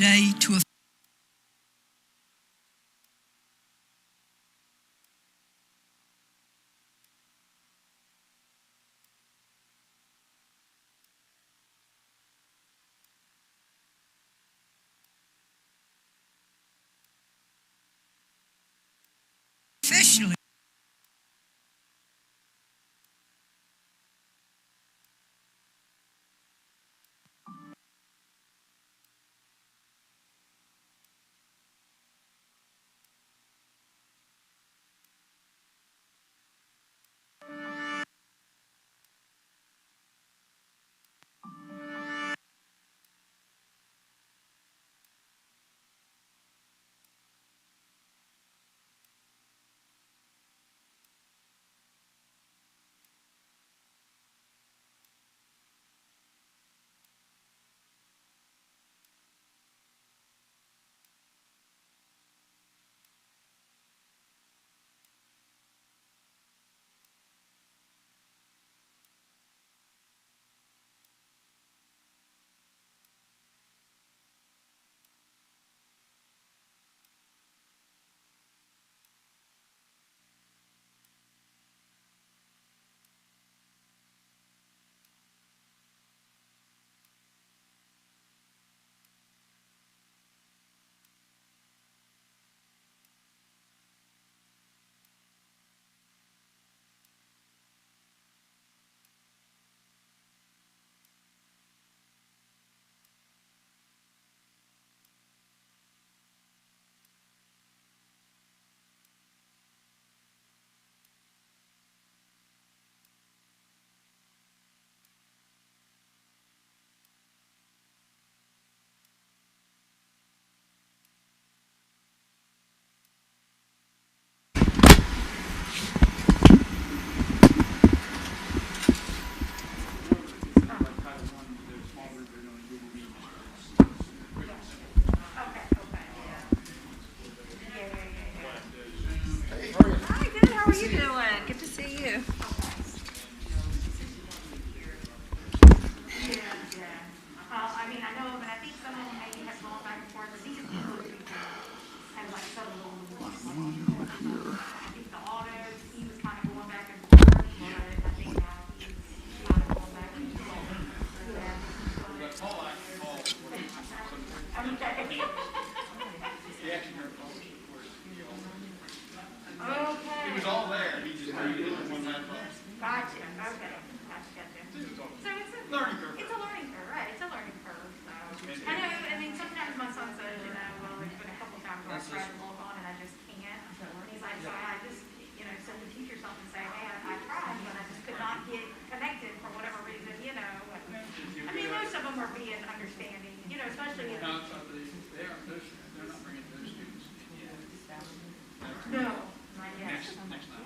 today to officially Hi, good. How are you doing? Good to see you. I mean, I know, but I think some of them maybe have gone back and forth. But these people have like some of them. I think the autos, he was kind of going back and forth, but I think now he's kind of going back and forth. Yeah. Okay. It was all there, he just read it in one laptop. Gotcha. Okay. Gotcha. So it's a Learning curve. It's a learning curve, right? It's a learning curve. So I know. I mean, sometimes my son says, well, there's been a couple times where I tried to log on and I just can't. And he's like, so I just, send the teacher something and say, hey, I tried, but I just could not get connected for whatever reason, I mean, most of them are being understanding, especially in. No, so they're not bringing those students in yet. No, not yet. Next time.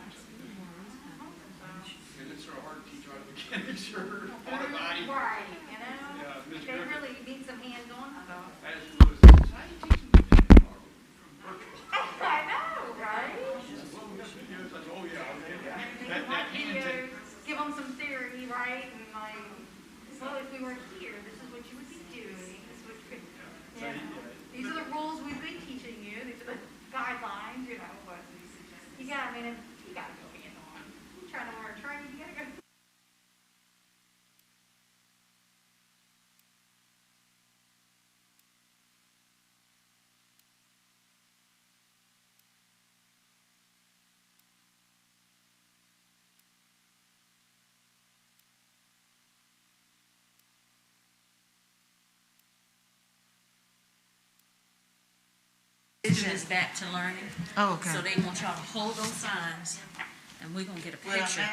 Because it's sort of hard to teach out of mechanics or autobody. Right, Yeah, Mr. they Griffin. really need some hands-on stuff. As Lewis says, how do you teach them from virtual? I know, right? Well, we got videos. I said, oh yeah, okay. They That can watch hand videos, take. give them some theory, right? And like, well, if we were here, this is what you would be doing. This is what you could, these are the rules we've been teaching you. These are the guidelines, but you got, you got to go hands-on. You're trying to learn trade, you got to go. Vision is back to learning. Oh, okay. So they want y'all to hold those signs, and we're gonna get a picture.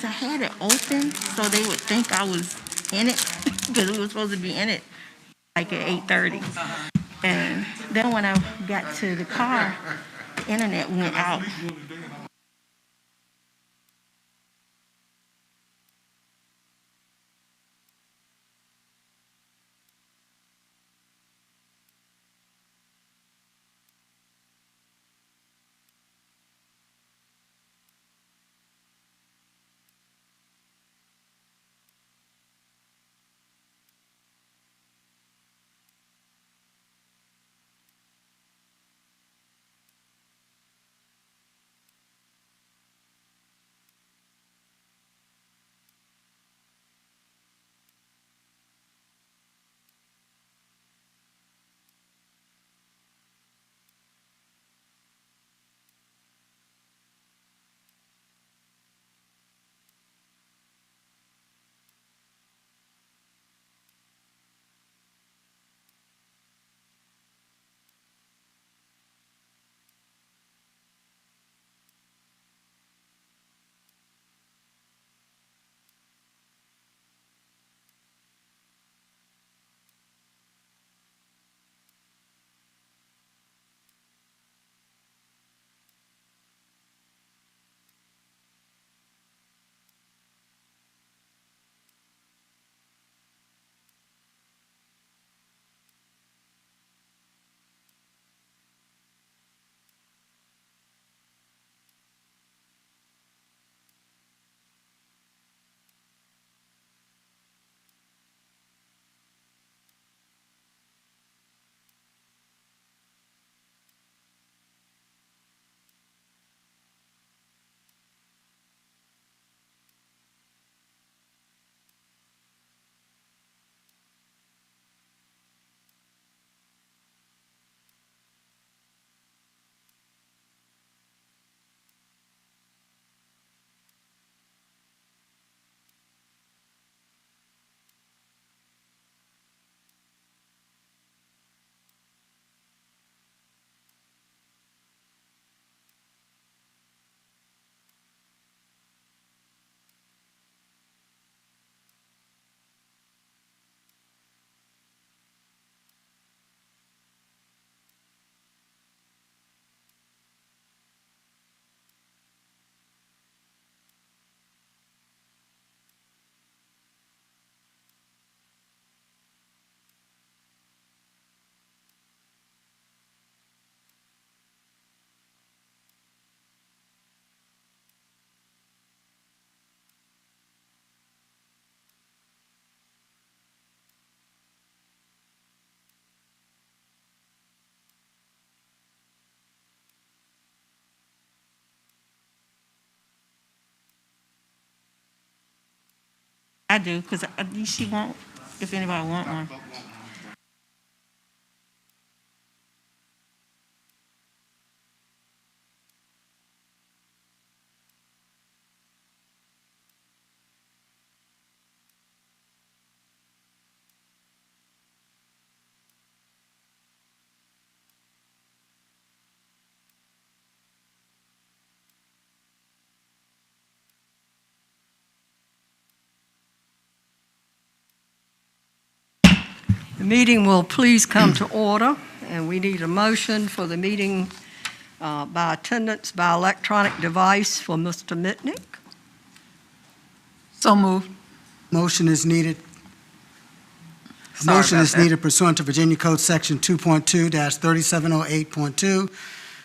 I had it open so they would think I was in it, because we were supposed to be in it like at 8:30. And then when I got to the car, the internet went out. I do, because she won't, if anybody want one. The meeting will please come to order, and we need a motion for the meeting by attendance by electronic device for Mr. Mitnick. So moved. Motion is needed. A motion is needed pursuant to Virginia Code Section 2.2-3708.2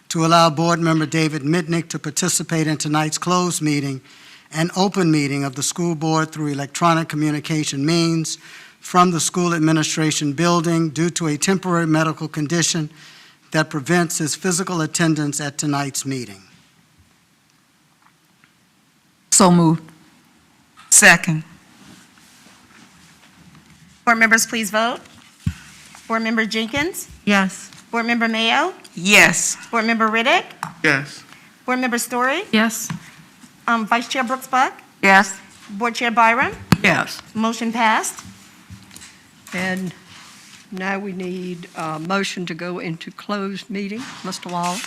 to allow Board Member David Mitnick to participate in tonight's closed meeting and open meeting of the school board through electronic communication means from the school administration building due to a temporary medical condition that prevents his physical attendance at tonight's meeting. So moved. Second. Board members, please vote. Board Member Jenkins? Yes. Board Member Mayo? Yes. Board Member Riddick? Yes. Board Member Story? Yes. Vice Chair Brooks Buck? Yes. Board Chair Byron? Yes. Motion passed. And now we need a motion to go into closed meeting. Mr. Wallace,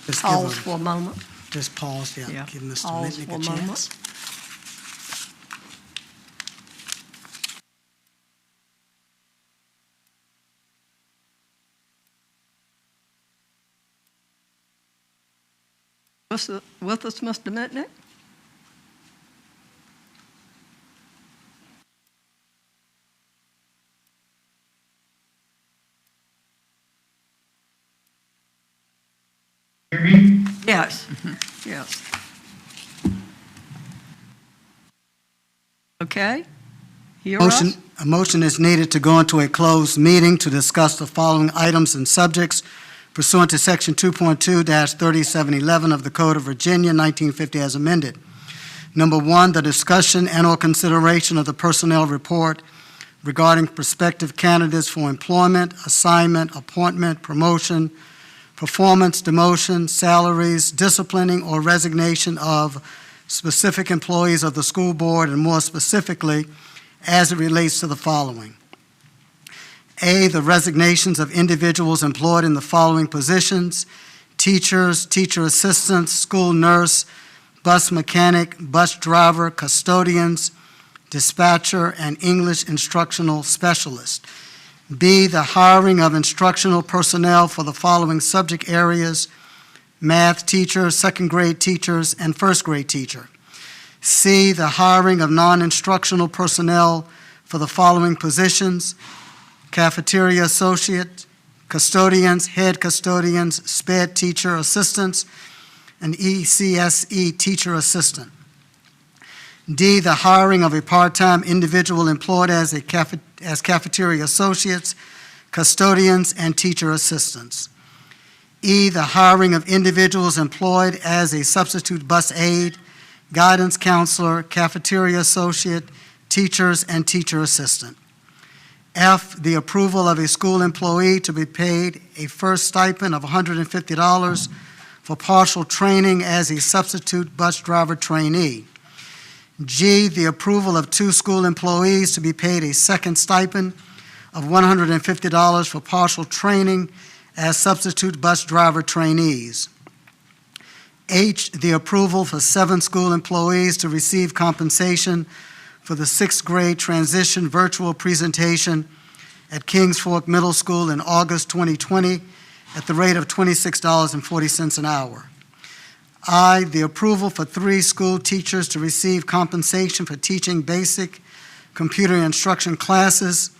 Just pause for a moment. Just pause, Yeah, give Mr. pause Mitnick for a a moment. chance. with us, Mr. Mitnick? Hear me? Yes, yes. Okay? Hear us? A motion is needed to go into a closed meeting to discuss the following items and subjects pursuant to Section 2.2-3711 of the Code of Virginia, 1950 as amended. Number one, the discussion and/or consideration of the personnel report regarding prospective candidates for employment, assignment, appointment, promotion, performance, demotion, salaries, disciplining, or resignation of specific employees of the school board, and more specifically, as it relates to the following. A, the resignations of individuals employed in the following positions: teachers, teacher assistants, school nurse, bus mechanic, bus driver, custodians, dispatcher, and English instructional specialist. B, the hiring of instructional personnel for the following subject areas: math teacher, second grade teachers, and first grade teacher. C, the hiring of non-instructional personnel for the following positions: cafeteria associate, custodians, head custodians, SPED teacher assistants, and ECSE teacher assistant. D, the hiring of a part-time individual employed as cafeteria associates, custodians, and teacher assistants. E, the hiring of individuals employed as a substitute bus aide, guidance counselor, cafeteria associate, teachers, and teacher assistant. F, the approval of a school employee to be paid a first stipend of $150 for partial training as a substitute bus driver trainee. G, the approval of 2 school employees to be paid a second stipend of $150 for partial training as substitute bus driver trainees. H, the approval for 7 school employees to receive compensation for the 6th grade transition virtual presentation at Kings Fork Middle School in August 2020 at the rate of $26.40 an hour. I, the approval for 3 school teachers to receive compensation for teaching basic computer instruction classes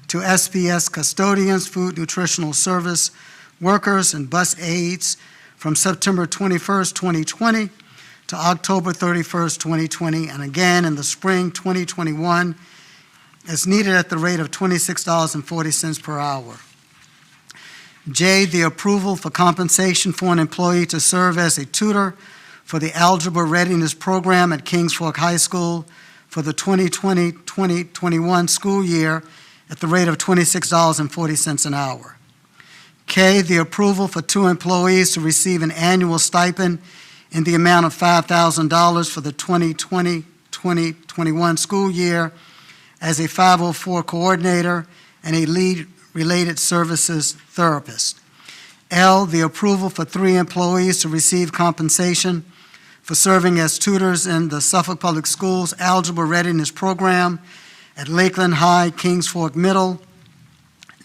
to SPS custodians, food nutritional service workers, and bus aides from September 21st, 2020 to October 31st, 2020, and again in the spring 2021 as needed at the rate of $26.40 per hour. J, the approval for compensation for an employee to serve as a tutor for the Algebra Readiness Program at Kings Fork High School for the 2020-2021 school year at the rate of $26.40 an hour. K, the approval for 2 employees to receive an annual stipend in the amount of $5,000 for the 2020-2021 school year as a 504 coordinator and a lead related services therapist. L, the approval for 3 employees to receive compensation for serving as tutors in the Suffolk Public Schools Algebra Readiness Program at Lakeland High, Kings Fork Middle,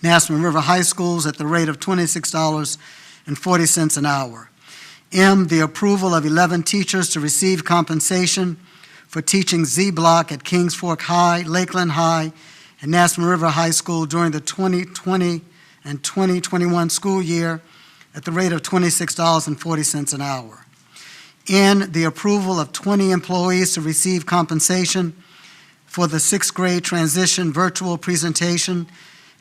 Nassau River High Schools at the rate of $26.40 an hour. M, the approval of 11 teachers to receive compensation for teaching Z Block at Kings Fork High, Lakeland High, and Nassau River High School during the 2020 and 2021 school year at the rate of $26.40 an hour. N, the approval of 20 employees to receive compensation for the 6th grade transition virtual presentation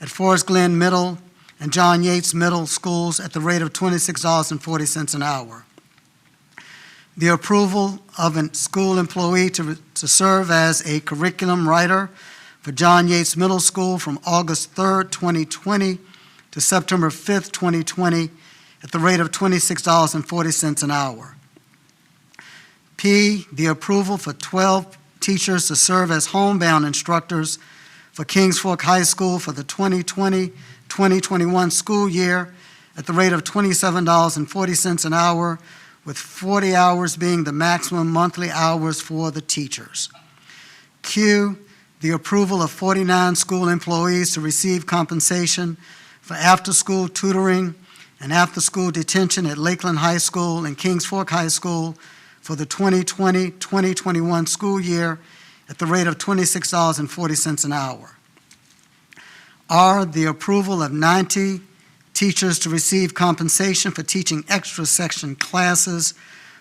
at Forest Glen Middle and John Yates Middle Schools at the rate of $26.40 an hour. The approval of a school employee to serve as a curriculum writer for John Yates Middle School from August 3rd, 2020 to September 5th, 2020 at the rate of $26.40 an hour. P, the approval for 12 teachers to serve as homebound instructors for Kings Fork High School for the 2020-2021 school year at the rate of $27.40 an hour, with 40 hours being the maximum monthly hours for the teachers. Q, the approval of 49 school employees to receive compensation for after-school tutoring and after-school detention at Lakeland High School and Kings Fork High School for the 2020-2021 school year at the rate of $26.40 an hour. R, the approval of 90 teachers to receive compensation for teaching extra section classes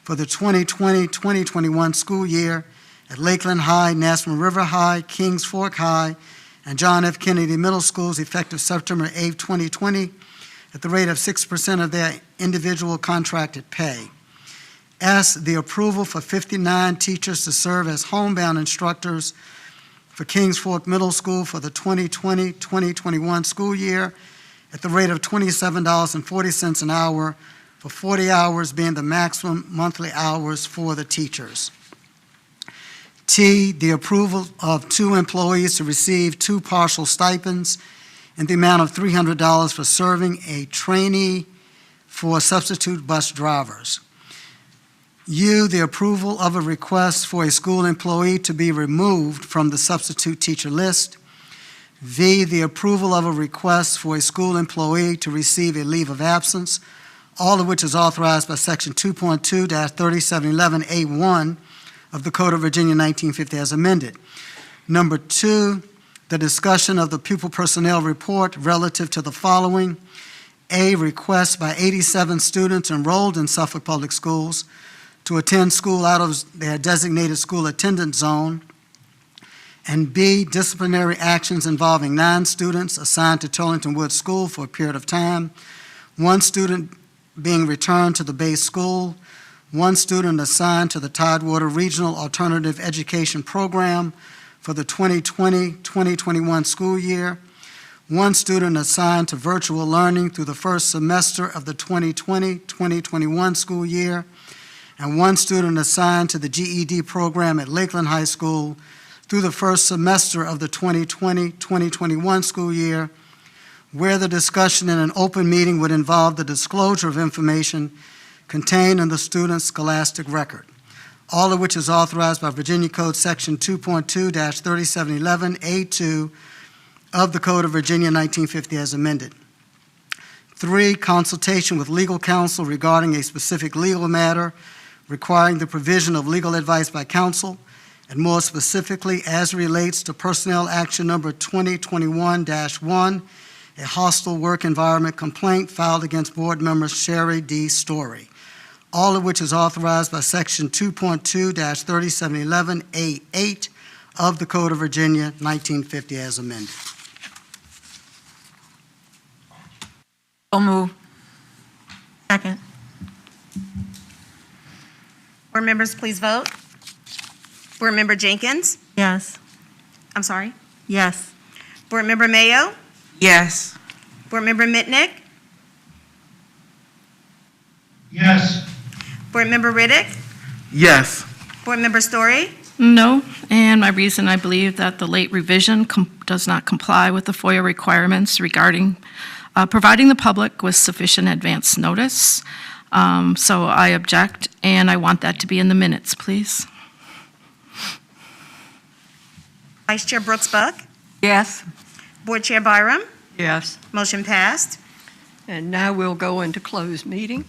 for the 2020-2021 school year at Lakeland High, National River High, Kings Fork High, and John F. Kennedy Middle Schools effective September 8, 2020, at the rate of 6% of their individual contracted pay. S, the approval for 59 teachers to serve as homebound instructors for Kings Fork Middle School for the 2020-2021 school year at the rate of $27.40 an hour, for 40 hours being the maximum monthly hours for the teachers. T, the approval of 2 employees to receive 2 partial stipends in the amount of $300 for serving a trainee for substitute bus drivers. U, the approval of a request for a school employee to be removed from the substitute teacher list. V, the approval of a request for a school employee to receive a leave of absence, all of which is authorized by Section 2.2-3711A1 of the Code of Virginia 1950 as amended. Number 2, the discussion of the pupil personnel report relative to the following. A, request by 87 students enrolled in Suffolk Public Schools to attend school out of their designated school attendance zone. And B, disciplinary actions involving 9 students assigned to Turlington Woods School for a period of time, 1 student being returned to the base school, 1 student assigned to the Tidewater Regional Alternative Education Program for the 2020-2021 school year, 1 student assigned to virtual learning through the first semester of the 2020-2021 school year, and 1 student assigned to the GED program at Lakeland High School through the first semester of the 2020-2021 school year, where the discussion in an open meeting would involve the disclosure of information contained in the student's scholastic record, all of which is authorized by Virginia Code Section 2.2-3711A2 of the Code of Virginia 1950 as amended. 3, consultation with legal counsel regarding a specific legal matter requiring the provision of legal advice by counsel, and more specifically as relates to personnel action number 2021-1, a hostile work environment complaint filed against board member Sherry D. Story, all of which is authorized by Section 2.2-3711A8 of the Code of Virginia 1950 as amended. So moved. Second. Board members, please vote. Board Member Jenkins? Yes. I'm sorry. Yes. Board Member Mayo? Yes. Board Member Mitnick? Yes. Board Member Riddick? Yes. Board Member Story? No, and my reason, I believe that the late revision does not comply with the FOIA requirements regarding providing the public with sufficient advance notice. So I object, and I want that to be in the minutes, please. Vice Chair Brooks Buck? Yes. Board Chair Byram? Yes. Motion passed. And now we'll go into closed meeting.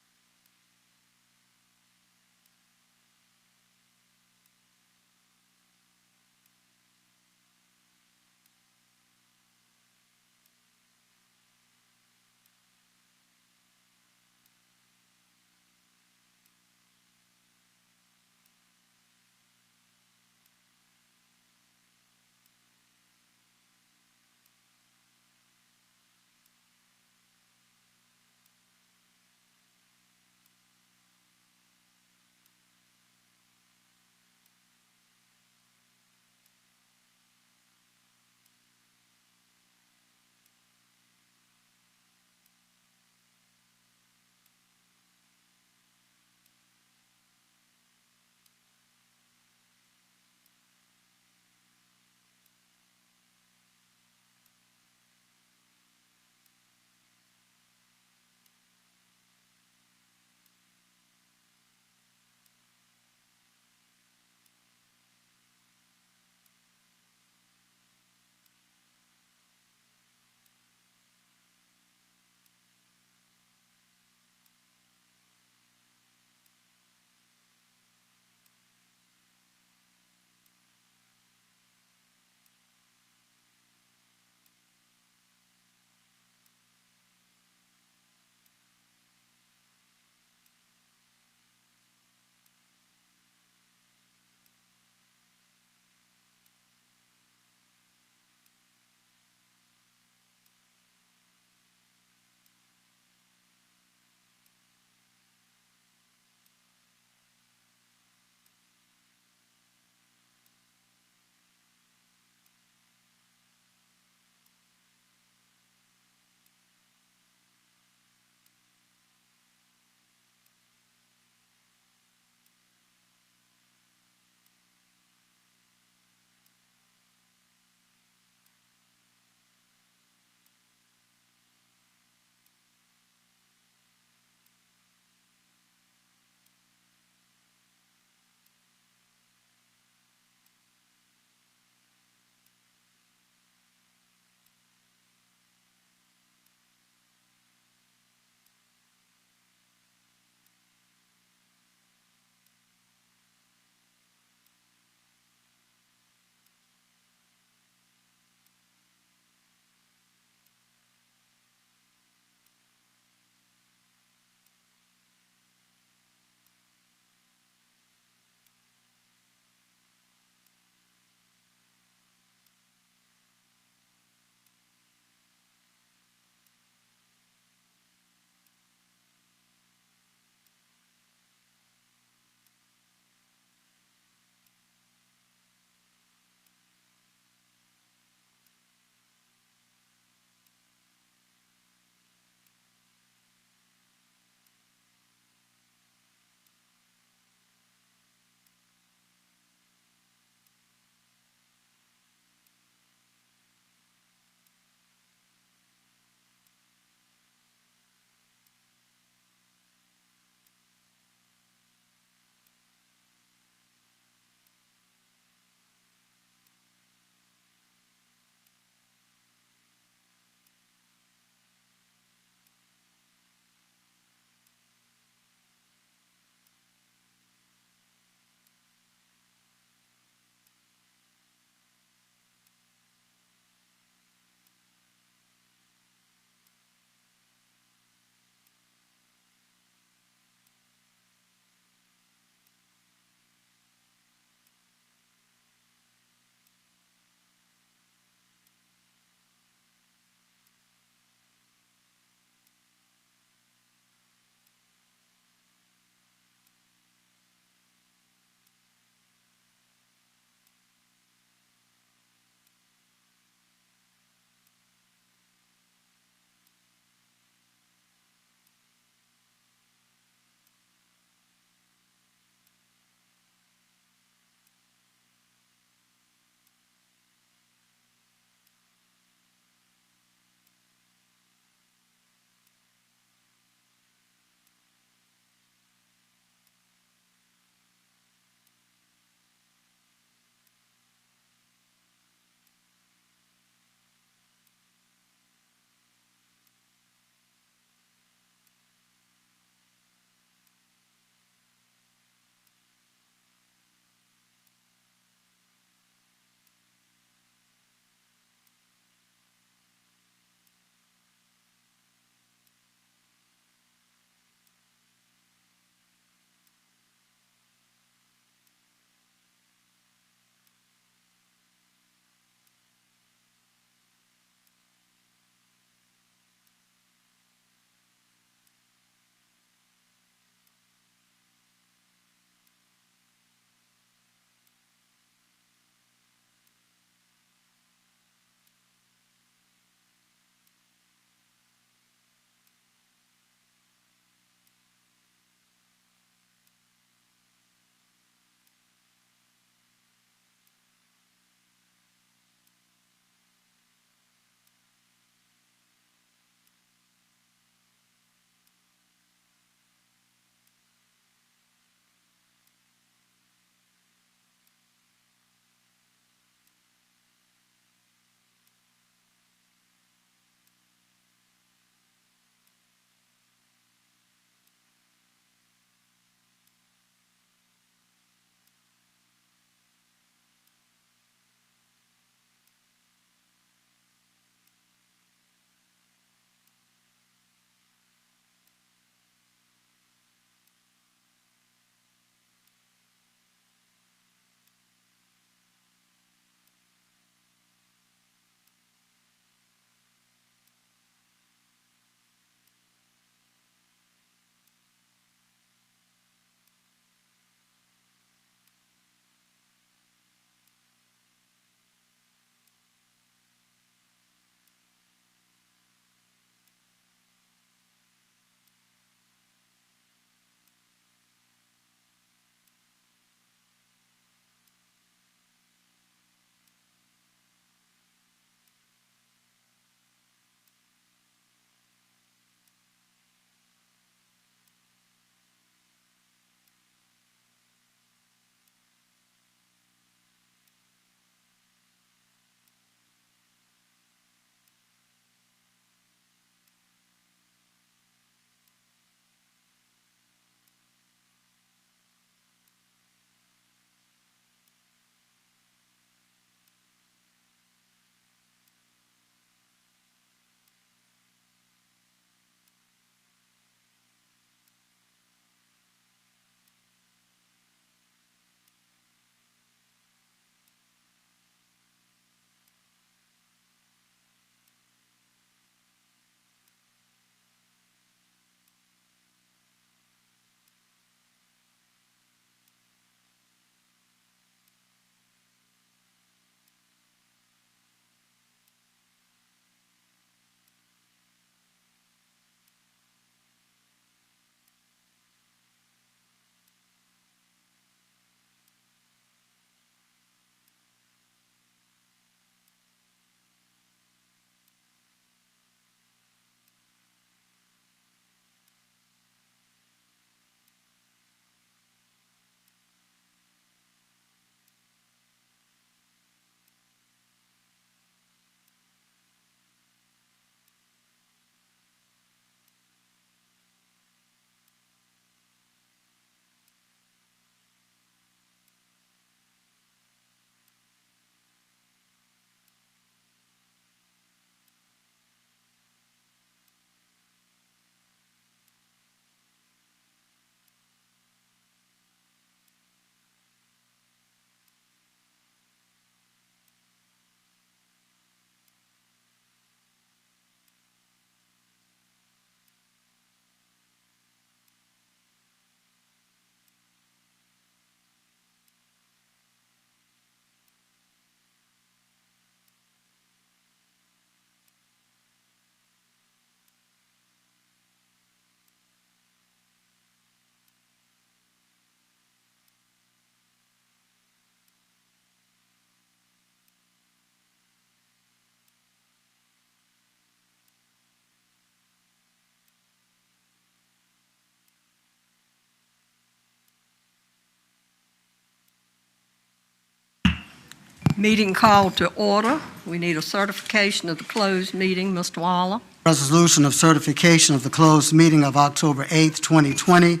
Meeting called to order. We need a certification of the closed meeting. Mr. Waller. Resolution of certification of the closed meeting of October 8th, 2020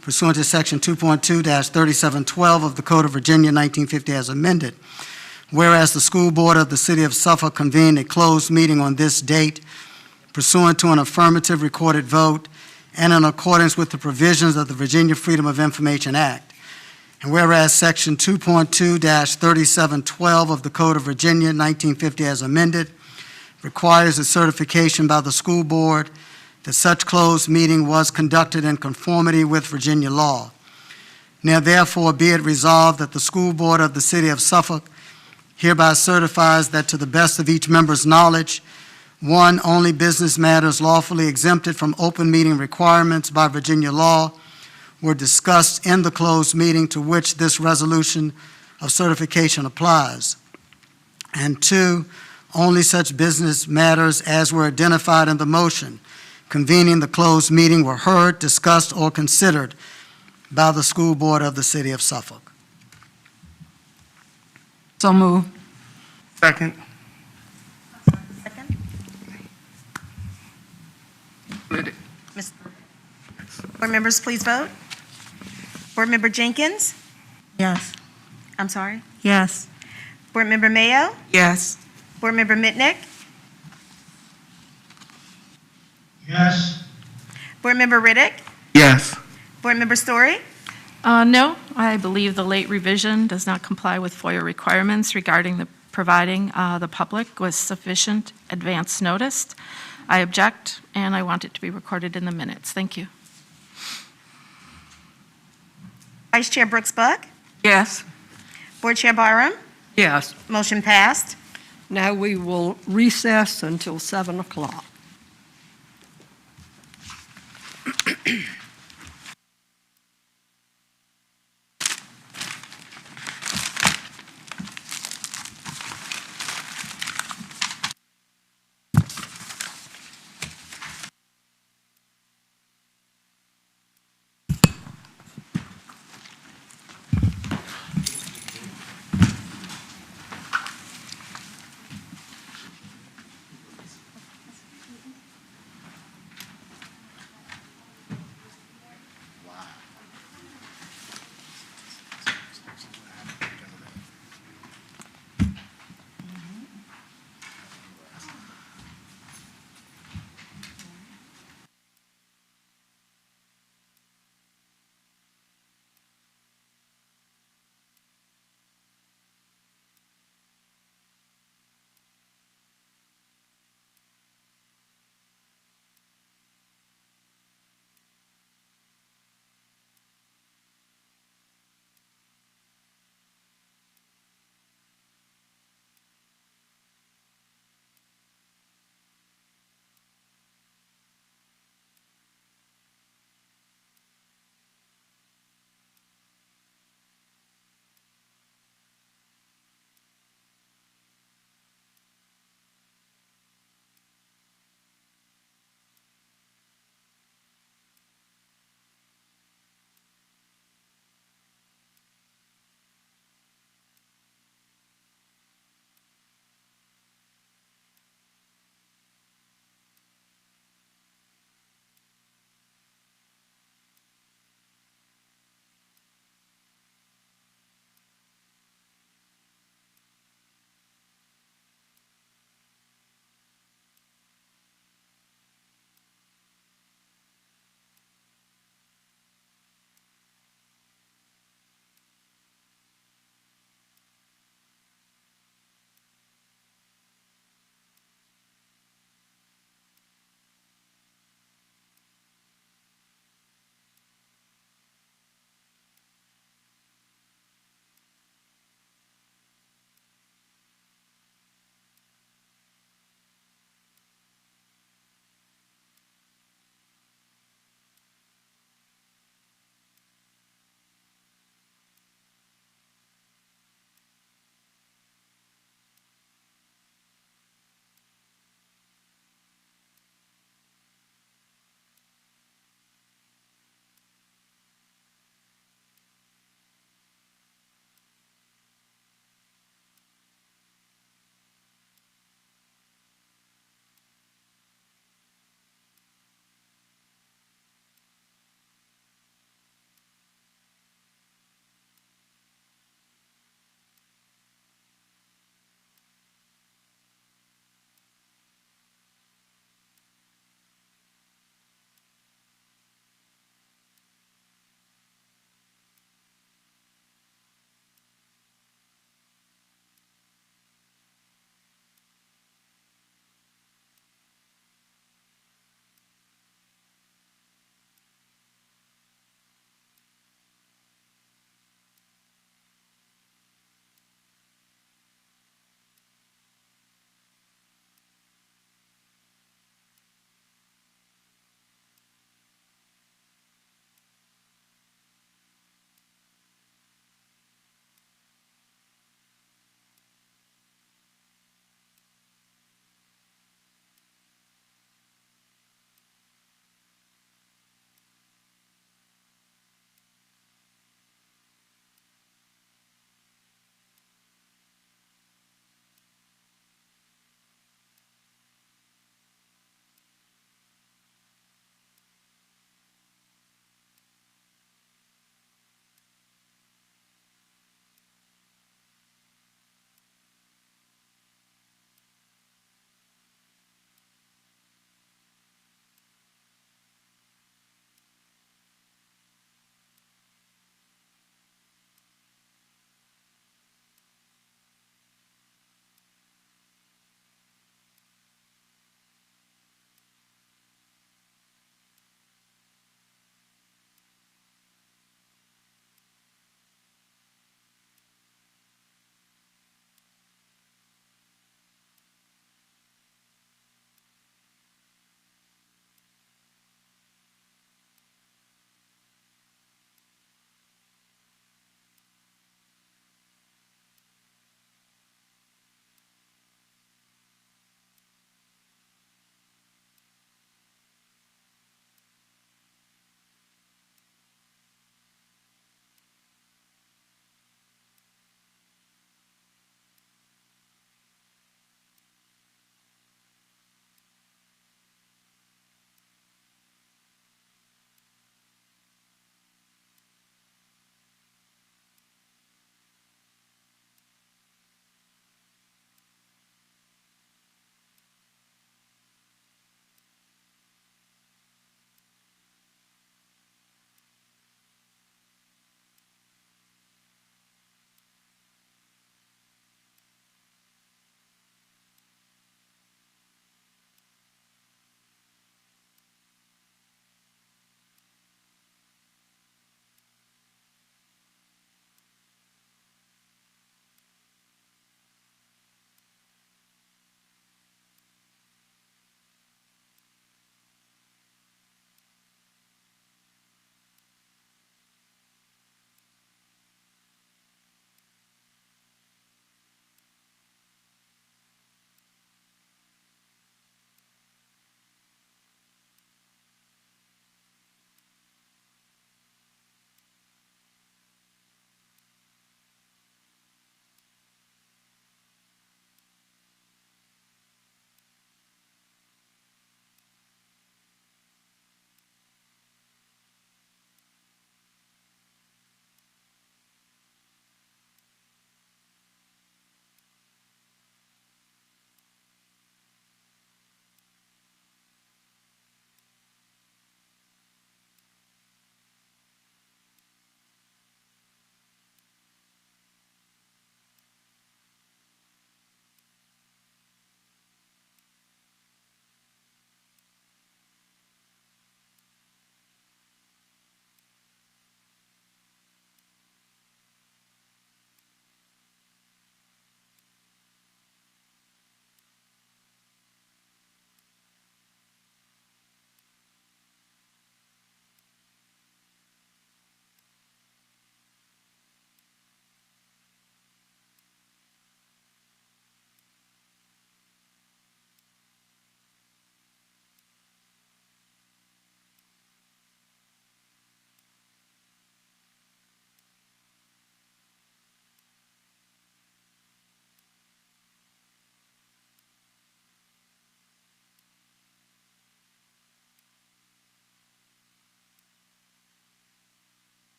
pursuant to Section 2.2-3712 of the Code of Virginia, 1950 as amended. Whereas the School Board of the City of Suffolk convened a closed meeting on this date pursuant to an affirmative recorded vote and in accordance with the provisions of the Virginia Freedom of Information Act. And whereas Section 2.2-3712 of the Code of Virginia, 1950 as amended, requires a certification by the school board that such closed meeting was conducted in conformity with Virginia law. Now therefore be it resolved that the school board of the City of Suffolk hereby certifies that to the best of each member's knowledge, one, only business matters lawfully exempted from open meeting requirements by Virginia law were discussed in the closed meeting to which this resolution of certification applies. And two, only such business matters as were identified in the motion convening the closed meeting were heard, discussed, or considered by the school board of the City of Suffolk. So move. Second. Second. Board members, please vote. Board Member Jenkins? Yes. I'm sorry. Yes. Board Member Mayo? Yes. Board Member Mitnick? Yes. Board Member Riddick? Yes. Board Member Story? No, I believe the late revision does not comply with FOIA requirements regarding the providing the public with sufficient advance notice. I object, and I want it to be recorded in the minutes. Thank you. Vice Chair Brooks Buck? Yes. Board Chair Byram? Yes. Motion passed. Now we will recess until 7 o'clock.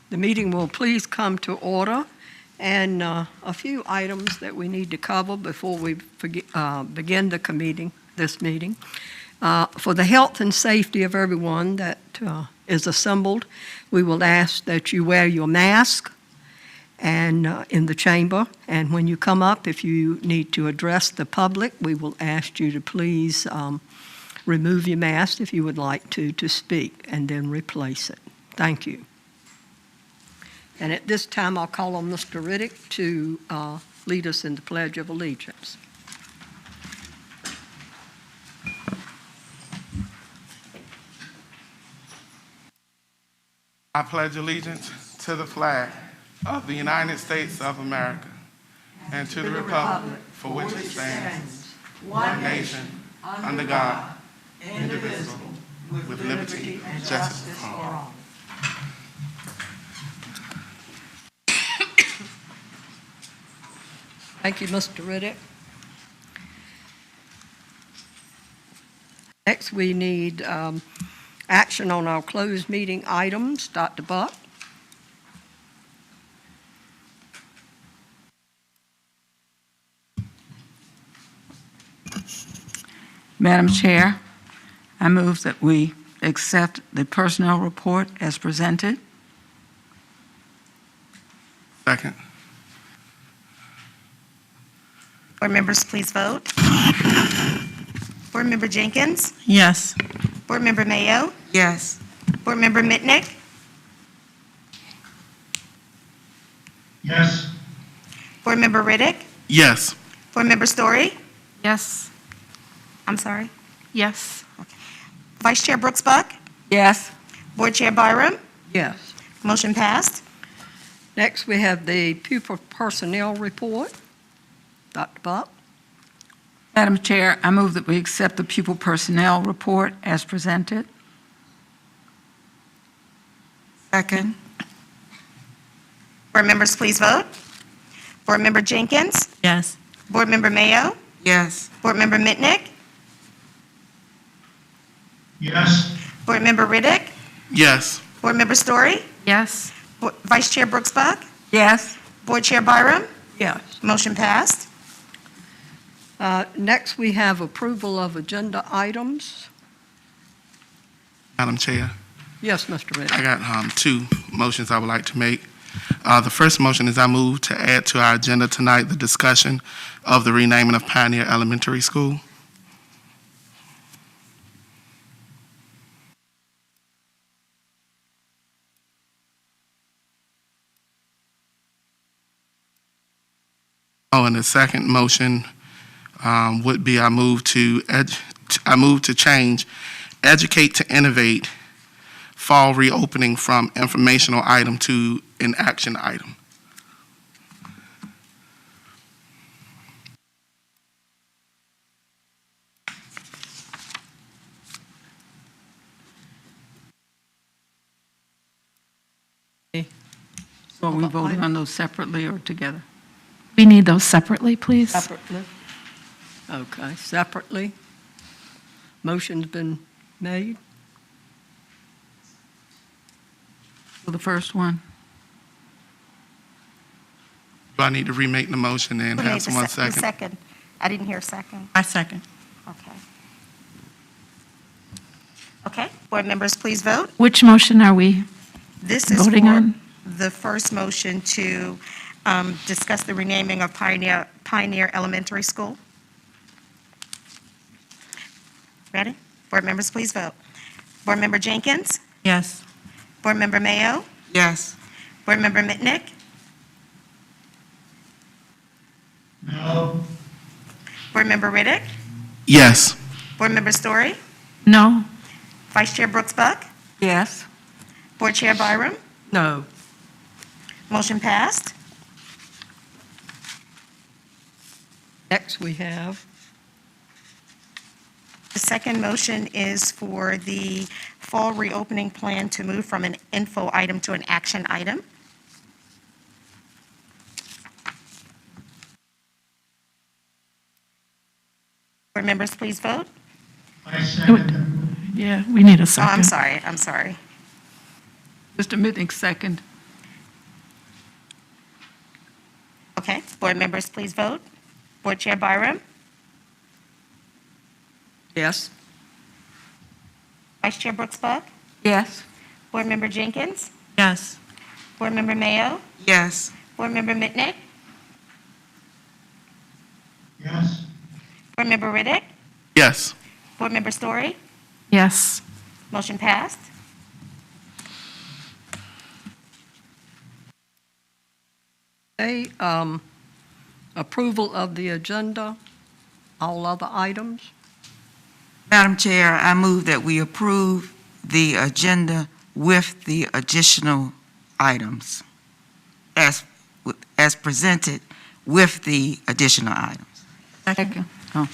The meeting will please come to order, and a few items that we need to cover before we begin this meeting. For the health and safety of everyone that is assembled, we will ask that you wear your mask and in the chamber. And when you come up, if you need to address the public, we will ask you to please remove your mask if you would like to speak, and then replace it. Thank you. And at this time, I'll call on Mr. Riddick to lead us in the Pledge of Allegiance. I pledge allegiance to the flag of the United States of America and to the republic for which it stands, one nation, under God, indivisible, with liberty and justice for all. Thank you, Mr. Riddick. Next, we need action on our closed meeting items. Dr. Buck? Madam Chair, I move that we accept the personnel report as presented. Second. Board members, please vote. Board Member Jenkins? Yes. Board Member Mayo? Yes. Board Member Mitnick? Yes. Board Member Riddick? Yes. Board Member Story? Yes. I'm sorry. Yes. Vice Chair Brooks Buck? Yes. Board Chair Byram? Yes. Motion passed. Next, we have the pupil personnel report. Dr. Buck? Madam Chair, I move that we accept the pupil personnel report as presented. Second. Board members, please vote. Board Member Jenkins? Yes. Board Member Mayo? Yes. Board Member Mitnick? Yes. Board Member Riddick? Yes. Board Member Story? Yes. Vice Chair Brooks Buck? Yes. Board Chair Byram? Yes. Motion passed. Next, we have approval of agenda items. Madam Chair, Yes, Mr. Riddick. I got two motions I would like to make. The first motion is I move to add to our agenda tonight the discussion of the renaming of Pioneer Elementary School. Oh, and the second motion would be I move to change educate to innovate fall reopening from informational item to an action item. So are we voting on those separately or together? We need those separately, please. Separately? Okay, separately. Motion's been made. For the first one? Do I need to remake the motion and Who made have the someone sec- the second? second? I didn't hear second. I second. Okay. Okay, board members, please vote. Which motion are we This is voting for on? the first motion to discuss the renaming of Pioneer Elementary School. Ready? Board members, please vote. Board Member Jenkins? Yes. Board Member Mayo? Yes. Board Member Mitnick? No. Board Member Riddick? Yes. Board Member Story? No. Vice Chair Brooks Buck? Yes. Board Chair Byram? No. Motion passed. Next, we have, The second motion is for the fall reopening plan to move from an info item to an action item. Board members, please vote. I second the move. Yeah, we need a Oh, second. I'm sorry. Mr. Mitnick, second. Okay, board members, please vote. Board Chair Byram, Yes. Vice Chair Brooks Buck, Yes. Board Member Jenkins, Yes. Board Member Mayo, Yes. Board Member Mitnick, Yes. Board Member Riddick, Yes. Board Member Story, Yes. motion passed. Okay, approval of the agenda, all other items. Madam Chair, I move that we approve the agenda with the additional items as presented with the additional items. Second. Oh.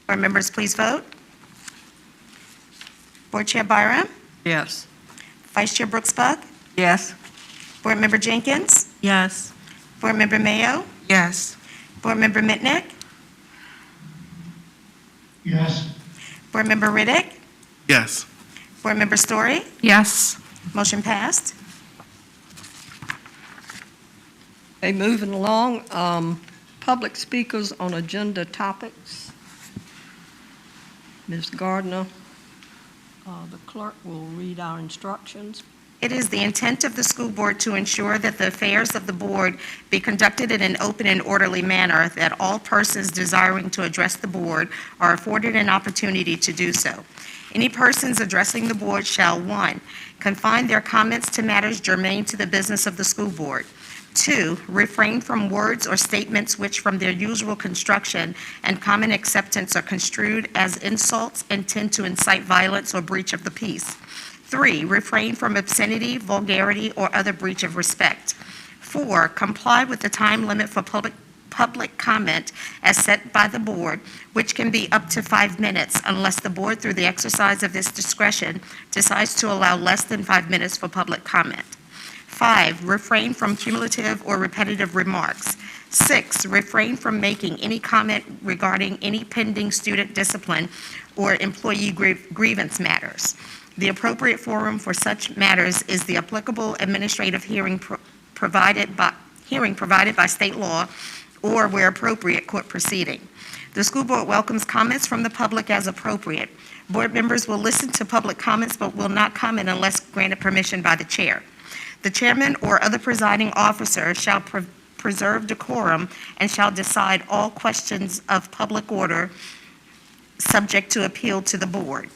Board members, please vote. Board Chair Byram, Yes. Vice Chair Brooks Buck, Yes. Board Member Jenkins, Yes. Board Member Mayo, Yes. Board Member Mitnick, Yes. Board Member Riddick, Yes. Board Member Story, Yes. motion passed. Okay, moving along, public speakers on agenda topics. Ms. Gardner, the clerk will read our instructions. It is the intent of the school board to ensure that the affairs of the board be conducted in an open and orderly manner, that all persons desiring to address the board are afforded an opportunity to do so. Any persons addressing the board shall, 1, confine their comments to matters germane to the business of the school board. 2, refrain from words or statements which from their usual construction and common acceptance are construed as insults and tend to incite violence or breach of the peace. 3, refrain from obscenity, vulgarity, or other breach of respect. 4, comply with the time limit for public comment as set by the board, which can be up to 5 minutes unless the board, through the exercise of its discretion, decides to allow less than 5 minutes for public comment. 5, refrain from cumulative or repetitive remarks. 6, refrain from making any comment regarding any pending student discipline or employee grievance matters. The appropriate forum for such matters is the applicable administrative hearing provided by state law, or where appropriate, court proceeding. The school board welcomes comments from the public as appropriate. Board members will listen to public comments but will not comment unless granted permission by the chair. The chairman or other presiding officer shall preserve decorum and shall decide all questions of public order subject to appeal to the board.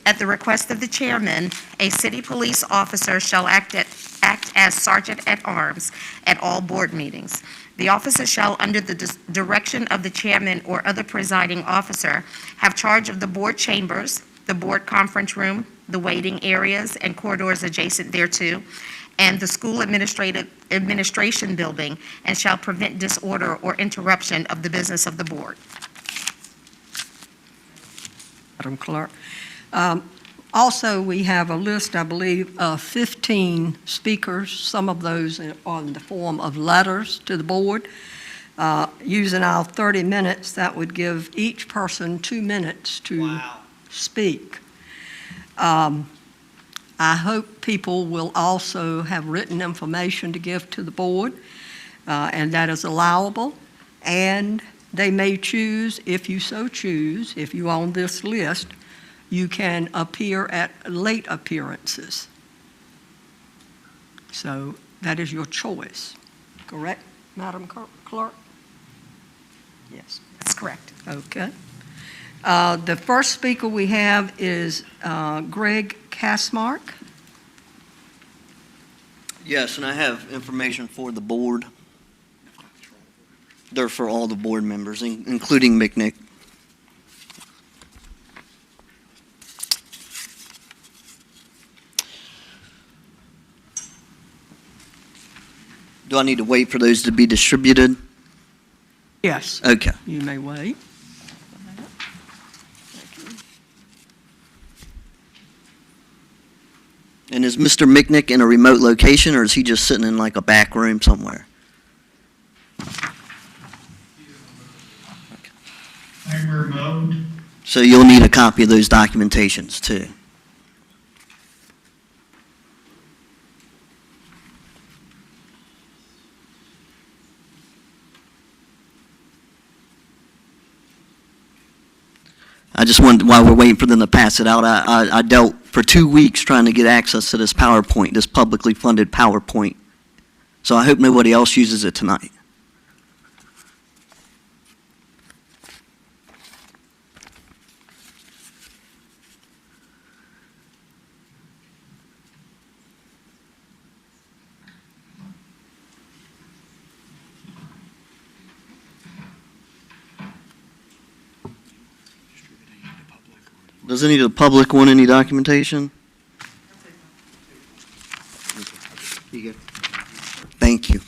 At the request of the chairman, a city police officer shall act as sergeant at arms at all board meetings. The officer shall, under the direction of the chairman or other presiding officer, have charge of the board chambers, the board conference room, the waiting areas and corridors adjacent thereto, and the school administration building, and shall prevent disorder or interruption of the business of the board. Madam Clerk. Also, we have a list, I believe, of 15 speakers, some of those on the form of letters to the board. Using our 30 minutes, that would give each person 2 minutes to speak. I hope people will also have written information to give to the board, and that is allowable. And they may choose, if you so choose, if you're on this list, you can appear at late appearances. So that is your choice, correct, Madam Clerk? Yes. That's correct. Okay. The first speaker we have is Greg Kasmark. Yes, and I have information for the board. They're for all the board members, including McNick. Do I need to wait for those to be distributed? Yes. Okay. You may wait. And is Mr. McNick in a remote location, or is he just sitting in like a back room somewhere? I'm remote. So you'll need a copy of those documentations too. I just wanted, while we're waiting for them to pass it out, I dealt for 2 weeks trying to get access to this PowerPoint, this publicly funded PowerPoint. So I hope nobody else uses it tonight. Does any of the public want any documentation? You good? Thank you.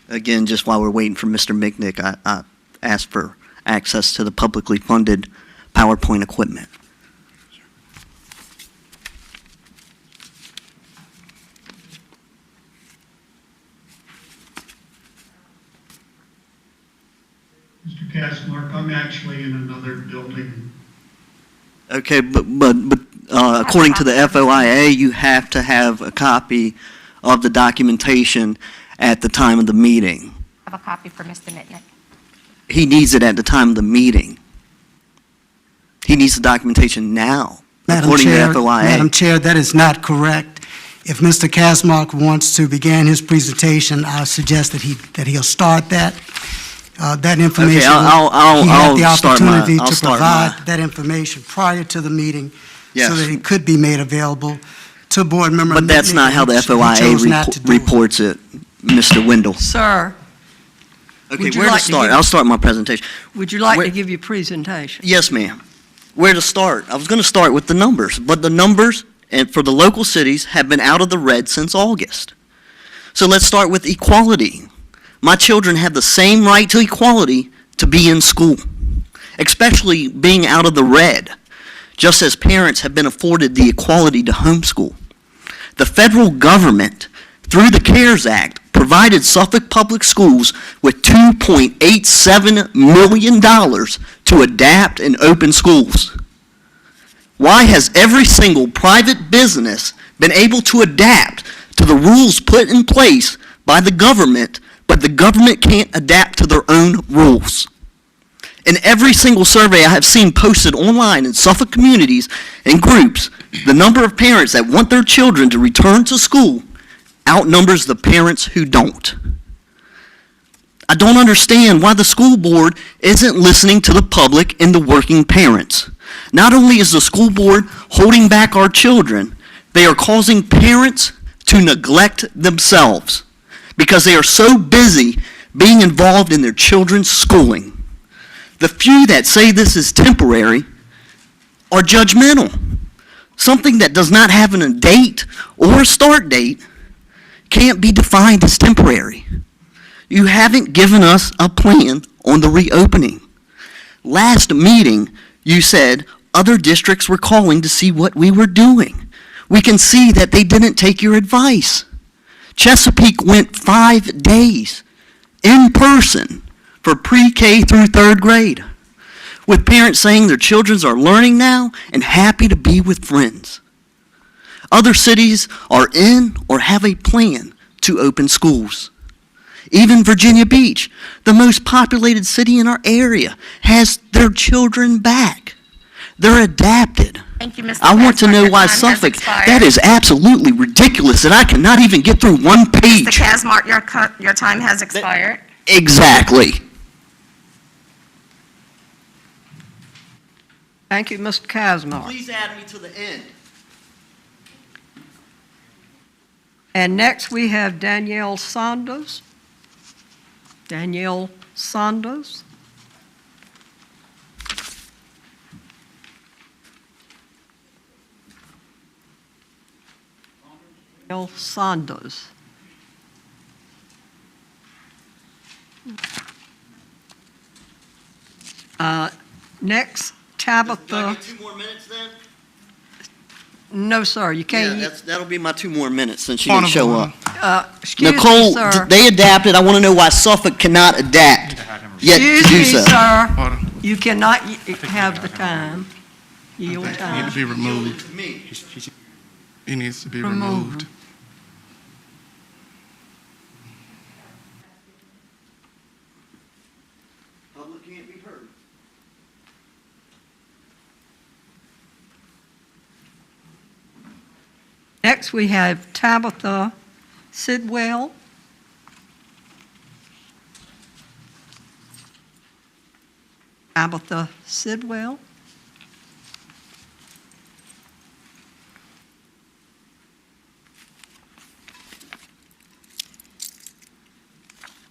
Again, just while we're waiting for Mr. Micknick, I asked for access to the publicly funded PowerPoint equipment. Mr. Castmark, I'm actually in another building. Okay, but according to the FOIA, you have to have a copy of the documentation at the time of the meeting. I have a copy for Mr. Mitnick. He needs it at the time of the meeting. He needs the documentation now, according to the FOIA. Madam Chair, that is not correct. If Mr. Kasmark wants to begin his presentation, I suggest that he'll start that. That information, Okay, I'll he had the start my- opportunity I'll to start provide my- that information prior to the meeting Yes. so that it could be made available to board member. But that's Mitnick, not how the which he FOIA chose not to do. reports it, Mr. Wendell. Sir, Okay, Would you where to like to start? give- I'll start my presentation. would you like Where- to give your presentation? Yes, ma'am. Where to start? I was going to start with the numbers, but the numbers for the local cities have been out of the red since August. So let's start with equality. My children have the same right to equality to be in school, especially being out of the red, just as parents have been afforded the equality to homeschool. The federal government, through the CARES Act, provided Suffolk Public Schools with $2.87 million to adapt and open schools. Why has every single private business been able to adapt to the rules put in place by the government, but the government can't adapt to their own rules? In every single survey I have seen posted online in Suffolk communities and groups, the number of parents that want their children to return to school outnumbers the parents who don't. I don't understand why the school board isn't listening to the public and the working parents. Not only is the school board holding back our children, they are causing parents to neglect themselves because they are so busy being involved in their children's schooling. The few that say this is temporary are judgmental. Something that does not have a date or a start date can't be defined as temporary. You haven't given us a plan on the reopening. Last meeting, you said other districts were calling to see what we were doing. We can see that they didn't take your advice. Chesapeake went 5 days in person for pre-K through 3rd grade, with parents saying their children are learning now and happy to be with friends. Other cities are in or have a plan to open schools. Even Virginia Beach, the most populated city in our area, has their children back. They're adapted. Thank you, Mr. I want to Kasmark. know Your why time has Suffolk, expired. that is absolutely ridiculous that I cannot even get through one Mr. page. Kasmark, your time has expired. Exactly. Thank you, Mr. Kasmark. Please add me to the end. And next, we have Danielle Saunders. Danielle Saunders. Danielle Saunders. Next, Tabitha, 2 more minutes then? no, sir, you Yeah, can't, that'll be my 2 more minutes since she Point didn't of show order. up. excuse me, Nicole, sir. they adapted. I want to know why Suffolk cannot adapt yet to Excuse do me, so. sir, Order. you cannot have the time. Yield Need time. to be removed. He needs to be removed. Public can't be heard. Next, we have Tabitha Sidwell. Tabitha Sidwell.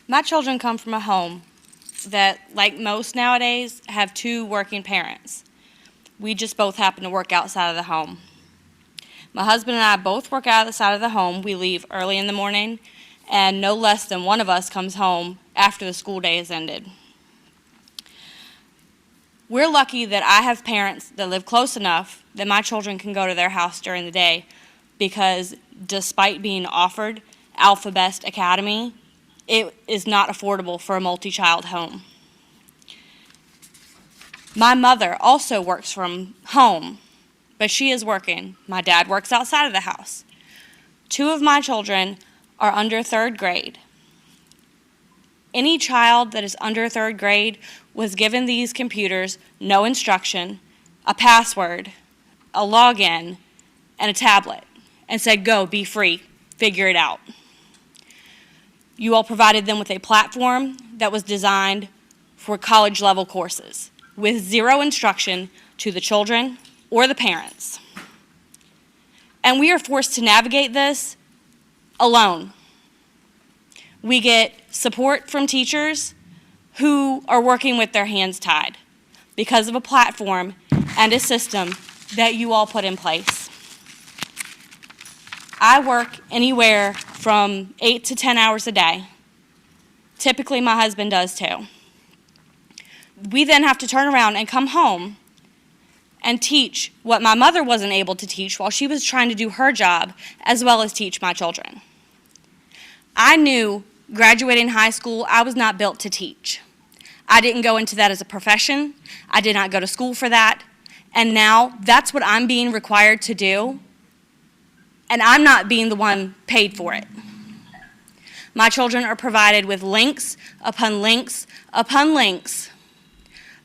My children come from a home that, like most nowadays, have 2 working parents. We just both happen to work outside of the home. My husband and I both work out of the side of the home. We leave early in the morning, and no less than one of us comes home after the school day has ended. We're lucky that I have parents that live close enough that my children can go to their house during the day, because despite being offered Alpha Best Academy, it is not affordable for a multi-child home. My mother also works from home, but she is working. My dad works outside of the house. 2 of my children are under 3rd grade. Any child that is under 3rd grade was given these computers, no instruction, a password, a login, and a tablet, and said, go, be free, figure it out. You all provided them with a platform that was designed for college-level courses, with 0 instruction to the children or the parents. And we are forced to navigate this alone. We get support from teachers who are working with their hands tied because of a platform and a system that you all put in place. I work anywhere from 8 to 10 hours a day. Typically, my husband does too. We then have to turn around and come home and teach what my mother wasn't able to teach while she was trying to do her job, as well as teach my children. I knew graduating high school, I was not built to teach. I didn't go into that as a profession. I did not go to school for that. And now that's what I'm being required to do, and I'm not being the one paid for it. My children are provided with links upon links upon links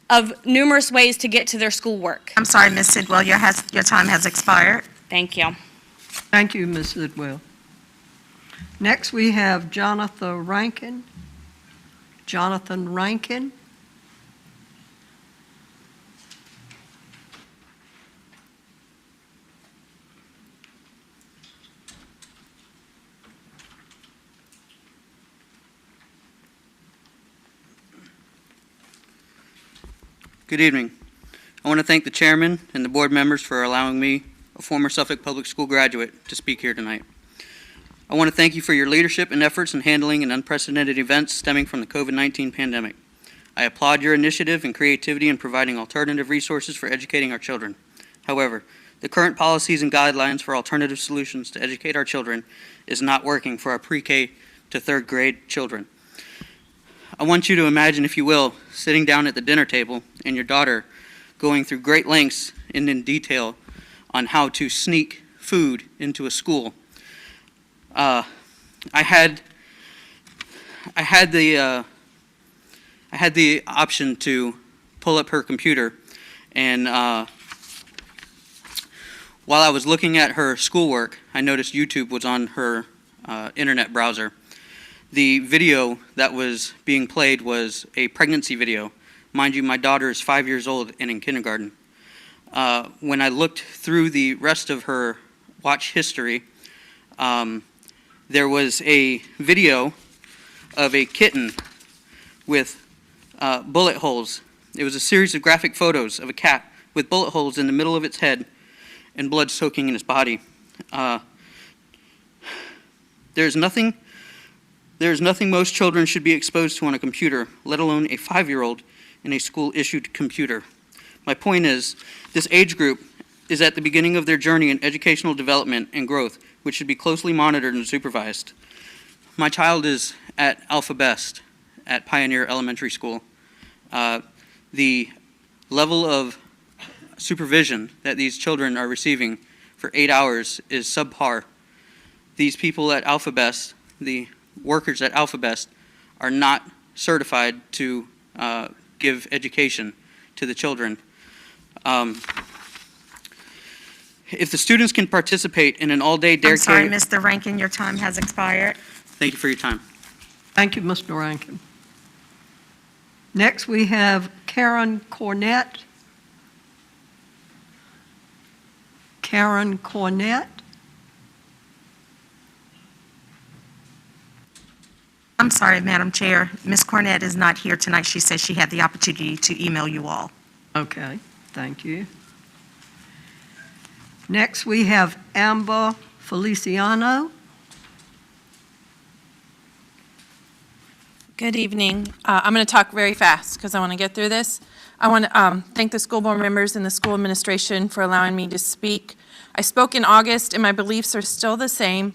of numerous ways to get to their schoolwork. I'm sorry, Ms. Sidwell, your time has expired. Thank you. Thank you, Ms. Sidwell. Next, we have Jonathan Rankin. Jonathan Rankin. Good evening. I want to thank the chairman and the board members for allowing me, a former Suffolk Public School graduate, to speak here tonight. I want to thank you for your leadership and efforts in handling an unprecedented events stemming from the COVID-19 pandemic. I applaud your initiative and creativity in providing alternative resources for educating our children. However, the current policies and guidelines for alternative solutions to educate our children is not working for our pre-K to 3rd grade children. I want you to imagine, if you will, sitting down at the dinner table and your daughter going through great lengths and in detail on how to sneak food into a school. I had the option to pull up her computer, and while I was looking at her schoolwork, I noticed YouTube was on her internet browser. The video that was being played was a pregnancy video. Mind you, my daughter is 5 years old and in kindergarten. When I looked through the rest of her watch history, there was a video of a kitten with bullet holes. It was a series of graphic photos of a cat with bullet holes in the middle of its head and blood soaking in its body. There's nothing most children should be exposed to on a computer, let alone a 5-year-old in a school-issued computer. My point is, this age group is at the beginning of their journey in educational development and growth, which should be closely monitored and supervised. My child is at Alpha Best at Pioneer Elementary School. The level of supervision that these children are receiving for 8 hours is subpar. These people at Alpha Best, the workers at Alpha Best, are not certified to give education to the children. If the students can participate in an all-day dare I'm sorry, care... Mr. Rankin, your time has expired. Thank you for your time. Thank you, Mr. Rankin. Next, we have Karen Cornett. Karen Cornett. I'm sorry, Madam Chair. Ms. Cornett is not here tonight. She said she had the opportunity to email you all. Okay, thank you. Next, we have Amber Feliciano. Good evening. I'm going to talk very fast because I want to get through this. I want to thank the school board members and the school administration for allowing me to speak. I spoke in August, and my beliefs are still the same.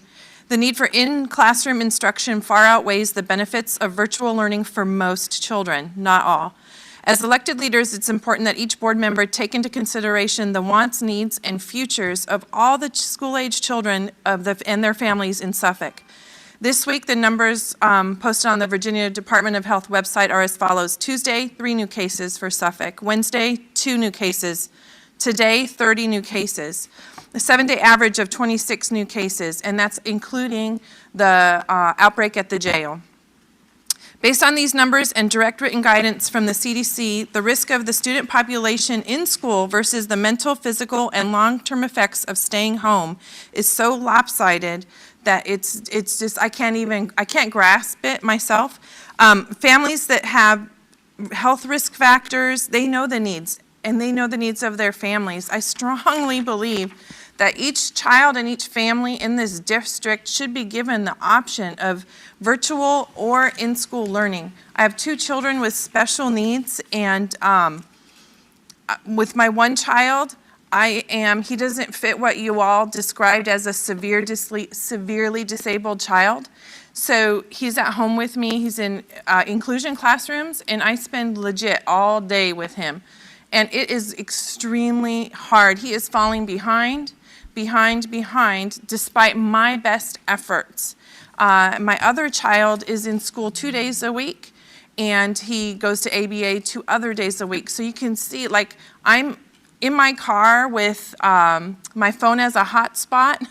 The need for in-classroom instruction far outweighs the benefits of virtual learning for most children, not all. As elected leaders, it's important that each board member take into consideration the wants, needs, and futures of all the school-age children and their families in Suffolk. This week, the numbers posted on the Virginia Department of Health website are as follows. Tuesday, 3 new cases for Suffolk. Wednesday, 2 new cases. Today, 30 new cases. A 7-day average of 26 new cases, and that's including the outbreak at the jail. Based on these numbers and direct written guidance from the CDC, the risk of the student population in school versus the mental, physical, and long-term effects of staying home is so lopsided that it's just, I can't grasp it myself. Families that have health risk factors, they know the needs, and they know the needs of their families. I strongly believe that each child and each family in this district should be given the option of virtual or in-school learning. I have 2 children with special needs, and with my one child, he doesn't fit what you all described as a severely disabled child. So he's at home with me, he's in inclusion classrooms, and I spend legit all day with him. And it is extremely hard. He is falling behind, despite my best efforts. My other child is in school 2 days a week, and he goes to ABA 2 other days a week. So you can see, like, I'm in my car with my phone as a hotspot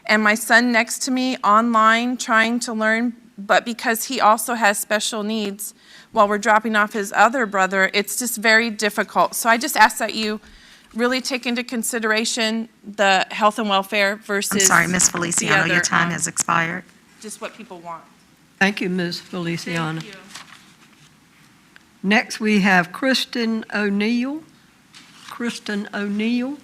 and my son next to me online trying to learn, but because he also has special needs while we're dropping off his other brother, it's just very difficult. So I just ask that you really take into consideration the health and welfare versus I'm sorry, Ms. Feliciano, your time has expired. just what people want. Thank you, Ms. Feliciano. Thank you. Next, we have Kristen O'Neill. Kristen O'Neill.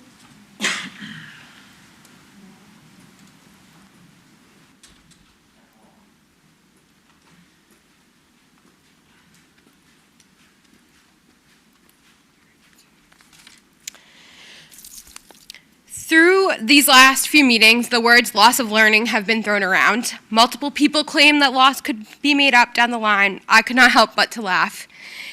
Through these last few meetings, the words loss of learning have been thrown around. Multiple people claim that loss could be made up down the line. I could not help but to laugh.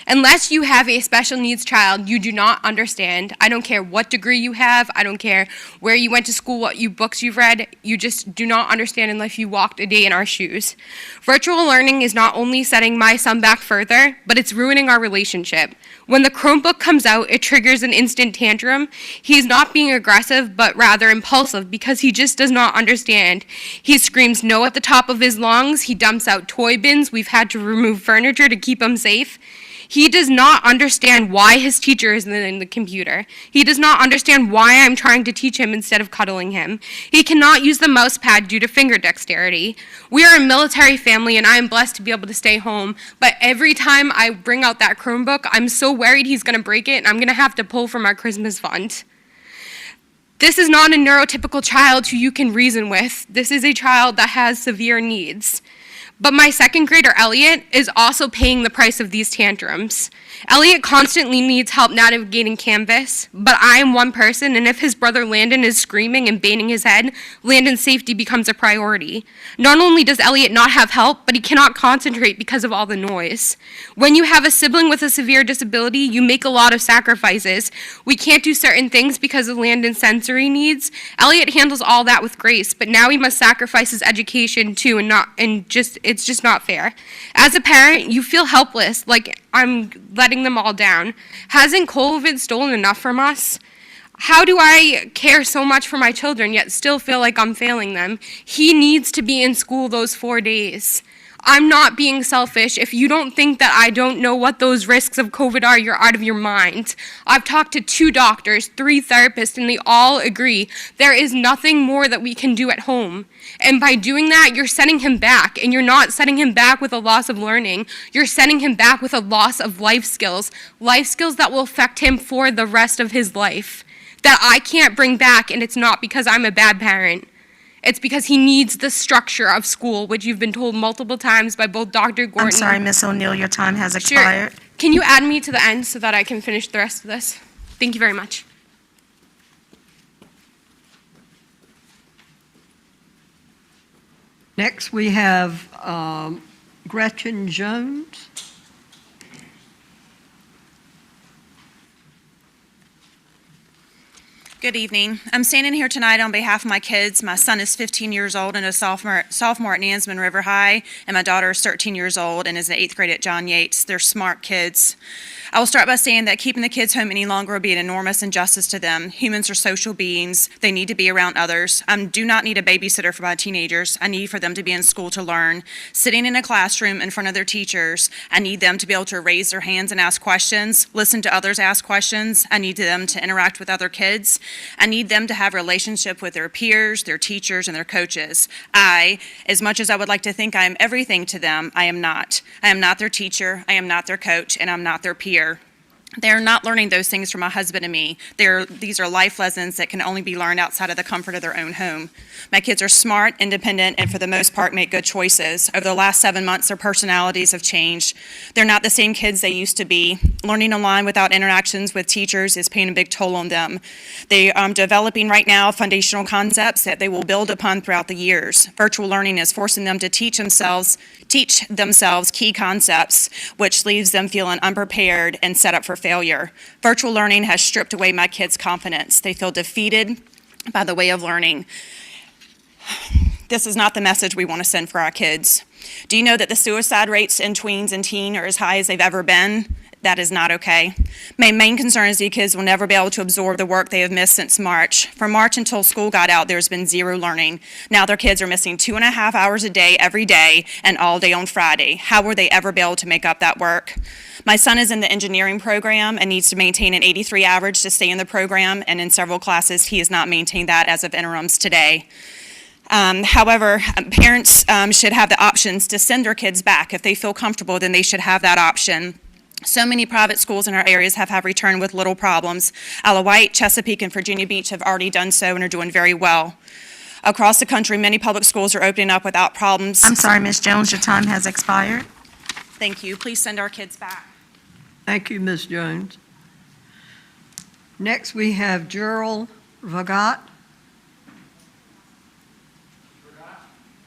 Unless you have a special needs child, you do not understand. I don't care what degree you have. I don't care where you went to school, what books you've read. You just do not understand unless you walked a day in our shoes. Virtual learning is not only setting my son back further, but it's ruining our relationship. When the Chromebook comes out, it triggers an instant tantrum. He's not being aggressive, but rather impulsive because he just does not understand. He screams no at the top of his lungs. He dumps out toy bins. We've had to remove furniture to keep him safe. He does not understand why his teacher is in the computer. He does not understand why I'm trying to teach him instead of cuddling him. He cannot use the mouse pad due to finger dexterity. We are a military family and I am blessed to be able to stay home, but every time I bring out that Chromebook, I'm so worried he's gonna break it and I'm gonna have to pull from our Christmas fund. This is not a neurotypical child who you can reason with. This is a child that has severe needs. But my second grader, Elliot, is also paying the price of these tantrums. Elliot constantly needs help navigating Canvas, but I am one person, and if his brother Landon is screaming and banging his head, Landon's safety becomes a priority. Not only does Elliot not have help, but he cannot concentrate because of all the noise. When you have a sibling with a severe disability, you make a lot of sacrifices. We can't do certain things because of Landon's sensory needs. Elliot handles all that with grace, but now he must sacrifice his education too, it's just not fair. As a parent, you feel helpless, like I'm letting them all down. Hasn't COVID stolen enough from us? How do I care so much for my children yet still feel like I'm failing them? He needs to be in school those 4 days. I'm not being selfish. If you don't think that I don't know what those risks of COVID are, you're out of your mind. I've talked to 2 doctors, 3 therapists, and they all agree there is nothing more that we can do at home. And by doing that, you're setting him back, and you're not setting him back with a loss of learning. You're setting him back with a loss of life skills that will affect him for the rest of his life, that I can't bring back, and it's not because I'm a bad parent. It's because he needs the structure of school, which you've been told multiple times by both Dr. Gordon. I'm sorry, Ms. O'Neill, your time has expired. Sure. Can you add me to the end so that I can finish the rest of this? Thank you very much. Next, we have Gretchen Jones. Good evening. I'm standing here tonight on behalf of my kids. My son is 15 years old and a sophomore at Nansemond River High, and my daughter is 13 years old and is in 8th grade at John Yates. They're smart kids. I will start by saying that keeping the kids home any longer will be an enormous injustice to them. Humans are social beings. They need to be around others. I do not need a babysitter for my teenagers. I need for them to be in school to learn. Sitting in a classroom in front of their teachers, I need them to be able to raise their hands and ask questions, listen to others ask questions. I need them to interact with other kids. I need them to have a relationship with their peers, their teachers, and their coaches. As much as I would like to think I am everything to them, I am not. I am not their teacher, I am not their coach, and I'm not their peer. They're not learning those things from my husband and me. These are life lessons that can only be learned outside of the comfort of their own home. My kids are smart, independent, and for the most part make good choices. Over the last 7 months, their personalities have changed. They're not the same kids they used to be. Learning online without interactions with teachers is paying a big toll on them. They are developing right now foundational concepts that they will build upon throughout the years. Virtual learning is forcing them to teach themselves key concepts, which leaves them feeling unprepared and set up for failure. Virtual learning has stripped away my kids' confidence. They feel defeated by the way of learning. This is not the message we want to send for our kids. Do you know that the suicide rates in tweens and teen are as high as they've ever been? That is not okay. My main concern is these kids will never be able to absorb the work they have missed since March. From March until school got out, there's been zero learning. Now their kids are missing 2.5 hours a day every day and all day on Friday. How will they ever be able to make up that work? My son is in the engineering program and needs to maintain an 83 average to stay in the program, and in several classes he has not maintained that as of interims today. However, parents should have the options to send their kids back. If they feel comfortable, then they should have that option. So many private schools in our areas have returned with little problems. Isle of Wight, Chesapeake, and Virginia Beach have already done so and are doing very well. Across the country, many public schools are opening up without problems. I'm sorry, Ms. Jones, your time has expired. Thank you. Please send our kids back. Thank you, Ms. Jones. Next, we have Gerald Vagat.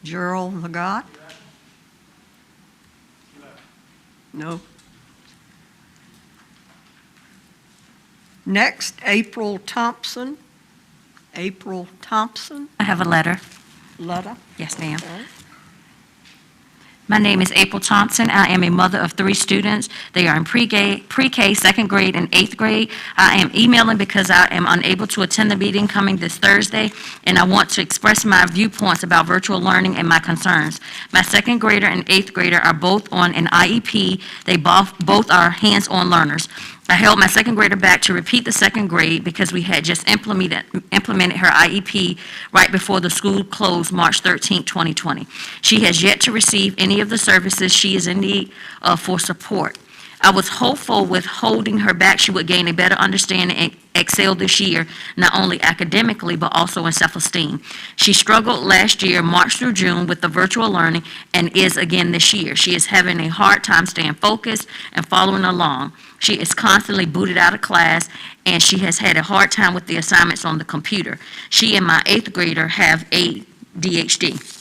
Gerald Vagat? No. Next, April Thompson. April Thompson. I have a letter. Letter. Yes, ma'am. My name is April Thompson. I am a mother of 3 students. They are in pre-K, 2nd grade, and 8th grade. I am emailing because I am unable to attend the meeting coming this Thursday, and I want to express my viewpoints about virtual learning and my concerns. My 2nd grader and 8th grader are both on an IEP. They both are hands-on learners. I held my 2nd grader back to repeat the 2nd grade because we had just implemented her IEP right before the school closed March 13, 2020. She has yet to receive any of the services she is in need of for support. I was hopeful with holding her back she would gain a better understanding excel this year, not only academically, but also in self-esteem. She struggled last year, March through June, with the virtual learning and is again this year. She is having a hard time staying focused and following along. She is constantly booted out of class, and she has had a hard time with the assignments on the computer. She and my 8th grader have ADHD.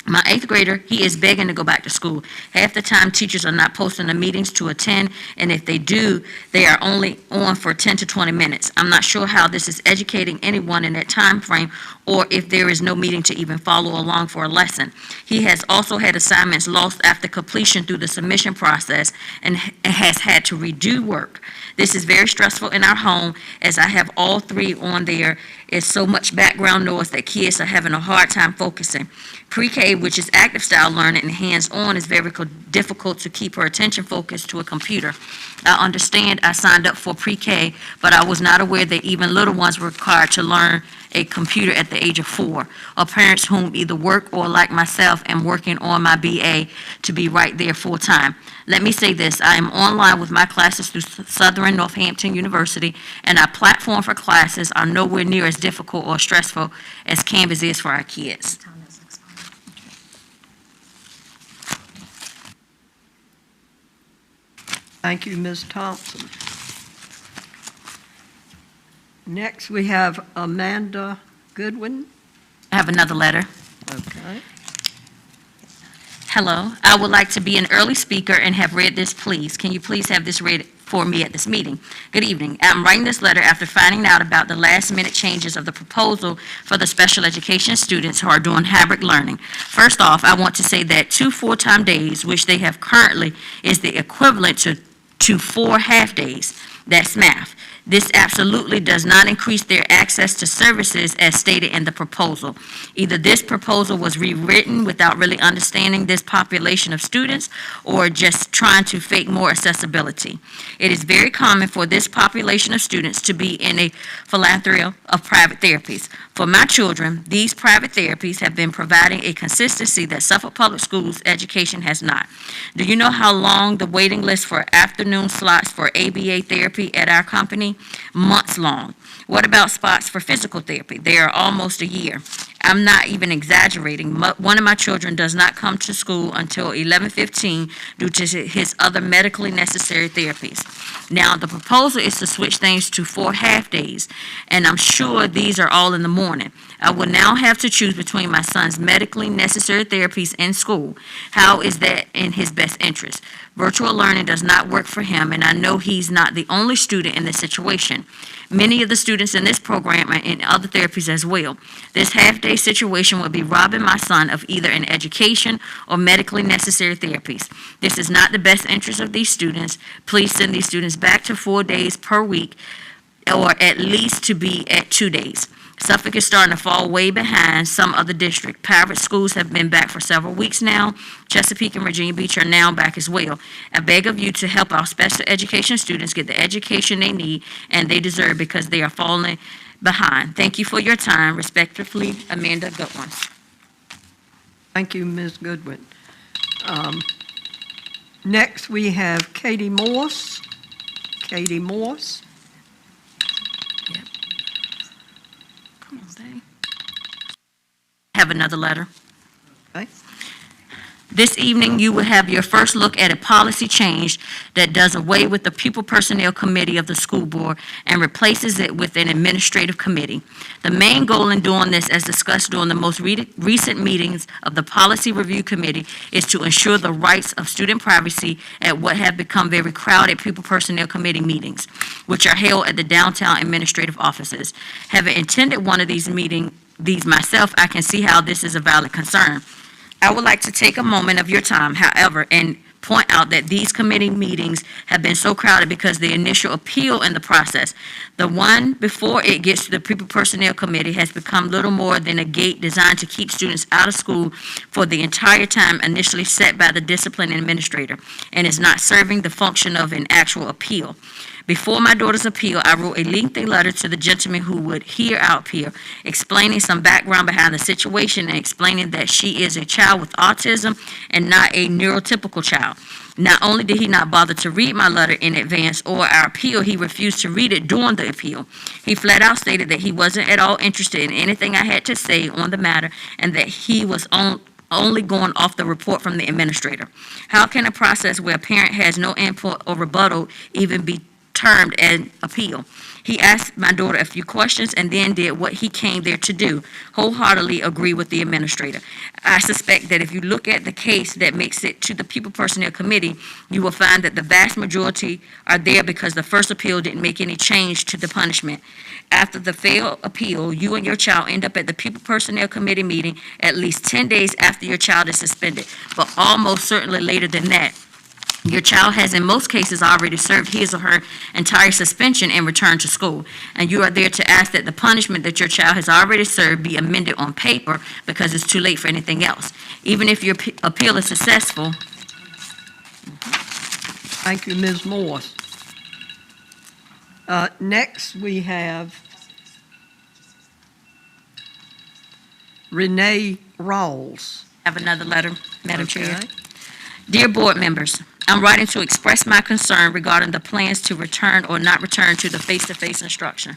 My 8th grader, he is begging to go back to school. Half the time, teachers are not posting the meetings to attend, and if they do, they are only on for 10 to 20 minutes. I'm not sure how this is educating anyone in that time frame, or if there is no meeting to even follow along for a lesson. He has also had assignments lost after completion through the submission process and has had to redo work. This is very stressful in our home, as I have all 3 on there. It's so much background noise that kids are having a hard time focusing. Pre-K, which is active style learning and hands-on, is very difficult to keep her attention focused to a computer. I understand I signed up for pre-K, but I was not aware that even little ones were required to learn a computer at the age of 4, or parents whom either work or, like myself, am working on my BA to be right there full-time. Let me say this, I am online with my classes through Southern Northampton University, and our platform for classes are nowhere near as difficult or stressful as Canvas is for our kids. Thank you, Ms. Thompson. Next, we have Amanda Goodwin. I have another letter. Okay. Hello, I would like to be an early speaker and have read this, please. Can you please have this read for me at this meeting? Good evening. I'm writing this letter after finding out about the last-minute changes of the proposal for the special education students who are doing hybrid learning. First off, I want to say that 2 full-time days, which they have currently, is the equivalent to 4 half-days. That's math. This absolutely does not increase their access to services as stated in the proposal. Either this proposal was rewritten without really understanding this population of students, or just trying to fake more accessibility. It is very common for this population of students to be in a philanthropy of private therapies. For my children, these private therapies have been providing a consistency that Suffolk Public Schools education has not. Do you know how long the waiting list for afternoon slots for ABA therapy at our company? Months long. What about spots for physical therapy? They are almost a year. I'm not even exaggerating. One of my children does not come to school until 11:15 due to his other medically necessary therapies. Now, the proposal is to switch things to 4 half-days, and I'm sure these are all in the morning. I will now have to choose between my son's medically necessary therapies in school. How is that in his best interest? Virtual learning does not work for him, and I know he's not the only student in this situation. Many of the students in this program are in other therapies as well. This half-day situation will be robbing my son of either an education or medically necessary therapies. This is not the best interest of these students. Please send these students back to 4 days per week, or at least to be at 2 days. Suffolk is starting to fall way behind some other districts. Private schools have been back for several weeks now. Chesapeake and Virginia Beach are now back as well. I beg of you to help our special education students get the education they need and they deserve, because they are falling behind. Thank you for your time. Respectfully, Amanda Goodwin. Thank you, Ms. Goodwin. Next, we have Katie Morse. Katie Morse. Come on, babe. Have another letter. Okay. This evening, you will have your first look at a policy change that does away with the Pupil Personnel Committee of the school board and replaces it with an administrative committee. The main goal in doing this, as discussed during the most recent meetings of the Policy Review Committee, is to ensure the rights of student privacy at what have become very crowded Pupil Personnel Committee meetings, which are held at the downtown administrative offices. Having attended one of these myself, I can see how this is a valid concern. I would like to take a moment of your time, however, and point out that these committee meetings have been so crowded because the initial appeal in the process, the one before it gets to the Pupil Personnel Committee, has become little more than a gate designed to keep students out of school for the entire time initially set by the discipline administrator, and is not serving the function of an actual appeal. Before my daughter's appeal, I wrote a lengthy letter to the gentleman who would hear our appeal, explaining some background behind the situation and explaining that she is a child with autism and not a neurotypical child. Not only did he not bother to read my letter in advance or our appeal, he refused to read it during the appeal. He flat out stated that he wasn't at all interested in anything I had to say on the matter and that he was only going off the report from the administrator. How can a process where a parent has no input or rebuttal even be termed an appeal? He asked my daughter a few questions and then did what he came there to do, wholeheartedly agree with the administrator. I suspect that if you look at the case that makes it to the People Personnel Committee, you will find that the vast majority are there because the first appeal didn't make any change to the punishment. After the failed appeal, you and your child end up at the People Personnel Committee meeting at least 10 days after your child is suspended, but almost certainly later than that. Your child has, in most cases, already served his or her entire suspension and returned to school. And you are there to ask that the punishment that your child has already served be amended on paper because it's too late for anything else. Even if your appeal is successful. Thank you, Ms. Morse. Next, we have Renee Rawls. Have another letter, Madam Chair. Okay. Dear board members, I'm writing to express my concern regarding the plans to return or not return to the face-to-face instruction.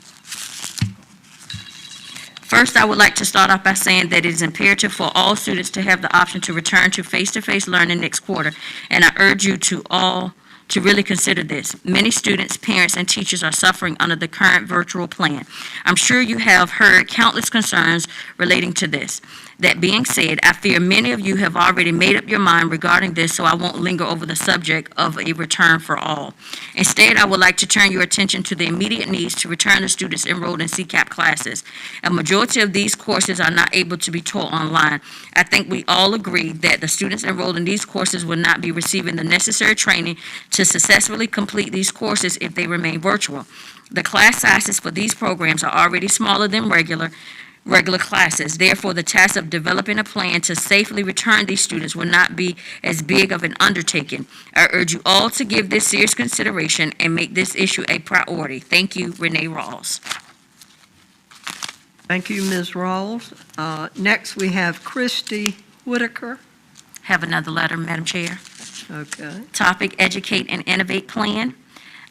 First, I would like to start off by saying that it is imperative for all students to have the option to return to face-to-face learning next quarter, and I urge you to all to really consider this. Many students, parents, and teachers are suffering under the current virtual plan. I'm sure you have heard countless concerns relating to this. That being said, I fear many of you have already made up your mind regarding this, so I won't linger over the subject of a return for all. Instead, I would like to turn your attention to the immediate needs to return the students enrolled in CCAP classes. A majority of these courses are not able to be taught online. I think we all agree that the students enrolled in these courses will not be receiving the necessary training to successfully complete these courses if they remain virtual. The class sizes for these programs are already smaller than regular classes. Therefore, the task of developing a plan to safely return these students will not be as big of an undertaking. I urge you all to give this serious consideration and make this issue a priority. Thank you, Renee Rawls. Thank you, Ms. Rawls. Next, we have Christy Whitaker. Have another letter, Madam Chair. Okay. Topic, Educate and Innovate Plan.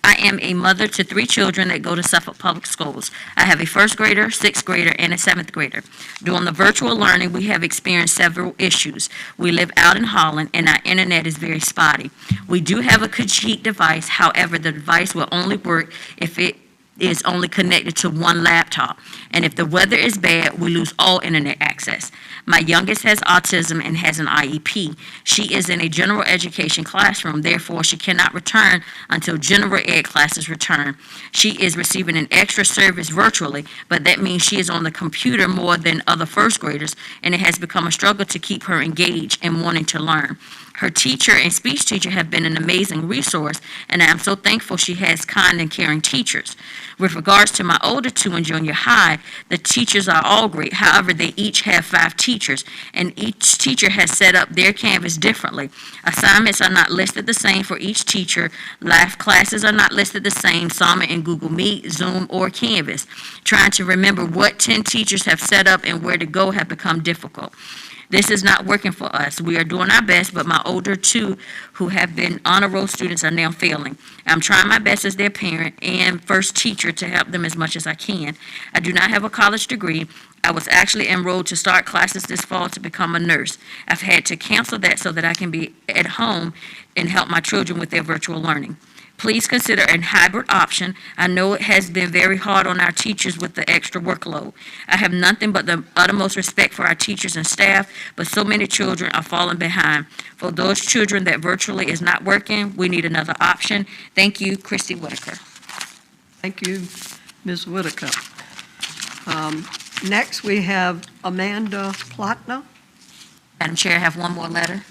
I am a mother to 3 children that go to Suffolk Public Schools. I have a first grader, 6th grader, and a 7th grader. During the virtual learning, we have experienced several issues. We live out in Holland, and our internet is very spotty. We do have a Kajit device. However, the device will only work if it is only connected to one laptop. And if the weather is bad, we lose all internet access. My youngest has autism and has an IEP. She is in a general education classroom, therefore she cannot return until general ed classes return. She is receiving an extra service virtually, but that means she is on the computer more than other first graders, and it has become a struggle to keep her engaged and wanting to learn. Her teacher and speech teacher have been an amazing resource, and I am so thankful she has kind and caring teachers. With regards to my older 2 in junior high, the teachers are all great. However, they each have 5 teachers, and each teacher has set up their Canvas differently. Assignments are not listed the same for each teacher. Live classes are not listed the same, some are in Google Meet, Zoom, or Canvas. Trying to remember what 10 teachers have set up and where to go have become difficult. This is not working for us. We are doing our best, but my older 2 who have been honor roll students are now failing. I'm trying my best as their parent and first teacher to help them as much as I can. I do not have a college degree. I was actually enrolled to start classes this fall to become a nurse. I've had to cancel that so that I can be at home and help my children with their virtual learning. Please consider a hybrid option. I know it has been very hard on our teachers with the extra workload. I have nothing but the utmost respect for our teachers and staff, but so many children are falling behind. For those children that virtually is not working, we need another option. Thank you, Christy Whitaker. Thank you, Ms. Whitaker. Next, we have Amanda Plotner. Madam Chair, I have one more letter.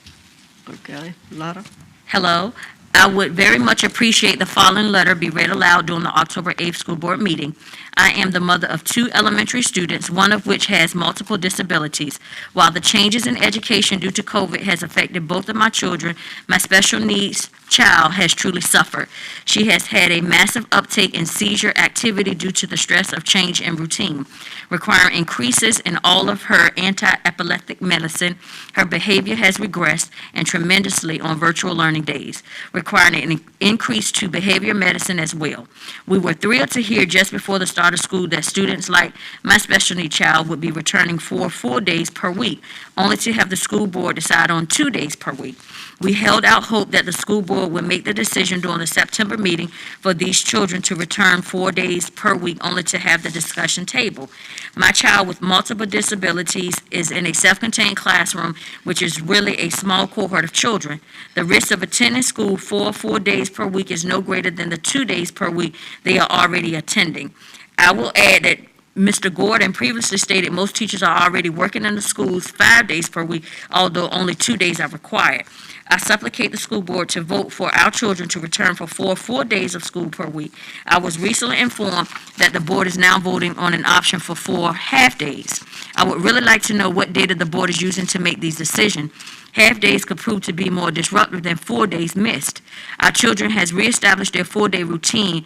Okay, letter. Hello. I would very much appreciate the following letter be read aloud during the October 8th school board meeting. I am the mother of 2 elementary students, one of which has multiple disabilities. While the changes in education due to COVID has affected both of my children, my special needs child has truly suffered. She has had a massive uptake in seizure activity due to the stress of change in routine, requiring increases in all of her anti-epileptic medicine. Her behavior has regressed and tremendously on virtual learning days, requiring an increase to behavior medicine as well. We were thrilled to hear just before the start of school that students like my special needs child would be returning for 4 days per week, only to have the school board decide on 2 days per week. We held out hope that the school board would make the decision during the September meeting for these children to return 4 days per week, only to have the discussion table. My child with multiple disabilities is in a self-contained classroom, which is really a small cohort of children. The risk of attending school for 4 days per week is no greater than the 2 days per week they are already attending. I will add that Mr. Gordon previously stated most teachers are already working in the schools 5 days per week, although only 2 days are required. I supplicate the school board to vote for our children to return for 4 days of school per week. I was recently informed that the board is now voting on an option for 4 half-days. I would really like to know what data the board is using to make these decisions. Half-days could prove to be more disruptive than 4 days missed. Our children has reestablished their 4-day routine.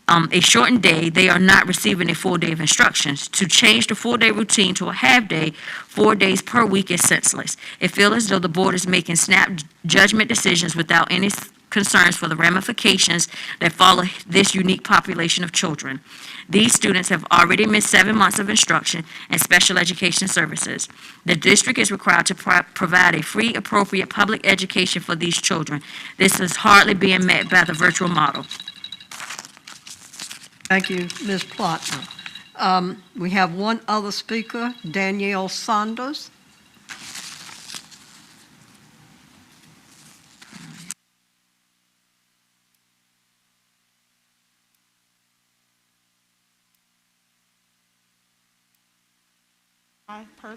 A shortened day, they are not receiving a full day of instructions. To change the 4-day routine to a half-day, 4 days per week is senseless. It feels as though the board is making snap judgment decisions without any concerns for the ramifications that follow this unique population of children. These students have already missed 7 months of instruction and special education services. The district is required to provide a free, appropriate public education for these children. This is hardly being met by the virtual model. Thank you, Ms. Plotner. We have one other speaker, Danielle Saunders.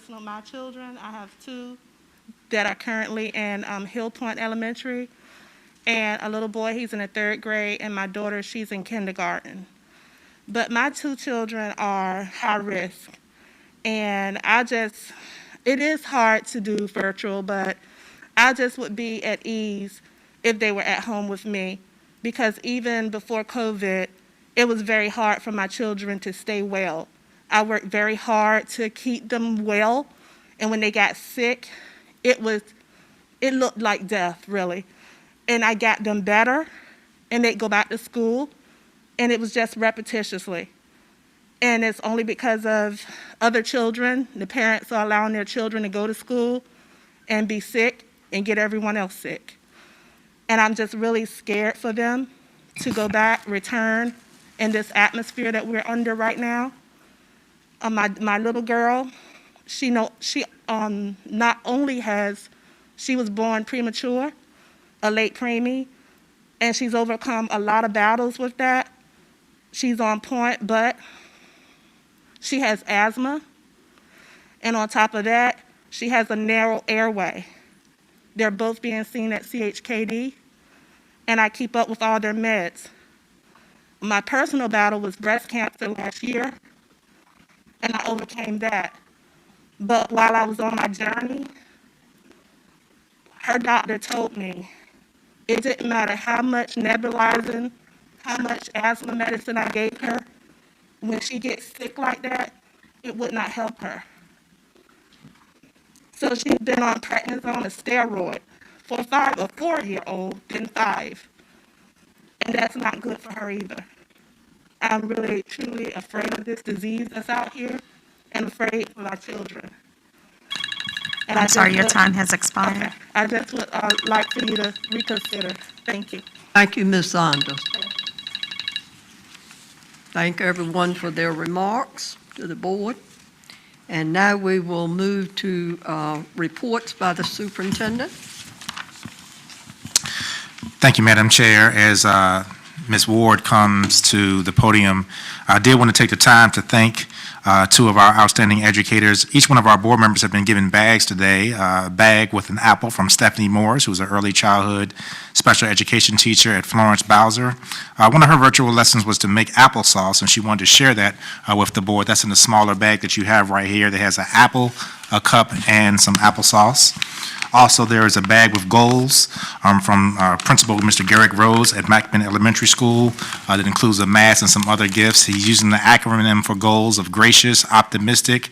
My children, I have 2 that are currently in Hill Point Elementary, and a little boy, he's in the 3rd grade, and my daughter, she's in kindergarten. But my 2 children are high risk, and it is hard to do virtual, but I just would be at ease if they were at home with me, because even before COVID, it was very hard for my children to stay well. I worked very hard to keep them well, and when they got sick, it looked like death, really. And I got them better, and they'd go back to school, and it was just repetitiously. And it's only because of other children, the parents are allowing their children to go to school and be sick and get everyone else sick. And I'm just really scared for them to go back, return in this atmosphere that we're under right now. My little girl, she not only she was born premature, a late preemie, and she's overcome a lot of battles with that. She's on point, but she has asthma, and on top of that, she has a narrow airway. They're both being seen at CHKD, and I keep up with all their meds. My personal battle was breast cancer last year, and I overcame that. But while I was on my journey, her doctor told me it didn't matter how much nebulizing, how much asthma medicine I gave her, when she gets sick like that, it would not help her. So she's been on prednisone, a steroid, for a 4-year-old, then 5. And that's not good for her either. I'm really, truly afraid of this disease that's out here and afraid for our children. And I'm sorry, your time has expired. Okay. I just would like for you to reconsider. Thank you. Thank you, Ms. Saunders. Thank everyone for their remarks to the board. And now we will move to reports by the superintendent. Thank you, Madam Chair. As Ms. Ward comes to the podium, I did want to take the time to thank 2 of our outstanding educators. Each one of our board members have been given bags today. A bag with an apple from Stephanie Morris, who's an early childhood special education teacher at Florence Bowser. One of her virtual lessons was to make applesauce, and she wanted to share that with the board. That's in the smaller bag that you have right here that has an apple, a cup, and some applesauce. Also, there is a bag with goals from Principal Mr. Garrick Rose at Macmillan Elementary School that includes a mask and some other gifts. He's using the acronym for goals of gracious, optimistic,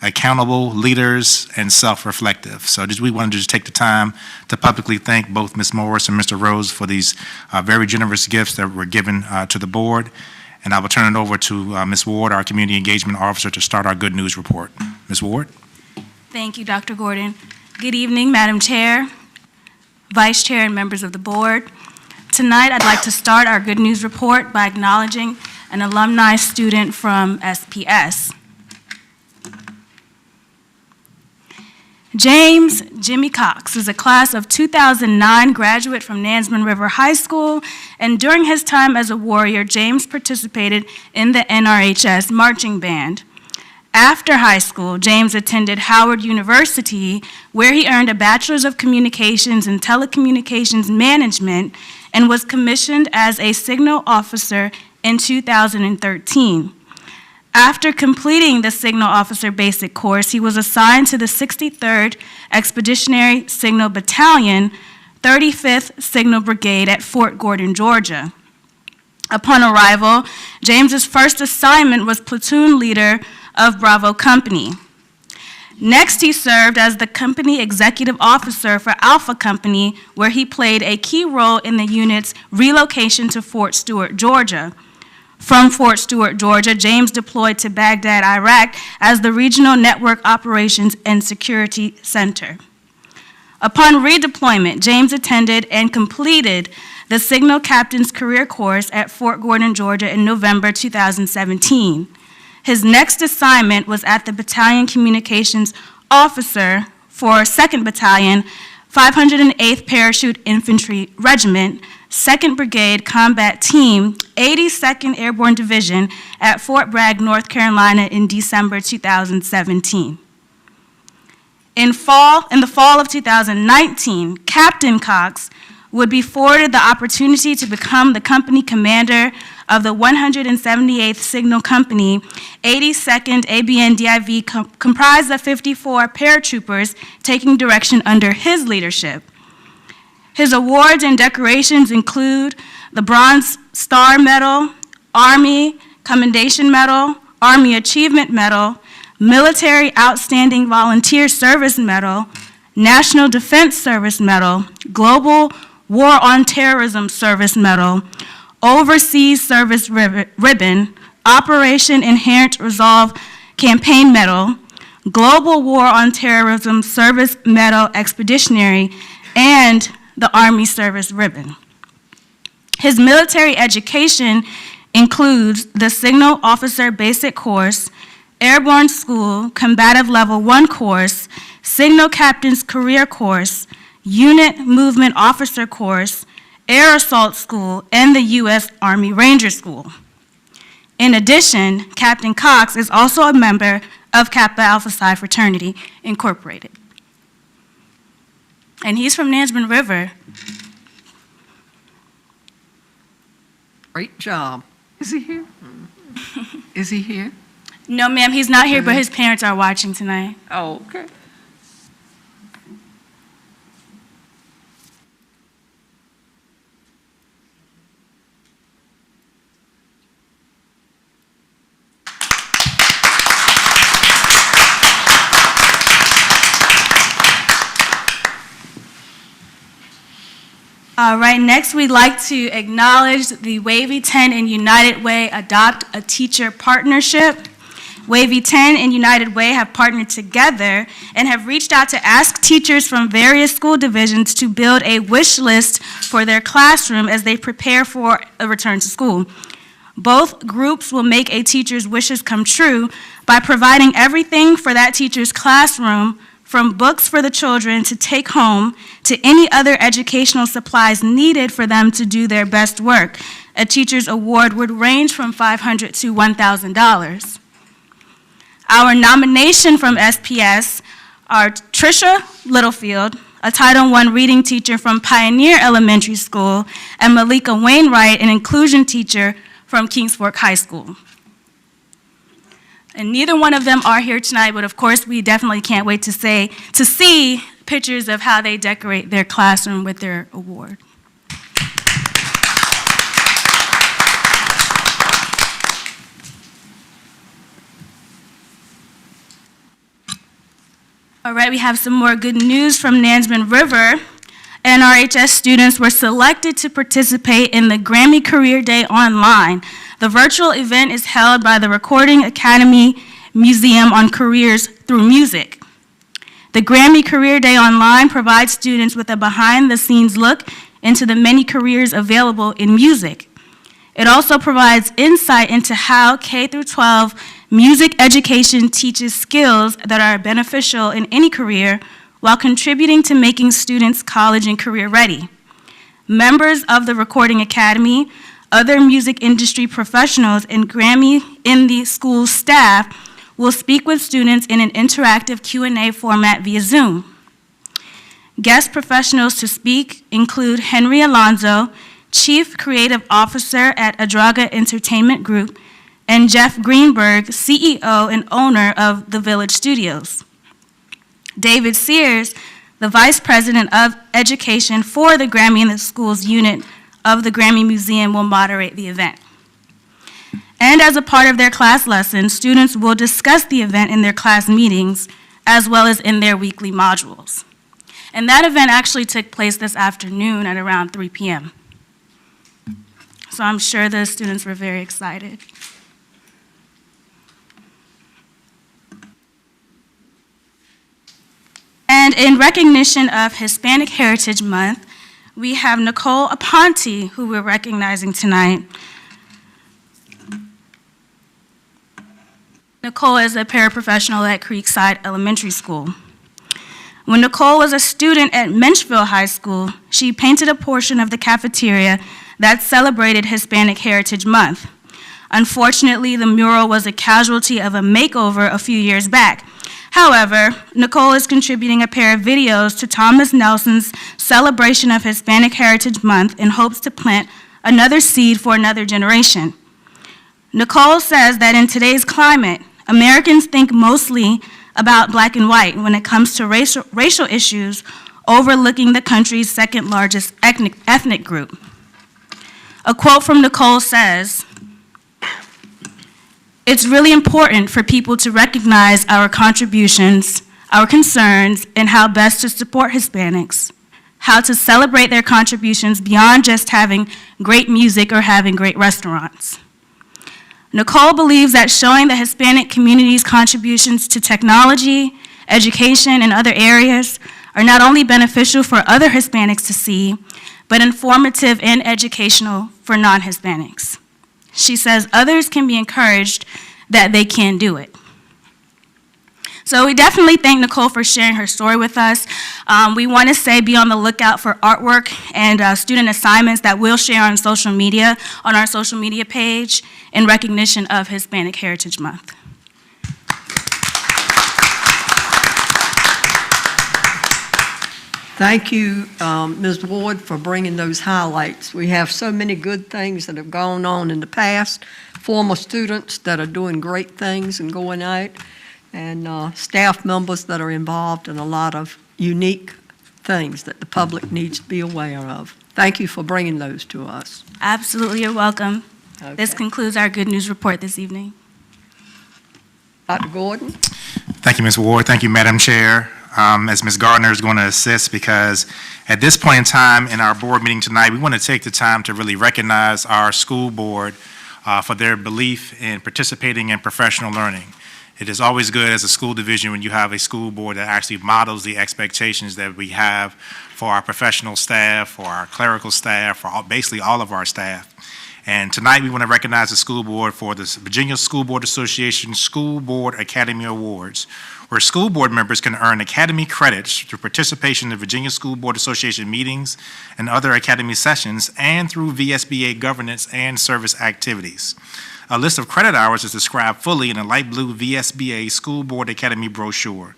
accountable, leaders, and self-reflective. So we wanted to just take the time to publicly thank both Ms. Morris and Mr. Rose for these very generous gifts that were given to the board. And I will turn it over to Ms. Ward, our Community Engagement Officer, to start our good news report. Ms. Ward? Thank you, Dr. Gordon. Good evening, Madam Chair, Vice Chair, and members of the board. Tonight, I'd like to start our good news report by acknowledging an alumni student from SPS. James Jimmy Cox is a class of 2009 graduate from Nansemond River High School, and during his time as a Warrior, James participated in the NRHS marching band. After high school, James attended Howard University, where he earned a Bachelor's of Communications and Telecommunications Management and was commissioned as a signal officer in 2013. After completing the Signal Officer Basic course, he was assigned to the 63rd Expeditionary Signal Battalion, 35th Signal Brigade at Fort Gordon, Georgia. Upon arrival, James's first assignment was platoon leader of Bravo Company. Next, he served as the company executive officer for Alpha Company, where he played a key role in the unit's relocation to Fort Stewart, Georgia. From Fort Stewart, Georgia, James deployed to Baghdad, Iraq, as the Regional Network Operations and Security Center. Upon redeployment, James attended and completed the Signal Captain's Career Course at Fort Gordon, Georgia in November 2017. His next assignment was at the Battalion Communications Officer for 2nd Battalion, 508th Parachute Infantry Regiment, 2nd Brigade Combat Team, 82nd Airborne Division at Fort Bragg, North Carolina in December 2017. In the fall of 2019, Captain Cox would be afforded the opportunity to become the company commander of the 178th Signal Company, 82nd ABN DIV, comprised of 54 paratroopers taking direction under his leadership. His awards and decorations include the Bronze Star Medal, Army Commendation Medal, Army Achievement Medal, Military Outstanding Volunteer Service Medal, National Defense Service Medal, Global War on Terrorism Service Medal, Overseas Service Ribbon, Operation Inherent Resolve Campaign Medal, Global War on Terrorism Service Medal Expeditionary, and the Army Service Ribbon. His military education includes the Signal Officer Basic Course, Airborne School Combative Level 1 course, Signal Captain's Career Course, Unit Movement Officer Course, Air Assault School, and the U.S. Army Ranger School. In addition, Captain Cox is also a member of Kappa Alpha Psi Fraternity, Incorporated. And he's from Nansemond River. Great job. Is he here? Is he here? No, ma'am, he's not here, but his parents are watching tonight. Oh, okay. All right, next we'd like to acknowledge the Wavy 10 and United Way Adopt a Teacher partnership. Wavy 10 and United Way have partnered together and have reached out to ask teachers from various school divisions to build a wish list for their classroom as they prepare for a return to school. Both groups will make a teacher's wishes come true by providing everything for that teacher's classroom, from books for the children to take home to any other educational supplies needed for them to do their best work. A teacher's award would range from $500 to $1,000. Our nomination from SPS are Tricia Littlefield, a Title I reading teacher from Pioneer Elementary School, and Malika Wainwright, an inclusion teacher from Kings Fork High School. And neither one of them are here tonight, but of course, we definitely can't wait to see pictures of how they decorate their classroom with their award. All right, we have some more good news from Nansemond River. NRHS students were selected to participate in the Grammy Career Day online. The virtual event is held by the Recording Academy Museum on Careers Through Music. The Grammy Career Day online provides students with a behind-the-scenes look into the many careers available in music. It also provides insight into how K-12 music education teaches skills that are beneficial in any career while contributing to making students college and career ready. Members of the Recording Academy, other music industry professionals, and Grammy in the school staff will speak with students in an interactive Q&A format via Zoom. Guest professionals to speak include Henry Alonzo, Chief Creative Officer at Adraga Entertainment Group, and Jeff Greenberg, CEO and owner of The Village Studios. David Sears, the Vice President of Education for the Grammy in the Schools unit of the Grammy Museum, will moderate the event. And as a part of their class lesson, students will discuss the event in their class meetings as well as in their weekly modules. And that event actually took place this afternoon at around 3 p.m. So I'm sure the students were very excited. And in recognition of Hispanic Heritage Month, we have Nicole Aponte, who we're recognizing tonight. Nicole is a paraprofessional at Creekside Elementary School. When Nicole was a student at Menchville High School, she painted a portion of the cafeteria that celebrated Hispanic Heritage Month. Unfortunately, the mural was a casualty of a makeover a few years back. However, Nicole is contributing a pair of videos to Thomas Nelson's celebration of Hispanic Heritage Month in hopes to plant another seed for another generation. Nicole says that in today's climate, Americans think mostly about black and white when it comes to racial issues, overlooking the country's second largest ethnic group. A quote from Nicole says, "It's really important for people to recognize our contributions, our concerns, and how best to support Hispanics, how to celebrate their contributions beyond just having great music or having great restaurants." Nicole believes that showing the Hispanic community's contributions to technology, education, and other areas are not only beneficial for other Hispanics to see, but informative and educational for non-Hispanics. She says others can be encouraged that they can do it. So we definitely thank Nicole for sharing her story with us. We want to say be on the lookout for artwork and student assignments that we'll share on social media, on our social media page, in recognition of Hispanic Heritage Month. Thank you, Ms. Ward, for bringing those highlights. We have so many good things that have gone on in the past, former students that are doing great things and going out, and staff members that are involved in a lot of unique things that the public needs to be aware of. Thank you for bringing those to us. Absolutely, you're welcome. Okay. This concludes our good news report this evening. Dr. Gordon? Thank you, Ms. Ward. Thank you, Madam Chair. As Ms. Gardner is going to assist, because at this point in time in our board meeting tonight, we want to take the time to really recognize our school board for their belief in participating in professional learning. It is always good as a school division when you have a school board that actually models the expectations that we have for our professional staff, for our clerical staff, for basically all of our staff. And tonight we want to recognize the school board for the Virginia School Board Association School Board Academy Awards, where school board members can earn academy credits through participation in Virginia School Board Association meetings and other academy sessions, and through VSBA governance and service activities. A list of credit hours is described fully in a light blue VSBA School Board Academy brochure.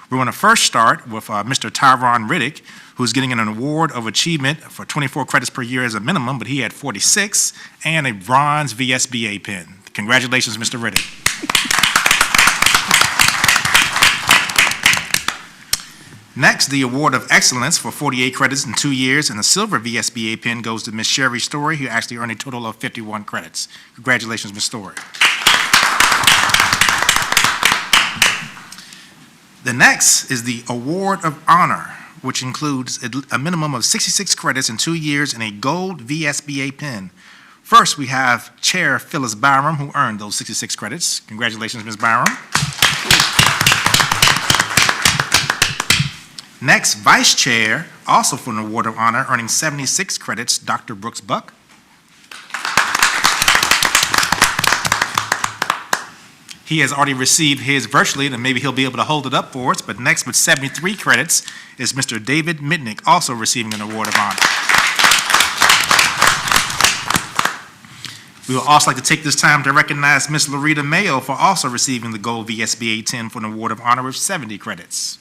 We're going to first start with Mr. Tyron Riddick, who's getting an award of achievement for 24 credits per year as a minimum, but he had 46, and a bronze VSBA pin. Congratulations, Mr. Riddick. Next, the Award of Excellence for 48 credits in 2 years and a silver VSBA pin goes to Ms. Sherry Story, who actually earned a total of 51 credits. Congratulations, Ms. Story. The next is the Award of Honor, which includes a minimum of 66 credits in 2 years and a gold VSBA pin. First, we have Chair Phyllis Byram, who earned those 66 credits. Congratulations, Ms. Byram. Next, Vice Chair, also for an Award of Honor, earning 76 credits, Dr. Brooks Buck. He has already received his virtually, and maybe he'll be able to hold it up for us. But next, with 73 credits, is Mr. David Mitnick, also receiving an Award of Honor. We would also like to take this time to recognize Ms. Loretta Mayo for also receiving the Gold VSBA 10 for an Award of Honor with 70 credits.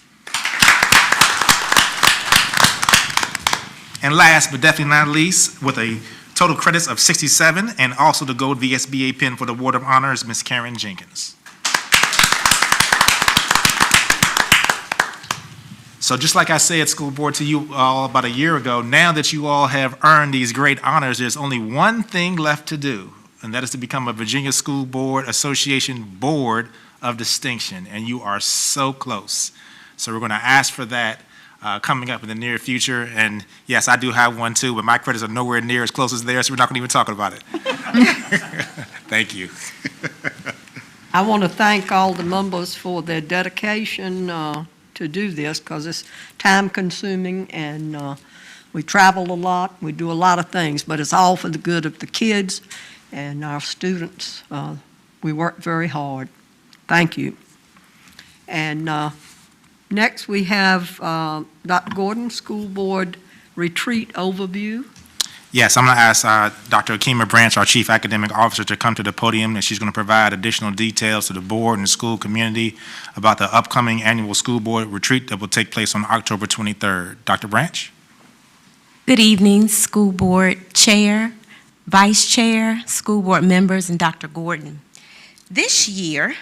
And last, but definitely not least, with a total credits of 67 and also the Gold VSBA pin for the Award of Honor is Ms. Karen Jenkins. So just like I said, school board, to you all about a year ago, now that you all have earned these great honors, there's only one thing left to do, and that is to become a Virginia School Board Association Board of Distinction, and you are so close. So we're going to ask for that coming up in the near future, and yes, I do have one too, but my credits are nowhere near as close as theirs, so we're not going to even talk about it. Thank you. I want to thank all the members for their dedication to do this, because it's time-consuming, and we travel a lot, we do a lot of things, but it's all for the good of the kids and our students. We work very hard. Thank you. And next, we have Dr. Gordon, School Board Retreat Overview. Yes, I'm going to ask Dr. Akima Branch, our Chief Academic Officer, to come to the podium, and she's going to provide additional details to the board and the school community about the upcoming annual school board retreat that will take place on October 23rd. Dr. Branch? Good evening, School Board Chair, Vice Chair, School Board members, and Dr. Gordon. This year,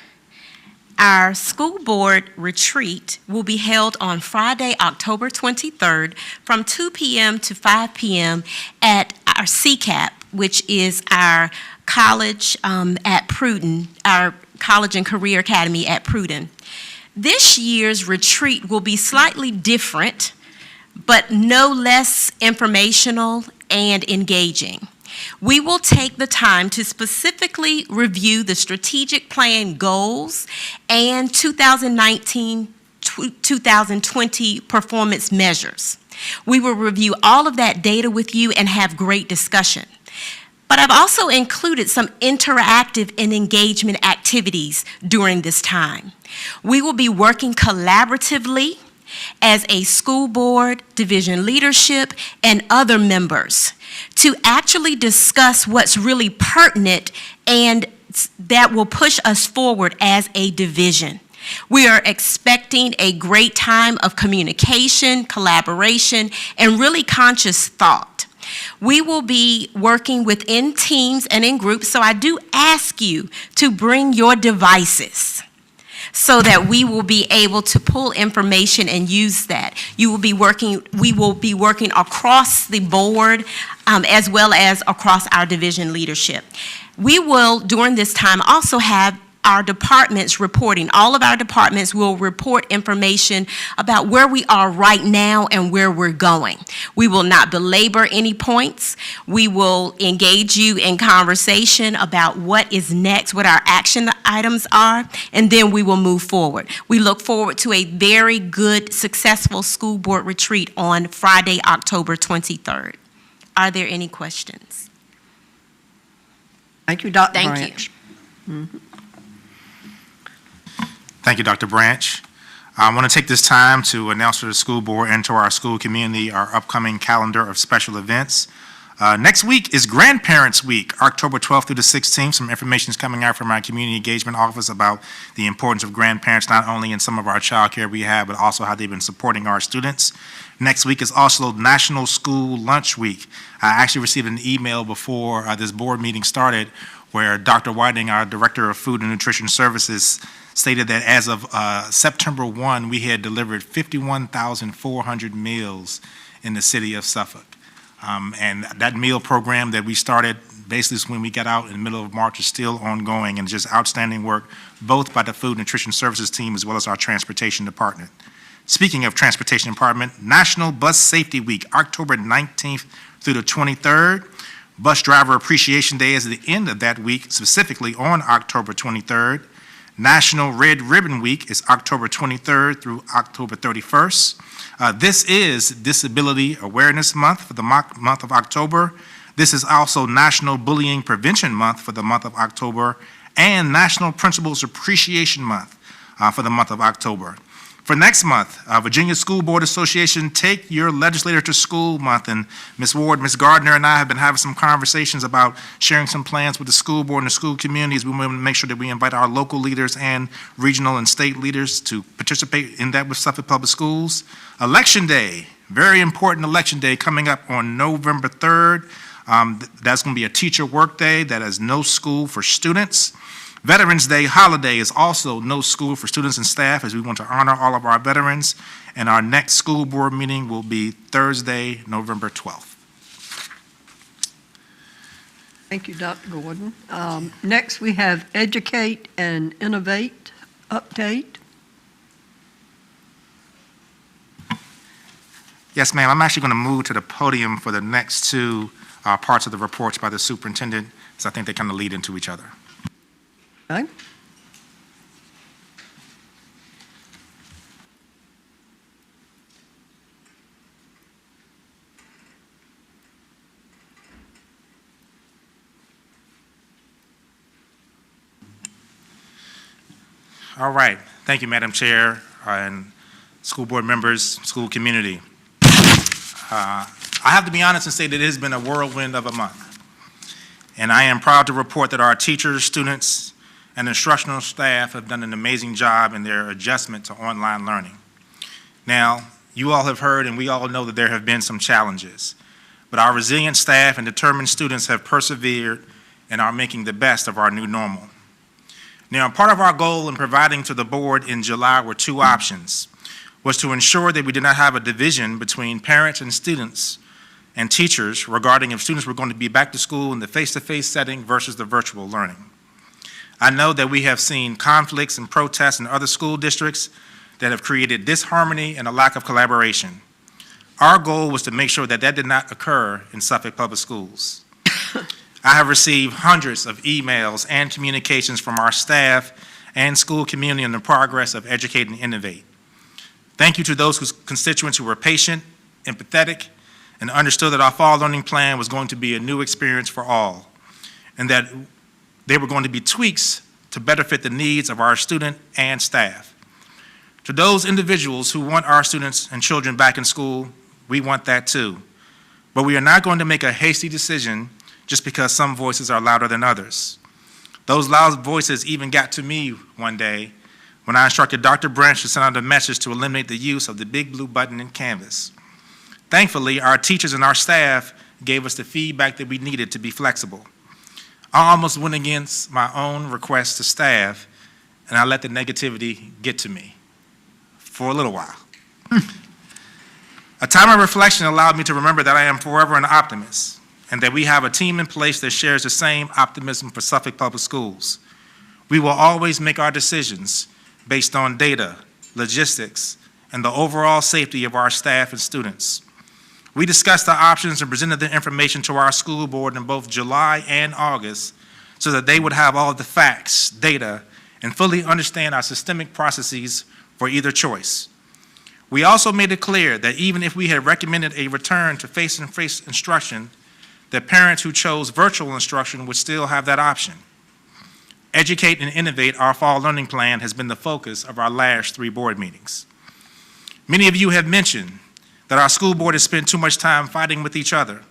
our school board retreat will be held on Friday, October 23rd from 2 p.m. to 5 p.m. at our CCAP, which is our college at Pruden, our College and Career Academy at Pruden. This year's retreat will be slightly different, but no less informational and engaging. We will take the time to specifically review the strategic plan goals and 2019-2020 performance measures. We will review all of that data with you and have great discussion. But I've also included some interactive and engagement activities during this time. We will be working collaboratively as a school board, division leadership, and other members to actually discuss what's really pertinent and that will push us forward as a division. We are expecting a great time of communication, collaboration, and really conscious thought. We will be working within teams and in groups, so I do ask you to bring your devices so that we will be able to pull information and use that. We will be working across the board as well as across our division leadership. We will, during this time, also have our departments reporting. All of our departments will report information about where we are right now and where we're going. We will not belabor any points. We will engage you in conversation about what is next, what our action items are, and then we will move forward. We look forward to a very good, successful school board retreat on Friday, October 23rd. Are there any questions? Thank you, Dr. Thank Branch. you. Mm-hmm. Thank you, Dr. Branch. I want to take this time to announce to the school board and to our school community our upcoming calendar of special events. Next week is Grandparents Week, October 12th through the 16th. Some information is coming out from our Community Engagement Office about the importance of grandparents, not only in some of our child care we have, but also how they've been supporting our students. Next week is also National School Lunch Week. I actually received an email before this board meeting started where Dr. Whiting, our Director of Food and Nutrition Services, stated that as of September 1, we had delivered 51,400 meals in the city of Suffolk. And that meal program that we started basically when we got out in the middle of March is still ongoing, and just outstanding work both by the Food and Nutrition Services team as well as our Transportation Department. Speaking of Transportation Department, National Bus Safety Week, October 19th through the 23rd. Bus Driver Appreciation Day is the end of that week, specifically on October 23rd. National Red Ribbon Week is October 23rd through October 31st. This is Disability Awareness Month for the month of October. This is also National Bullying Prevention Month for the month of October, and National Principals Appreciation Month for the month of October. For next month, Virginia School Board Association Take Your Legislator to School Month, and Ms. Ward, Ms. Gardner, and I have been having some conversations about sharing some plans with the school board and the school communities. We want to make sure that we invite our local leaders and regional and state leaders to participate in that with Suffolk Public Schools. Election Day, very important election day coming up on November 3rd. That's going to be a teacher work day that has no school for students. Veterans Day holiday is also no school for students and staff, as we want to honor all of our veterans. And our next school board meeting will be Thursday, November 12th. Thank you, Dr. Gordon. Next, we have Educate and Innovate update. Yes, ma'am. I'm actually going to move to the podium for the next two parts of the reports by the superintendent, so I think they kind of lead into each other. Okay. All right. Thank you, Madam Chair, and school board members, school community. I have to be honest and say that it has been a whirlwind of a month. And I am proud to report that our teachers, students, and instructional staff have done an amazing job in their adjustment to online learning. Now, you all have heard and we all know that there have been some challenges, but our resilient staff and determined students have persevered and are making the best of our new normal. Now, part of our goal in providing to the board in July were two options, was to ensure that we did not have a division between parents and students and teachers regarding if students were going to be back to school in the face-to-face setting versus the virtual learning. I know that we have seen conflicts and protests in other school districts that have created disharmony and a lack of collaboration. Our goal was to make sure that that did not occur in Suffolk Public Schools. I have received hundreds of emails and communications from our staff and school community on the progress of Educate and Innovate. Thank you to those constituents who were patient, empathetic, and understood that our fall learning plan was going to be a new experience for all, and that they were going to be tweaks to better fit the needs of our student and staff. To those individuals who want our students and children back in school, we want that too. But we are not going to make a hasty decision just because some voices are louder than others. Those loud voices even got to me one day when I instructed Dr. Branch to send out a message to eliminate the use of the big blue button in Canvas. Thankfully, our teachers and our staff gave us the feedback that we needed to be flexible. I almost went against my own request to staff, and I let the negativity get to me for a little while. A time of reflection allowed me to remember that I am forever an optimist, and that we have a team in place that shares the same optimism for Suffolk Public Schools. We will always make our decisions based on data, logistics, and the overall safety of our staff and students. We discussed the options and presented the information to our school board in both July and August so that they would have all of the facts, data, and fully understand our systemic processes for either choice. We also made it clear that even if we had recommended a return to face-to-face instruction, that parents who chose virtual instruction would still have that option. Educate and Innovate, our fall learning plan, has been the focus of our last 3 board meetings. Many of you have mentioned that our school board has spent too much time fighting with each other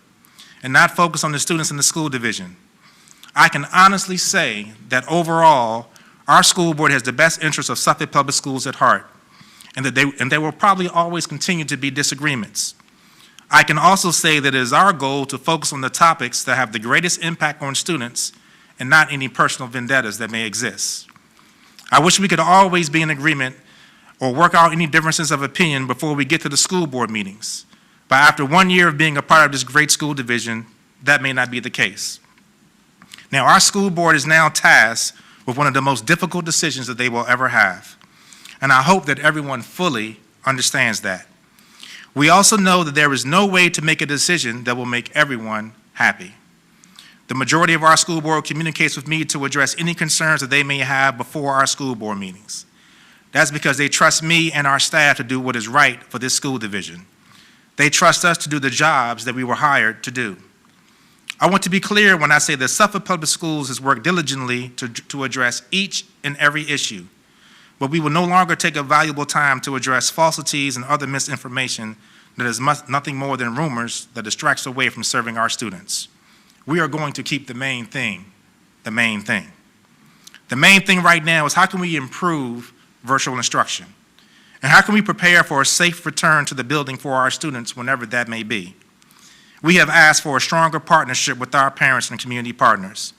and not focused on the students in the school division. I can honestly say that overall, our school board has the best interests of Suffolk Public Schools at heart, and that there will probably always continue to be disagreements. I can also say that it is our goal to focus on the topics that have the greatest impact on students and not any personal vendettas that may exist. I wish we could always be in agreement or work out any differences of opinion before we get to the school board meetings. But after 1 year of being a part of this great school division, that may not be the case. Now, our school board is now tasked with one of the most difficult decisions that they will ever have. And I hope that everyone fully understands that. We also know that there is no way to make a decision that will make everyone happy. The majority of our school board communicates with me to address any concerns that they may have before our school board meetings. That's because they trust me and our staff to do what is right for this school division. They trust us to do the jobs that we were hired to do. I want to be clear when I say that Suffolk Public Schools has worked diligently to address each and every issue, but we will no longer take a valuable time to address falsities and other misinformation that is nothing more than rumors that distracts away from serving our students. We are going to keep the main thing, the main thing. The main thing right now is how can we improve virtual instruction? And how can we prepare for a safe return to the building for our students whenever that may be? We have asked for a stronger partnership with our parents and community partners.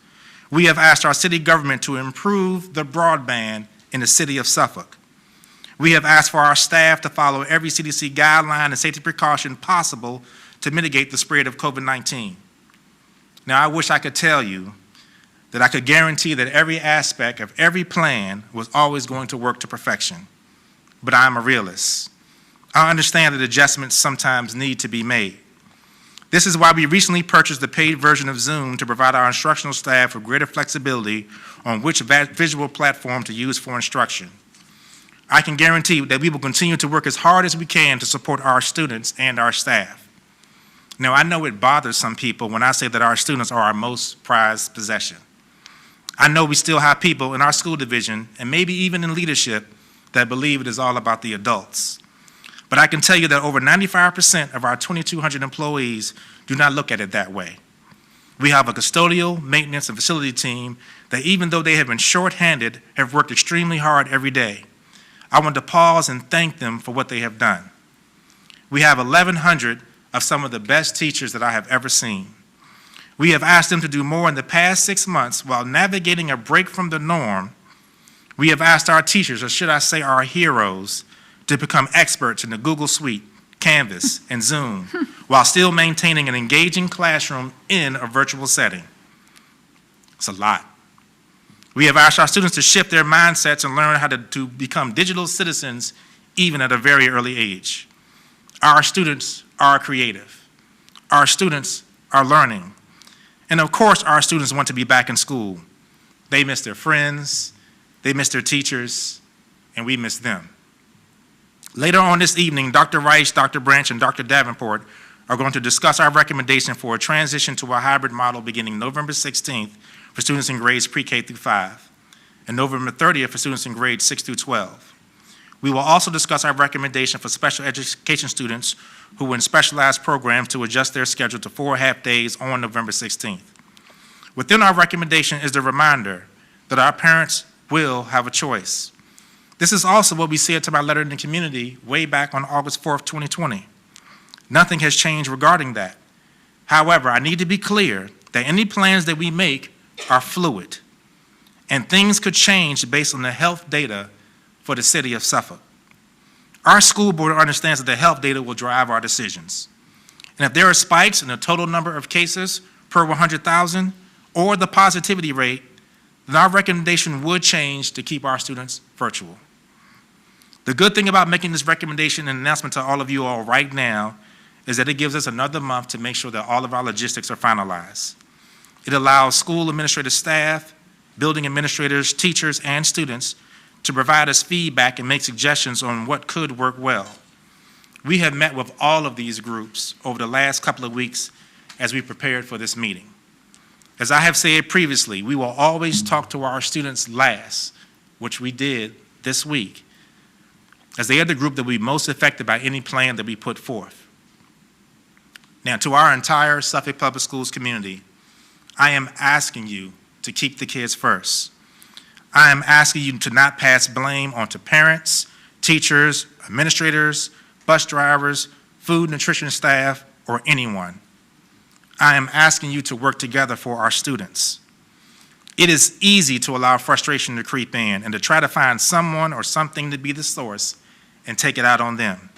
We have asked our city government to improve the broadband in the city of Suffolk. We have asked for our staff to follow every CDC guideline and safety precaution possible to mitigate the spread of COVID-19. Now, I wish I could tell you that I could guarantee that every aspect of every plan was always going to work to perfection, but I am a realist. I understand that adjustments sometimes need to be made. This is why we recently purchased the paid version of Zoom to provide our instructional staff with greater flexibility on which visual platform to use for instruction. I can guarantee that we will continue to work as hard as we can to support our students and our staff. Now, I know it bothers some people when I say that our students are our most prized possession. I know we still have people in our school division, and maybe even in leadership, that believe it is all about the adults. But I can tell you that over 95% of our 2,200 employees do not look at it that way. We have a custodial, maintenance, and facility team that even though they have been shorthanded, have worked extremely hard every day. I want to pause and thank them for what they have done. We have 1,100 of some of the best teachers that I have ever seen. We have asked them to do more in the past 6 months while navigating a break from the norm. We have asked our teachers, or should I say our heroes, to become experts in the Google Suite, Canvas, and Zoom, while still maintaining an engaging classroom in a virtual setting. It's a lot. We have asked our students to shift their mindsets and learn how to become digital citizens even at a very early age. Our students are creative. Our students are learning. And of course, our students want to be back in school. They miss their friends, they miss their teachers, and we miss them. Later on this evening, Dr. Rice, Dr. Branch, and Dr. Davenport are going to discuss our recommendation for a transition to a hybrid model beginning November 16th for students in grades pre-K through 5, and November 30th for students in grades 6 through 12. We will also discuss our recommendation for special education students who are in specialized programs to adjust their schedule to 4 half-days on November 16th. Within our recommendation is the reminder that our parents will have a choice. This is also what we said to my letter in the community way back on August 4th, 2020. Nothing has changed regarding that. However, I need to be clear that any plans that we make are fluid, and things could change based on the health data for the city of Suffolk. Our school board understands that the health data will drive our decisions. And if there are spikes in the total number of cases per 100,000 or the positivity rate, then our recommendation would change to keep our students virtual. The good thing about making this recommendation and announcement to all of you all right now is that it gives us another month to make sure that all of our logistics are finalized. It allows school administrative staff, building administrators, teachers, and students to provide us feedback and make suggestions on what could work well. We have met with all of these groups over the last couple of weeks as we prepared for this meeting. As I have said previously, we will always talk to our students last, which we did this week, as they are the group that will be most affected by any plan that we put forth. Now, to our entire Suffolk Public Schools community, I am asking you to keep the kids first. I am asking you to not pass blame onto parents, teachers, administrators, bus drivers, food nutrition staff, or anyone. I am asking you to work together for our students. It is easy to allow frustration to creep in and to try to find someone or something to be the source and take it out on them.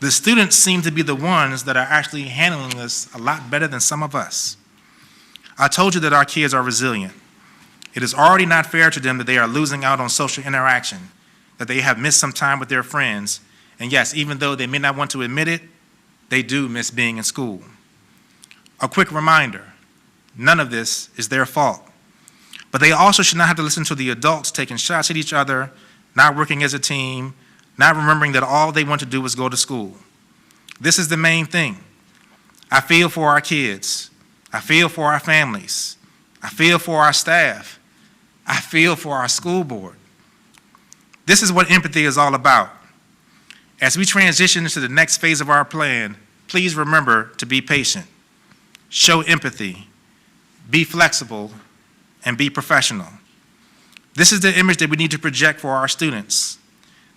The students seem to be the ones that are actually handling this a lot better than some of us. I told you that our kids are resilient. It is already not fair to them that they are losing out on social interaction, that they have missed some time with their friends, and yes, even though they may not want to admit it, they do miss being in school. A quick reminder, none of this is their fault. But they also should not have to listen to the adults taking shots at each other, not working as a team, not remembering that all they want to do is go to school. This is the main thing. I feel for our kids. I feel for our families. I feel for our staff. I feel for our school board. This is what empathy is all about. As we transition into the next phase of our plan, please remember to be patient, show empathy, be flexible, and be professional. This is the image that we need to project for our students.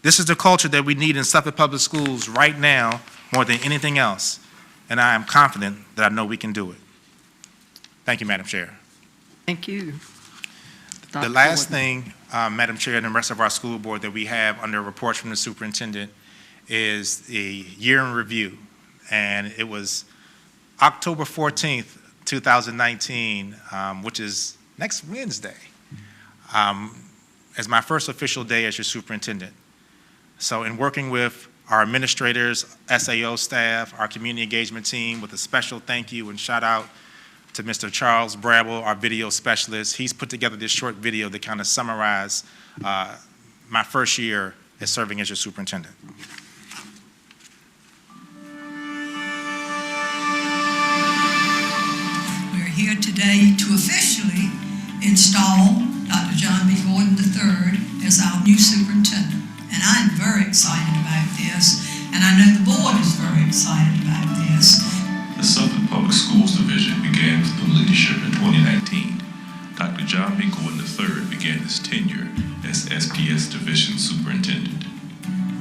This is the culture that we need in Suffolk Public Schools right now more than anything else, and I am confident that I know we can do it. Thank you, Madam Chair. Thank you. The last thing, Madam Chair, and the rest of our school board that we have under reports from the superintendent is the year in review. And it was October 14th, 2019, which is next Wednesday, as my first official day as your superintendent. So in working with our administrators, SAO staff, our community engagement team, with a special thank you and shout out to Mr. Charles Brabble, our video specialist. He's put together this short video to kind of summarize my first year as serving as your superintendent. We're here today to officially install Dr. John B. Gordon III as our new superintendent. And I'm very excited about this, and I know the board is very excited about this. The Suffolk Public Schools Division began with new leadership in 2019. Dr. John B. Gordon III began his tenure as SPS Division Superintendent.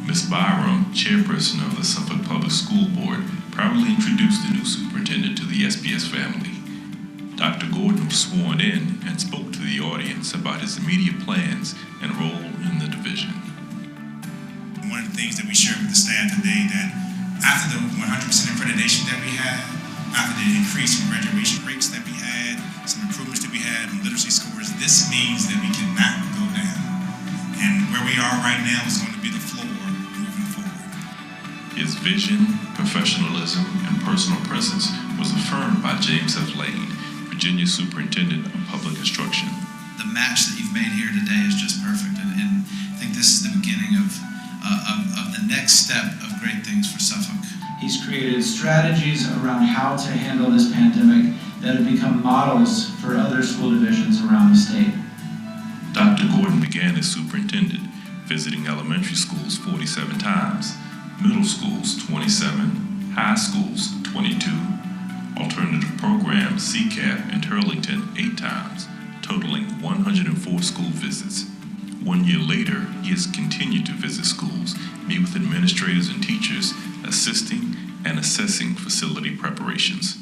Ms. Byram, chairperson of the Suffolk Public School Board, proudly introduced the new superintendent to the SPS family. Dr. Gordon was sworn in and spoke to the audience about his immediate plans and role in the division. One of the things that we shared with the staff today, that after the 100% accreditation that we had, after the increase in graduation rates that we had, some improvements that we had in literacy scores, this means that we cannot go down. And where we are right now is going to be the floor moving forward. His vision, professionalism, and personal presence was affirmed by James F. Lane, Virginia Superintendent of Public Instruction. The match that you've made here today is just perfect, and I think this is the beginning of the next step of great things for Suffolk. He's created strategies around how to handle this pandemic that have become models for other school divisions around the state. Dr. Gordon began as superintendent, visiting elementary schools 47 times, middle schools 27, high schools 22, alternative programs CCAP and Turlington 8 times, totaling 104 school visits. 1 year later, he has continued to visit schools, meet with administrators and teachers, assisting and assessing facility preparations.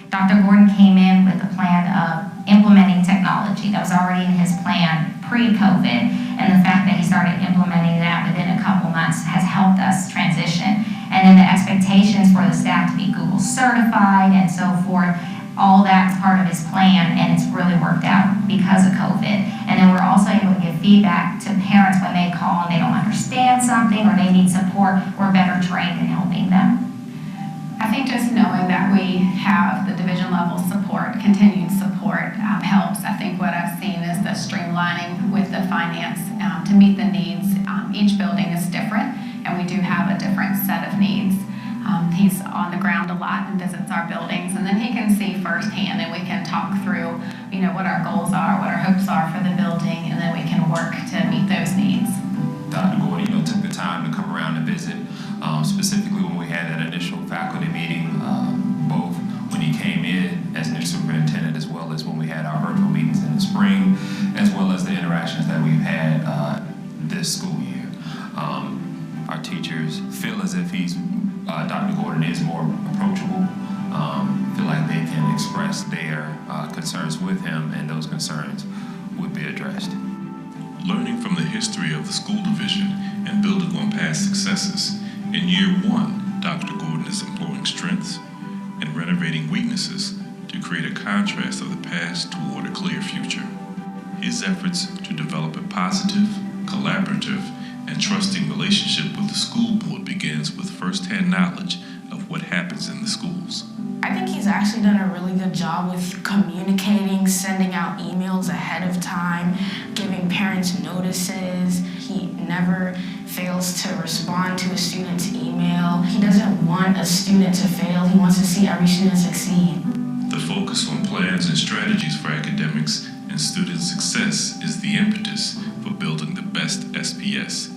Dr. Gordon came in with a plan of implementing technology that was already in his plan pre-COVID, and the fact that he started implementing that within a couple months has helped us transition. And then the expectations for the staff to be Google certified and so forth, all that's part of his plan, and it's really worked out because of COVID. And then we're also able to give feedback to parents when they call and they don't understand something or they need support. We're better trained in helping them. I think just knowing that we have the division level support, continued support, helps. I think what I've seen is the streamlining with the finance to meet the needs. Each building is different, and we do have a different set of needs. He's on the ground a lot and visits our buildings, and then he can see firsthand, and we can talk through, what our goals are, what our hopes are for the building, and then we can work to meet those needs. Dr. Gordon, took the time to come around and visit, specifically when we had that initial faculty meeting, both when he came in as new superintendent, as well as when we had our virtual meetings in the spring, as well as the interactions that we've had this school year. Our teachers feel as if Dr. Gordon is more approachable, feel like they can express their concerns with him, and those concerns would be addressed. Learning from the history of the school division and building on past successes, in year 1, Dr. Gordon is employing strengths and renovating weaknesses to create a contrast of the past toward a clear future. His efforts to develop a positive, collaborative, and trusting relationship with the school board begins with firsthand knowledge of what happens in the schools. I think he's actually done a really good job with communicating, sending out emails ahead of time, giving parents notices. He never fails to respond to a student's email. He doesn't want a student to fail. He wants to see every student succeed. The focus on plans and strategies for academics and student success is the impetus for building the best SPS.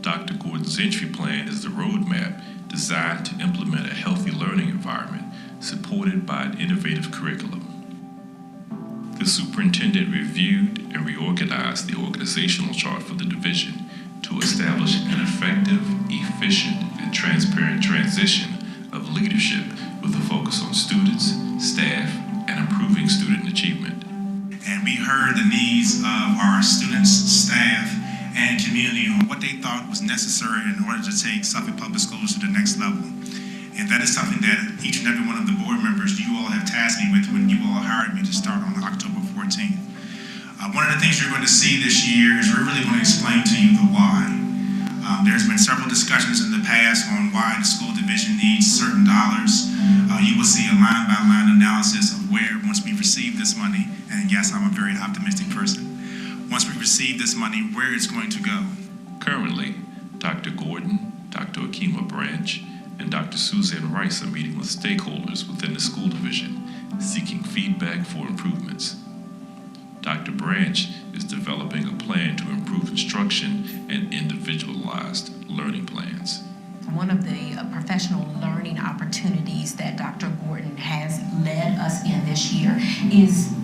Dr. Gordon's entry plan is the roadmap designed to implement a healthy learning environment supported by an innovative curriculum. The superintendent reviewed and reorganized the organizational chart for the division to establish an effective, efficient, and transparent transition of leadership with a focus on students, staff, and improving student achievement. And we heard the needs of our students, staff, and community on what they thought was necessary in order to take Suffolk Public Schools to the next level. And that is something that each and every one of the board members, you all have tasked me with when you all hired me to start on October 14th. One of the things you're going to see this year is we're really going to explain to you the why. There's been several discussions in the past on why the school division needs certain dollars. You will see a line-by-line analysis of where, once we receive this money, and yes, I'm a very optimistic person, once we receive this money, where it's going to go. Currently, Dr. Gordon, Dr. Akima Branch, and Dr. Suzanne Rice are meeting with stakeholders within the school division, seeking feedback for improvements. Dr. Branch is developing a plan to improve instruction and individualized learning plans. One of the professional learning opportunities that Dr. Gordon has led us in this year is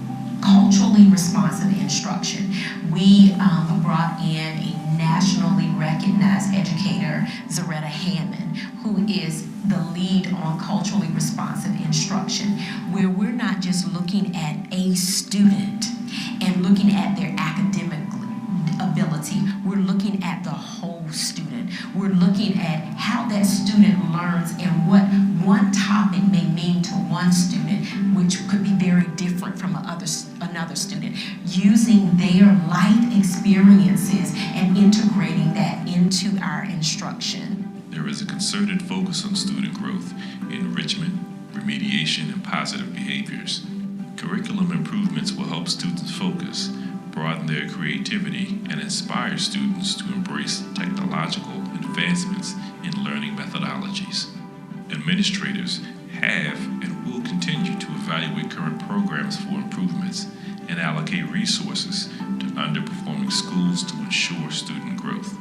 culturally responsive instruction. We brought in a nationally recognized educator, Zaretta Hammond, who is the lead on culturally responsive instruction, where we're not just looking at a student and looking at their academic ability. We're looking at the whole student. We're looking at how that student learns and what one topic may mean to one student, which could be very different from another student, using their life experiences and integrating that into our instruction. There is a concerted focus on student growth, enrichment, remediation, and positive behaviors. Curriculum improvements will help students focus, broaden their creativity, and inspire students to embrace technological advancements in learning methodologies. Administrators have and will continue to evaluate current programs for improvements and allocate resources to underperforming schools to ensure student growth.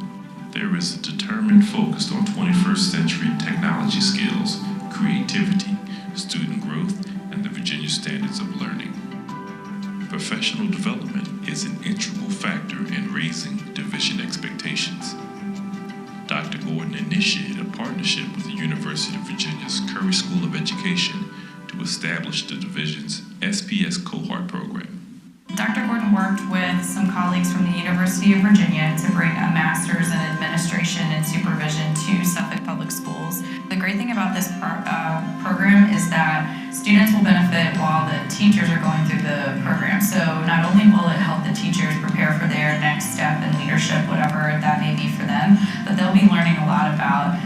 There is a determined focus on 21st century technology skills, creativity, student growth, and the Virginia standards of learning. Professional development is an integral factor in raising division expectations. Dr. Gordon initiated a partnership with the University of Virginia's Curry School of Education to establish the division's SPS cohort program. Dr. Gordon worked with some colleagues from the University of Virginia to bring a master's in administration and supervision to Suffolk Public Schools. The great thing about this program is that students will benefit while the teachers are going through the program. So not only will it help the teachers prepare for their next step in leadership, whatever that may be for them, but they'll be learning a lot about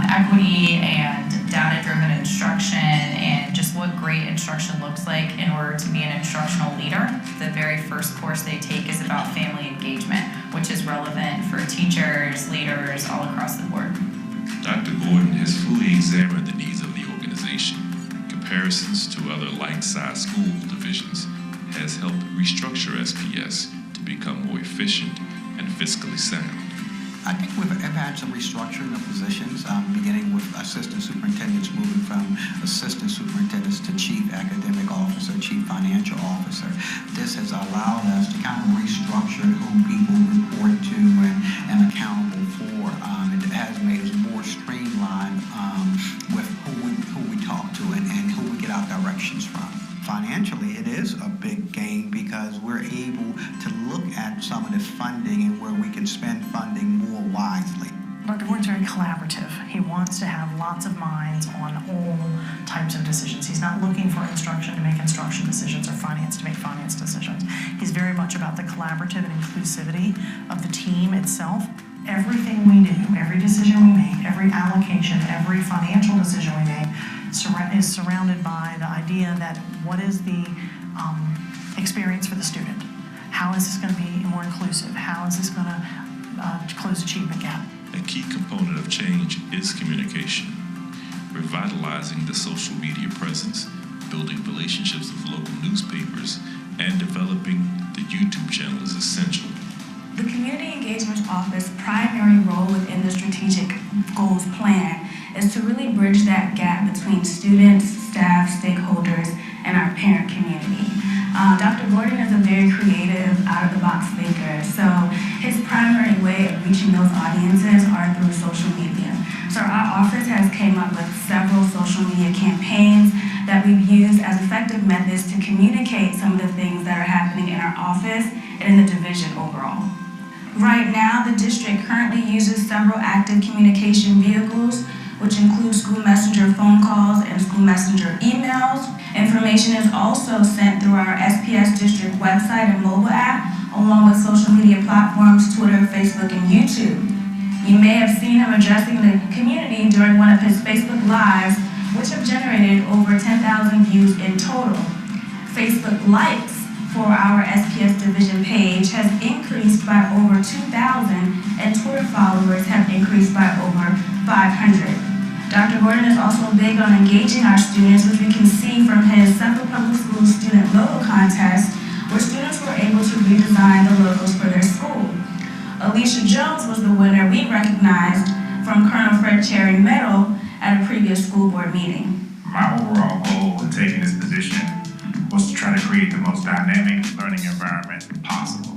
equity and data-driven instruction and just what great instruction looks like in order to be an instructional leader. The very first course they take is about family engagement, which is relevant for teachers, leaders, all across the board. Dr. Gordon has fully examined the needs of the organization. Comparisons to other like-sized school divisions has helped restructure SPS to become more efficient and fiscally sound. I think we've had some restructuring of positions, beginning with assistant superintendents moving from assistant superintendents to chief academic officer, chief financial officer. This has allowed us to kind of restructure who people report to and accountable for. It has made us more streamlined with who we talk to and who we get our directions from. financially, it is a big gain because we're able to look at some of the funding and where we can spend funding more wisely. Dr. Gordon's very collaborative. He wants to have lots of minds on all types of decisions. He's not looking for instruction to make instruction decisions or finance to make finance decisions. He's very much about the collaborative and inclusivity of the team itself. Everything we do, every decision we make, every allocation, every financial decision we make is surrounded by the idea that what is the experience for the student? How is this going to be more inclusive? How is this going to close achievement gap? A key component of change is communication. Revitalizing the social media presence, building relationships with local newspapers, and developing the YouTube channel is essential. The Community Engagement Office's primary role within the Strategic Goals Plan is to really bridge that gap between students, staff, stakeholders, and our parent community. Dr. Gordon is a very creative, out-of-the-box thinker, so his primary way of reaching those audiences are through social media. So our office has came up with several social media campaigns that we've used as effective methods to communicate some of the things that are happening in our office and in the division overall. Right now, the district currently uses several active communication vehicles, which include school messenger phone calls and school messenger emails. Information is also sent through our SPS district website and mobile app, along with social media platforms, Twitter, Facebook, and YouTube. You may have seen him addressing the community during one of his Facebook Lives, which have generated over 10,000 views in total. Facebook likes for our SPS division page has increased by over 2,000, and Twitter followers have increased by over 500. Dr. Gordon is also big on engaging our students, which we can see from his Suffolk Public Schools Student Logo Contest, where students were able to redesign the logos for their school. Alicia Jones was the winner we recognized from Colonel Fred Cherry Medal at a previous school board meeting. My overall goal in taking this position was to try to create the most dynamic learning environment possible.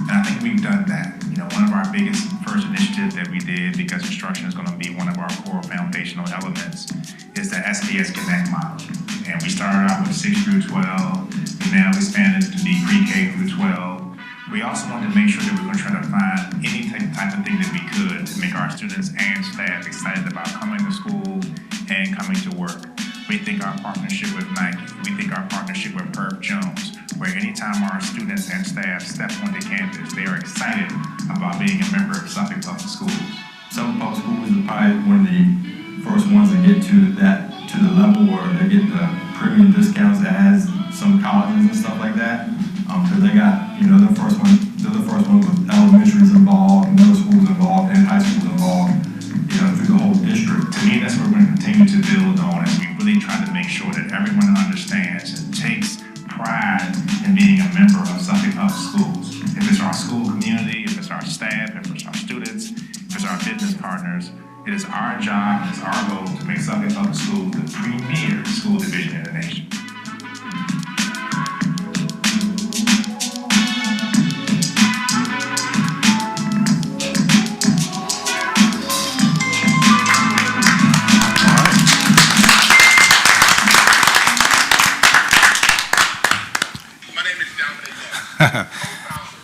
And I think we've done that. You know, one of our biggest first initiatives that we did, because instruction is going to be one of our core foundational elements, is the SPS Connect model. And we started out with 6 through 12, and now expanded to be pre-K through 12. We also wanted to make sure that we were going to try to find any type of thing that we could to make our students and staff excited about coming to school and coming to work. We think our partnership with Nike, we think our partnership with Perf Jones, where anytime our students and staff step onto campus, they are excited about being a member of Suffolk Public Schools. Suffolk Public Schools is probably one of the first ones to get to the level where they get the premium discounts as some colleges and stuff like that. Because they got, you know, they're the first one with elementaries involved, middle schools involved, and high schools involved, you know, through the whole district. To me, that's what we're going to continue to build on, and we really try to make sure that everyone understands and takes pride in being a member of Suffolk Public Schools. If it's our school community, if it's our staff, if it's our students, if it's our business partners, it is our job and it's our goal to make Suffolk Public Schools the premier school division in the nation.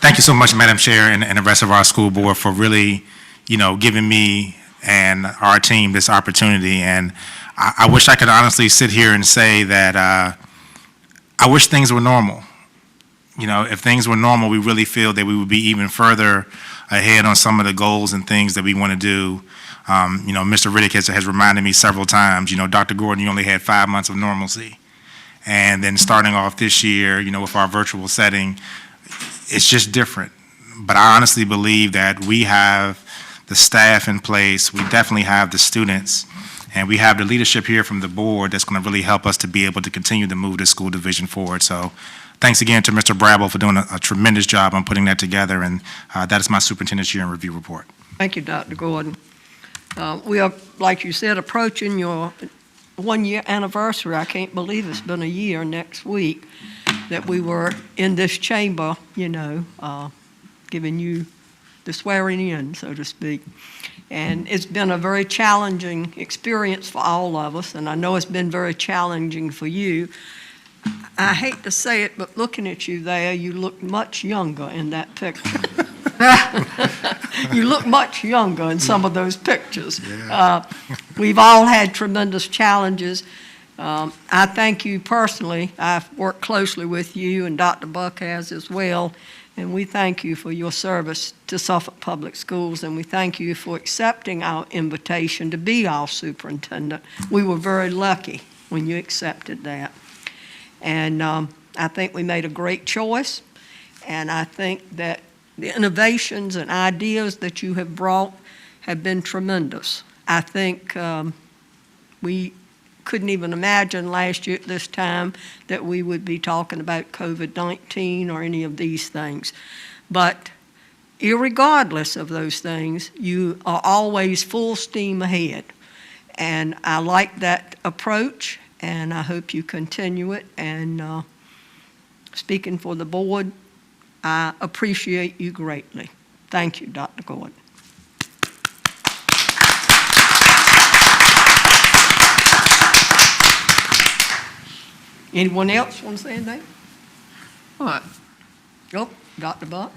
Thank you so much, Madam Chair, and the rest of our school board for really, you know, giving me and our team this opportunity. And I wish I could honestly sit here and say that I wish things were normal. You know, if things were normal, we really feel that we would be even further ahead on some of the goals and things that we want to do. You know, Mr. Riddick has reminded me several times, you know, Dr. Gordon, you only had 5 months of normalcy. And then starting off this year, you know, with our virtual setting, it's just different. But I honestly believe that we have the staff in place, we definitely have the students, and we have the leadership here from the board that's going to really help us to be able to continue to move this school division forward. So thanks again to Mr. Brabble for doing a tremendous job on putting that together, and that is my superintendent's year in review report. Thank you, Dr. Gordon. We are, like you said, approaching your 1-year anniversary. I can't believe it's been a year next week that we were in this chamber, you know, giving you the swearing in, so to speak. And it's been a very challenging experience for all of us, and I know it's been very challenging for you. I hate to say it, but looking at you there, you look much younger in that picture. You look much younger in some of those pictures. We've all had tremendous challenges. I thank you personally. I've worked closely with you, and Dr. Buck has as well, and we thank you for your service to Suffolk Public Schools, and we thank you for accepting our invitation to be our superintendent. We were very lucky when you accepted that. And I think we made a great choice, and I think that the innovations and ideas that you have brought have been tremendous. I think we couldn't even imagine last year at this time that we would be talking about COVID-19 or any of these things. But irregardless of those things, you are always full steam ahead. And I like that approach, and I hope you continue it. And speaking for the board, I appreciate you greatly. Thank you, Dr. Gordon. Anyone else want to say anything? What? Oh, Dr. Buck?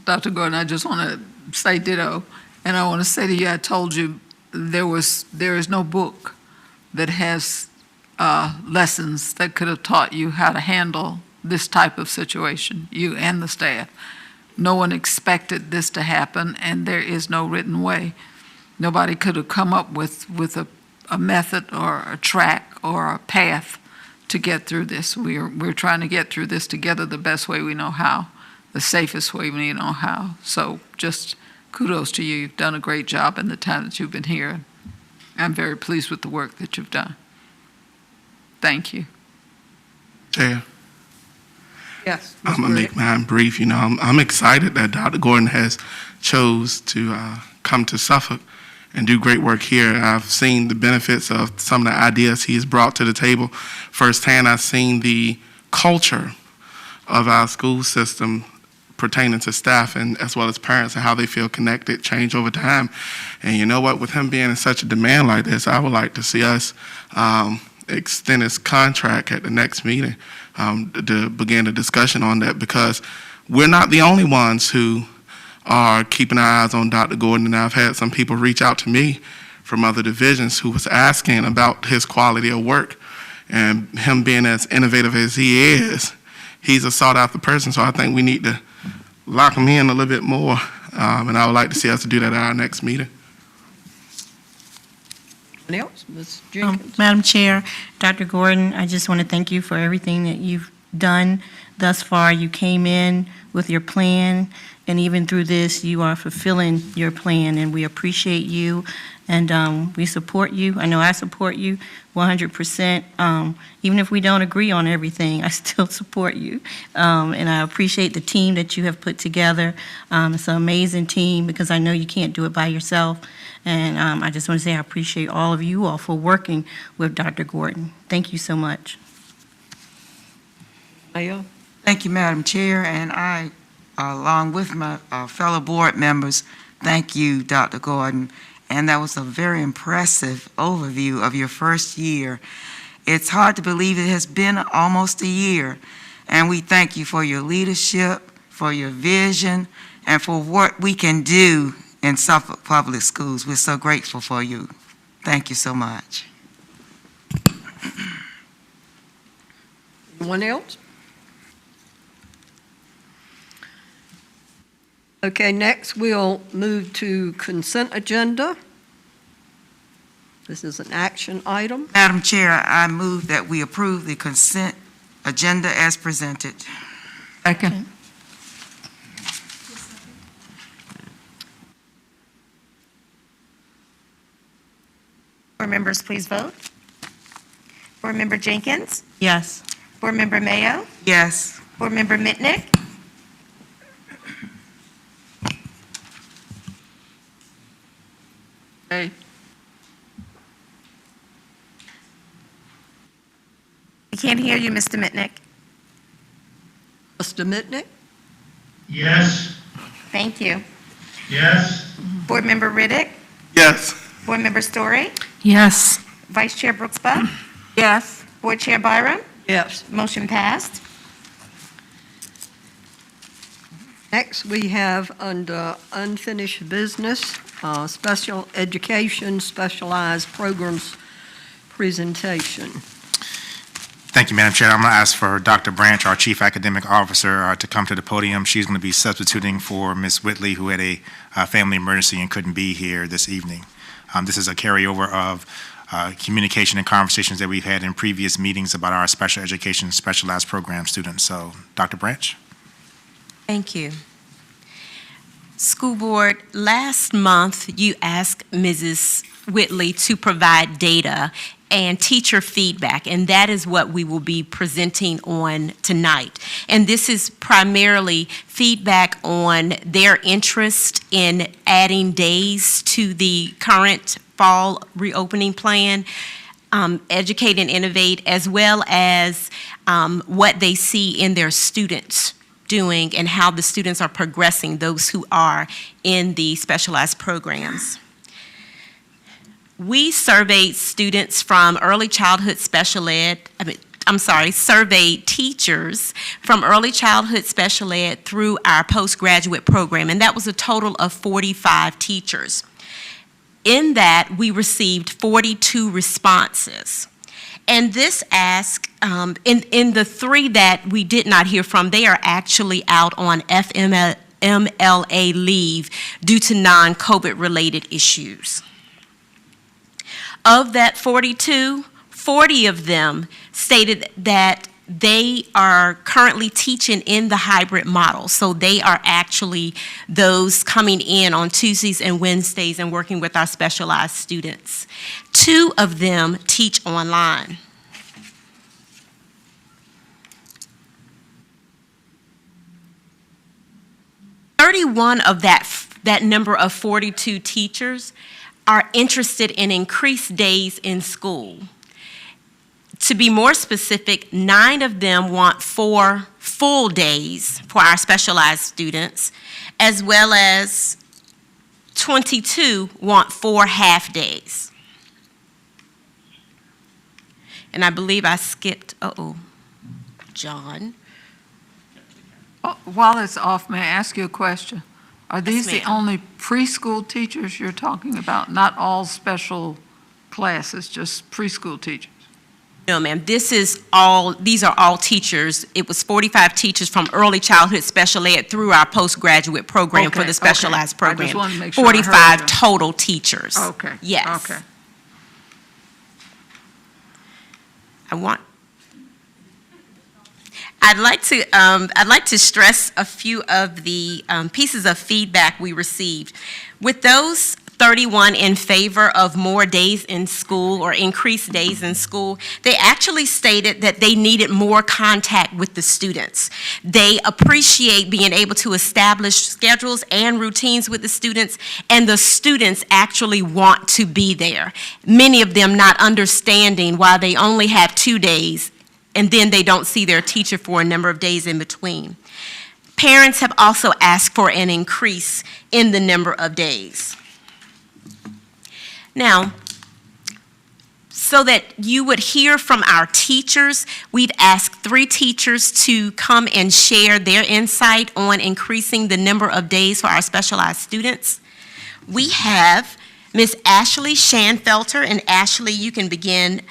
Dr. Gordon, I just want to say ditto, and I want to say to you, I told you there is no book that has lessons that could have taught you how to handle this type of situation, you and the staff. No one expected this to happen, and there is no written way. Nobody could have come up with a method or a track or a path to get through this. We're trying to get through this together the best way we know how, the safest way we know how. So just kudos to you. You've done a great job in the time that you've been here. I'm very pleased with the work that you've done. Thank you. Chair. Yes. I'm going to make mine brief. You know, I'm excited that Dr. Gordon has chose to come to Suffolk and do great work here. I've seen the benefits of some of the ideas he has brought to the table firsthand. I've seen the culture of our school system pertaining to staff and as well as parents and how they feel connected change over time. And you know what, with him being in such a demand like this, I would like to see us extend his contract at the next meeting to begin a discussion on that, because we're not the only ones who are keeping our eyes on Dr. Gordon, and I've had some people reach out to me from other divisions who was asking about his quality of work, and him being as innovative as he is, he's a sought-after person, so I think we need to lock him in a little bit more, and I would like to see us do that at our next meeting. Anyone else? Ms. Jenkins? Madam Chair, Dr. Gordon, I just want to thank you for everything that you've done thus far. You came in with your plan, and even through this, you are fulfilling your plan, and we appreciate you, and we support you. I know I support you 100%. Even if we don't agree on everything, I still support you, and I appreciate the team that you have put together. It's an amazing team, because I know you can't do it by yourself, and I just want to say I appreciate all of you all for working with Dr. Gordon. Thank you so much. Mayor? Thank you, Madam Chair, and I, along with my fellow board members, thank you, Dr. Gordon. And that was a very impressive overview of your first year. It's hard to believe it has been almost a year, and we thank you for your leadership, for your vision, and for what we can do in Suffolk Public Schools. We're so grateful for you. Thank you so much. Anyone else? Okay, next we'll move to consent agenda. This is an action item. Madam Chair, I move that we approve the consent agenda as presented. Second. Board members, please vote. Board Member Jenkins? Yes. Board Member Mayo? Yes. Board Member Mitnick? Hey. We can't hear you, Mr. Mitnick. Mr. Mitnick? Yes. Thank you. Yes. Board Member Riddick? Yes. Board Member Story? Yes. Vice Chair Brooks Buck? Yes. Board Chair Byram? Yes. Motion passed. Next, we have under unfinished business, special education, specialized programs presentation. Thank you, Madam Chair. I'm going to ask for Dr. Branch, our Chief Academic Officer, to come to the podium. She's going to be substituting for Ms. Whitley, who had a family emergency and couldn't be here this evening. This is a carryover of communication and conversations that we've had in previous meetings about our special education, specialized program students. So, Dr. Branch. Thank you. School Board, last month you asked Mrs. Whitley to provide data and teacher feedback, and that is what we will be presenting on tonight. And this is primarily feedback on their interest in adding days to the current fall reopening plan, Educate and Innovate, as well as what they see in their students doing and how the students are progressing, those who are in the specialized programs. We surveyed students from early childhood special ed, surveyed teachers from early childhood special ed through our postgraduate program, and that was a total of 45 teachers. In that, we received 42 responses. And this ask, in the 3 that we did not hear from, they are actually out on FMLA leave due to non-COVID related issues. Of that 42, 40 of them stated that they are currently teaching in the hybrid model. So they are actually those coming in on Tuesdays and Wednesdays and working with our specialized students. 2 of them teach online. One of that number of 42 teachers are interested in increased days in school. To be more specific, 9 of them want 4 full days for our specialized students, as well as 22 want 4 half days. And I believe I skipped, John. While it's off, may I ask you a question? Are these Yes, the only preschool teachers you're talking about? Not all special classes, just preschool teachers? No, ma'am, these are all teachers. It was 45 teachers from early childhood special ed through our postgraduate program for the specialized program. I just wanted to make sure I heard 45 you. total teachers. Okay. Yes. Okay. I'd like to stress a few of the pieces of feedback we received. With those 31 in favor of more days in school or increased days in school, they actually stated that they needed more contact with the students. They appreciate being able to establish schedules and routines with the students, and the students actually want to be there. Many of them not understanding why they only have 2 days and then they don't see their teacher for a number of days in between. Parents have also asked for an increase in the number of days. Now, so that you would hear from our teachers, we've asked 3 teachers to come and share their insight on increasing the number of days for our specialized students. We have Ms. Ashley Shanfelter, and Ashley, you can begin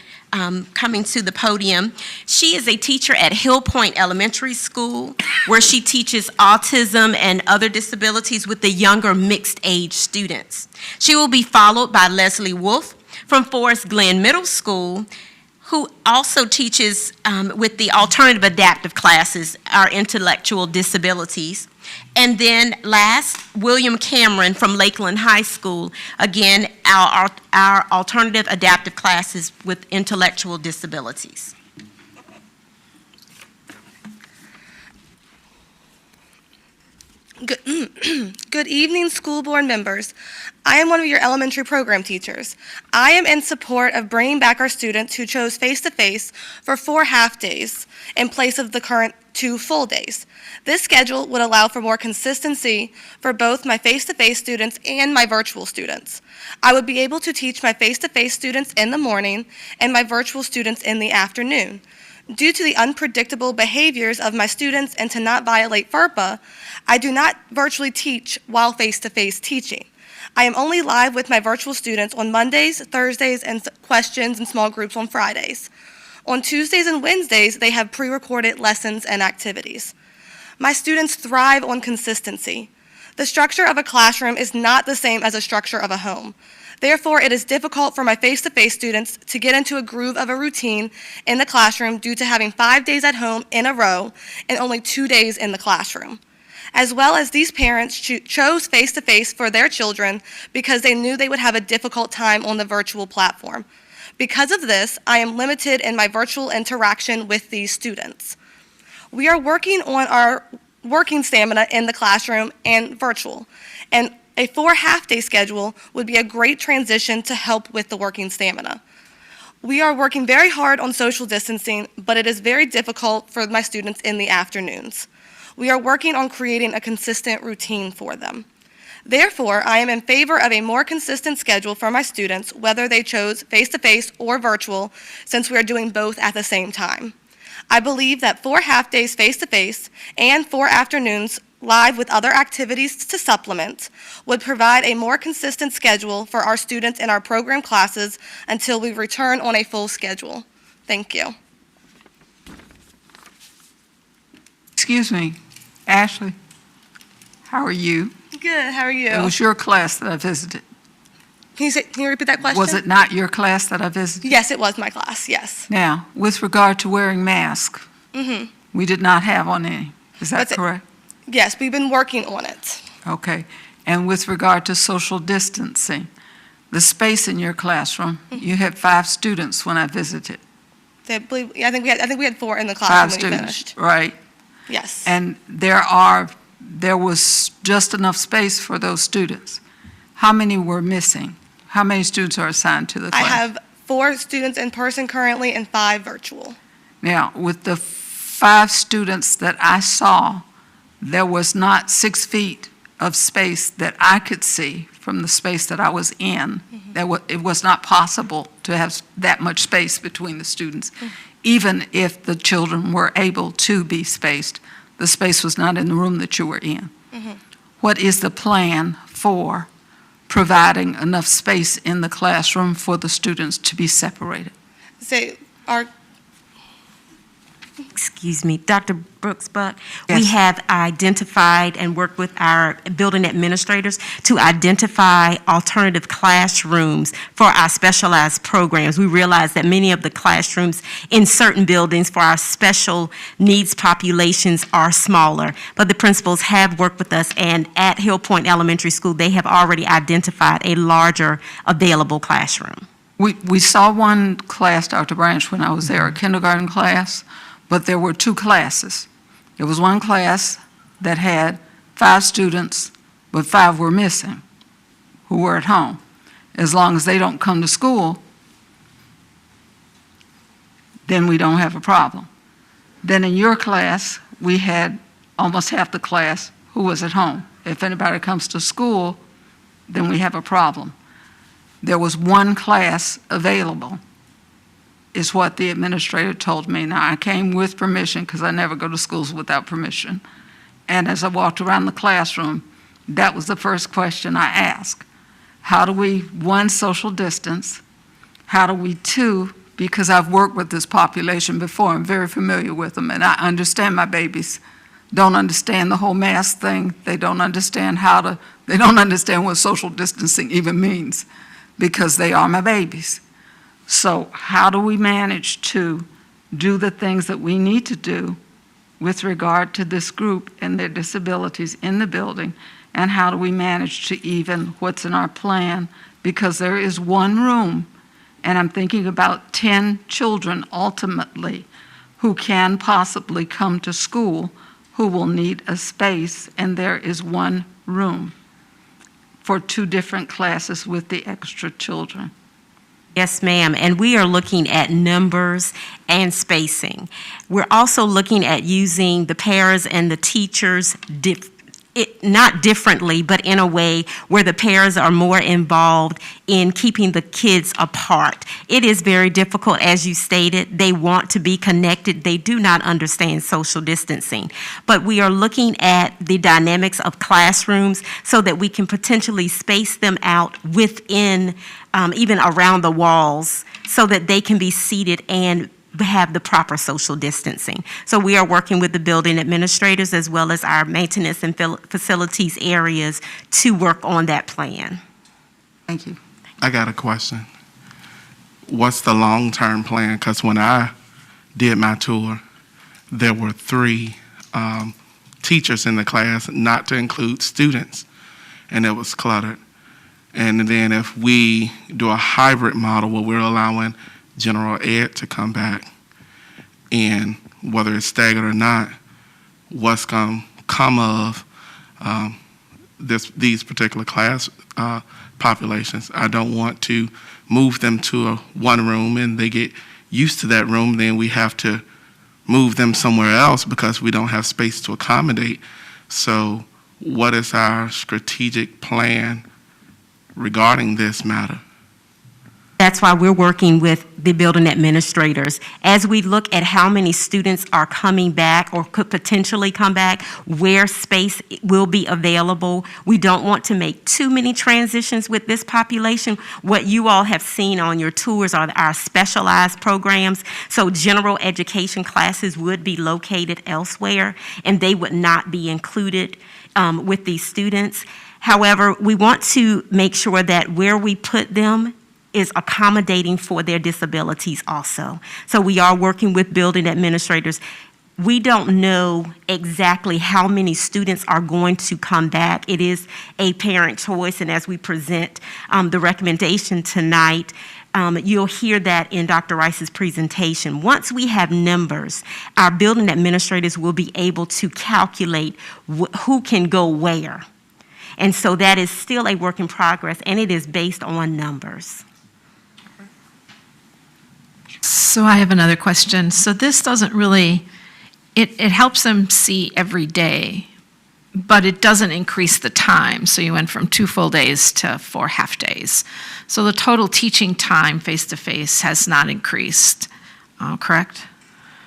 coming to the podium. She is a teacher at Hill Point Elementary School, where she teaches autism and other disabilities with the younger mixed-age students. She will be followed by Leslie Wolf from Forest Glen Middle School, who also teaches with the alternative adaptive classes, our intellectual disabilities. And then last, William Cameron from Lakeland High School, again, our alternative adaptive classes with intellectual disabilities. Good evening, school board members. I am one of your elementary program teachers. I am in support of bringing back our students who chose face-to-face for 4 half days in place of the current 2 full days. This schedule would allow for more consistency for both my face-to-face students and my virtual students. I would be able to teach my face-to-face students in the morning and my virtual students in the afternoon. Due to the unpredictable behaviors of my students and to not violate FERPA, I do not virtually teach while face-to-face teaching. I am only live with my virtual students on Mondays, Thursdays, and questions and small groups on Fridays. On Tuesdays and Wednesdays, they have pre-recorded lessons and activities. My students thrive on consistency. The structure of a classroom is not the same as a structure of a home. Therefore, it is difficult for my face-to-face students to get into a groove of a routine in the classroom due to having 5 days at home in a row and only 2 days in the classroom. As well as these parents chose face-to-face for their children because they knew they would have a difficult time on the virtual platform. Because of this, I am limited in my virtual interaction with these students. We are working on our working stamina in the classroom and virtual, and a 4 half-day schedule would be a great transition to help with the working stamina. We are working very hard on social distancing, but it is very difficult for my students in the afternoons. We are working on creating a consistent routine for them. Therefore, I am in favor of a more consistent schedule for my students, whether they chose face-to-face or virtual, since we are doing both at the same time. I believe that 4 half-days face-to-face and 4 afternoons live with other activities to supplement would provide a more consistent schedule for our students in our program classes until we return on a full schedule. Thank you. Excuse me, Ashley, how are you? Good, how are you? It was your class that I visited. Can you repeat that question? Was it not your class that I visited? Yes, it was my class, yes. Now, with regard to wearing masks, we did not have on any. Is that That's it. correct? Yes, we've been working on it. Okay. And with regard to social distancing, the space in your classroom, you had 5 students when I visited. I think we had 4 in the 5 class when we students, finished. right? Yes. And there was just enough space for those students. How many were missing? How many students are assigned to the class? I have 4 students in person currently and 5 virtual. Now, with the 5 students that I saw, there was not 6 feet of space that I could see from the space that I was in. It was not possible to have that much space between the students. Even if the children were able to be spaced, the space was not in the room that you were in. What is the plan for providing enough space in the classroom for the students to be separated? Excuse me, Dr. Brooks-Buck, we have identified and worked with our building administrators to identify alternative classrooms for our specialized programs. We realize that many of the classrooms in certain buildings for our special needs populations are smaller, but the principals have worked with us, and at Hill Point Elementary School, they have already identified a larger available classroom. We saw one class, Dr. Branch, when I was there, a kindergarten class, but there were 2 classes. There was one class that had 5 students, but 5 were missing who were at home. As long as they don't come to school, then we don't have a problem. Then in your class, we had almost half the class who was at home. If anybody comes to school, then we have a problem. There was 1 class available, is what the administrator told me. Now, I came with permission because I never go to schools without permission. And as I walked around the classroom, that was the first question I asked. How do we, 1, social distance? How do we, 2, because I've worked with this population before, I'm very familiar with them, and I understand my babies don't understand the whole mask thing. They don't understand they don't understand what social distancing even means because they are my babies. So how do we manage to do the things that we need to do with regard to this group and their disabilities in the building? And how do we manage to even what's in our plan? Because there is 1 room, and I'm thinking about 10 children ultimately who can possibly come to school who will need a space, and there is 1 room for 2 different classes with the extra children. Yes, ma'am, and we are looking at numbers and spacing. We're also looking at using the paras and the teachers not differently, but in a way where the parents are more involved in keeping the kids apart. It is very difficult, as you stated. They want to be connected. They do not understand social distancing. But we are looking at the dynamics of classrooms so that we can potentially space them out within, even around the walls, so that they can be seated and have the proper social distancing. So we are working with the building administrators as well as our maintenance and facilities areas to work on that plan. Thank you. I got a question. What's the long-term plan? Because when I did my tour, there were 3 teachers in the class, not to include students, and it was cluttered. And then if we do a hybrid model where we're allowing general ed to come back, and whether it's staggered or not, what's going to come of these particular class populations. I don't want to move them to one room and they get used to that room, then we have to move them somewhere else because we don't have space to accommodate. So what is our strategic plan regarding this matter? That's why we're working with the building administrators. As we look at how many students are coming back or could potentially come back, where space will be available, we don't want to make too many transitions with this population. What you all have seen on your tours are our specialized programs. So general education classes would be located elsewhere, and they would not be included with these students. However, we want to make sure that where we put them is accommodating for their disabilities also. So we are working with building administrators. We don't know exactly how many students are going to come back. It is a parent choice, and as we present the recommendation tonight, you'll hear that in Dr. Rice's presentation. Once we have numbers, our building administrators will be able to calculate who can go where. And so that is still a work in progress, and it is based on numbers. So I have another question. So this doesn't really, it helps them see every day, but it doesn't increase the time. So you went from 2 full days to 4 half days. So the total teaching time face-to-face has not increased, correct?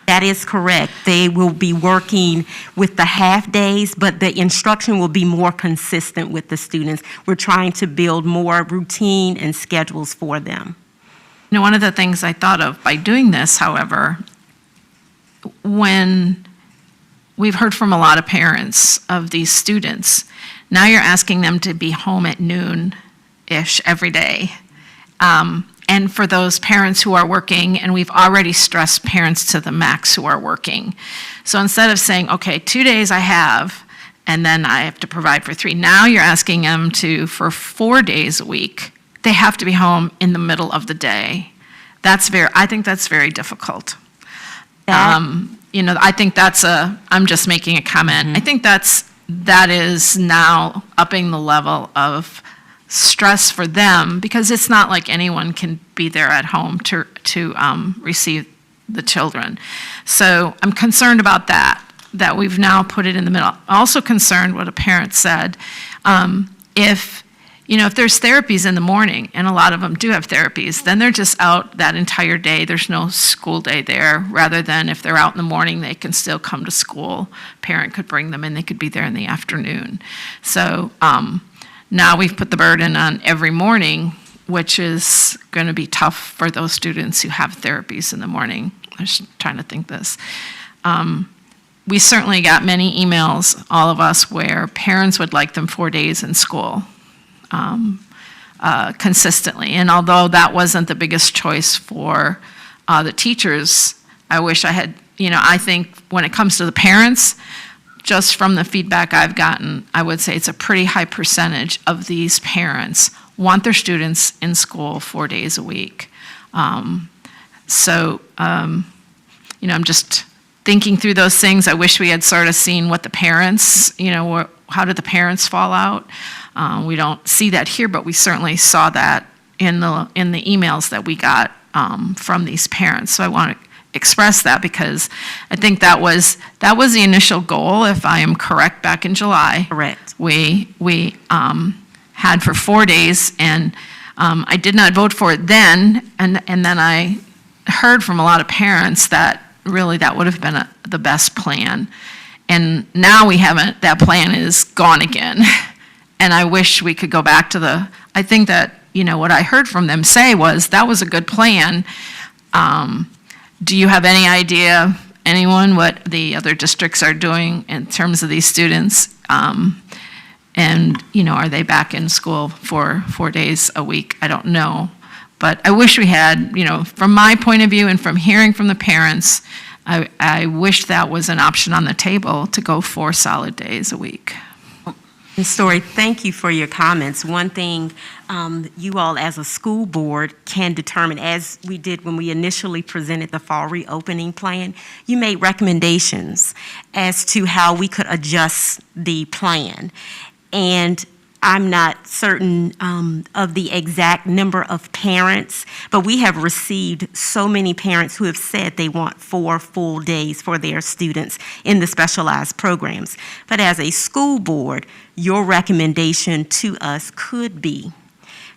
That is correct. They will be working with the half days, but the instruction will be more consistent with the students. We're trying to build more routine and schedules for them. You know, one of the things I thought of by doing this, however, when we've heard from a lot of parents of these students, now you're asking them to be home at noon-ish every day. And for those parents who are working, and we've already stressed parents to the max who are working. So instead of saying, okay, 2 days I have, and then I have to provide for 3, now you're asking them to, for 4 days a week, they have to be home in the middle of the day. I think that's very difficult. You know, I think I'm just making a comment. I think that is now upping the level of stress for them, because it's not like anyone can be there at home to receive the children. So I'm concerned about that we've now put it in the middle. I'm also concerned what a parent said. If there's therapies in the morning, and a lot of them do have therapies, then they're just out that entire day. There's no school day there, rather than if they're out in the morning, they can still come to school. Parent could bring them in, they could be there in the afternoon. So now we've put the burden on every morning, which is going to be tough for those students who have therapies in the morning. I'm just trying to think this. We certainly got many emails, all of us, where parents would like them 4 days in school. Consistently. And although that wasn't the biggest choice for the teachers, I wish I had, I think when it comes to the parents, just from the feedback I've gotten, I would say it's a pretty high percentage of these parents want their students in school 4 days a week. I'm just thinking through those things. I wish we had sort of seen what the parents, how did the parents fall out? We don't see that here, but we certainly saw that in the emails that we got from these parents. So I want to express that because I think that was the initial goal, if I am correct, back in July. Correct. We had for 4 days, and I did not vote for it then, and then I heard from a lot of parents that really that would have been the best plan. And now we haven't, that plan is gone again. And I wish we could go back to I think that, what I heard from them say was, that was a good plan. Do you have any idea, anyone, what the other districts are doing in terms of these students? And, are they back in school for 4 days a week? I don't know. But I wish we had, from my point of view and from hearing from the parents, I wish that was an option on the table to go 4 solid days a week. Ms. Story, thank you for your comments. One thing you all as a school board can determine, as we did when we initially presented the fall reopening plan, you made recommendations as to how we could adjust the plan. And I'm not certain of the exact number of parents, but we have received so many parents who have said they want 4 full days for their students in the specialized programs. But as a school board, your recommendation to us could be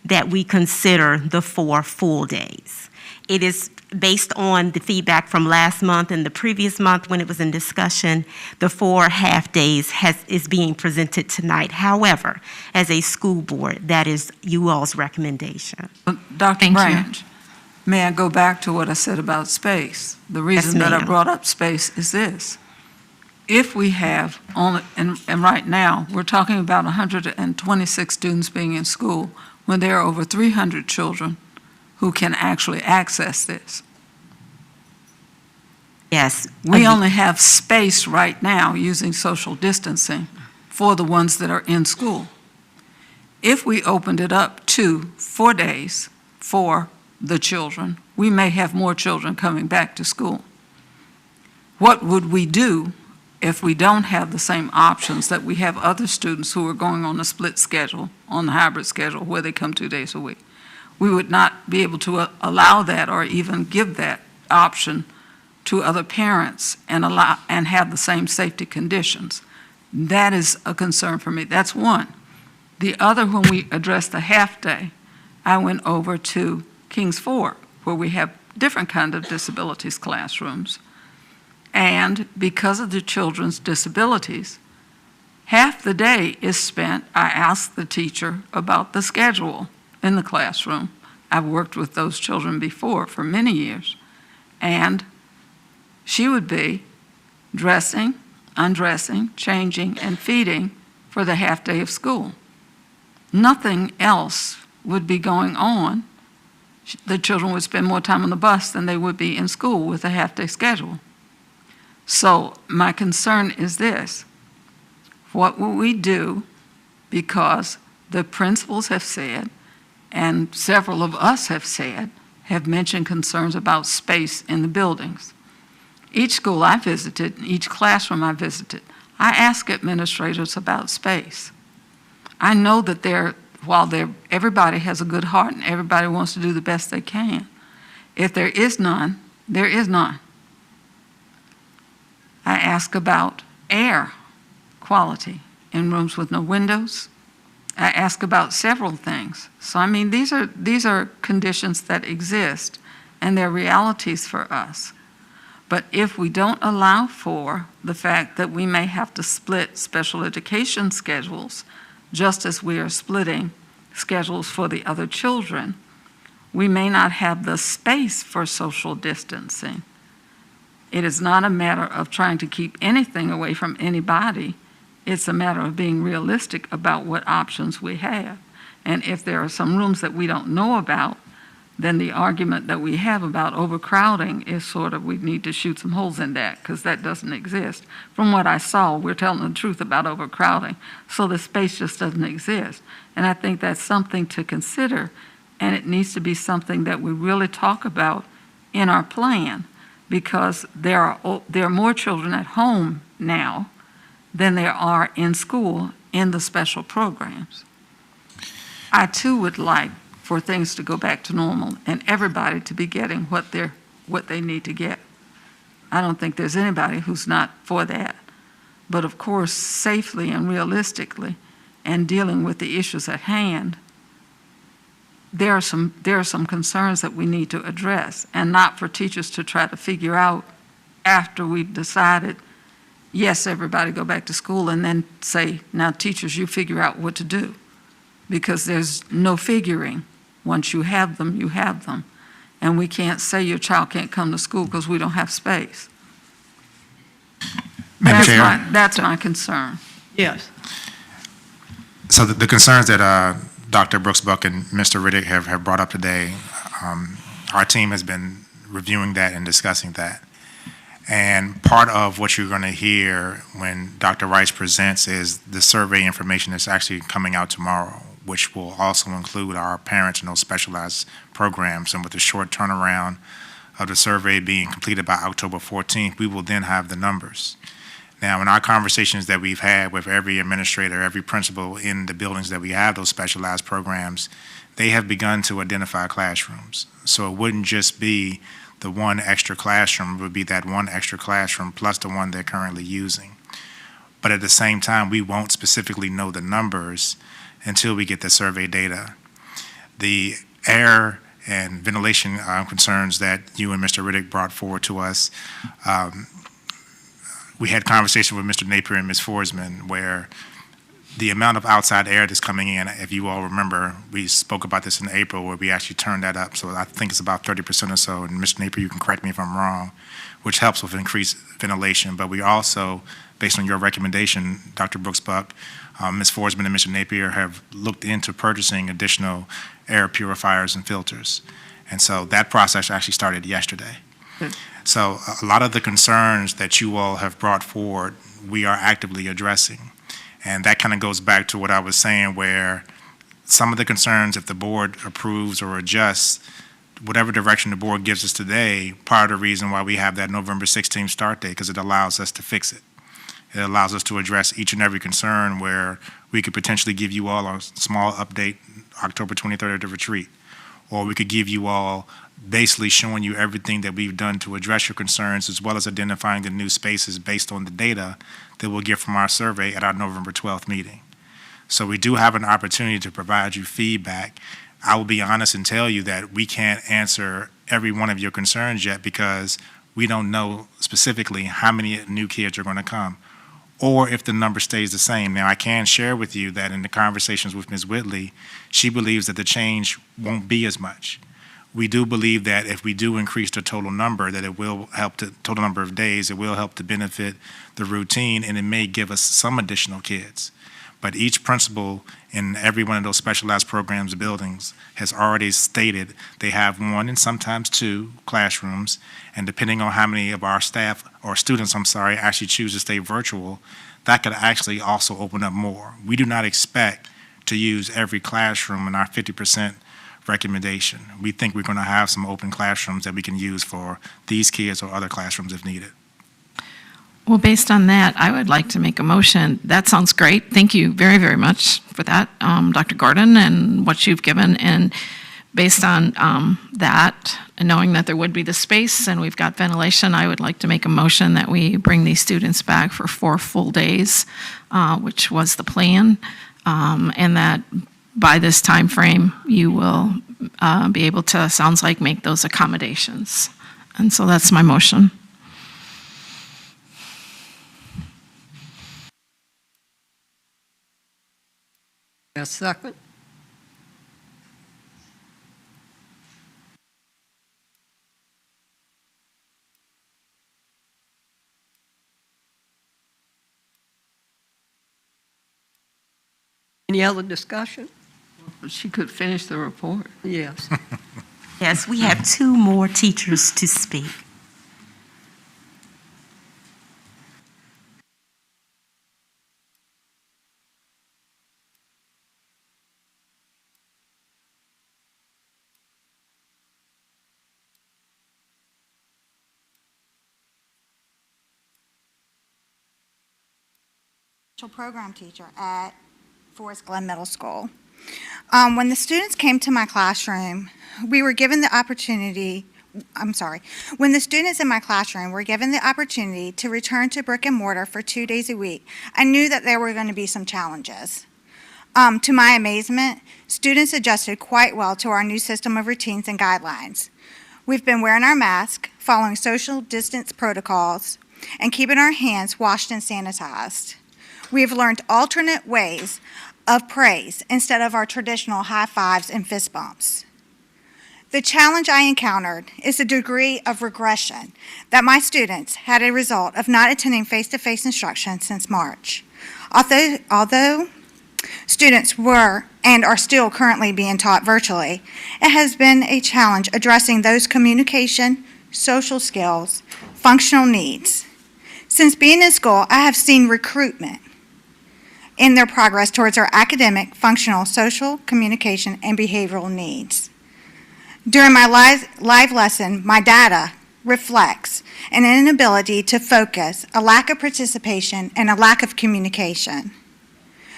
that we consider the 4 full days. It is based on the feedback from last month and the previous month when it was in discussion. The 4 half days is being presented tonight. However, as a school board, that is you all's recommendation. Dr. Branch, may I go back to what I said about space? The reason that I brought up space is this. If we have only, and right now, we're talking about 126 students being in school when there are over 300 children who can actually access this. Yes. We only have space right now using social distancing for the ones that are in school. If we opened it up to 4 days for the children, we may have more children coming back to school. What would we do if we don't have the same options that we have other students who are going on a split schedule, on the hybrid schedule, where they come 2 days a week? We would not be able to allow that or even give that option to other parents and have the same safety conditions. That is a concern for me. That's one. The other, when we addressed the half day, I went over to Kings Fork, where we have different kind of disabilities classrooms. And because of the children's disabilities, half the day is spent, I asked the teacher about the schedule in the classroom. I've worked with those children before for many years. And she would be dressing, undressing, changing, and feeding for the half day of school. Nothing else would be going on. The children would spend more time on the bus than they would be in school with a half day schedule. So my concern is this: what will we do? Because the principals have said, and several of us have said, have mentioned concerns about space in the buildings. Each school I visited, each classroom I visited, I ask administrators about space. I know that while everybody has a good heart and everybody wants to do the best they can, if there is none, there is none. I ask about air quality in rooms with no windows. I ask about several things. So I mean, these are conditions that exist, and they're realities for us. But if we don't allow for the fact that we may have to split special education schedules, just as we are splitting schedules for the other children, we may not have the space for social distancing. It is not a matter of trying to keep anything away from anybody. It's a matter of being realistic about what options we have. And if there are some rooms that we don't know about, then the argument that we have about overcrowding is sort of, we need to shoot some holes in that, because that doesn't exist. From what I saw, we're telling the truth about overcrowding. So the space just doesn't exist. And I think that's something to consider, and it needs to be something that we really talk about in our plan, because there are more children at home now than there are in school in the special programs. I too would like for things to go back to normal and everybody to be getting what they need to get. I don't think there's anybody who's not for that. But of course, safely and realistically, and dealing with the issues at hand, there are some concerns that we need to address, and not for teachers to try to figure out after we've decided, yes, everybody go back to school, and then say, now teachers, you figure out what to do. Because there's no figuring. Once you have them, you have them. And we can't say your child can't come to school because we don't have space. Madam Chair? That's my concern. Yes. So the concerns that Dr. Brooks-Buck and Mr. Riddick have brought up today, our team has been reviewing that and discussing that. And part of what you're going to hear when Dr. Rice presents is the survey information that's actually coming out tomorrow, which will also include our parents and those specialized programs. And with the short turnaround of the survey being completed by October 14th, we will then have the numbers. Now, in our conversations that we've had with every administrator, every principal in the buildings that we have those specialized programs, they have begun to identify classrooms. So it wouldn't just be the one extra classroom, it would be that one extra classroom plus the one they're currently using. But at the same time, we won't specifically know the numbers until we get the survey data. The air and ventilation concerns that you and Mr. Riddick brought forward to us, we had conversation with Mr. Napier and Ms. Forsman where the amount of outside air that's coming in, if you all remember, we spoke about this in April where we actually turned that up. So I think it's about 30% or so. And Mr. Napier, you can correct me if I'm wrong, which helps with increased ventilation. But we also, based on your recommendation, Dr. Brooks-Buck, Ms. Forsman and Mr. Napier have looked into purchasing additional air purifiers and filters. And so that process actually started yesterday. So a lot of the concerns that you all have brought forward, we are actively addressing. And that kind of goes back to what I was saying where some of the concerns, if the board approves or adjusts, whatever direction the board gives us today, part of the reason why we have that November 16th start date, because it allows us to fix it. It allows us to address each and every concern where we could potentially give you all a small update October 23rd at the retreat. Or we could give you all basically showing you everything that we've done to address your concerns as well as identifying the new spaces based on the data that we'll get from our survey at our November 12th meeting. So we do have an opportunity to provide you feedback. I will be honest and tell you that we can't answer every one of your concerns yet because we don't know specifically how many new kids are going to come or if the number stays the same. Now, I can share with you that in the conversations with Ms. Whitley, she believes that the change won't be as much. We do believe that if we do increase the total number, that it will help the total number of days, it will help to benefit the routine, and it may give us some additional kids. But each principal in every one of those specialized programs buildings has already stated they have one and sometimes two classrooms, and depending on how many of our staff or students, actually choose to stay virtual, that could actually also open up more. We do not expect to use every classroom in our 50% recommendation. We think we're going to have some open classrooms that we can use for these kids or other classrooms if needed. Well, based on that, I would like to make a motion. That sounds great. Thank you very, very much for that, Dr. Gordon, and what you've given. And based on that, and knowing that there would be the space and we've got ventilation, I would like to make a motion that we bring these students back for 4 full days, which was the plan, and that by this time frame, you will be able to, sounds like, make those accommodations. And so that's my motion. A second? Any other discussion? She could finish the report. Yes. Yes, we have 2 more teachers to speak. Program teacher at Forest Glen Middle School. When the students came to my classroom, we were given the opportunity, When the students in my classroom were given the opportunity to return to brick and mortar for 2 days a week, I knew that there were going to be some challenges. To my amazement, students adjusted quite well to our new system of routines and guidelines. We've been wearing our mask, following social distance protocols, and keeping our hands washed and sanitized. We have learned alternate ways of praise instead of our traditional high fives and fist bumps. The challenge I encountered is the degree of regression that my students had a result of not attending face-to-face instruction since March. Although students were and are still currently being taught virtually, it has been a challenge addressing those communication, social skills, functional needs. Since being in school, I have seen recruitment in their progress towards their academic, functional, social, communication, and behavioral needs. During my live lesson, my data reflects an inability to focus, a lack of participation, and a lack of communication.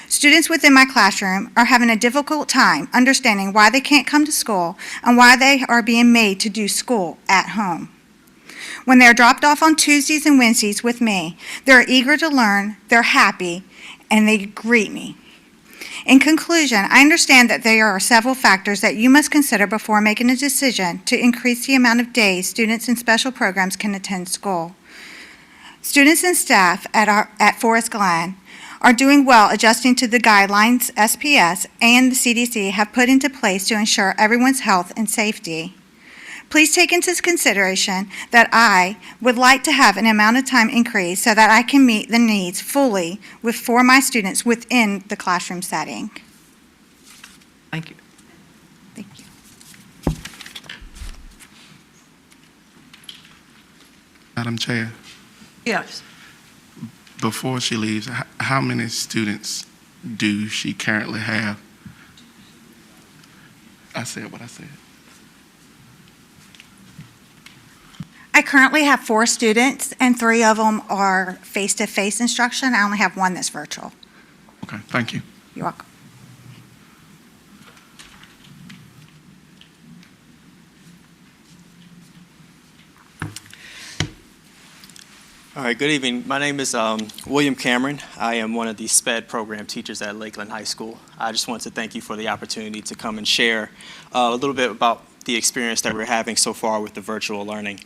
Students within my classroom are having a difficult time understanding why they can't come to school and why they are being made to do school at home. When they are dropped off on Tuesdays and Wednesdays with me, they're eager to learn, they're happy, and they greet me. In conclusion, I understand that there are several factors that you must consider before making a decision to increase the amount of days students in special programs can attend school. Students and staff at Forest Glen are doing well adjusting to the guidelines SPS and the CDC have put into place to ensure everyone's health and safety. Please take into consideration that I would like to have an amount of time increase so that I can meet the needs fully for my students within the classroom setting. Thank you. Thank you. Madam Chair, Yes. before she leaves, how many students do she currently have? I said what I said. I currently have 4 students, and 3 of them are face-to-face instruction. I only have 1 that's virtual. Okay, thank you. You're welcome. All right, good evening. My name is William Cameron. I am one of the SPED program teachers at Lakeland High School. I just want to thank you for the opportunity to come and share a little bit about the experience that we're having so far with the virtual learning.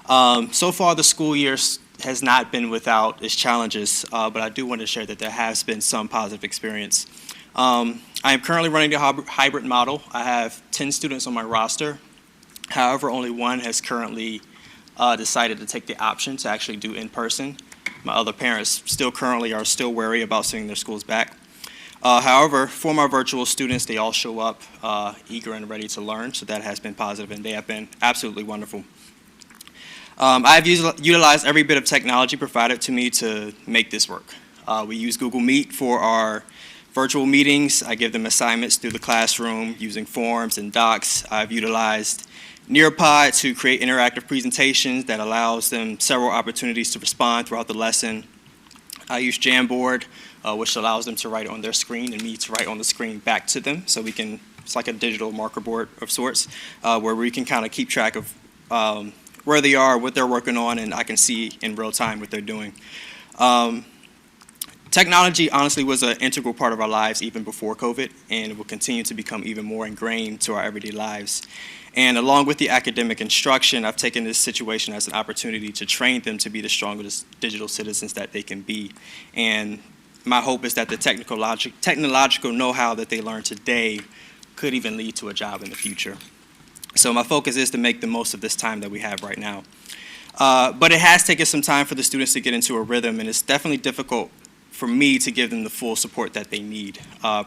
So far, the school year has not been without its challenges, but I do want to share that there has been some positive experience. I am currently running the hybrid model. I have 10 students on my roster. However, only 1 has currently decided to take the option to actually do in-person. My other parents currently are still wary about sending their schools back. However, for my virtual students, they all show up eager and ready to learn, so that has been positive, and they have been absolutely wonderful. I've utilized every bit of technology provided to me to make this work. We use Google Meet for our virtual meetings. I give them assignments through the classroom using forms and docs. I've utilized Nearpod to create interactive presentations that allows them several opportunities to respond throughout the lesson. I use Jamboard, which allows them to write on their screen and me to write on the screen back to them, so we can, it's like a digital marker board of sorts, where we can kind of keep track of where they are, what they're working on, and I can see in real time what they're doing. Technology honestly was an integral part of our lives even before COVID, and it will continue to become even more ingrained to our everyday lives. And along with the academic instruction, I've taken this situation as an opportunity to train them to be the strongest digital citizens that they can be. And my hope is that the technological know-how that they learn today could even lead to a job in the future. So my focus is to make the most of this time that we have right now. But it has taken some time for the students to get into a rhythm, and it's definitely difficult for me to give them the full support that they need.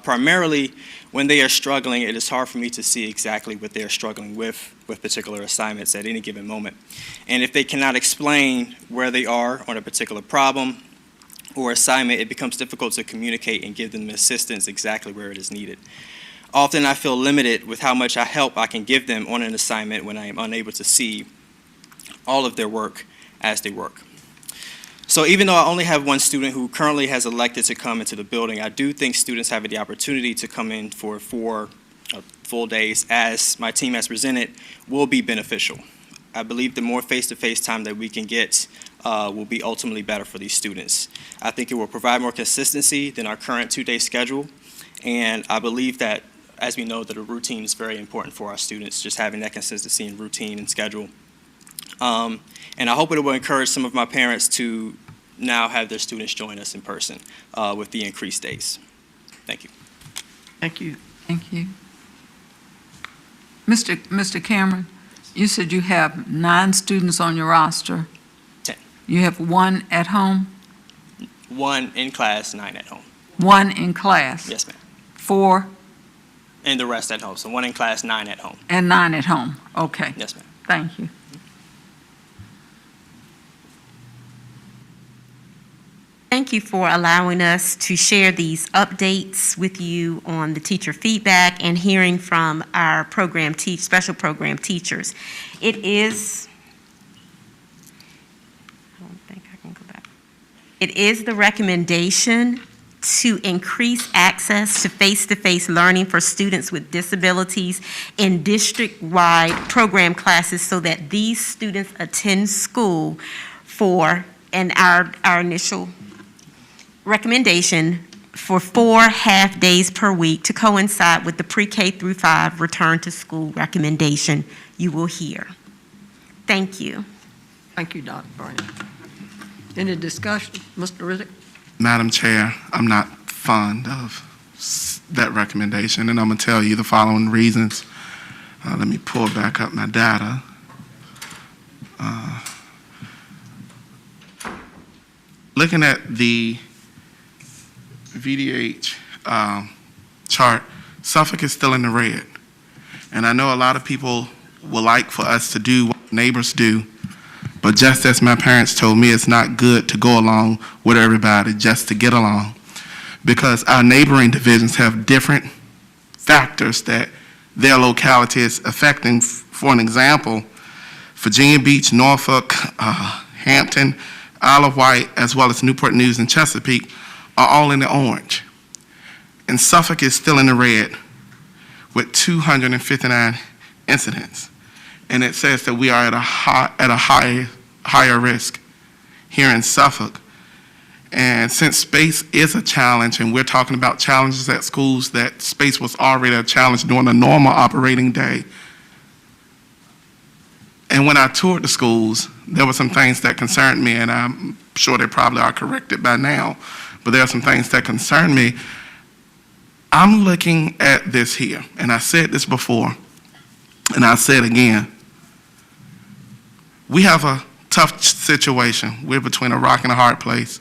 Primarily, when they are struggling, it is hard for me to see exactly what they're struggling with particular assignments at any given moment. And if they cannot explain where they are on a particular problem or assignment, it becomes difficult to communicate and give them assistance exactly where it is needed. Often I feel limited with how much help I can give them on an assignment when I am unable to see all of their work as they work. So even though I only have 1 student who currently has elected to come into the building, I do think students having the opportunity to come in for 4 full days, as my team has presented, will be beneficial. I believe the more face-to-face time that we can get will be ultimately better for these students. I think it will provide more consistency than our current 2-day schedule, and I believe that, as we know, that a routine is very important for our students, just having that consistency in routine and schedule. And I hope it will encourage some of my parents to now have their students join us in person with the increased days. Thank you. Thank you. Thank you. Mr. Cameron, you said you have 9 students on your roster. 10. You have 1 at home? 1 in class, 9 at home. 1 in class? Yes, ma'am. 4 And the rest at home. So 1 in class, 9 at home. and 9 at home? Okay. Yes, ma'am. Thank you. Thank you for allowing us to share these updates with you on the teacher feedback and hearing from our special program teachers. It is, I don't think I can go back. It is the recommendation to increase access to face-to-face learning for students with disabilities in district-wide program classes so that these students attend school and our initial recommendation for 4 half-days per week to coincide with the pre-K through 5 return to school recommendation you will hear. Thank you. Thank you, Dr. Brown. Any discussion? Mr. Riddick? Madam Chair, I'm not fond of that recommendation, and I'm going to tell you the following reasons. Let me pull back up my data. Looking at the VDH chart, Suffolk is still in the red. And I know a lot of people would like for us to do what neighbors do, but just as my parents told me, it's not good to go along with everybody just to get along, because our neighboring divisions have different factors that their locality is affecting. For an example, Virginia Beach, Norfolk, Hampton, Isle of Wight, as well as Newport News and Chesapeake are all in the orange. And Suffolk is still in the red with 259 incidents. And it says that we are at a higher risk here in Suffolk. And since space is a challenge, and we're talking about challenges at schools, that space was already a challenge during a normal operating day. And when I toured the schools, there were some things that concerned me, and I'm sure they probably are corrected by now, but there are some things that concern me. I'm looking at this here, and I said this before, and I'll say it again. We have a tough situation. We're between a rock and a hard place,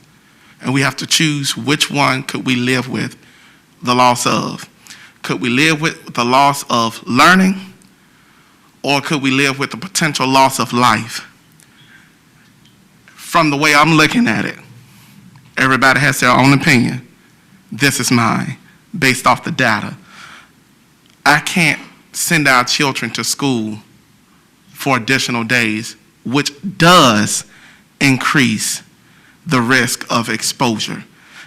and we have to choose which one could we live with the loss of. Could we live with the loss of learning, or could we live with the potential loss of life? From the way I'm looking at it, everybody has their own opinion. This is mine, based off the data. I can't send our children to school for additional days, which does increase the risk of exposure.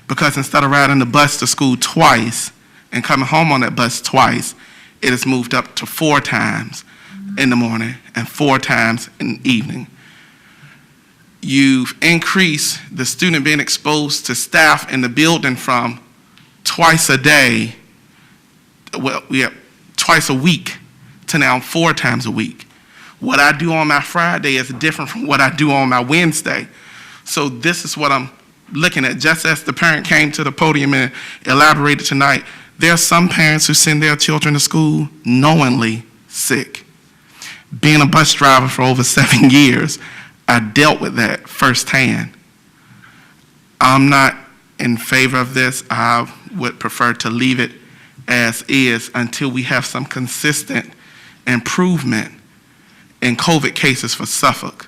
Because instead of riding the bus to school twice and coming home on that bus twice, it is moved up to 4 times in the morning and 4 times in the evening. You've increased the student being exposed to staff in the building from twice a day, twice a week, to now 4 times a week. What I do on my Friday is different from what I do on my Wednesday. So this is what I'm looking at. Just as the parent came to the podium and elaborated tonight, there are some parents who send their children to school knowingly sick. Being a bus driver for over 7 years, I dealt with that firsthand. I'm not in favor of this. I would prefer to leave it as is until we have some consistent improvement in COVID cases for Suffolk.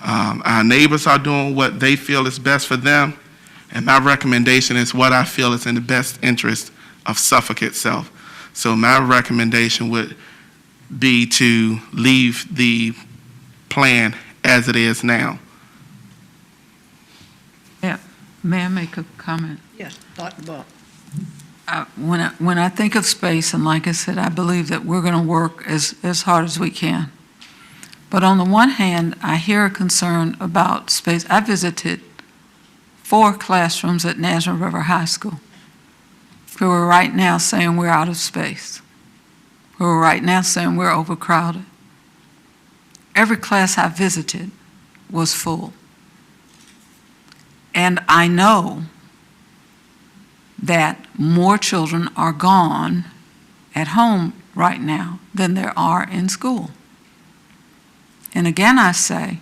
Our neighbors are doing what they feel is best for them, and my recommendation is what I feel is in the best interest of Suffolk itself. So my recommendation would be to leave the plan as it is now. Yeah, may I make a comment? Yes, Dr. Buck. When I think of space, and like I said, I believe that we're going to work as hard as we can. But on the one hand, I hear a concern about space. I visited 4 classrooms at National River High School who are right now saying we're out of space, who are right now saying we're overcrowded. Every class I visited was full. And I know that more children are gone at home right now than there are in school. And again, I say,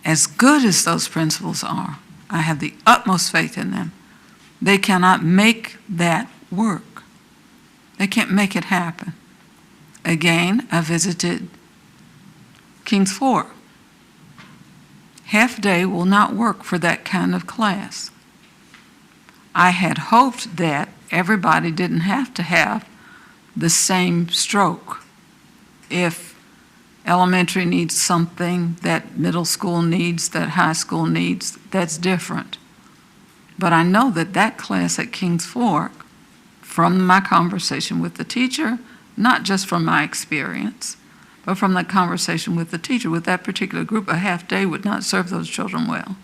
as good as those principals are, I have the utmost faith in them. They cannot make that work. They can't make it happen. Again, I visited Kings Fork. Half day will not work for that kind of class. I had hoped that everybody didn't have to have the same stroke. If elementary needs something that middle school needs, that high school needs, that's different. But I know that that class at Kings Fork, from my conversation with the teacher, not just from my experience, but from the conversation with the teacher, with that particular group, a half day would not serve those children well.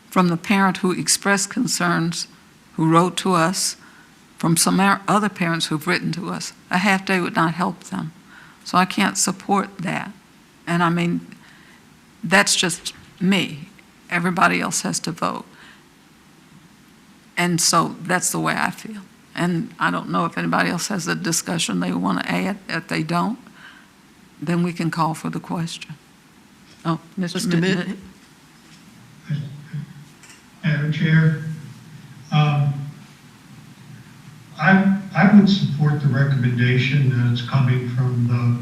From the parent who expressed concerns, who wrote to us, from some other parents who've written to us, a half day would not help them. So I can't support that. And I mean, that's just me. Everybody else has to vote. And so that's the way I feel. And I don't know if anybody else has a discussion they want to add. If they don't, then we can call for the question. Oh, Mr. Mitt. Madam Chair, I would support the recommendation that's coming from the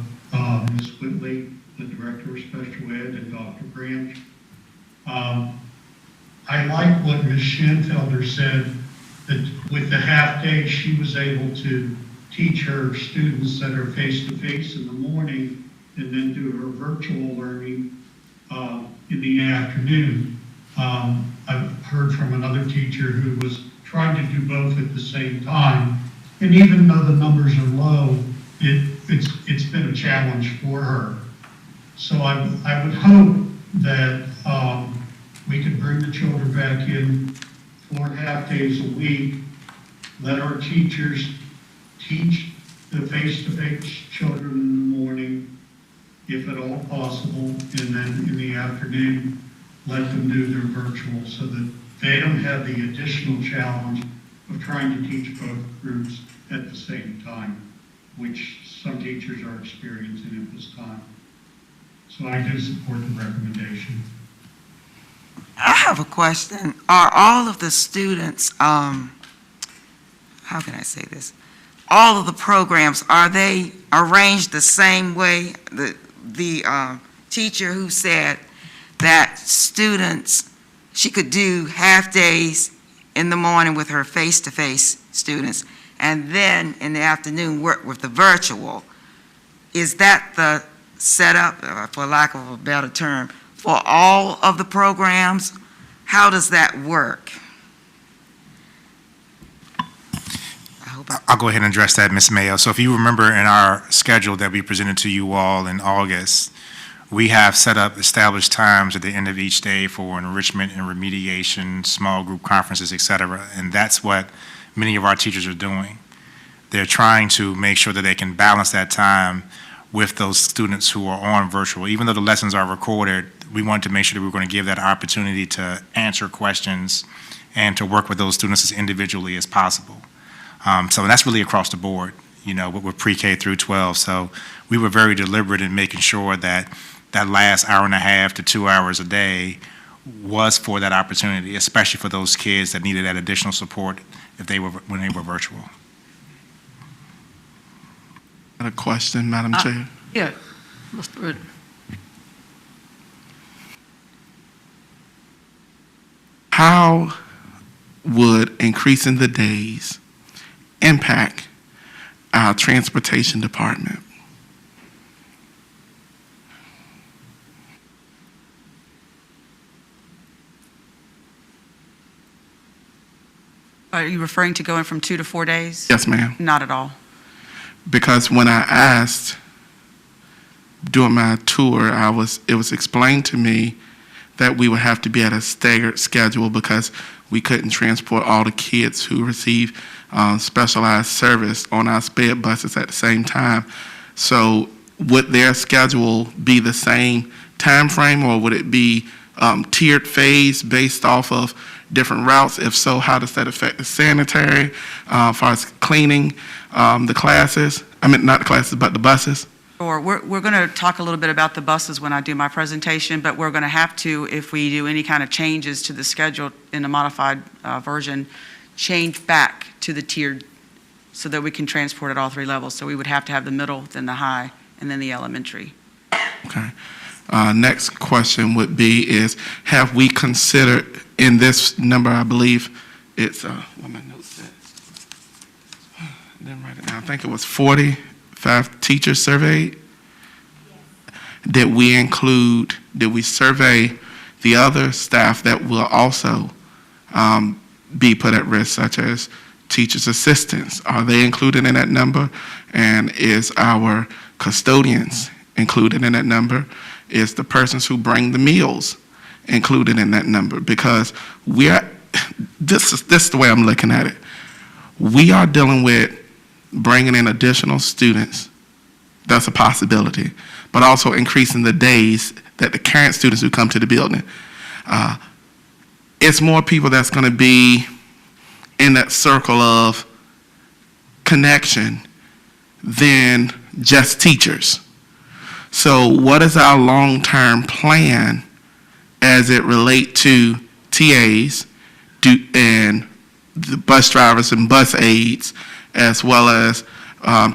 Ms. Whitley, the Director of Special Ed, and Dr. Branch. I like what Ms. Schanfelder said, that with the half day, she was able to teach her students that are face-to-face in the morning and then do her virtual learning in the afternoon. I've heard from another teacher who was trying to do both at the same time. And even though the numbers are low, it's been a challenge for her. So I would hope that we could bring the children back in 4 half days a week, let our teachers teach the face-to-face children in the morning, if at all possible, and then in the afternoon, let them do their virtual so that they don't have the additional challenge of trying to teach both groups at the same time, which some teachers are experiencing at this time. So I do support the recommendation. I have a question. Are all of the students, how can I say this? All of the programs, are they arranged the same way? The teacher who said that students, she could do half days in the morning with her face-to-face students, and then in the afternoon work with the virtual. Is that the setup, for lack of a better term, for all of the programs? How does that work? I'll go ahead and address that, Ms. Mayo. So if you remember in our schedule that we presented to you all in August, we have set up established times at the end of each day for enrichment and remediation, small group conferences, et cetera. And that's what many of our teachers are doing. They're trying to make sure that they can balance that time with those students who are on virtual. Even though the lessons are recorded, we wanted to make sure that we were going to give that opportunity to answer questions and to work with those students as individually as possible. So that's really across the board, you know, with pre-K through 12. So we were very deliberate in making sure that that last hour and a half to 2 hours a day was for that opportunity, especially for those kids that needed that additional support when they were virtual. A question, Madam Chair? Yeah, Mr. Ridden. How would increasing the days impact our transportation department? Are you referring to going from 2 to 4 days? Yes, ma'am. Not at all. Because when I asked during my tour, it was explained to me that we would have to be at a staggered schedule because we couldn't transport all the kids who receive specialized service on our sped buses at the same time. So would their schedule be the same time frame, or would it be tiered phase based off of different routes? If so, how does that affect the sanitary as far as cleaning the classes? I mean, not the classes, but the buses? Or we're going to talk a little bit about the buses when I do my presentation, but we're going to have to, if we do any kind of changes to the schedule in a modified version, change back to the tiered so that we can transport at all three levels. So we would have to have the middle, then the high, and then the elementary. Okay. Next question would be is, have we considered in this number, I believe it's, what my notes said? I didn't write it down. I think it was 45 teachers surveyed. Did we survey the other staff that will also be put at risk, such as teachers' assistants? Are they included in that number? And is our custodians included in that number? Is the persons who bring the meals included in that number? Because this is the way I'm looking at it. We are dealing with bringing in additional students. That's a possibility. But also increasing the days that the current students who come to the building. It's more people that's going to be in that circle of connection than just teachers. So what is our long-term plan as it relates to TAs and the bus drivers and bus aides, as well as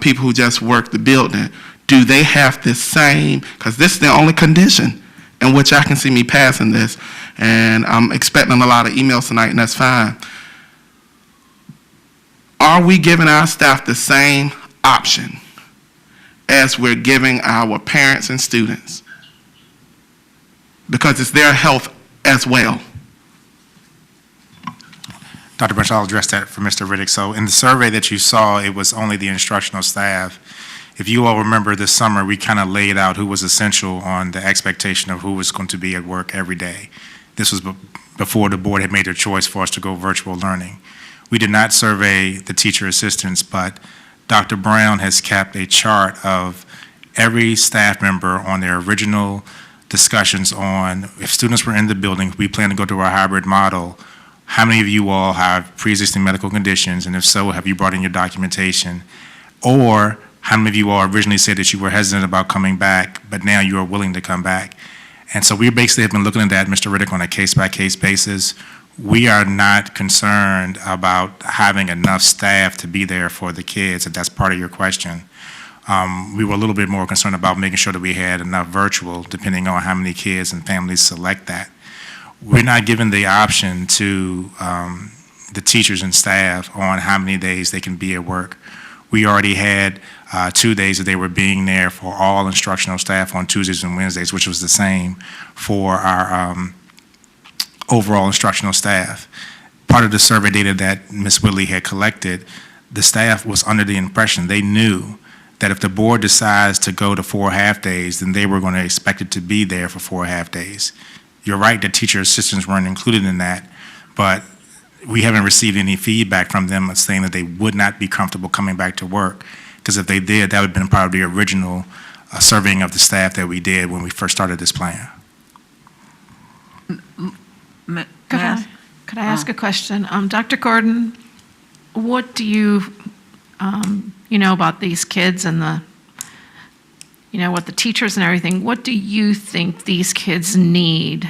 people who just work the building? Do they have the same, because this is the only condition in which I can see me passing this, and I'm expecting a lot of emails tonight, and that's fine. Are we giving our staff the same option as we're giving our parents and students? Because it's their health as well. Dr. Branch, I'll address that for Mr. Riddick. So in the survey that you saw, it was only the instructional staff. If you all remember this summer, we kind of laid out who was essential on the expectation of who was going to be at work every day. This was before the board had made their choice for us to go virtual learning. We did not survey the teacher assistants, but Dr. Brown has kept a chart of every staff member on their original discussions on if students were in the building, we plan to go to our hybrid model. How many of you all have pre-existing medical conditions? And if so, have you brought in your documentation? Or how many of you all originally said that you were hesitant about coming back, but now you are willing to come back? And so we basically have been looking at that, Mr. Riddick, on a case-by-case basis. We are not concerned about having enough staff to be there for the kids, if that's part of your question. We were a little bit more concerned about making sure that we had enough virtual, depending on how many kids and families select that. We're not given the option to the teachers and staff on how many days they can be at work. We already had 2 days that they were being there for all instructional staff on Tuesdays and Wednesdays, which was the same for our overall instructional staff. Part of the survey data that Ms. Whitley had collected, the staff was under the impression, they knew that if the board decides to go to 4 half-days, then they were going to expect it to be there for 4 half-days. You're right that teacher assistants weren't included in that, but we haven't received any feedback from them saying that they would not be comfortable coming back to work, because if they did, that would have been part of the original surveying of the staff that we did when we first started this plan. Could I ask a question? Dr. Gordon, what do you know about these kids and what the teachers and everything, what do you think these kids need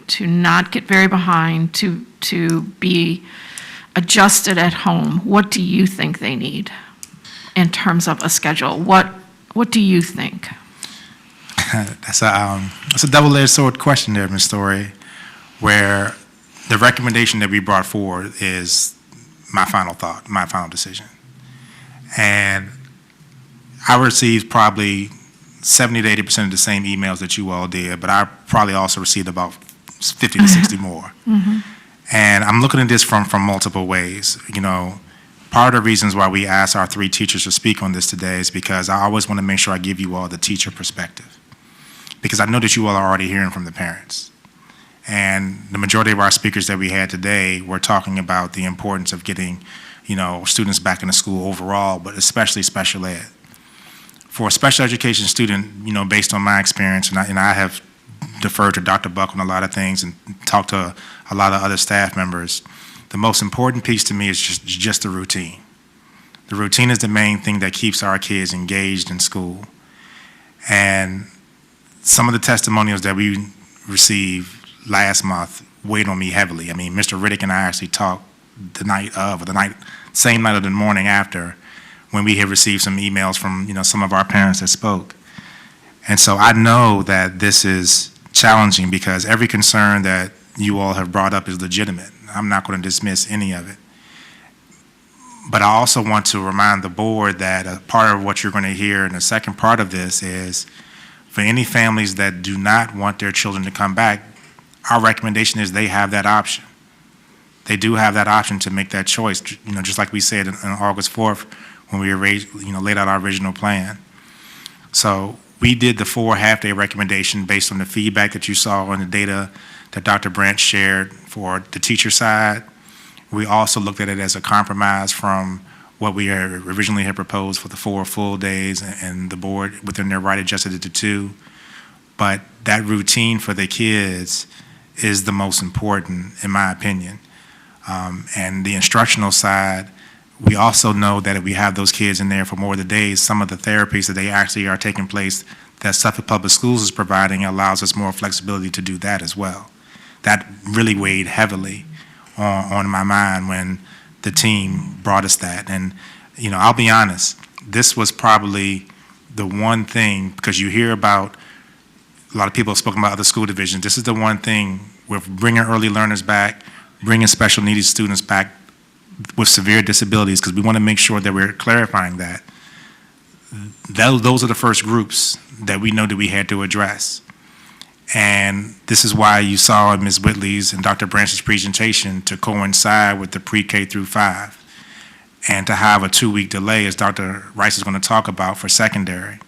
to not get very behind, to be adjusted at home? What do you think they need in terms of a schedule? What do you think? That's a double-edged sword question there, Ms. Story, where the recommendation that we brought forward is my final thought, my final decision. And I received probably 70 to 80% of the same emails that you all did, but I probably also received about 50 to 60 more. Mm-hmm. And I'm looking at this from multiple ways. part of the reasons why we asked our 3 teachers to speak on this today is because I always want to make sure I give you all the teacher perspective, because I know that you all are already hearing from the parents. And the majority of our speakers that we had today were talking about the importance of getting, students back into school overall, but especially special ed. For a special education student, based on my experience, and I have deferred to Dr. Buck on a lot of things and talked to a lot of other staff members, the most important piece to me is just the routine. The routine is the main thing that keeps our kids engaged in school. And some of the testimonials that we received last month weighed on me heavily. I mean, Mr. Riddick and I actually talked same night of the morning after, when we had received some emails from, some of our parents that spoke. And so I know that this is challenging because every concern that you all have brought up is legitimate. I'm not going to dismiss any of it. But I also want to remind the board that a part of what you're going to hear in the second part of this is, for any families that do not want their children to come back, our recommendation is they have that option. They do have that option to make that choice, just like we said on August 4th when we laid out our original plan. So we did the 4 half-day recommendation based on the feedback that you saw and the data that Dr. Branch shared for the teacher side. We also looked at it as a compromise from what we originally had proposed for the 4 full days, and the board, within their right, adjusted it to 2. But that routine for the kids is the most important, in my opinion. And the instructional side, we also know that if we have those kids in there for more of the days, some of the therapies that they actually are taking place that Suffolk Public Schools is providing allows us more flexibility to do that as well. That really weighed heavily on my mind when the team brought us that. And, I'll be honest, this was probably the one thing, because you hear about, a lot of people have spoken about other school divisions, this is the one thing with bringing early learners back, bringing special needs students back with severe disabilities, because we want to make sure that we're clarifying that. Those are the first groups that we know that we had to address. And this is why you saw in Ms. Whitley's and Dr. Branch's presentation to coincide with the pre-K through 5, and to have a 2-week delay, as Dr. Rice is going to talk about, for secondary.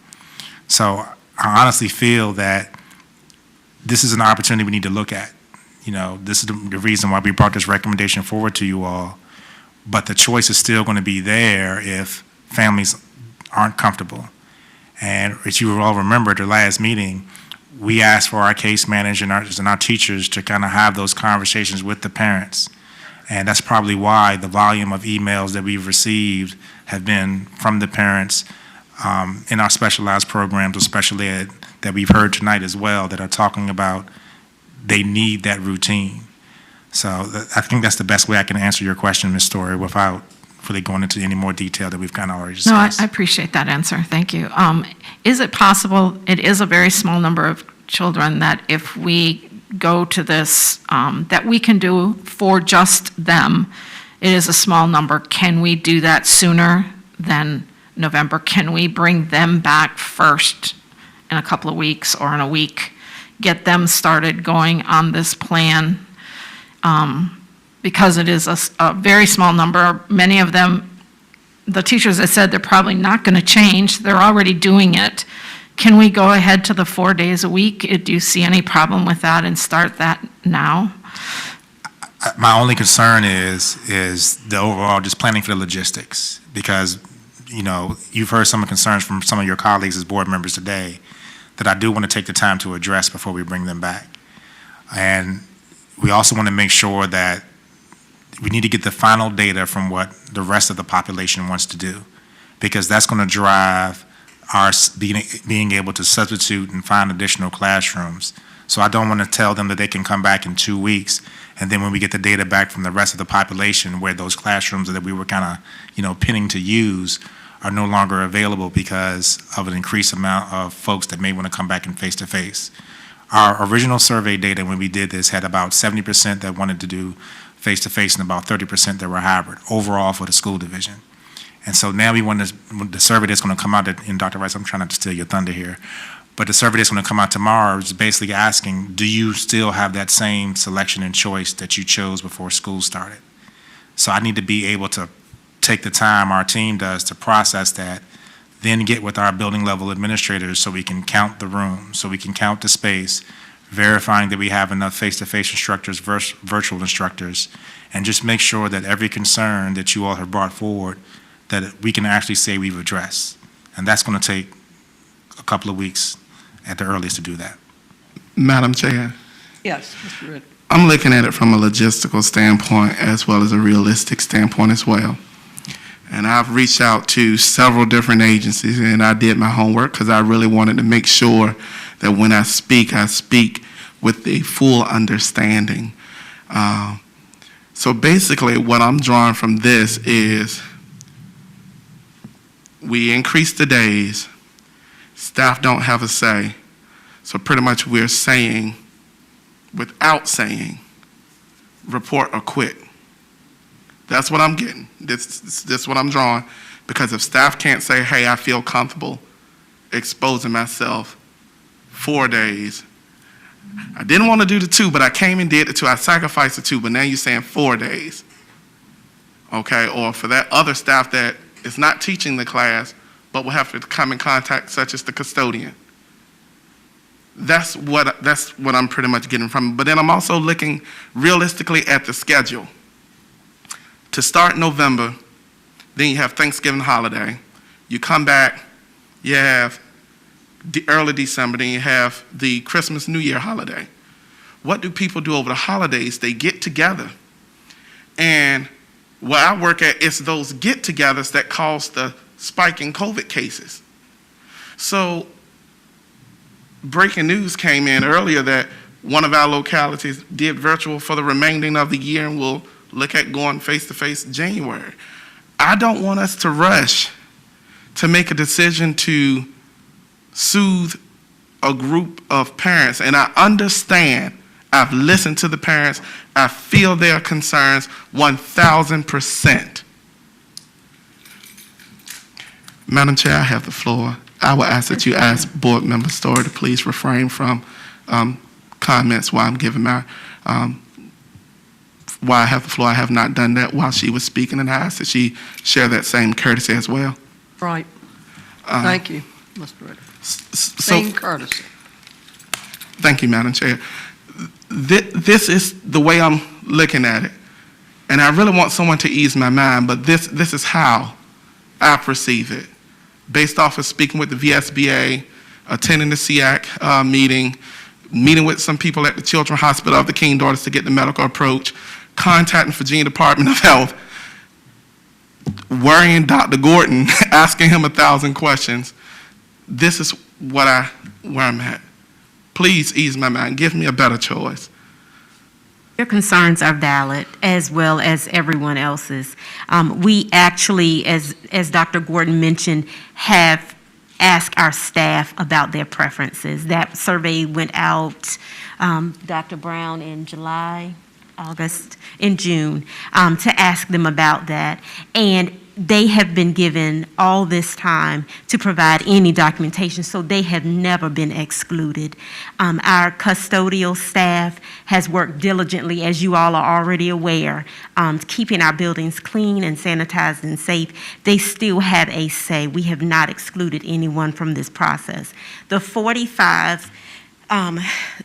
So I honestly feel that this is an opportunity we need to look at. This is the reason why we brought this recommendation forward to you all. But the choice is still going to be there if families aren't comfortable. And as you all remember, at the last meeting, we asked for our case manager and our teachers to kind of have those conversations with the parents. And that's probably why the volume of emails that we've received have been from the parents in our specialized programs or special ed that we've heard tonight as well, that are talking about they need that routine. So I think that's the best way I can answer your question, Ms. Story, without really going into any more detail that we've kind of already discussed. No, I appreciate that answer. Thank you. Is it possible, it is a very small number of children, that if we go to this, that we can do for just them, it is a small number. Can we do that sooner than November? Can we bring them back first in a couple of weeks or in a week, get them started going on this plan? Because it is a very small number. Many of them, the teachers have said they're probably not going to change. They're already doing it. Can we go ahead to the 4 days a week? Do you see any problem with that and start that now? My only concern is the overall just planning for the logistics, because, you've heard some concerns from some of your colleagues as board members today that I do want to take the time to address before we bring them back. And we also want to make sure that we need to get the final data from what the rest of the population wants to do, because that's going to drive our being able to substitute and find additional classrooms. So I don't want to tell them that they can come back in 2 weeks, and then when we get the data back from the rest of the population where those classrooms that we were kind of, pinning to use are no longer available because of an increased amount of folks that may want to come back in face-to-face. Our original survey data when we did this had about 70% that wanted to do face-to-face and about 30% that were hybrid overall for the school division. And so now we want the survey that's going to come out, and Dr. Rice, I'm trying not to steal your thunder here, but the survey that's going to come out tomorrow is basically asking, do you still have that same selection and choice that you chose before school started? So I need to be able to take the time, our team does, to process that, then get with our building level administrators so we can count the rooms, so we can count the space, verifying that we have enough face-to-face instructors, virtual instructors, and just make sure that every concern that you all have brought forward, that we can actually say we've addressed. And that's going to take a couple of weeks at the earliest to do that. Madam Chair, Yes, Mr. Ritter. I'm looking at it from a logistical standpoint as well as a realistic standpoint as well. And I've reached out to several different agencies, and I did my homework because I really wanted to make sure that when I speak with a full understanding. So basically, what I'm drawing from this is we increase the days, staff don't have a say, so pretty much we're saying, without saying, report or quit. That's what I'm getting. This is what I'm drawing. Because if staff can't say, hey, I feel comfortable exposing myself 4 days, I didn't want to do the 2, but I came and did the 2. I sacrificed the 2, but now you're saying 4 days. Okay, or for that other staff that is not teaching the class, but will have to come in contact, such as the custodian. That's what I'm pretty much getting from it. But then I'm also looking realistically at the schedule. To start November, then you have Thanksgiving holiday. You come back, you have early December, then you have the Christmas New Year holiday. What do people do over the holidays? They get together. And where I work at, it's those get-togethers that cause the spike in COVID cases. So breaking news came in earlier that one of our localities did virtual for the remaining of the year and will look at going face-to-face January. I don't want us to rush to make a decision to soothe a group of parents. And I understand, I've listened to the parents, I feel their concerns 1,000%. Madam Chair, I have the floor. I will ask that you ask Board Member Story to please refrain from comments while I'm giving my, while I have the floor. I have not done that while she was speaking, and I ask that she share that same courtesy as well. Right. Thank you, Mr. Ritter. Same courtesy. Thank you, Madam Chair. This is the way I'm looking at it, and I really want someone to ease my mind, but this is how I perceive it. Based off of speaking with the VSBA, attending the SEAC meeting with some people at the Children's Hospital of the King Daughters to get the medical approach, contacting Virginia Department of Health, worrying Dr. Gordon, asking him 1,000 questions. This is where I'm at. Please ease my mind. Give me a better choice. Your concerns are valid, as well as everyone else's. We actually, as Dr. Gordon mentioned, have asked our staff about their preferences. That survey went out, Dr. Brown, in July, August, in June, to ask them about that. And they have been given all this time to provide any documentation, so they have never been excluded. Our custodial staff has worked diligently, as you all are already aware, keeping our buildings clean and sanitized and safe. They still have a say. We have not excluded anyone from this process. The 45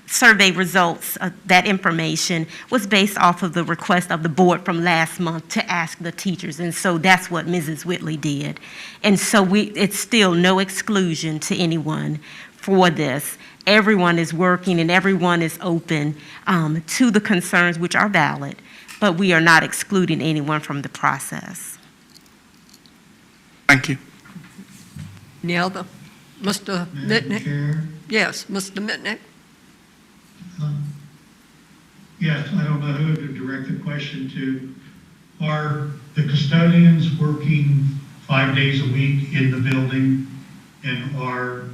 survey results, that information was based off of the request of the board from last month to ask the teachers, and so that's what Mrs. Whitley did. And so it's still no exclusion to anyone for this. Everyone is working and everyone is open to the concerns, which are valid, but we are not excluding anyone from the process. Thank you. Any other? Mr. Mitnick? Chair? Yes, Mr. Mitnick? Yes, I don't know who to direct the question to. Are the custodians working 5 days a week in the building, and are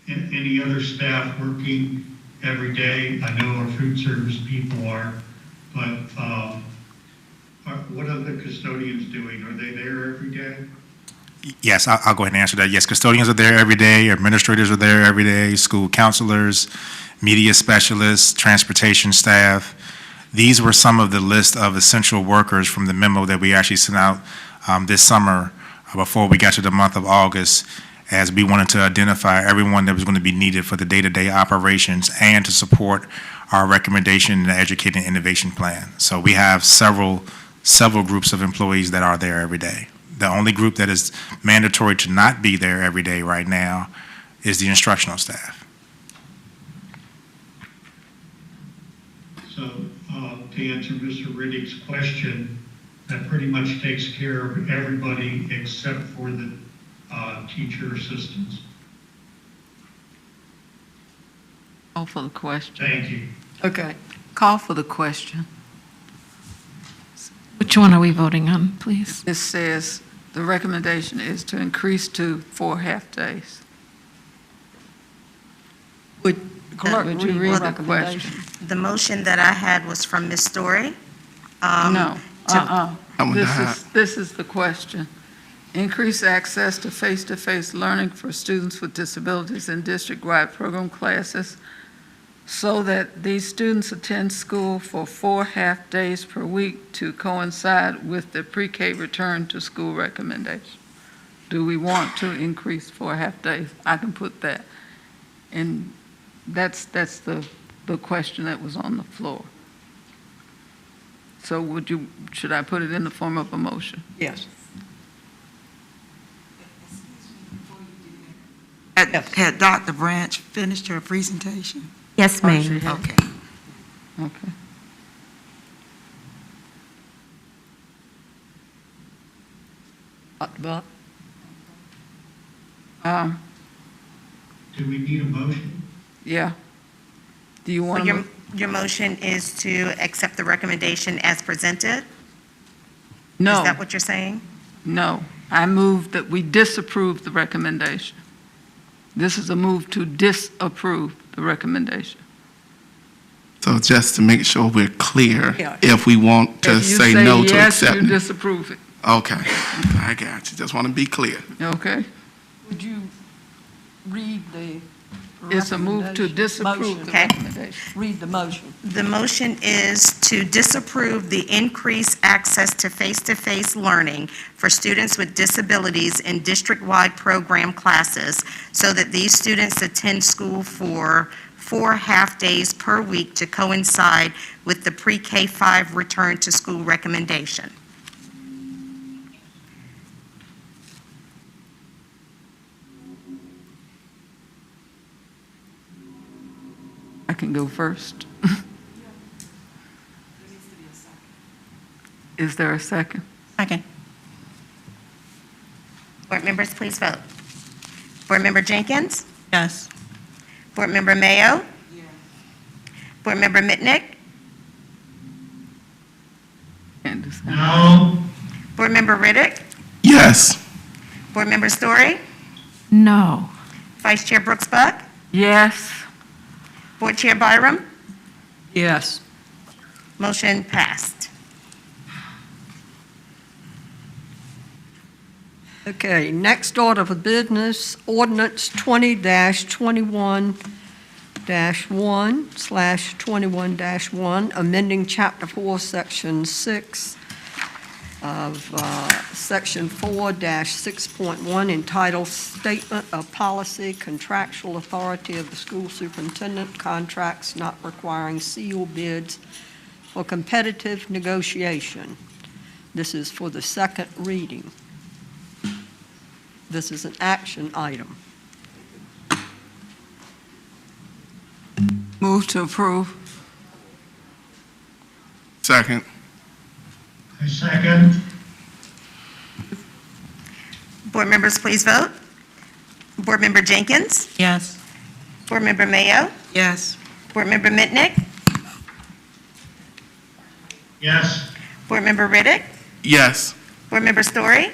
any other staff working every day? I know our food service people are, but what are the custodians doing? Are they there every day? Yes, I'll go ahead and answer that. Yes, custodians are there every day, administrators are there every day, school counselors, media specialists, transportation staff. These were some of the list of essential workers from the memo that we actually sent out this summer before we got to the month of August, as we wanted to identify everyone that was going to be needed for the day-to-day operations and to support our recommendation in the Educating Innovation Plan. So we have several groups of employees that are there every day. The only group that is mandatory to not be there every day right now is the instructional staff. So, to answer Mr. Riddick's question, that pretty much takes care of everybody except for the teacher assistants. Call for the question. Thank you. Okay. Call for the question. Which one are we voting on, please? It says the recommendation is to increase to 4 half-days. Clerk, Would you read read the the recommendation. question? The motion that I had was from Ms. Story. No, That one This died. this is the question. Increase access to face-to-face learning for students with disabilities in district-wide program classes so that these students attend school for 4 half-days per week to coincide with the pre-K return to school recommendation. Do we want to increase 4 half-days? I can put that. And that's the question that was on the floor. So should I put it in the form of a motion? Yes. Had Dr. Branch finished her presentation? Yes, ma'am. Okay. Okay. Dr. Buck? Do we need a motion? Yeah. Do you want to? Your motion is to accept the recommendation as presented? No. Is that what you're saying? No. I move that we disapprove the recommendation. This is a move to disapprove the recommendation. So just to make sure we're clear, Yeah. if we want to If you say no to yes, you accepting. disapprove it. Okay, I got you. Just want to be clear. Okay? Would you read the It's a move to disapprove the Okay. recommendation. Read the motion. The motion is to disapprove the increased access to face-to-face learning for students with disabilities in district-wide program classes so that these students attend school for 4 half-days per week to coincide with the pre-K-5 return to school recommendation. I can go first. Is there a second? Second. Board members, please vote. Board Member Jenkins? Yes. Board Member Mayo? Board Member Mitnick? Candace? No. Board Member Riddick? Yes. Board Member Story? No. Vice Chair Brooks Buck? Yes. Board Chair Byram? Yes. Motion passed. Okay, next order of business, ordinance 20-21-1/21-1, amending Chapter 4, Section 6 of Section 4-6.1 entitled Statement of Policy, Contractual Authority of the School Superintendent, Contracts Not Requiring Sealed Bids for Competitive Negotiation. This is for the second reading. This is an action item. Move to approve. Second. I second. Board members, please vote. Board Member Jenkins? Yes. Board Member Mayo? Yes. Board Member Mitnick? Yes. Board Member Riddick? Yes. Board Member Story?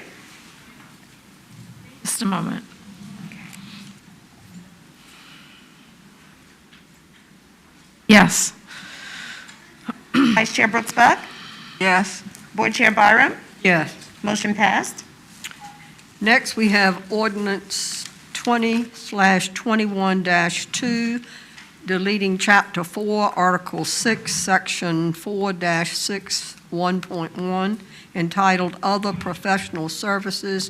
Just a moment. Yes. Vice Chair Brooks Buck? Yes. Board Chair Byram? Yes. Motion passed. Next, we have ordinance 20/21-2, deleting Chapter 4, Article 6, Section 4-6, 1.1, entitled Other Professional Services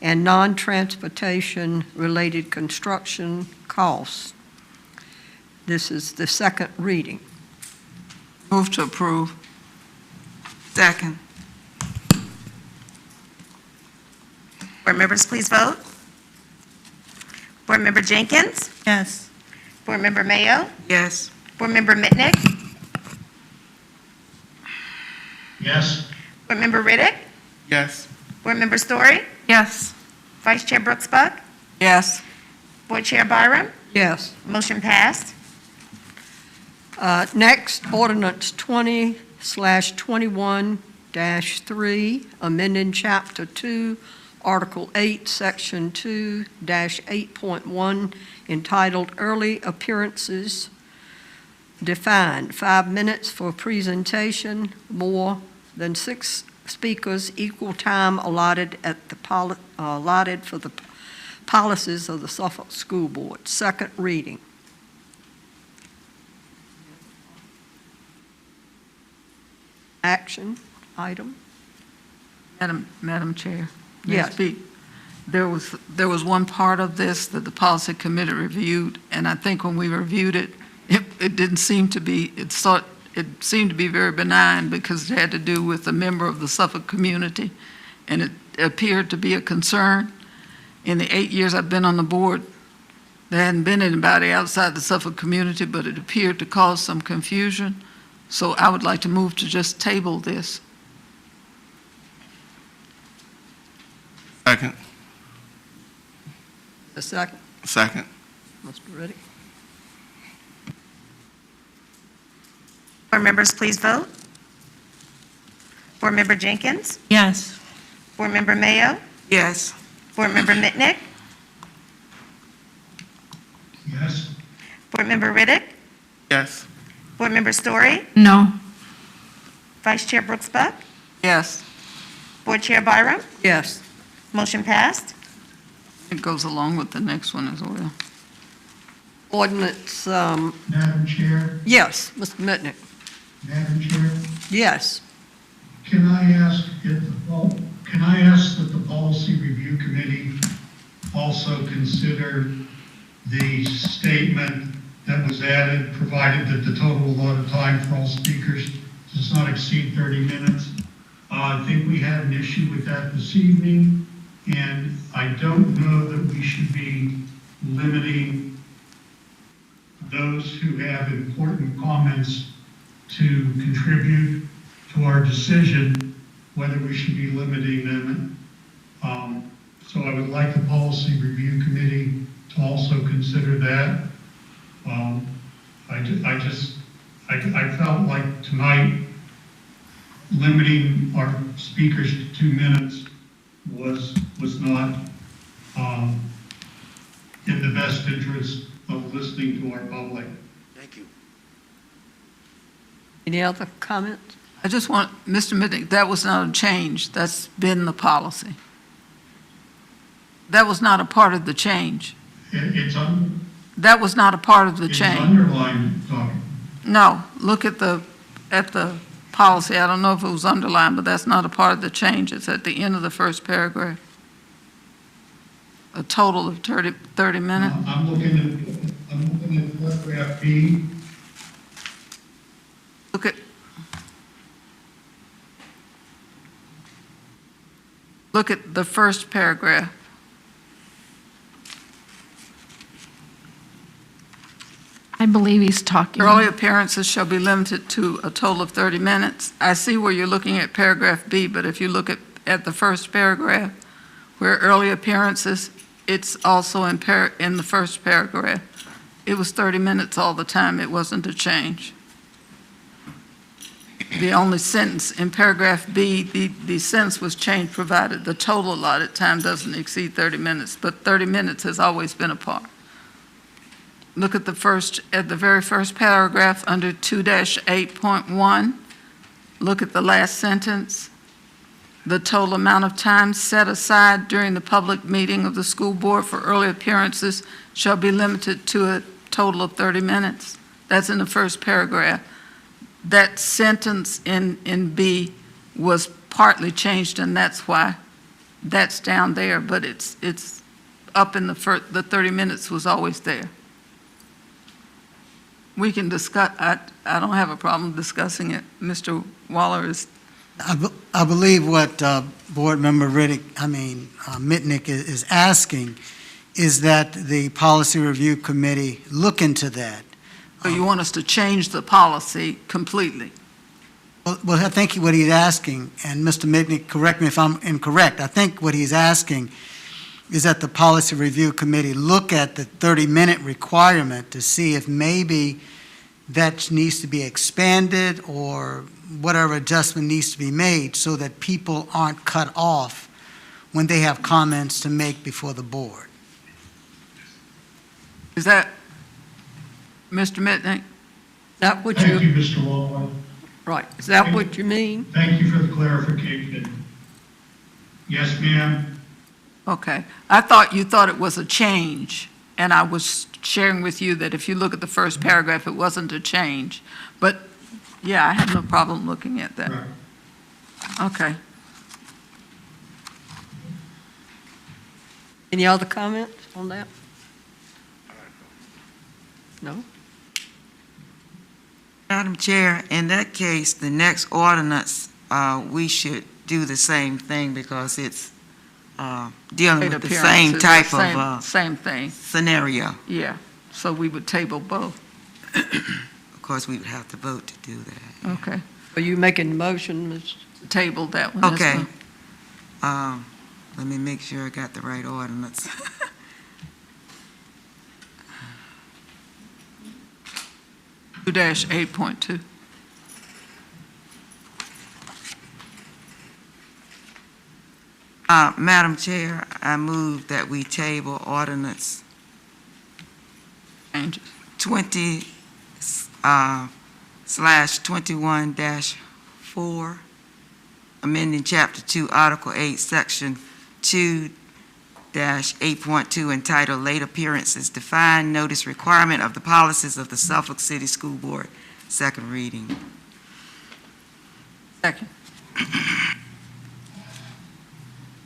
and Non-Transportation Related Construction Costs. This is the second reading. Move to approve. Second. Board members, please vote. Board Member Jenkins? Yes. Board Member Mayo? Yes. Board Member Mitnick? Yes. Board Member Riddick? Yes. Board Member Story? Yes. Vice Chair Brooks Buck? Yes. Board Chair Byram? Yes. Motion passed. Next, ordinance 20/21-3, amending Chapter 2, Article 8, Section 2-8.1, entitled Early Appearances, defined 5 minutes for presentation, more than 6 speakers, equal time allotted allotted for the policies of the Suffolk School Board. Second reading. Action item. Madam Chair. may I Yes. speak? There was one part of this that the policy committee reviewed, and I think when we reviewed it, it didn't seem to be, it seemed to be very benign because it had to do with a member of the Suffolk community, and it appeared to be a concern. In the 8 years I've been on the board, there hadn't been anybody outside the Suffolk community, but it appeared to cause some confusion. So I would like to move to just table this. Second. A second. Second. Mr. Riddick. Board members, please vote. Board Member Jenkins? Yes. Board Member Mayo? Yes. Board Member Mitnick? Yes. Board Member Riddick? Yes. Board Member Story? No. Vice Chair Brooks Buck? Yes, Board Chair Byram? Yes. Motion passed. it goes along with the next one as well. Ordinance, Madam Chair, yes, Mr. Mitnick. Madam Chair, Yes. can I ask that the Policy Review Committee also consider the statement that was added, provided that the total allotted time for all speakers does not exceed 30 minutes? I think we had an issue with that this evening, and I don't know that we should be limiting those who have important comments to contribute to our decision, whether we should be limiting them. So I would like the Policy Review Committee to also consider that. I felt like tonight, limiting our speakers to 2 minutes was not in the best interest of listening to our public. Thank you. Any other comments? I just want, Mr. Mitnick, that was not a change, that's been the policy. That was not a part of the change. That was not a part of the It's change. underlined, Dr. No, look at the policy. I don't know if it was underlined, but that's not a part of the change. It's at the end of the first paragraph. A total of 30 minutes. I'm looking at paragraph B. Look at the first paragraph. I believe he's talking. Early appearances shall be limited to a total of 30 minutes. I see where you're looking at paragraph B, but if you look at the first paragraph, where early appearances, it's also in the first paragraph. It was 30 minutes all the time. It wasn't a change. The only sentence in paragraph B, the sentence was changed, provided the total allotted time doesn't exceed 30 minutes, but 30 minutes has always been a part. Look at the very first paragraph under 2-8.1. Look at the last sentence. The total amount of time set aside during the public meeting of the school board for early appearances shall be limited to a total of 30 minutes. That's in the first paragraph. That sentence in B was partly changed, and that's why that's down there, but it's up in the 30 minutes was always there. We can discuss, I don't have a problem discussing it. Mr. Waller is, I believe what Board Member Mitnick is asking is that the Policy Review Committee look into that. so you want us to change the policy completely? Well, I think what he's asking, and Mr. Mitnick, correct me if I'm incorrect, I think what he's asking is that the Policy Review Committee look at the 30-minute requirement to see if maybe that needs to be expanded or whatever adjustment needs to be made so that people aren't cut off when they have comments to make before the board. Is that, Mr. Mitnick? That what Thank you, you, Mr. Waller. right, is that what you mean? Thank you for the clarification. Yes, ma'am. Okay. I thought you thought it was a change, and I was sharing with you that if you look at the first paragraph, it wasn't a change. But, yeah, I have no problem looking at that. Right. Okay. Any other comments on that? No? Madam Chair, in that case, the next ordinance, we should do the same thing because it's dealing with the same type of Same thing, scenario. yeah. So we would table both. Of course, we would have to vote to do that. Okay. Are you making the motion, Ms.? Table that one as Okay. well. Let me make sure I got the right ordinance. (2-8.2). Madam Chair, I move that we table ordinance Changes. 20/21-4, amending Chapter 2, Article 8, Section 2-8.2, entitled Late Appearances, Defined Notice Requirement of the Policies of the Suffolk City School Board, second reading. Second.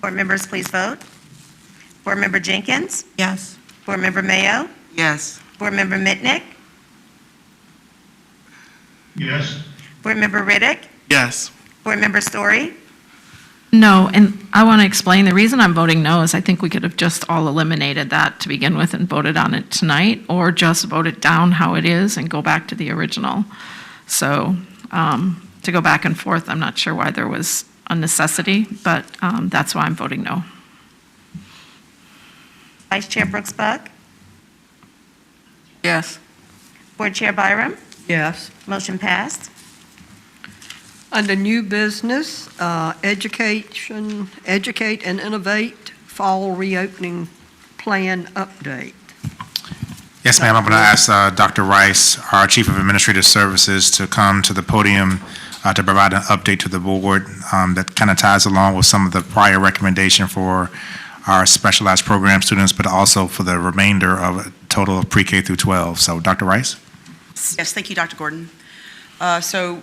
Board members, please vote. Board Member Jenkins? Yes. Board Member Mayo? Yes. Board Member Mitnick? Yes. Board Member Riddick? Yes. Board Member Story? No, and I want to explain, the reason I'm voting no is I think we could have just all eliminated that to begin with and voted on it tonight, or just vote it down how it is and go back to the original. So to go back and forth, I'm not sure why there was a necessity, but that's why I'm voting no. Vice Chair Brooks Buck? Yes. Board Chair Byram? Yes. Motion passed. Under new business, educate and innovate, fall reopening plan update. Yes, ma'am. I'm going to ask Dr. Rice, our Chief of Administrative Services, to come to the podium to provide an update to the board that kind of ties along with some of the prior recommendation for our specialized program students, but also for the remainder of a total of pre-K through 12. So, Dr. Rice? Yes, thank you, Dr. Gordon. So,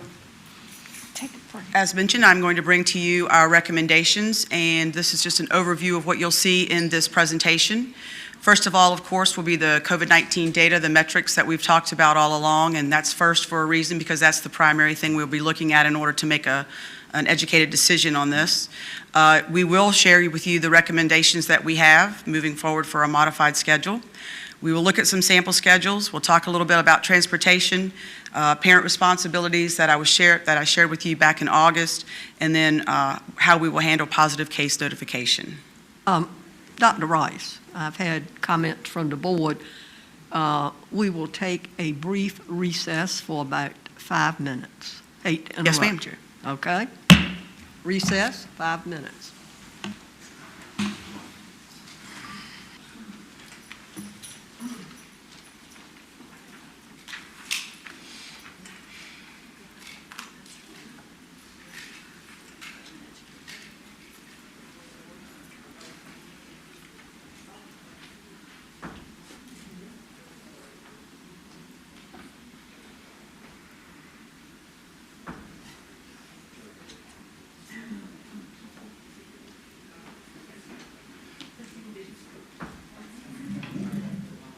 as mentioned, I'm going to bring to you our recommendations, and this is just an overview of what you'll see in this presentation. First of all, of course, will be the COVID-19 data, the metrics that we've talked about all along, and that's first for a reason because that's the primary thing we'll be looking at in order to make an educated decision on this. We will share with you the recommendations that we have moving forward for a modified schedule. We will look at some sample schedules. We'll talk a little bit about transportation, parent responsibilities that I shared with you back in August, and then how we will handle positive case notification. Dr. Rice, I've had comments from the board. We will take a brief recess for about 5 minutes. Hate to Yes, ma'am. interrupt you. Okay? Recess, 5 minutes.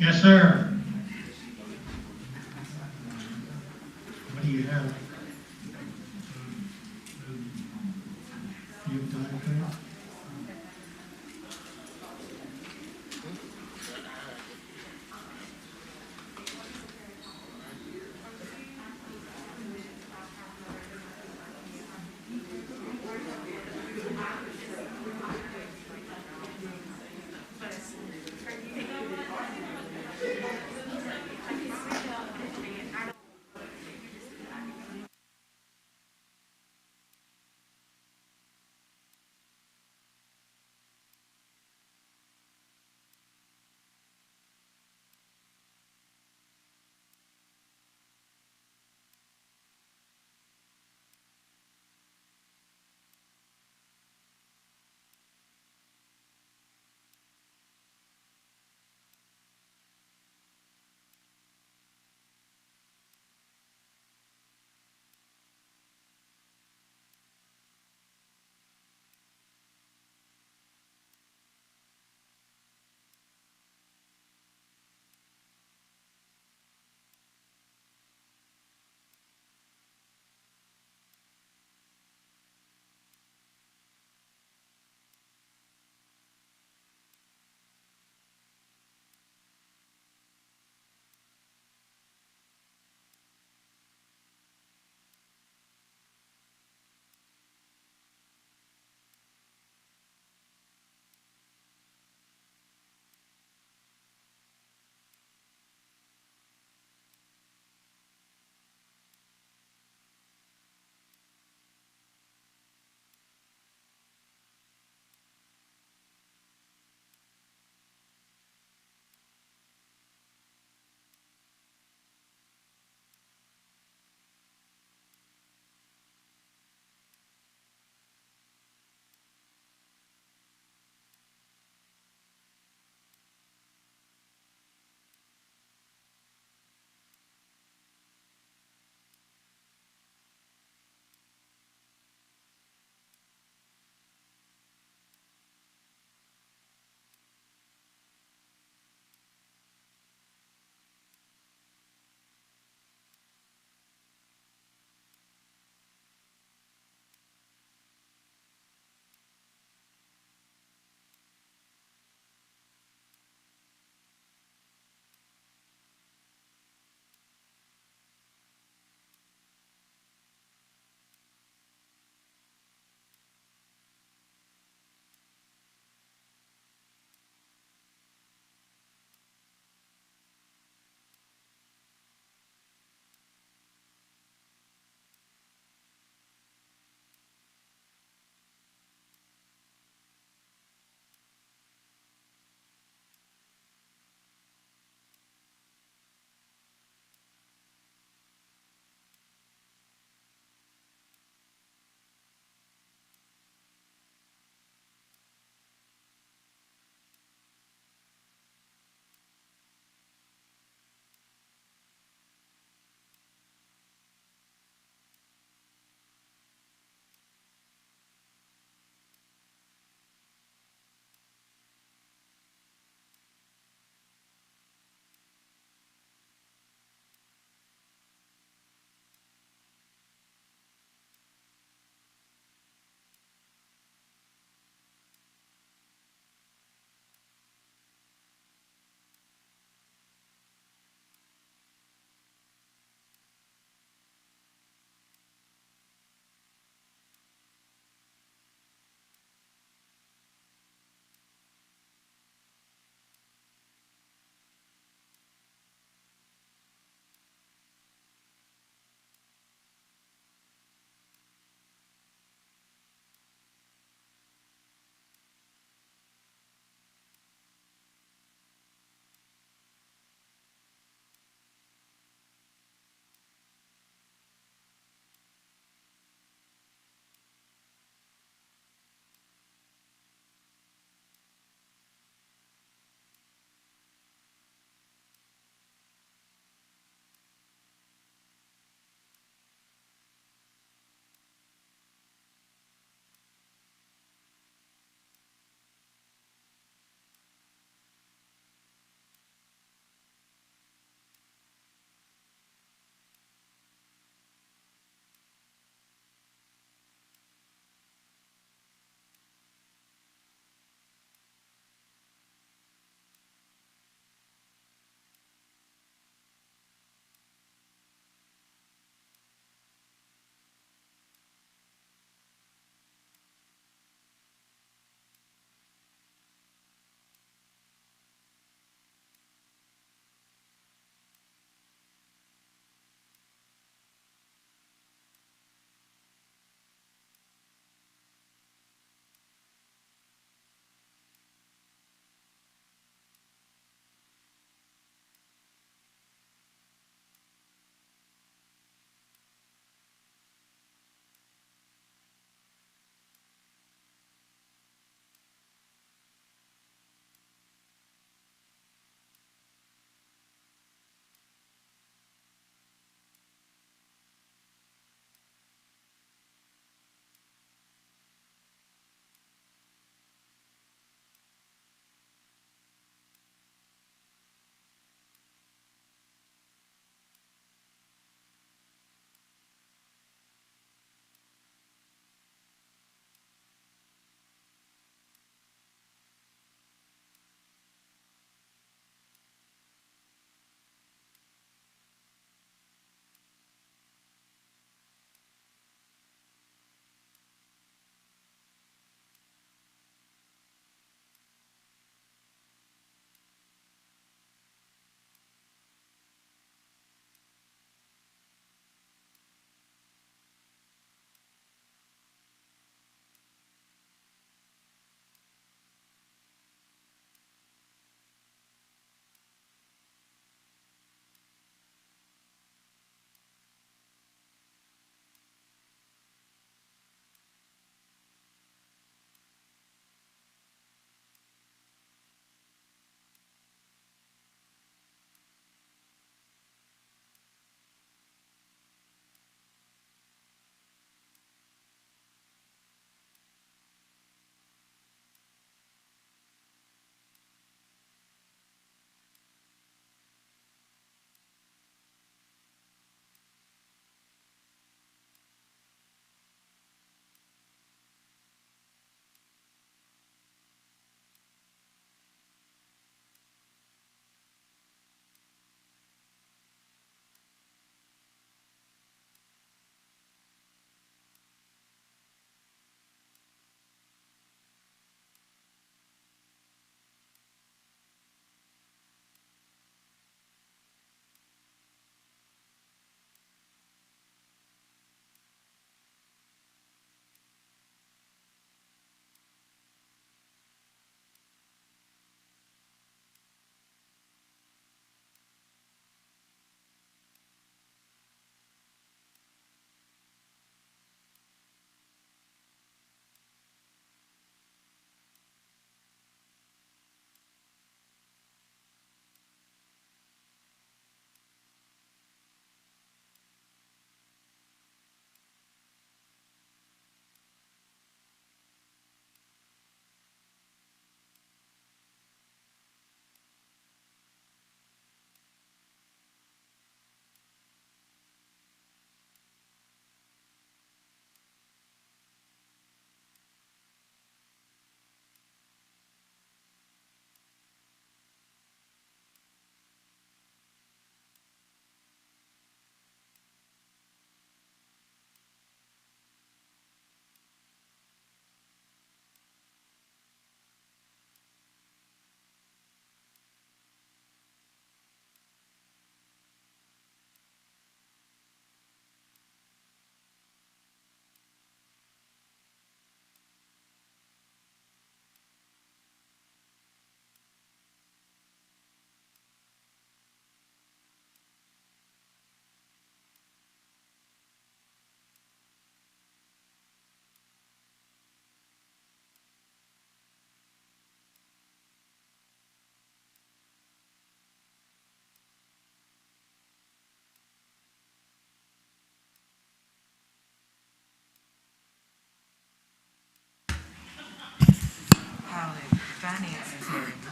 Yes, sir. What do you have? You have diagram?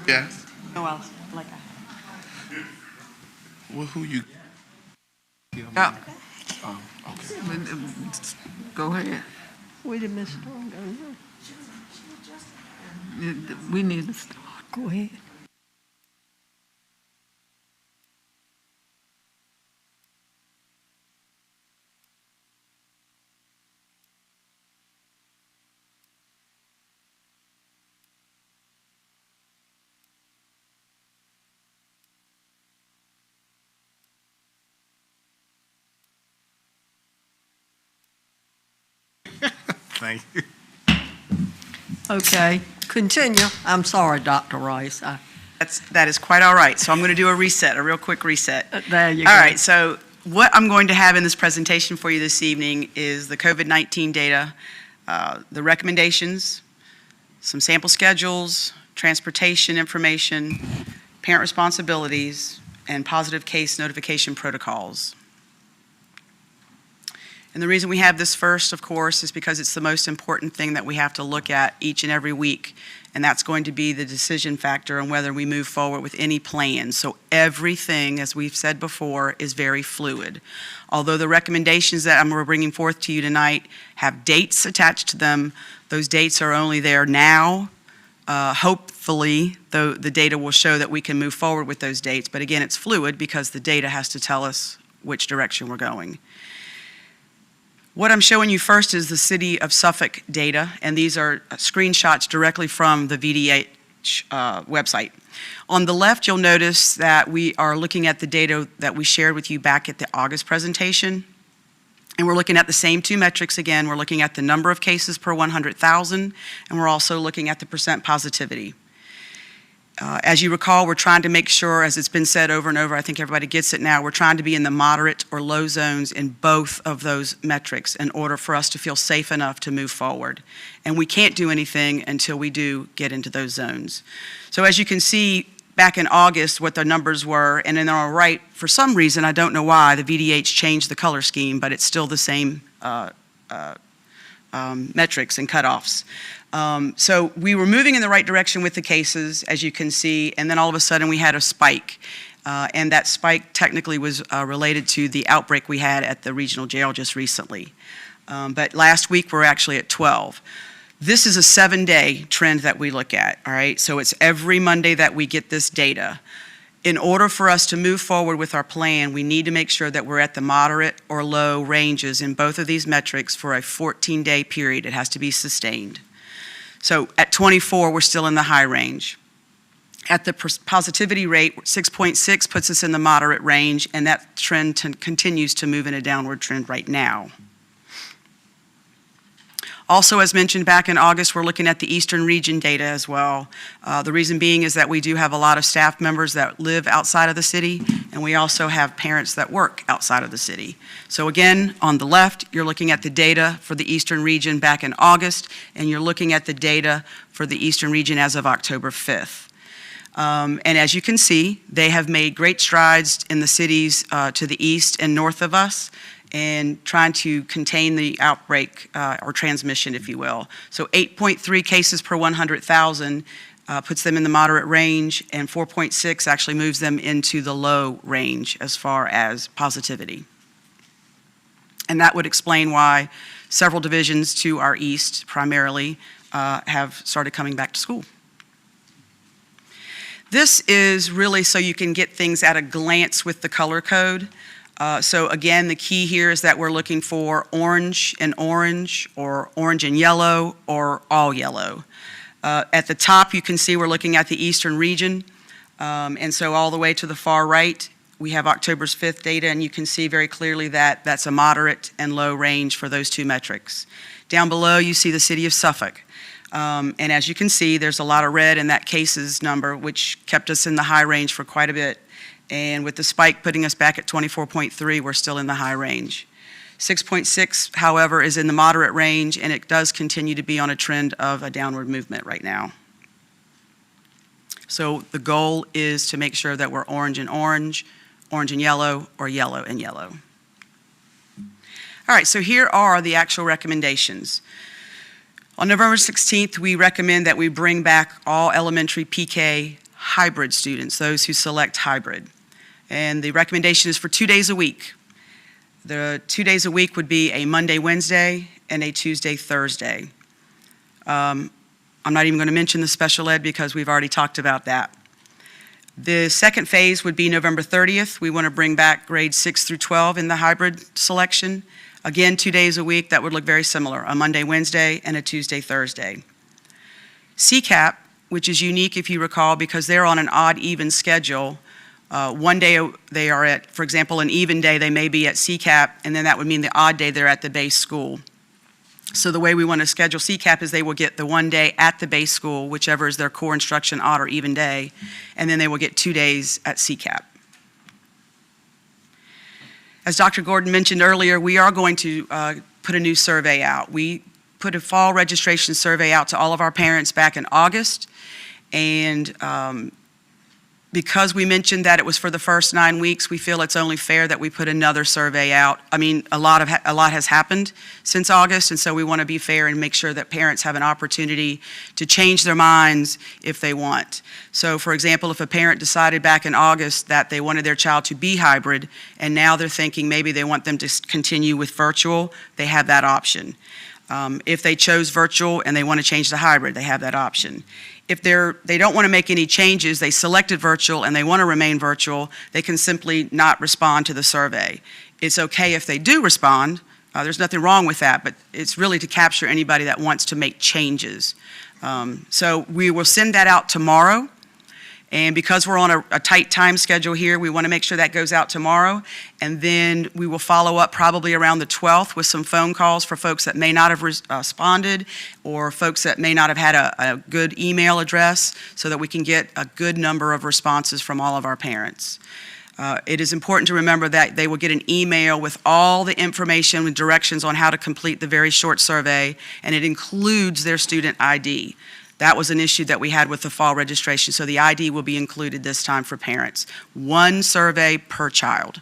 Yes. No, else, like Well, who you? Yeah. Go ahead. We did Ms. Strong, don't we? We need to start. Go ahead. Thank you. Okay, continue. I'm sorry, Dr. Rice. That is quite all right. So I'm going to do a reset, a real quick reset. There you go. All right, so what I'm going to have in this presentation for you this evening is the COVID-19 data, the recommendations, some sample schedules, transportation information, parent responsibilities, and positive case notification protocols. And the reason we have this first, of course, is because it's the most important thing that we have to look at each and every week, and that's going to be the decision factor on whether we move forward with any plan. So everything, as we've said before, is very fluid. Although the recommendations that we're bringing forth to you tonight have dates attached to them, those dates are only there now. Hopefully, the data will show that we can move forward with those dates, but again, it's fluid because the data has to tell us which direction we're going. What I'm showing you first is the City of Suffolk data, and these are screenshots directly from the VDH website. On the left, you'll notice that we are looking at the data that we shared with you back at the August presentation, and we're looking at the same two metrics again. We're looking at the number of cases per 100,000, and we're also looking at the percent positivity. As you recall, we're trying to make sure, as it's been said over and over, I think everybody gets it now, we're trying to be in the moderate or low zones in both of those metrics in order for us to feel safe enough to move forward. And we can't do anything until we do get into those zones. So as you can see, back in August, what the numbers were, and then on the right, for some reason, I don't know why, the VDH changed the color scheme, but it's still the same metrics and cutoffs. So we were moving in the right direction with the cases, as you can see, and then all of a sudden we had a spike. And that spike technically was related to the outbreak we had at the regional jail just recently. But last week we're actually at 12. This is a 7-day trend that we look at, all right? So it's every Monday that we get this data. In order for us to move forward with our plan, we need to make sure that we're at the moderate or low ranges in both of these metrics for a 14-day period. It has to be sustained. So at 24, we're still in the high range. At the positivity rate, 6.6 puts us in the moderate range, and that trend continues to move in a downward trend right now. Also, as mentioned back in August, we're looking at the Eastern Region data as well. The reason being is that we do have a lot of staff members that live outside of the city, and we also have parents that work outside of the city. So again, on the left, you're looking at the data for the Eastern Region back in August, and you're looking at the data for the Eastern Region as of October 5th. And as you can see, they have made great strides in the cities to the east and north of us, and trying to contain the outbreak or transmission, if you will. So 8.3 cases per 100,000 puts them in the moderate range, and 4.6 actually moves them into the low range as far as positivity. And that would explain why several divisions to our east primarily have started coming back to school. This is really so you can get things at a glance with the color code. So again, the key here is that we're looking for orange and orange, or orange and yellow, or all yellow. At the top, you can see we're looking at the Eastern Region. And so all the way to the far right, we have October's 5th data, and you can see very clearly that that's a moderate and low range for those two metrics. Down below, you see the City of Suffolk. And as you can see, there's a lot of red in that cases number, which kept us in the high range for quite a bit. And with the spike putting us back at 24.3, we're still in the high range. 6.6, however, is in the moderate range, and it does continue to be on a trend of a downward movement right now. So the goal is to make sure that we're orange and orange, orange and yellow, or yellow and yellow. All right, so here are the actual recommendations. On November 16th, we recommend that we bring back all elementary PK hybrid students, those who select hybrid. And the recommendation is for 2 days a week. The 2 days a week would be a Monday, Wednesday, and a Tuesday, Thursday. I'm not even going to mention the special ed because we've already talked about that. The second phase would be November 30th. We want to bring back grades 6 through 12 in the hybrid selection. Again, 2 days a week, that would look very similar, a Monday, Wednesday, and a Tuesday, Thursday. CCAP, which is unique if you recall because they're on an odd, even schedule. One day they are at, for example, an even day, they may be at CCAP, and then that would mean the odd day they're at the base school. So the way we want to schedule CCAP is they will get the 1 day at the base school, whichever is their core instruction, odd or even day, and then they will get 2 days at CCAP. As Dr. Gordon mentioned earlier, we are going to put a new survey out. We put a fall registration survey out to all of our parents back in August, and because we mentioned that it was for the first 9 weeks, we feel it's only fair that we put another survey out. I mean, a lot has happened since August, and so we want to be fair and make sure that parents have an opportunity to change their minds if they want. So, for example, if a parent decided back in August that they wanted their child to be hybrid, and now they're thinking maybe they want them to continue with virtual, they have that option. If they chose virtual and they want to change to hybrid, they have that option. If they don't want to make any changes, they selected virtual and they want to remain virtual, they can simply not respond to the survey. It's okay if they do respond. There's nothing wrong with that, but it's really to capture anybody that wants to make changes. So we will send that out tomorrow. And because we're on a tight time schedule here, we want to make sure that goes out tomorrow. And then we will follow up probably around the 12th with some phone calls for folks that may not have responded or folks that may not have had a good email address so that we can get a good number of responses from all of our parents. It is important to remember that they will get an email with all the information with directions on how to complete the very short survey, and it includes their student ID. That was an issue that we had with the fall registration, so the ID will be included this time for parents. 1 survey per child.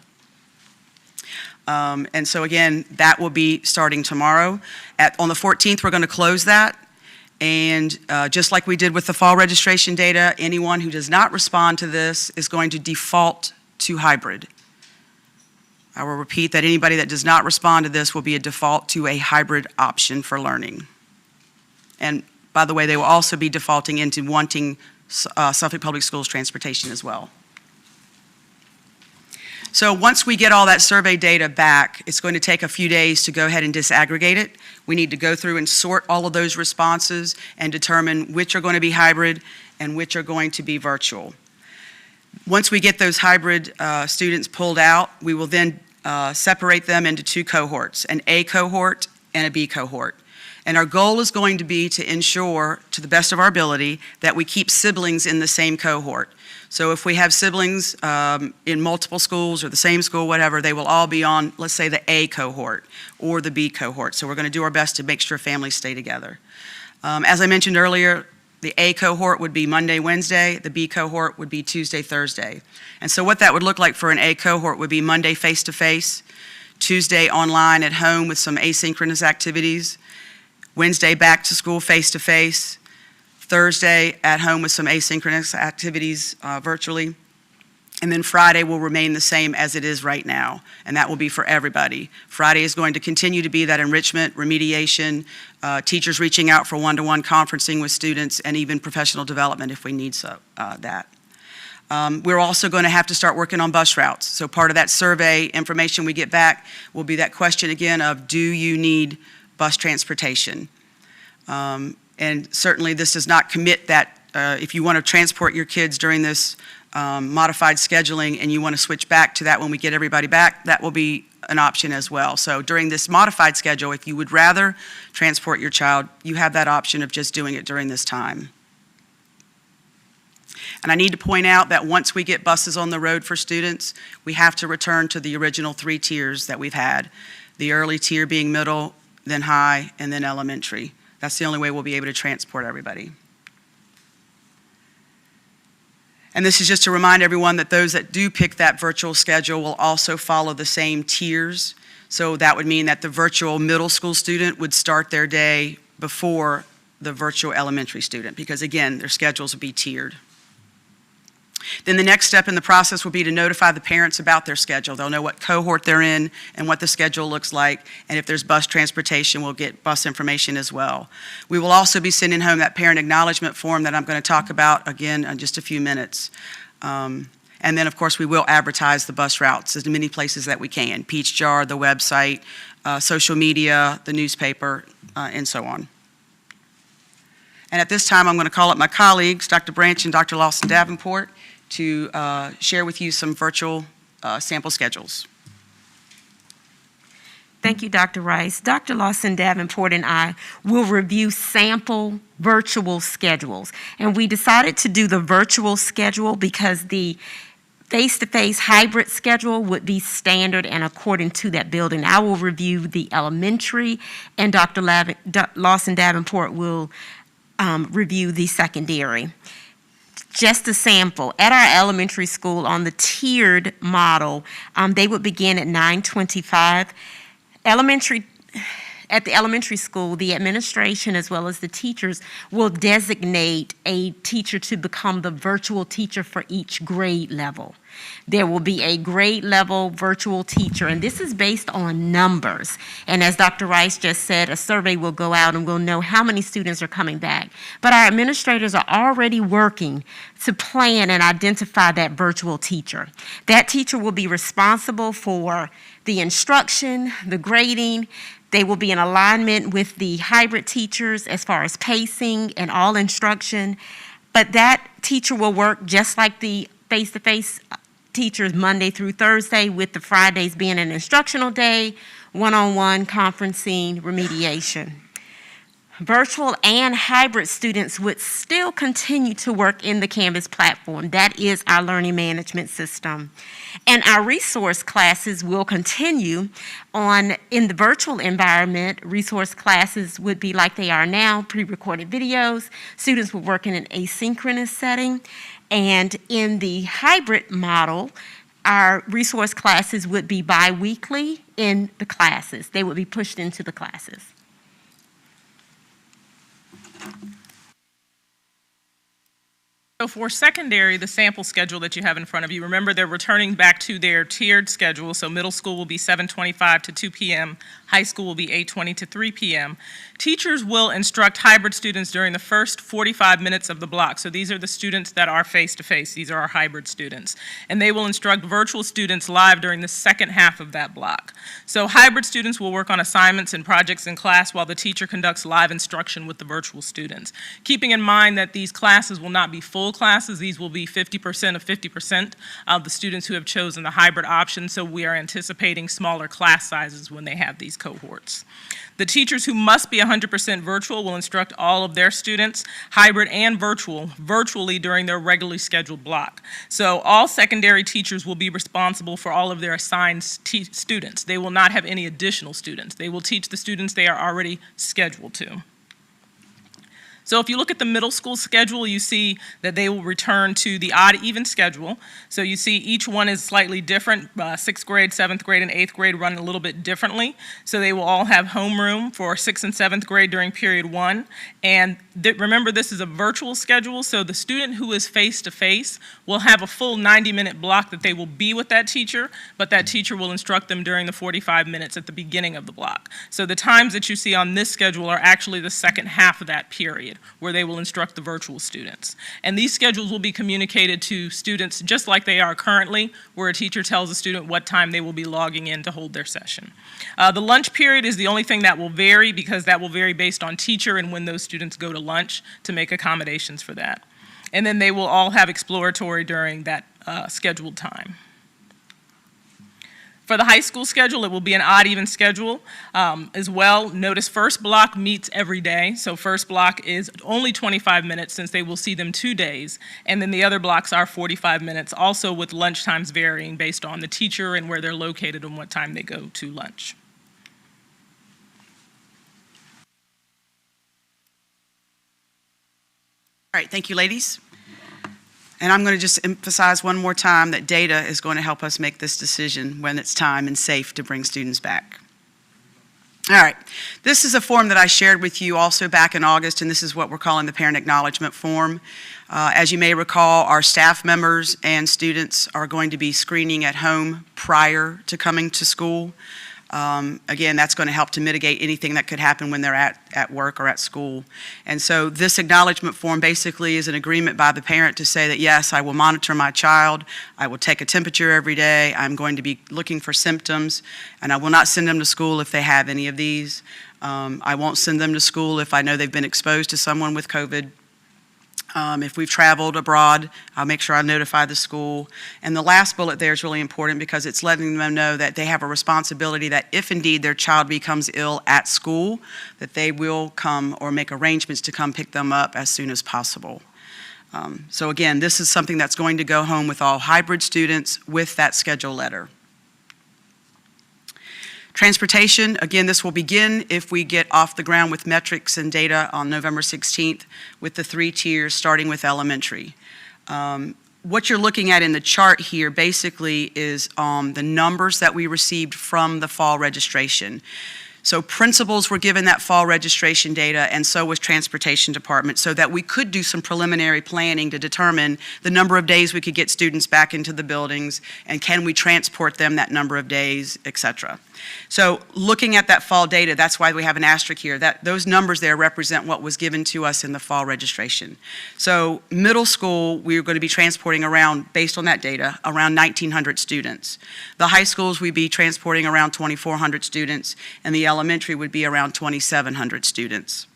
And so again, that will be starting tomorrow. On the 14th, we're going to close that. And just like we did with the fall registration data, anyone who does not respond to this is going to default to hybrid. I will repeat that anybody that does not respond to this will be a default to a hybrid option for learning. And by the way, they will also be defaulting into wanting Suffolk Public Schools transportation as well. So once we get all that survey data back, it's going to take a few days to go ahead and disaggregate it. We need to go through and sort all of those responses and determine which are going to be hybrid and which are going to be virtual. Once we get those hybrid students pulled out, we will then separate them into 2 cohorts, an A cohort and a B cohort. And our goal is going to be to ensure, to the best of our ability, that we keep siblings in the same cohort. So if we have siblings in multiple schools or the same school, whatever, they will all be on, let's say, the A cohort or the B cohort. So we're going to do our best to make sure families stay together. As I mentioned earlier, the A cohort would be Monday, Wednesday. The B cohort would be Tuesday, Thursday. And so what that would look like for an A cohort would be Monday face-to-face, Tuesday online at home with some asynchronous activities, Wednesday back to school face-to-face, Thursday at home with some asynchronous activities virtually, and then Friday will remain the same as it is right now, and that will be for everybody. Friday is going to continue to be that enrichment, remediation, teachers reaching out for one-to-one conferencing with students, and even professional development if we need that. We're also going to have to start working on bus routes. So part of that survey information we get back will be that question again of, do you need bus transportation? And certainly this does not commit that if you want to transport your kids during this modified scheduling and you want to switch back to that when we get everybody back, that will be an option as well. So during this modified schedule, if you would rather transport your child, you have that option of just doing it during this time. And I need to point out that once we get buses on the road for students, we have to return to the original 3 tiers that we've had. The early tier being middle, then high, and then elementary. That's the only way we'll be able to transport everybody. And this is just to remind everyone that those that do pick that virtual schedule will also follow the same tiers. So that would mean that the virtual middle school student would start their day before the virtual elementary student, because again, their schedules will be tiered. Then the next step in the process will be to notify the parents about their schedule. They'll know what cohort they're in and what the schedule looks like, and if there's bus transportation, we'll get bus information as well. We will also be sending home that parent acknowledgement form that I'm going to talk about again in just a few minutes. And then, of course, we will advertise the bus routes as many places that we can, Peach Jar, the website, social media, the newspaper, and so on. And at this time, I'm going to call up my colleagues, Dr. Branch and Dr. Lawson Davenport, to share with you some virtual sample schedules. Thank you, Dr. Rice. Dr. Lawson Davenport and I will review sample virtual schedules. And we decided to do the virtual schedule because the face-to-face hybrid schedule would be standard and according to that building. I will review the elementary, and Dr. Lawson Davenport will review the secondary. Just a sample, at our elementary school on the tiered model, they would begin at 9:25. At the elementary school, the administration as well as the teachers will designate a teacher to become the virtual teacher for each grade level. There will be a grade level virtual teacher, and this is based on numbers. And as Dr. Rice just said, a survey will go out and we'll know how many students are coming back. But our administrators are already working to plan and identify that virtual teacher. That teacher will be responsible for the instruction, the grading. They will be in alignment with the hybrid teachers as far as pacing and all instruction. But that teacher will work just like the face-to-face teachers Monday through Thursday, with the Fridays being an instructional day, one-on-one conferencing, remediation. Virtual and hybrid students would still continue to work in the Canvas platform. That is our learning management system. And our resource classes will continue on in the virtual environment. Resource classes would be like they are now, pre-recorded videos. Students will work in an asynchronous setting. And in the hybrid model, our resource classes would be bi-weekly in the classes. They would be pushed into the classes. So for secondary, the sample schedule that you have in front of you, remember they're returning back to their tiered schedule. So middle school will be 7:25 to 2 p.m. High school will be 8:20 to 3 p.m. Teachers will instruct hybrid students during the first 45 minutes of the block. So these are the students that are face-to-face. These are our hybrid students. And they will instruct virtual students live during the second half of that block. So hybrid students will work on assignments and projects in class while the teacher conducts live instruction with the virtual students. Keeping in mind that these classes will not be full classes. These will be 50% of 50% of the students who have chosen the hybrid option. So we are anticipating smaller class sizes when they have these cohorts. The teachers who must be 100% virtual will instruct all of their students, hybrid and virtually during their regularly scheduled block. So all secondary teachers will be responsible for all of their assigned students. They will not have any additional students. They will teach the students they are already scheduled to. So if you look at the middle school schedule, you see that they will return to the odd-even schedule. So you see each one is slightly different. 6th grade, 7th grade, and 8th grade run a little bit differently. So they will all have homeroom for 6th and 7th grade during period 1. And remember, this is a virtual schedule, so the student who is face-to-face will have a full 90-minute block that they will be with that teacher, but that teacher will instruct them during the 45 minutes at the beginning of the block. So the times that you see on this schedule are actually the second half of that period, where they will instruct the virtual students. And these schedules will be communicated to students just like they are currently, where a teacher tells a student what time they will be logging in to hold their session. The lunch period is the only thing that will vary, because that will vary based on teacher and when those students go to lunch to make accommodations for that. And then they will all have exploratory during that scheduled time. For the high school schedule, it will be an odd-even schedule as well. Notice first block meets every day. So first block is only 25 minutes since they will see them 2 days. And then the other blocks are 45 minutes, also with lunch times varying based on the teacher and where they're located and what time they go to lunch. All right, thank you, ladies. And I'm going to just emphasize one more time that data is going to help us make this decision when it's time and safe to bring students back. All right. This is a form that I shared with you also back in August, and this is what we're calling the Parent Acknowledgement Form. As you may recall, our staff members and students are going to be screening at home prior to coming to school. Again, that's going to help to mitigate anything that could happen when they're at work or at school. And so this acknowledgement form basically is an agreement by the parent to say that, yes, I will monitor my child, I will take a temperature every day, I'm going to be looking for symptoms, and I will not send them to school if they have any of these. I won't send them to school if I know they've been exposed to someone with COVID. If we've traveled abroad, I'll make sure I notify the school. And the last bullet there is really important because it's letting them know that they have a responsibility that if indeed their child becomes ill at school, that they will come or make arrangements to come pick them up as soon as possible. So again, this is something that's going to go home with all hybrid students with that schedule letter. Transportation, again, this will begin if we get off the ground with metrics and data on November 16th with the 3 tiers, starting with elementary. What you're looking at in the chart here basically is the numbers that we received from the fall registration. So principals were given that fall registration data, and so was transportation department, so that we could do some preliminary planning to determine the number of days we could get students back into the buildings, and can we transport them that number of days, et cetera. So looking at that fall data, that's why we have an asterisk here. Those numbers there represent what was given to us in the fall registration. So middle school, we're going to be transporting around, based on that data, around 1,900 students. The high schools, we'd be transporting around 2,400 students, and the elementary would be around 2,700 students.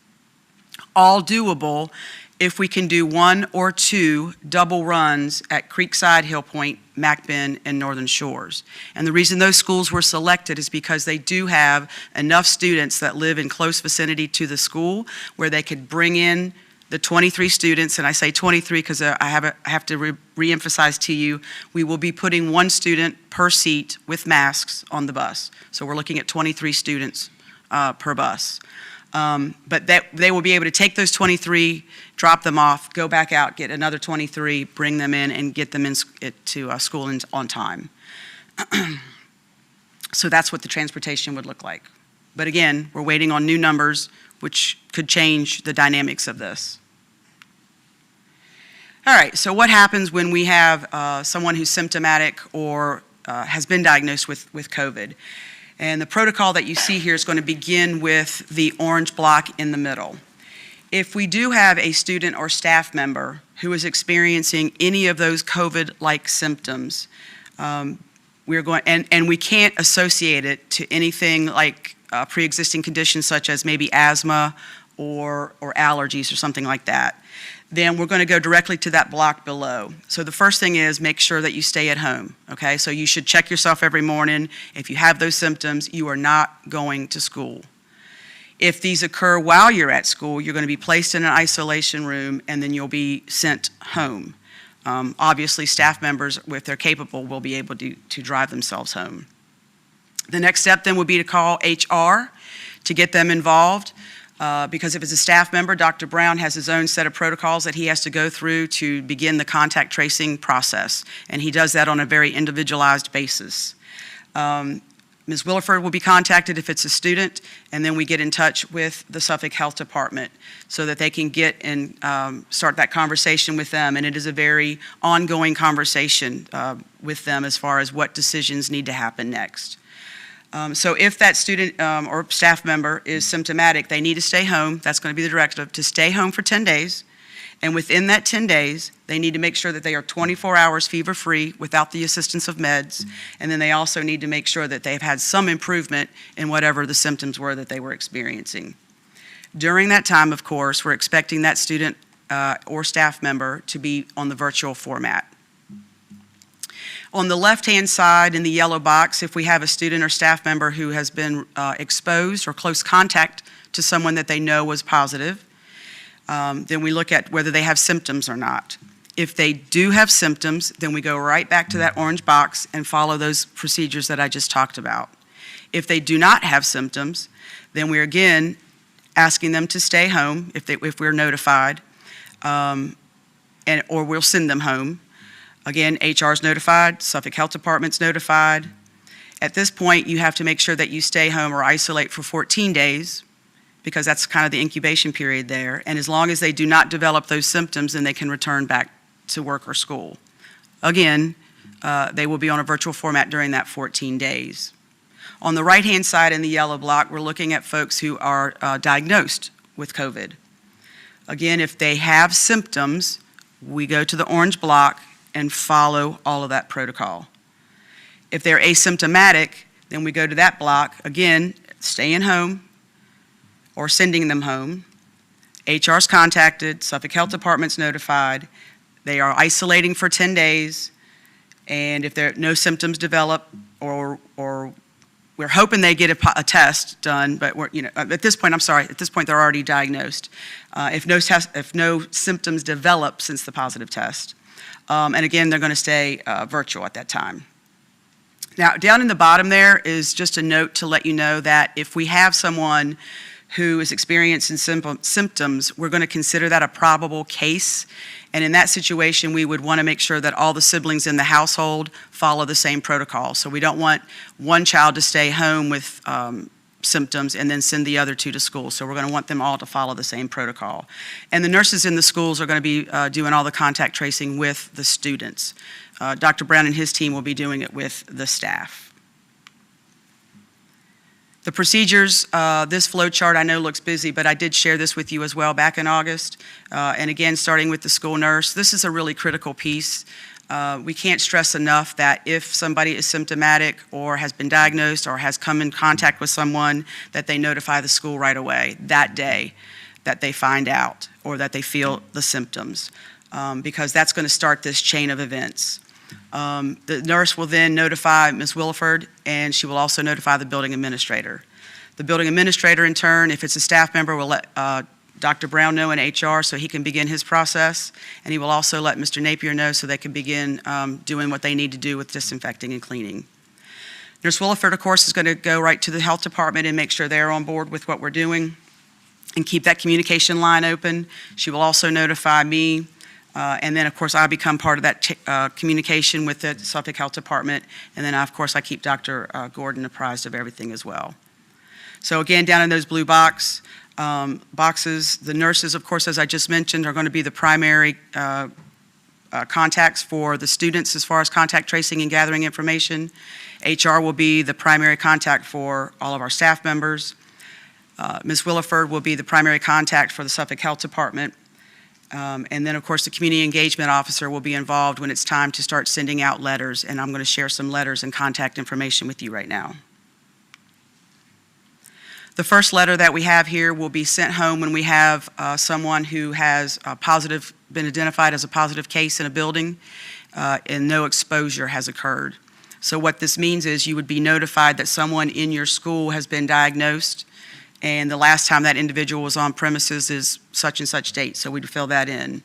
All doable if we can do 1 or 2 double runs at Creekside, Hill Point, McBen, and Northern Shores. And the reason those schools were selected is because they do have enough students that live in close vicinity to the school where they could bring in the 23 students, and I say 23 because I have to re-emphasize to you, we will be putting 1 student per seat with masks on the bus. So we're looking at 23 students per bus. But they will be able to take those 23, drop them off, go back out, get another 23, bring them in, and get them to school on time. So that's what the transportation would look like. But again, we're waiting on new numbers, which could change the dynamics of this. All right, so what happens when we have someone who's symptomatic or has been diagnosed with COVID? And the protocol that you see here is going to begin with the orange block in the middle. If we do have a student or staff member who is experiencing any of those COVID-like symptoms, we're going, and we can't associate it to anything like pre-existing conditions such as maybe asthma or allergies or something like that, then we're going to go directly to that block below. So the first thing is make sure that you stay at home, okay? So you should check yourself every morning. If you have those symptoms, you are not going to school. If these occur while you're at school, you're going to be placed in an isolation room and then you'll be sent home. Obviously, staff members, if they're capable, will be able to drive themselves home. The next step then would be to call HR to get them involved. Because if it's a staff member, Dr. Brown has his own set of protocols that he has to go through to begin the contact tracing process, and he does that on a very individualized basis. Ms. Williford will be contacted if it's a student, and then we get in touch with the Suffolk Health Department so that they can get and start that conversation with them, and it is a very ongoing conversation with them as far as what decisions need to happen next. So if that student or staff member is symptomatic, they need to stay home. That's going to be the directive, to stay home for 10 days. And within that 10 days, they need to make sure that they are 24 hours fever-free without the assistance of meds. And then they also need to make sure that they've had some improvement in whatever the symptoms were that they were experiencing. During that time, of course, we're expecting that student or staff member to be on the virtual format. On the left-hand side in the yellow box, if we have a student or staff member who has been exposed or close contact to someone that they know was positive, then we look at whether they have symptoms or not. If they do have symptoms, then we go right back to that orange box and follow those procedures that I just talked about. If they do not have symptoms, then we're again asking them to stay home if we're notified, or we'll send them home. Again, HR is notified, Suffolk Health Department's notified, At this point, you have to make sure that you stay home or isolate for 14 days, because that's kind of the incubation period there. And as long as they do not develop those symptoms, then they can return back to work or school. Again, they will be on a virtual format during that 14 days. On the right-hand side in the yellow block, we're looking at folks who are diagnosed with COVID. Again, if they have symptoms, we go to the orange block and follow all of that protocol. If they're asymptomatic, then we go to that block, again, staying home or sending them home. HR's contacted, Suffolk Health Department's notified, they are isolating for 10 days, and if no symptoms develop, or we're hoping they get a test done, but at this point, they're already diagnosed. If no symptoms develop since the positive test. And again, they're going to stay virtual at that time. Now, down in the bottom there is just a note to let you know that if we have someone who is experiencing symptoms, we're going to consider that a probable case. And in that situation, we would want to make sure that all the siblings in the household follow the same protocol. So we don't want one child to stay home with symptoms and then send the other two to school. So we're going to want them all to follow the same protocol. And the nurses in the schools are going to be doing all the contact tracing with the students. Dr. Brown and his team will be doing it with the staff. The procedures, this flow chart I know looks busy, but I did share this with you as well back in August. And again, starting with the school nurse, this is a really critical piece. We can't stress enough that if somebody is symptomatic or has been diagnosed or has come in contact with someone, that they notify the school right away, that day that they find out or that they feel the symptoms, because that's going to start this chain of events. The nurse will then notify Ms. Williford, and she will also notify the building administrator. The building administrator, in turn, if it's a staff member, will let Dr. Brown know in HR so he can begin his process, and he will also let Mr. Napier know so they can begin doing what they need to do with disinfecting and cleaning. Nurse Williford, of course, is going to go right to the health department and make sure they're on board with what we're doing and keep that communication line open. She will also notify me. And then, of course, I become part of that communication with the Suffolk Health Department. And then, of course, I keep Dr. Gordon apprised of everything as well. So again, down in those blue boxes, the nurses, of course, as I just mentioned, are going to be the primary contacts for the students as far as contact tracing and gathering information. HR will be the primary contact for all of our staff members. Ms. Williford will be the primary contact for the Suffolk Health Department. And then, of course, the community engagement officer will be involved when it's time to start sending out letters, and I'm going to share some letters and contact information with you right now. The first letter that we have here will be sent home when we have someone who has been identified as a positive case in a building, and no exposure has occurred. So what this means is you would be notified that someone in your school has been diagnosed, and the last time that individual was on premises is such and such date, so we'd fill that in.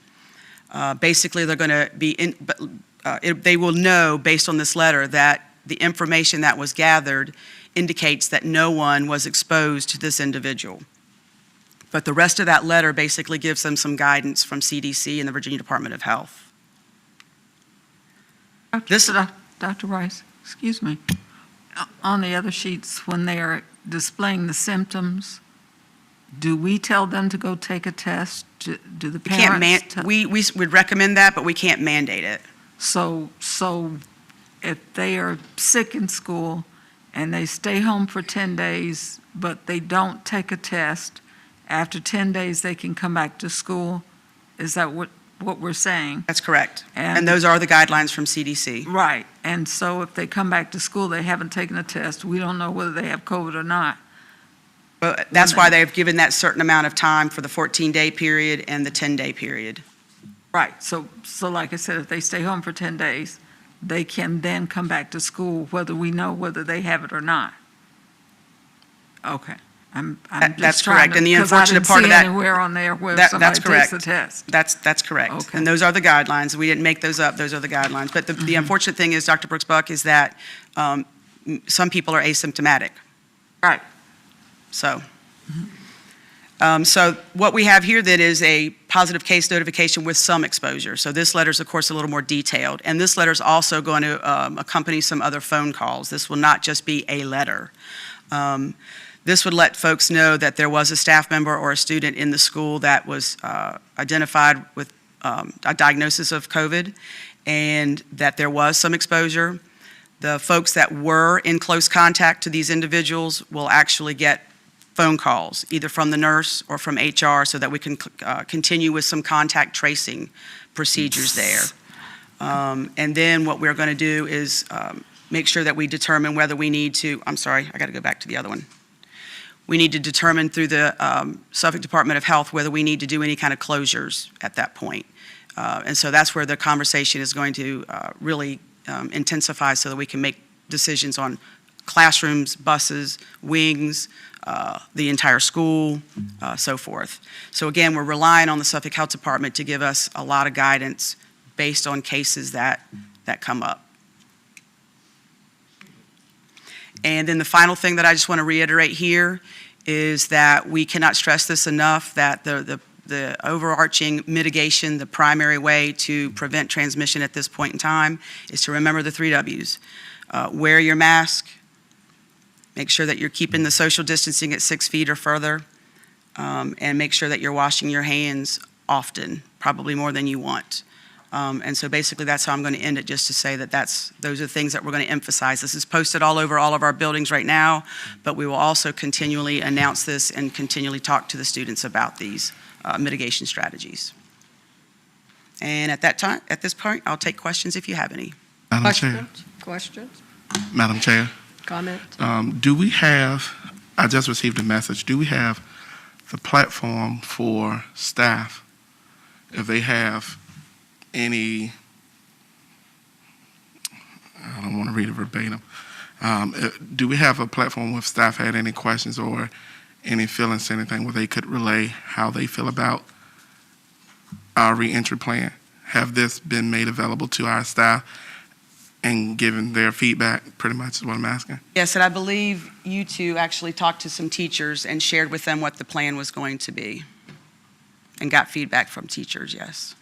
Basically, they're going to be they will know based on this letter that the information that was gathered indicates that no one was exposed to this individual. But the rest of that letter basically gives them some guidance from CDC and the Virginia Department of Health. Dr. Rice, excuse me. On the other sheets, when they are displaying the symptoms, do we tell them to go take a test? Do the parents? We would recommend that, but we can't mandate it. So if they are sick in school and they stay home for 10 days, but they don't take a test, after 10 days they can come back to school? Is that what we're saying? That's correct. And those are the guidelines from CDC. Right. And so if they come back to school, they haven't taken a test, we don't know whether they have COVID or not. But that's why they've given that certain amount of time for the 14-day period and the 10-day period. Right. So like I said, if they stay home for 10 days, they can then come back to school whether we know whether they have it or not. Okay. I'm That's correct. And the unfortunate part of that, anywhere on there where somebody that's correct. takes the test. That's correct. Okay. And those are the guidelines. We didn't make those up. Those are the guidelines. But the unfortunate thing is, Dr. Brooks-Buck, is that some people are asymptomatic. Right. So So what we have here then is a positive case notification with some exposure. So this letter is, of course, a little more detailed. And this letter is also going to accompany some other phone calls. This will not just be a letter. This would let folks know that there was a staff member or a student in the school that was identified with a diagnosis of COVID and that there was some exposure. The folks that were in close contact to these individuals will actually get phone calls, either from the nurse or from HR, so that we can continue with some contact tracing procedures there. And then what we're going to do is make sure that we determine whether we need to, I'm sorry, I got to go back to the other one. We need to determine through the Suffolk Department of Health whether we need to do any kind of closures at that point. And so that's where the conversation is going to really intensify so that we can make decisions on classrooms, buses, wings, the entire school, so forth. So again, we're relying on the Suffolk Health Department to give us a lot of guidance based on cases that come up. And then the final thing that I just want to reiterate here is that we cannot stress this enough, that the overarching mitigation, the primary way to prevent transmission at this point in time is to remember the 3 W's. Wear your mask, make sure that you're keeping the social distancing at 6 feet or further, and make sure that you're washing your hands often, probably more than you want. And so basically that's how I'm going to end it, just to say that those are the things that we're going to emphasize. This is posted all over all of our buildings right now, but we will also continually announce this and continually talk to the students about these mitigation strategies. And at this point, I'll take questions if you have any. Madam Chair. Questions? Madam Chair. Comment? Do we have, I just received a message, do we have the platform for staff, if they have any, I don't want to read it verbatim, do we have a platform if staff had any questions or any feelings, anything where they could relay how they feel about our reentry plan? Have this been made available to our staff and given their feedback, pretty much is what I'm asking? Yes, and I believe you two actually talked to some teachers and shared with them what the plan was going to be and got feedback from teachers, yes.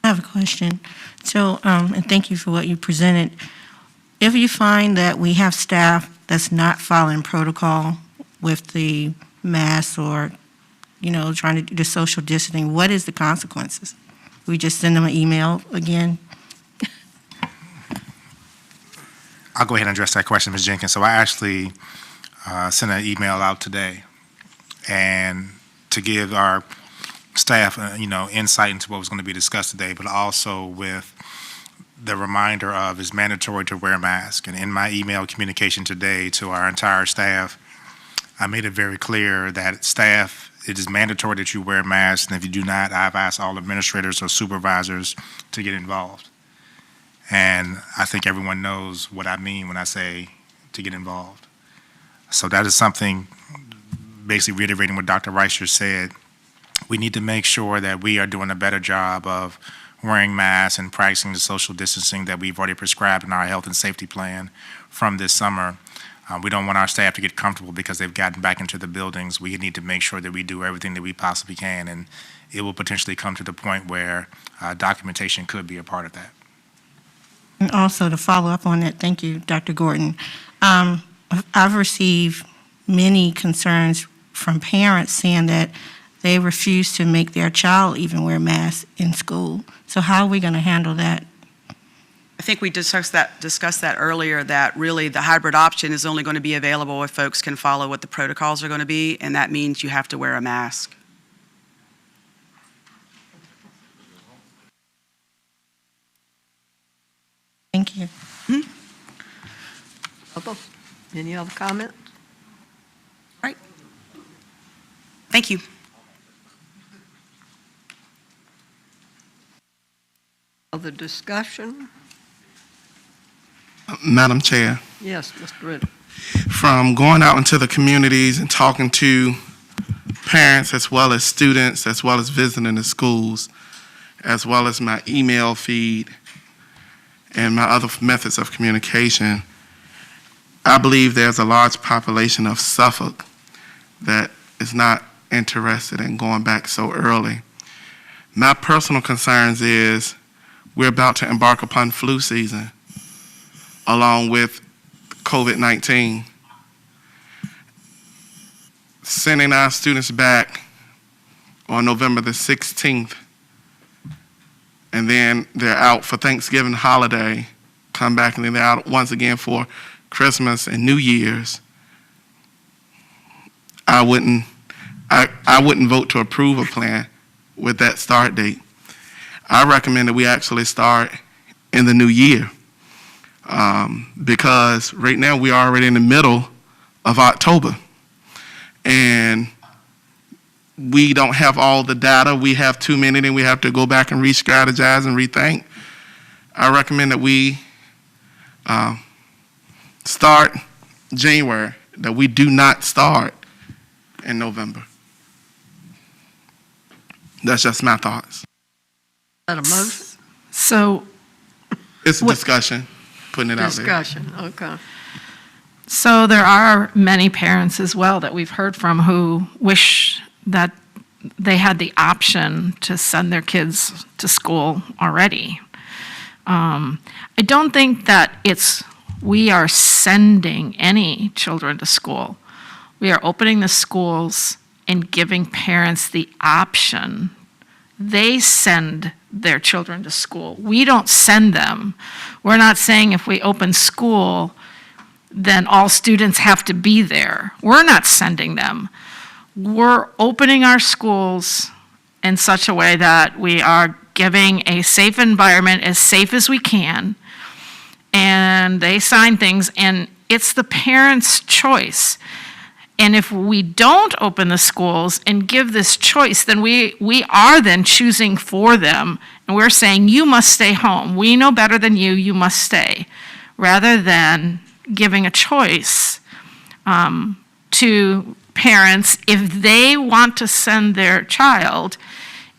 I have a question. So, and thank you for what you presented. If you find that we have staff that's not following protocol with the masks or, trying to do the social distancing, what is the consequences? We just send them an email again? I'll go ahead and address that question, Ms. Jenkins. So I actually sent an email out today and to give our staff, insight into what was going to be discussed today, but also with the reminder of it's mandatory to wear a mask. And in my email communication today to our entire staff, I made it very clear that staff, it is mandatory that you wear a mask. And if you do not, I've asked all administrators or supervisors to get involved. And I think everyone knows what I mean when I say to get involved. So that is something, basically reiterating what Dr. Reicher said. We need to make sure that we are doing a better job of wearing masks and practicing the social distancing that we've already prescribed in our health and safety plan from this summer. We don't want our staff to get comfortable because they've gotten back into the buildings. We need to make sure that we do everything that we possibly can, and it will potentially come to the point where documentation could be a part of that. And also, to follow up on that, thank you, Dr. Gordon. I've received many concerns from parents saying that they refuse to make their child even wear masks in school. So how are we going to handle that? I think we discussed that earlier, that really the hybrid option is only going to be available if folks can follow what the protocols are going to be, and that means you have to wear a mask. Thank you. Any other comments? Right. Thank you. Other discussion? Madam Chair, Yes, Mr. Riddle. from going out into the communities and talking to parents as well as students, as well as visiting the schools, as well as my email feed and my other methods of communication, I believe there's a large population of Suffolk that is not interested in going back so early. My personal concerns is we're about to embark upon flu season along with COVID-19. Sending our students back on November the 16th, and then they're out for Thanksgiving holiday, come back, and then they're out once again for Christmas and New Year's. I wouldn't vote to approve a plan with that start date. I recommend that we actually start in the new year, because right now we're already in the middle of October, and we don't have all the data. We have too many, then we have to go back and re-strategize and rethink. I recommend that we start January, that we do not start in November. That's just my thoughts. Is that a motion? So, It's a discussion, putting it out there. Discussion, okay. so there are many parents as well that we've heard from who wish that they had the option to send their kids to school already. I don't think that we are sending any children to school. We are opening the schools and giving parents the option. They send their children to school. We don't send them. We're not saying if we open school, then all students have to be there. We're not sending them. We're opening our schools in such a way that we are giving a safe environment, as safe as we can, and they sign things, and it's the parents' choice. And if we don't open the schools and give this choice, then we are then choosing for them, and we're saying, you must stay home. We know better than you, you must stay, rather than giving a choice to parents if they want to send their child,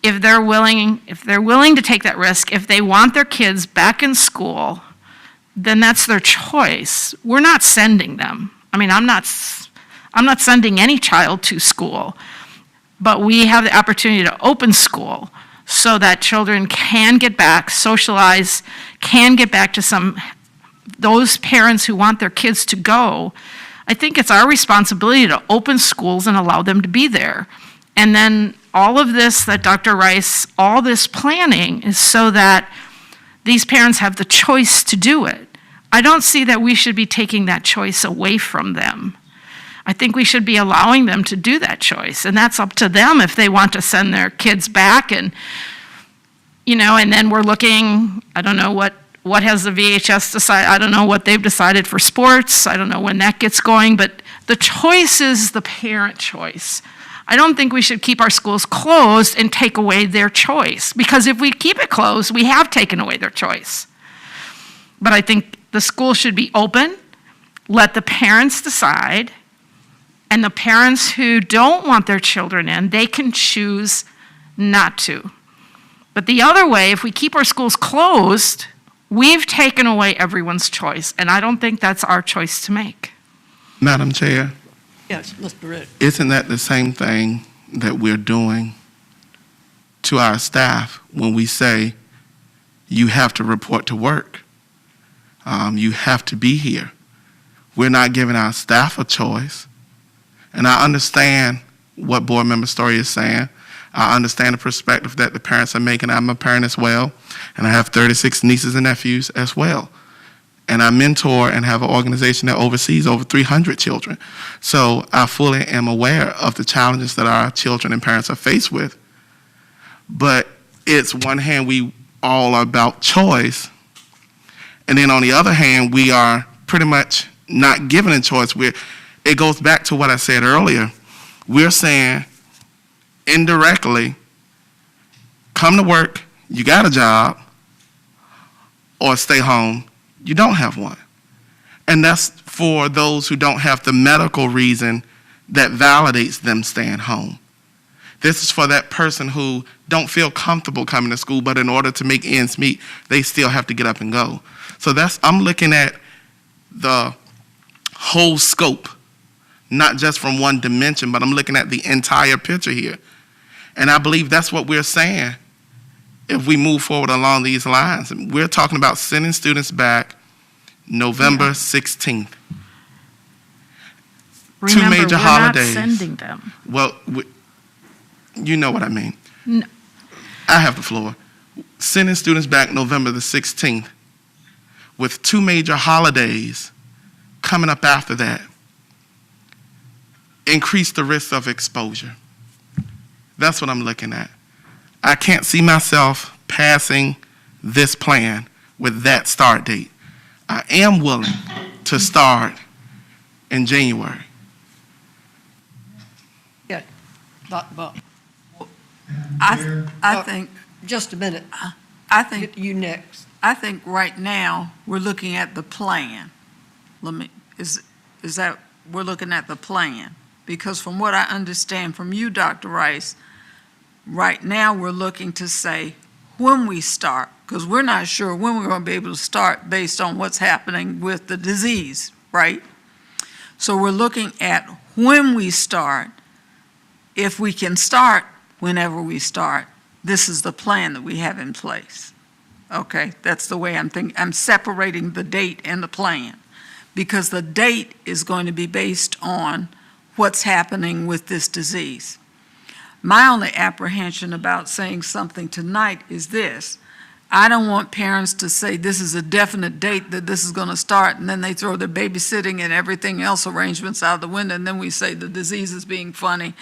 if they're willing to take that risk, if they want their kids back in school, then that's their choice. We're not sending them. I mean, I'm not sending any child to school, but we have the opportunity to open school so that children can get back, socialize, can get back to those parents who want their kids to go. I think it's our responsibility to open schools and allow them to be there. And then all of this that Dr. Rice, all this planning is so that these parents have the choice to do it. I don't see that we should be taking that choice away from them. I think we should be allowing them to do that choice, and that's up to them if they want to send their kids back. And and then we're looking, I don't know what has the VHS decided, I don't know what they've decided for sports, I don't know when that gets going, but the choice is the parent choice. I don't think we should keep our schools closed and take away their choice, because if we keep it closed, we have taken away their choice. But I think the school should be open, let the parents decide, and the parents who don't want their children in, they can choose not to. But the other way, if we keep our schools closed, we've taken away everyone's choice, and I don't think that's our choice to make. Madam Chair, Yes, Mr. Rick. isn't that the same thing that we're doing to our staff when we say you have to report to work? You have to be here. We're not giving our staff a choice. And I understand what Board Member Story is saying. I understand the perspective that the parents are making. I'm a parent as well, and I have 36 nieces and nephews as well. And I mentor and have an organization that oversees over 300 children. So I fully am aware of the challenges that our children and parents are faced with. But it's one hand, we all are about choice, and then on the other hand, we are pretty much not given a choice. It goes back to what I said earlier. We're saying indirectly, come to work, you got a job, or stay home, you don't have one. And that's for those who don't have the medical reason that validates them staying home. This is for that person who don't feel comfortable coming to school, but in order to make ends meet, they still have to get up and go. So I'm looking at the whole scope, not just from one dimension, but I'm looking at the entire picture here. And I believe that's what we're saying if we move forward along these lines. We're talking about sending students back November 16th. Remember, major we're holidays. not sending them. Well, you know what I mean. No. I have the floor. Sending students back November the 16th with 2 major holidays coming up after that increase the risk of exposure. That's what I'm looking at. I can't see myself passing this plan with that start date. I am willing to start in January. Yeah, Dr. Buck. I think, Just a minute. I think, You next. I think right now, we're looking at the plan. Is that, we're looking at the plan? Because from what I understand from you, Dr. Rice, right now, we're looking to say when we start, because we're not sure when we're going to be able to start based on what's happening with the disease, right? So we're looking at when we start. If we can start whenever we start, this is the plan that we have in place. Okay, that's the way I'm thinking. I'm separating the date and the plan, because the date is going to be based on what's happening with this disease. My only apprehension about saying something tonight is this. I don't want parents to say this is a definite date that this is going to start, and then they throw their babysitting and everything else arrangements out the window, and then we say the disease is being funny,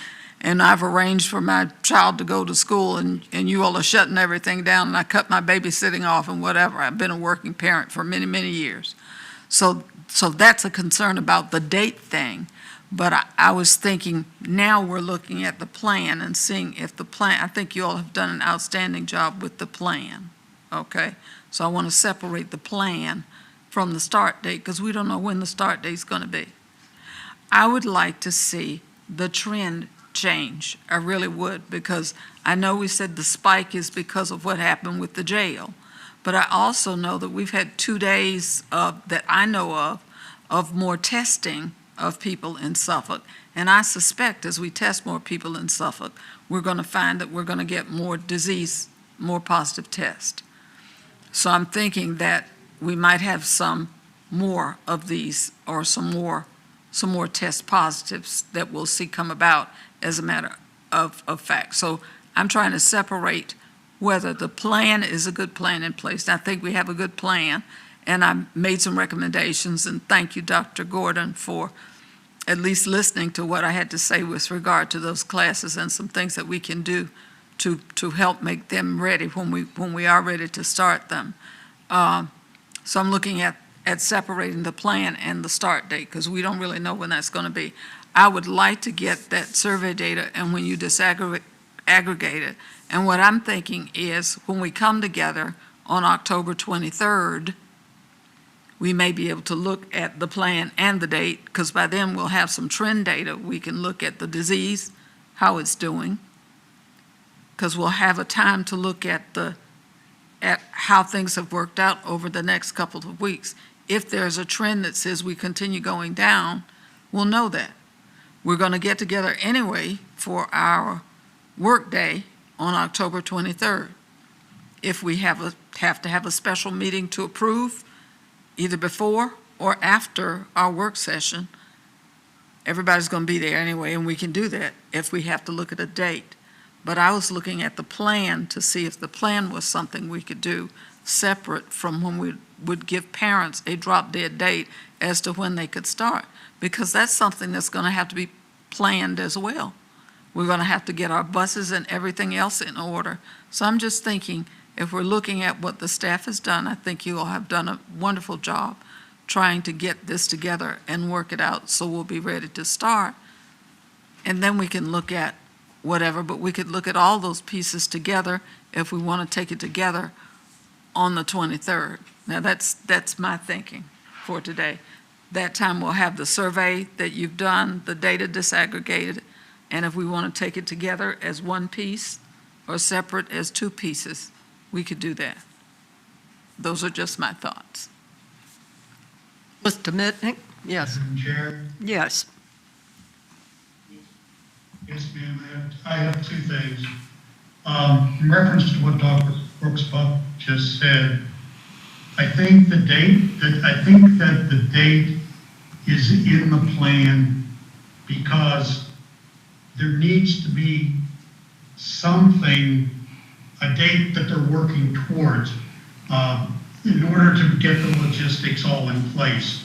and I've arranged for my child to go to school, and you all are shutting everything down, and I cut my babysitting off and whatever. I've been a working parent for many, many years. So that's a concern about the date thing. But I was thinking, now we're looking at the plan and seeing if the plan, I think you all have done an outstanding job with the plan, okay? So I want to separate the plan from the start date, because we don't know when the start date's going to be. I would like to see the trend change. I really would, because I know we said the spike is because of what happened with the jail, but I also know that we've had 2 days that I know of more testing of people in Suffolk. And I suspect as we test more people in Suffolk, we're going to find that we're going to get more disease, more positive tests. So I'm thinking that we might have some more of these, or some more test positives that we'll see come about as a matter of fact. So I'm trying to separate whether the plan is a good plan in place. I think we have a good plan, and I made some recommendations, and thank you, Dr. Gordon, for at least listening to what I had to say with regard to those classes and some things that we can do to help make them ready when we are ready to start them. So I'm looking at separating the plan and the start date, because we don't really know when that's going to be. I would like to get that survey data, and when you disaggregate it, and what I'm thinking is when we come together on October 23rd, we may be able to look at the plan and the date, because by then we'll have some trend data. We can look at the disease, how it's doing, because we'll have a time to look at how things have worked out over the next couple of weeks. If there's a trend that says we continue going down, we'll know that. We're going to get together anyway for our work day on October 23rd. If we have to have a special meeting to approve, either before or after our work session, everybody's going to be there anyway, and we can do that if we have to look at a date. But I was looking at the plan to see if the plan was something we could do separate from when we would give parents a drop-dead date as to when they could start, because that's something that's going to have to be planned as well. We're going to have to get our buses and everything else in order. So I'm just thinking, if we're looking at what the staff has done, I think you all have done a wonderful job trying to get this together and work it out so we'll be ready to start. And then we can look at whatever, but we could look at all those pieces together if we want to take it together on the 23rd. Now that's my thinking for today. That time we'll have the survey that you've done, the data disaggregated, and if we want to take it together as one piece or separate as 2 pieces, we could do that. Those are just my thoughts. Mr. Mitnick? Yes. Madam Chair, Yes. Yes, ma'am, I have two things. In reference to what Dr. Brooks-Buck just said, I think that the date is in the plan because there needs to be something, a date that they're working towards, in order to get the logistics all in place.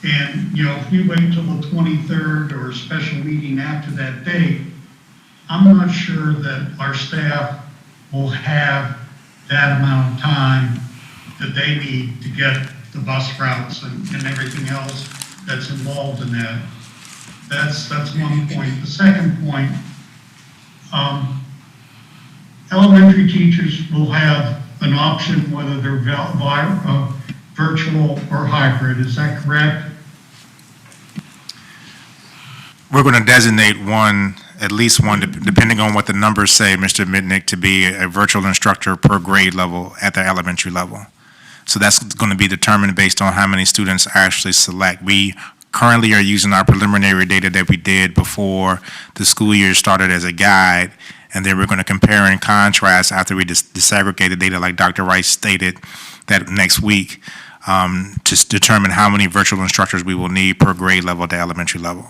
And, you know, if we wait till the 23rd or a special meeting after that date, I'm not sure that our staff will have that amount of time that they need to get the bus routes and everything else that's involved in that. That's one point. The second point, elementary teachers will have an option whether they're virtual or hybrid. Is that correct? We're going to designate one, at least one, depending on what the numbers say, Mr. Mitnick, to be a virtual instructor per grade level at the elementary level. So that's going to be determined based on how many students actually select. We currently are using our preliminary data that we did before the school year started as a guide, and then we're going to compare and contrast after we disaggregate the data, like Dr. Rice stated, that next week to determine how many virtual instructors we will need per grade level at the elementary level.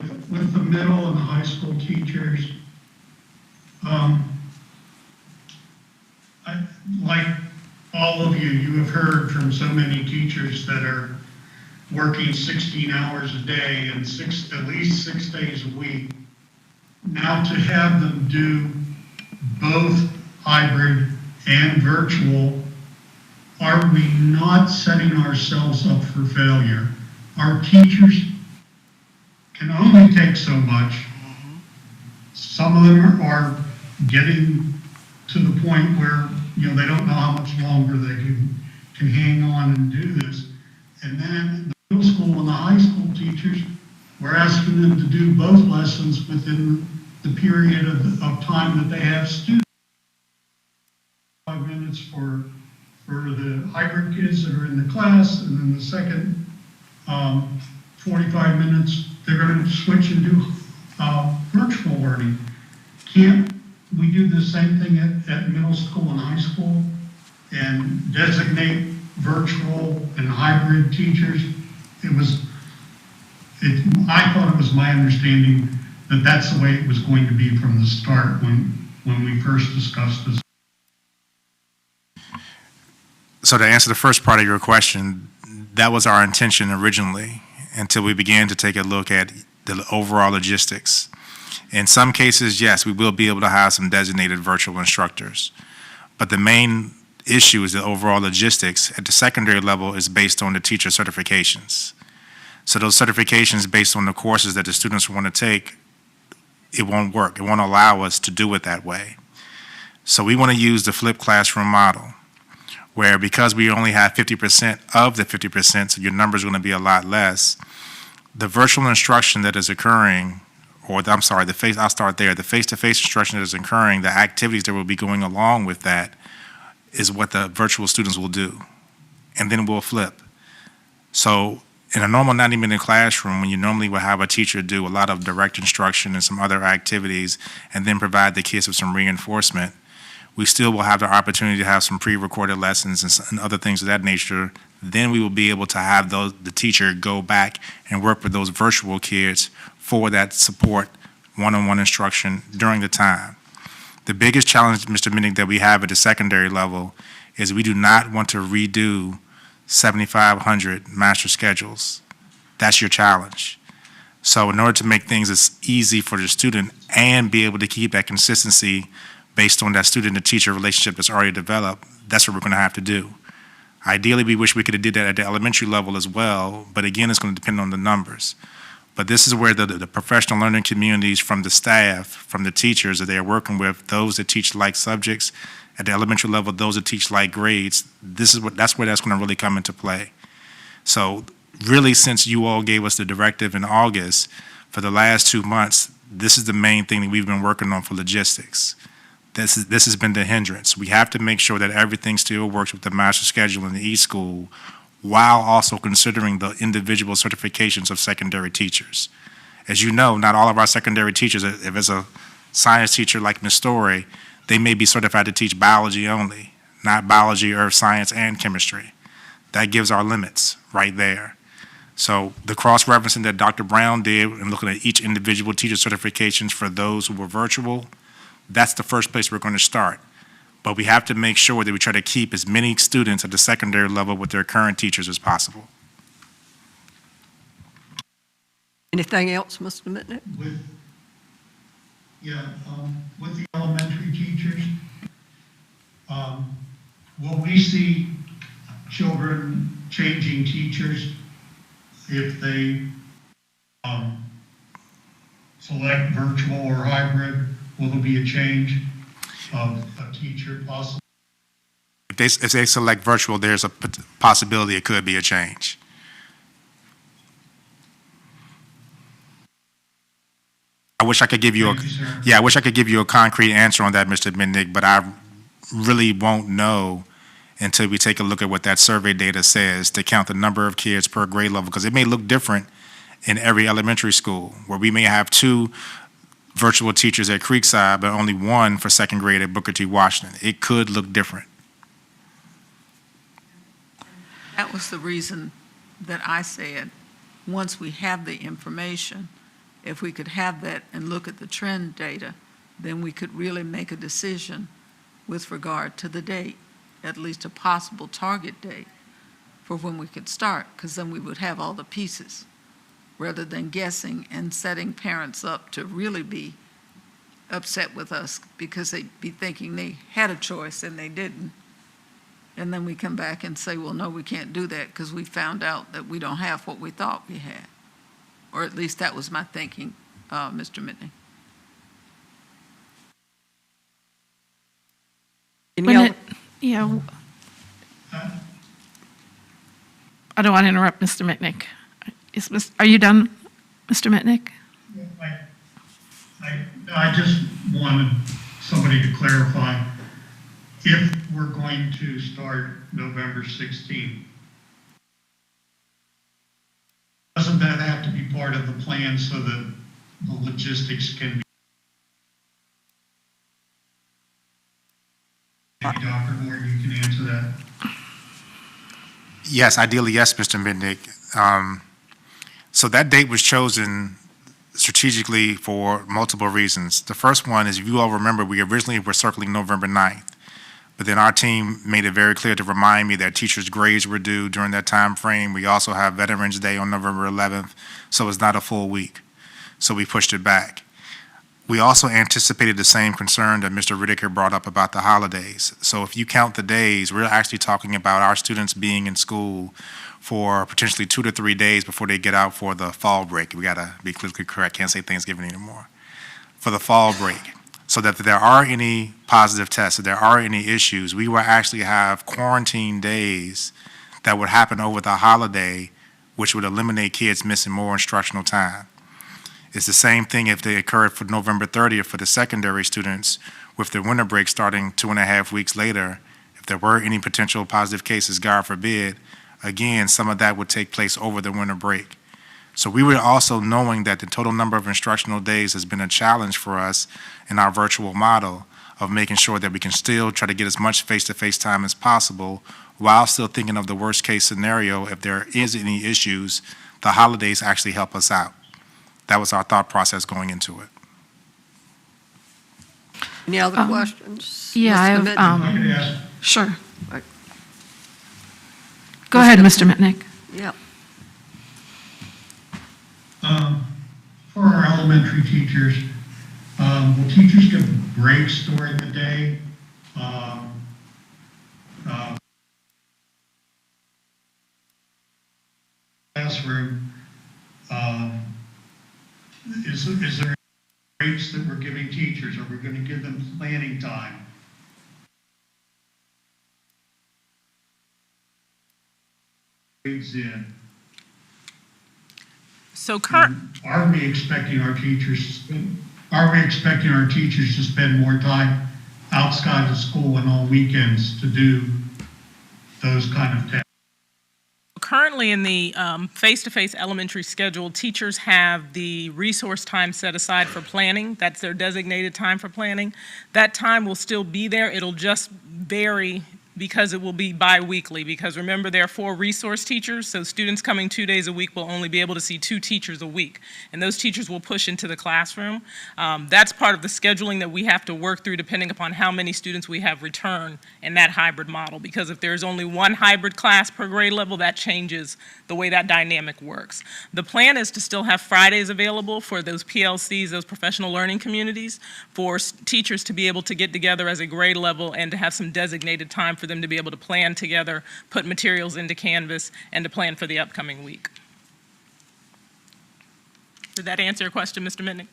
With the middle and the high school teachers, like all of you, you have heard from so many teachers that are working 16 hours a day and at least 6 days a week. Now to have them do both hybrid and virtual, are we not setting ourselves up for failure? Our teachers can only take so much. Some of them are getting to the point where, you know, they don't know how much longer they can hang on and do this. And then the middle school and the high school teachers, we're asking them to do both lessons within the period of time that they have students. 5 minutes for the hybrid kids that are in the class, and then the second 45 minutes, they're going to switch and do virtual learning. Can't we do the same thing at middle school and high school and designate virtual and hybrid teachers? I thought it was my understanding that that's the way it was going to be from the start when we first discussed this. So to answer the first part of your question, that was our intention originally, until we began to take a look at the overall logistics. In some cases, yes, we will be able to have some designated virtual instructors. But the main issue is the overall logistics at the secondary level is based on the teacher certifications. So those certifications based on the courses that the students want to take, it won't work. It won't allow us to do it that way. So we want to use the flipped classroom model, where because we only have 50% of the 50%, so your number is going to be a lot less, the virtual instruction that is occurring, I'll start there. The face-to-face instruction that is occurring, the activities that will be going along with that is what the virtual students will do. And then we'll flip. So in a normal 90-minute classroom, when you normally would have a teacher do a lot of direct instruction and some other activities and then provide the kids with some reinforcement, we still will have the opportunity to have some pre-recorded lessons and other things of that nature. Then we will be able to have the teacher go back and work with those virtual kids for that support, one-on-one instruction during the time. The biggest challenge, Mr. Minnick, that we have at the secondary level is we do not want to redo 7,500 master schedules. That's your challenge. So in order to make things as easy for the student and be able to keep that consistency based on that student-to-teacher relationship that's already developed, that's what we're going to have to do. Ideally, we wish we could have did that at the elementary level as well, but again, it's going to depend on the numbers. But this is where the professional learning communities, from the staff, from the teachers that they are working with, those that teach like subjects at the elementary level, those that teach like grades, that's where that's going to really come into play. So really, since you all gave us the directive in August, for the last 2 months, this is the main thing that we've been working on for logistics. This has been the hindrance. We have to make sure that everything still works with the master schedule in the eSchool while also considering the individual certifications of secondary teachers. As you know, not all of our secondary teachers, if it's a science teacher like Ms. Story, they may be certified to teach biology only, not biology, earth science, and chemistry. That gives our limits right there. So the cross-referencing that Dr. Brown did and looking at each individual teacher certifications for those who were virtual, that's the first place we're going to start. But we have to make sure that we try to keep as many students at the secondary level with their current teachers as possible. Anything else, Mr. Mitnick? With the elementary teachers, will we see children changing teachers if they select virtual or hybrid? Will there be a change of a teacher possible? If they select virtual, there's a possibility it could be a change. I wish I could give you I wish I could give you a concrete answer on that, Mr. Mitnick, but I really won't know until we take a look at what that survey data says to count the number of kids per grade level, because it may look different in every elementary school, where we may have 2 virtual teachers at Creekside, but only 1 for second grade at Booker T. Washington. It could look different. That was the reason that I said, once we have the information, if we could have that and look at the trend data, then we could really make a decision with regard to the date, at least a possible target date for when we could start, because then we would have all the pieces, rather than guessing and setting parents up to really be upset with us because they'd be thinking they had a choice and they didn't. And then we come back and say, well, no, we can't do that because we found out that we don't have what we thought we had. Or at least that was my thinking, Mr. Mitnick. Yeah. I don't want to interrupt Mr. Mitnick. Are you done, Mr. Mitnick? I just wanted somebody to clarify. If we're going to start November 16th, doesn't that have to be part of the plan so that the logistics can be? Maybe Dr. Moore, you can answer that. Yes, ideally, yes, Mr. Mitnick. So that date was chosen strategically for multiple reasons. The first one is, if you all remember, we originally were circling November 9th, but then our team made it very clear to remind me that teachers' grades were due during that time frame. We also have Veterans Day on November 11th, so it's not a full week. So we pushed it back. We also anticipated the same concern that Mr. Riddicker brought up about the holidays. So if you count the days, we're actually talking about our students being in school for potentially 2 to 3 days before they get out for the fall break. We gotta be politically correct, can't say Thanksgiving anymore. For the fall break. So that if there are any positive tests, if there are any issues, we will actually have quarantine days that would happen over the holiday, which would eliminate kids missing more instructional time. It's the same thing if they occurred for November 30th for the secondary students, with their winter break starting 2.5 weeks later. If there were any potential positive cases, God forbid, again, some of that would take place over the winter break. So we were also knowing that the total number of instructional days has been a challenge for us in our virtual model of making sure that we can still try to get as much face-to-face time as possible while still thinking of the worst-case scenario. If there is any issues, the holidays actually help us out. That was our thought process going into it. Any other questions? Yeah, I Mr. Mitnick? have, sure. Go ahead, Mr. Mitnick. Yeah. For our elementary teachers, will teachers give breaks during the day? Classroom, is there breaks that we're giving teachers? Are we going to give them planning time? Grades in. So current. Are we expecting our teachers to spend more time outside of school and on weekends to do those kind of tasks? currently in the face-to-face elementary schedule, teachers have the resource time set aside for planning. That's their designated time for planning. That time will still be there. It'll just vary because it will be bi-weekly. Because remember, there are 4 resource teachers, so students coming 2 days a week will only be able to see 2 teachers a week. And those teachers will push into the classroom. That's part of the scheduling that we have to work through depending upon how many students we have return in that hybrid model. Because if there's only 1 hybrid class per grade level, that changes the way that dynamic works. The plan is to still have Fridays available for those PLCs, those professional learning communities, for teachers to be able to get together as a grade level and to have some designated time for them to be able to plan together, put materials into Canvas, and to plan for the upcoming week. Did that answer your question, Mr. Mitnick?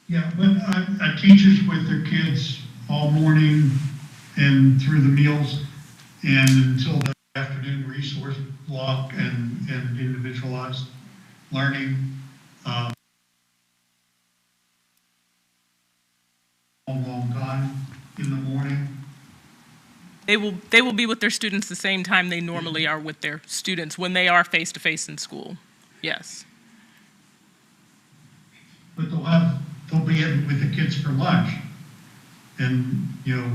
Yeah, but teachers with their kids all morning and through the meals and until the afternoon resource block and individualized learning. Long time in the morning. They will be with their students the same time they normally are with their students when they are face-to-face in school. Yes. But they'll be in with the kids for lunch. And, you know,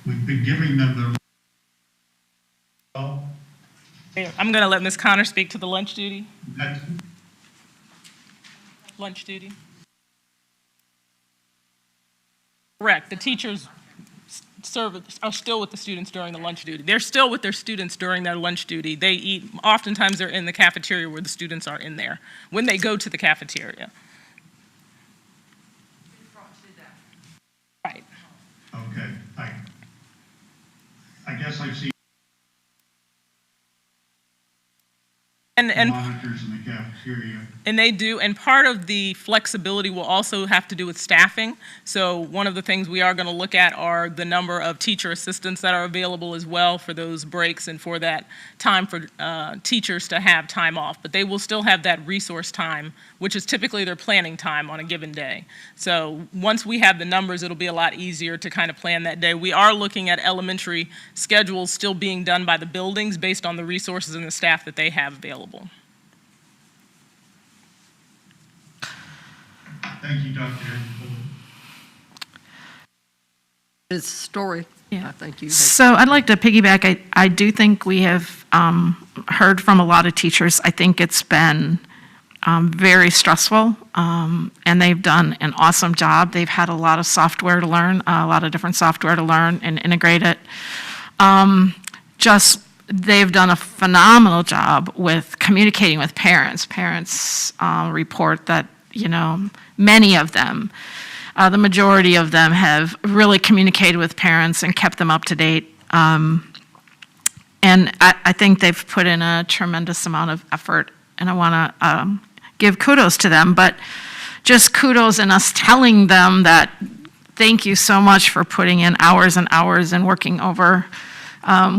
we've been giving them their. I'm going to let Ms. Connor speak to the lunch duty. Lunch duty. Correct. The teachers are still with the students during the lunch duty. They're still with their students during their lunch duty. They eat, oftentimes they're in the cafeteria where the students are in there, when they go to the cafeteria. Right. Okay, I guess I've seen And monitors in the cafeteria. And they do, and part of the flexibility will also have to do with staffing. So one of the things we are going to look at are the number of teacher assistants that are available as well for those breaks and for that time for teachers to have time off. But they will still have that resource time, which is typically their planning time on a given day. So once we have the numbers, it'll be a lot easier to kind of plan that day. We are looking at elementary schedules still being done by the buildings based on the resources and the staff that they have available. Thank you, Dr. His story, I think you had. So I'd like to piggyback. I do think we have heard from a lot of teachers. I think it's been very stressful, and they've done an awesome job. They've had a lot of software to learn, a lot of different software to learn and integrate it. They've done a phenomenal job with communicating with parents. Parents report that, you know, many of them, the majority of them have really communicated with parents and kept them up to date. And I think they've put in a tremendous amount of effort, and I want to give kudos to them, but just kudos in us telling them that thank you so much for putting in hours and hours and working over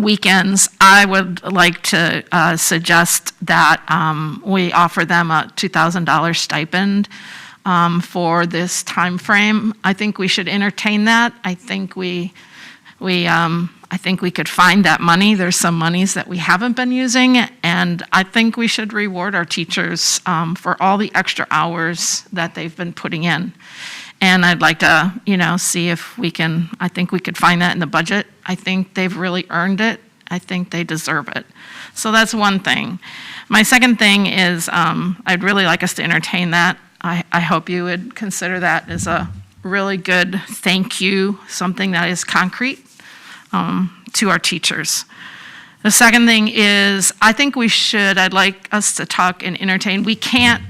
weekends. I would like to suggest that we offer them a $2,000 stipend for this time frame. I think we should entertain that. I think we could find that money. There's some monies that we haven't been using, and I think we should reward our teachers for all the extra hours that they've been putting in. And I'd like to, you know, see if we can, I think we could find that in the budget. I think they've really earned it. I think they deserve it. So that's one thing. My second thing is I'd really like us to entertain that. I hope you would consider that as a really good thank you, something that is concrete to our teachers. The second thing is I think I'd like us to talk and entertain. We can't,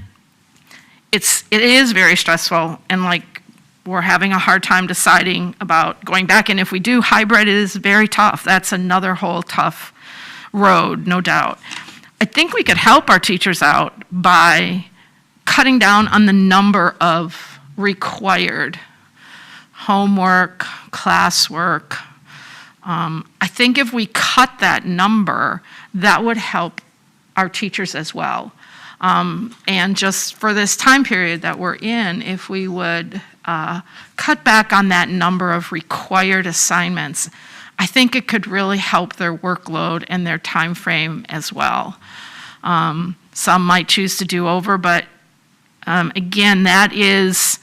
it is very stressful, and like we're having a hard time deciding about going back. And if we do hybrid, it is very tough. That's another whole tough road, no doubt. I think we could help our teachers out by cutting down on the number of required homework, classwork. I think if we cut that number, that would help our teachers as well. And just for this time period that we're in, if we would cut back on that number of required assignments, I think it could really help their workload and their time frame as well. Some might choose to do over, but again, that is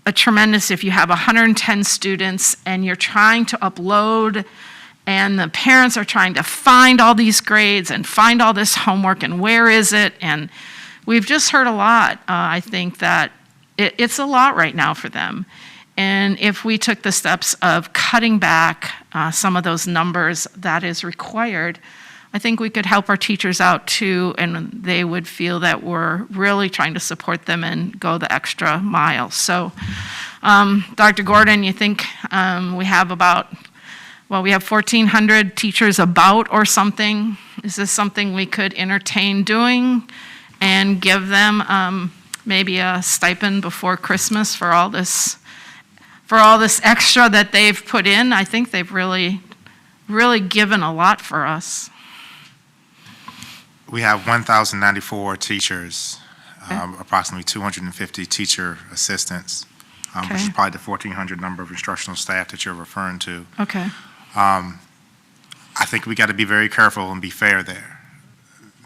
a tremendous, if you have 110 students and you're trying to upload and the parents are trying to find all these grades and find all this homework and where is it? And we've just heard a lot. I think that it's a lot right now for them. And if we took the steps of cutting back some of those numbers that is required, I think we could help our teachers out too, and they would feel that we're really trying to support them and go the extra mile. So, Dr. Gordon, you think we have we have 1,400 teachers about or something. Is this something we could entertain doing and give them maybe a stipend before Christmas for all this extra that they've put in? I think they've really given a lot for us. We have 1,094 teachers, approximately 250 teacher assistants, which is probably the 1,400 number of instructional staff that you're referring to. Okay. I think we got to be very careful and be fair there,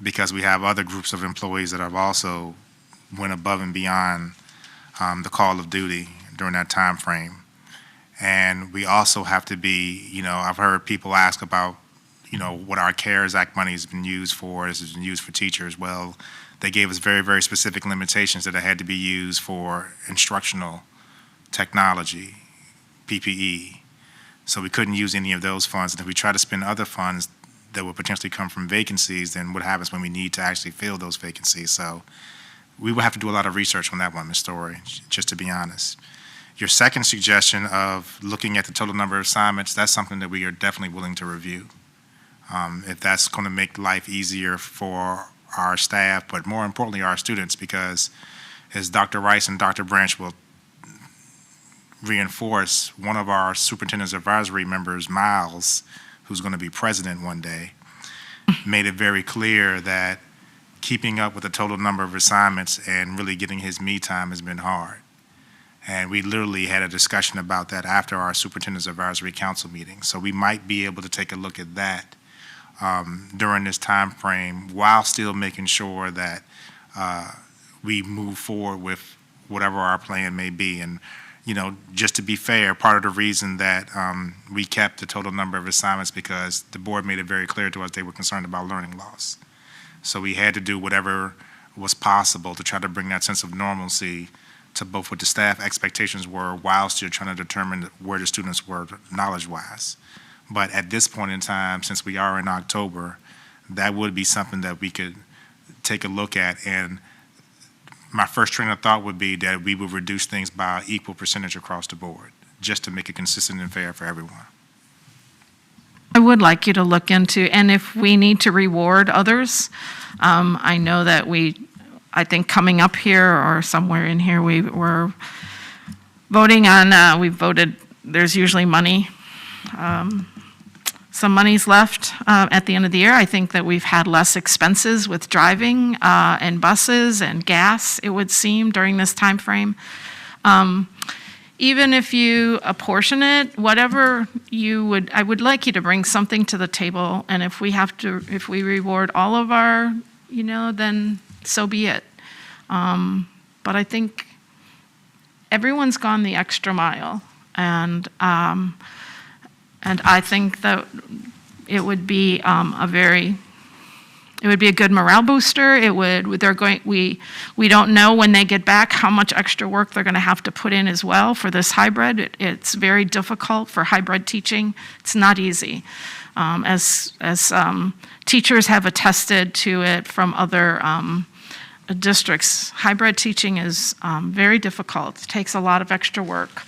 because we have other groups of employees that have also went above and beyond the call of duty during that time frame. And we also have to be, I've heard people ask about, what our CARES Act money has been used for, has been used for teachers. Well, they gave us very, very specific limitations that it had to be used for instructional technology, PPE. So we couldn't use any of those funds. And if we try to spend other funds that would potentially come from vacancies, then what happens when we need to actually fill those vacancies? So we will have to do a lot of research on that one, Ms. Story, just to be honest. Your second suggestion of looking at the total number of assignments, that's something that we are definitely willing to review. If that's going to make life easier for our staff, but more importantly, our students, because as Dr. Rice and Dr. Branch will reinforce, one of our superintendent's advisory members, Miles, who's going to be president one day, made it very clear that keeping up with the total number of assignments and really getting his me time has been hard. And we literally had a discussion about that after our superintendent's advisory council meeting. So we might be able to take a look at that during this time frame, while still making sure that we move forward with whatever our plan may be. And just to be fair, part of the reason that we kept the total number of assignments because the board made it very clear to us they were concerned about learning loss. So we had to do whatever was possible to try to bring that sense of normalcy to both what the staff expectations were while still trying to determine where the students were knowledge-wise. But at this point in time, since we are in October, that would be something that we could take a look at. And my first train of thought would be that we would reduce things by an equal percentage across the board, just to make it consistent and fair for everyone. I would like you to look into, and if we need to reward others, I know that I think coming up here or somewhere in here, we're voting on, we voted, there's usually money. Some money's left at the end of the year. I think that we've had less expenses with driving and buses and gas, it would seem, during this time frame. Even if you apportion it, whatever I would like you to bring something to the table, and if we reward all of our, then so be it. But I think everyone's gone the extra mile, and I think that it would be it would be a good morale booster. We don't know when they get back how much extra work they're going to have to put in as well for this hybrid. It's very difficult for hybrid teaching. It's not easy. As teachers have attested to it from other districts, hybrid teaching is very difficult. It takes a lot of extra work.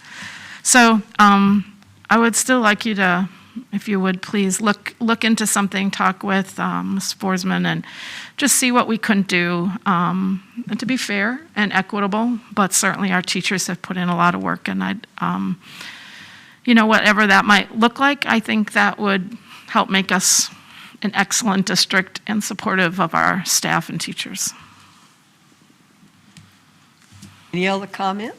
So I would still like you to, if you would please look into something, talk with Ms. Forsman, and just see what we couldn't do, and to be fair and equitable. But certainly our teachers have put in a lot of work, and whatever that might look like, I think that would help make us an excellent district and supportive of our staff and teachers. Any other comments?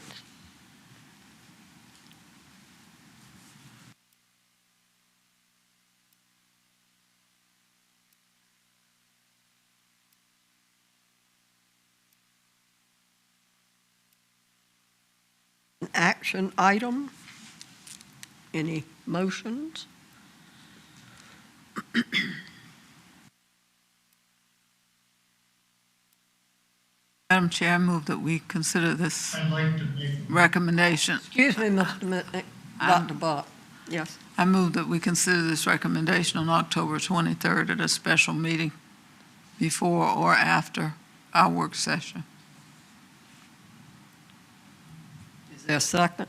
action item. Any motions? Madam Chair, I move that we consider this I'd like to make, recommendation. Excuse me, Mr. Mitnick, Dr. Buck. Yes. I move that we consider this recommendation on October 23rd at a special meeting before or after our work session. Is there a second?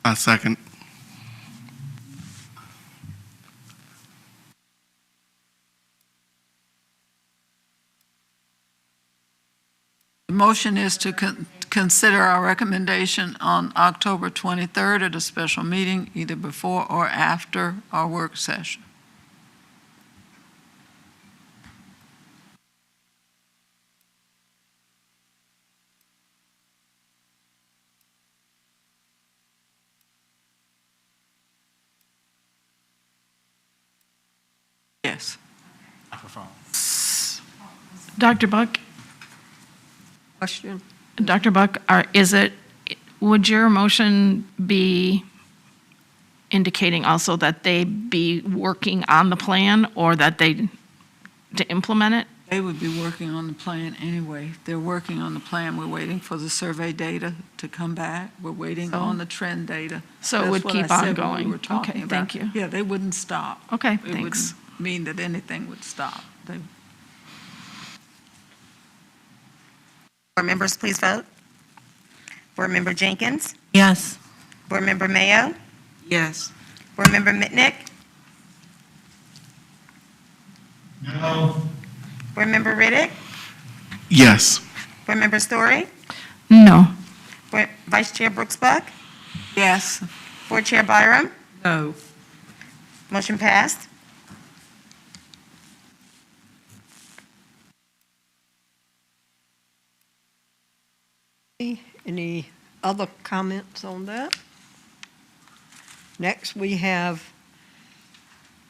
I second. The motion is to consider our recommendation on October 23rd at a special meeting, either before or after our work session. Yes. Dr. Buck, Question? Dr. Buck, would your motion be indicating also that they be working on the plan or that to implement it? They would be working on the plan anyway. They're working on the plan. We're waiting for the survey data to come back. We're waiting on the trend data. So it That's would what keep I on said when we going. were talking Okay, about thank it. you. Yeah, they wouldn't stop. Okay, It thanks. wouldn't mean that anything would stop. Board members, please vote. Board Member Jenkins? Yes. Board Member Mayo? Yes. Board Member Mitnick? no, Board Member Riddick? Yes. Board Member Story? No. Vice Chair Brooks Buck? Yes. Board Chair Byram? No. Motion passed. Any other comments on that? Next, we have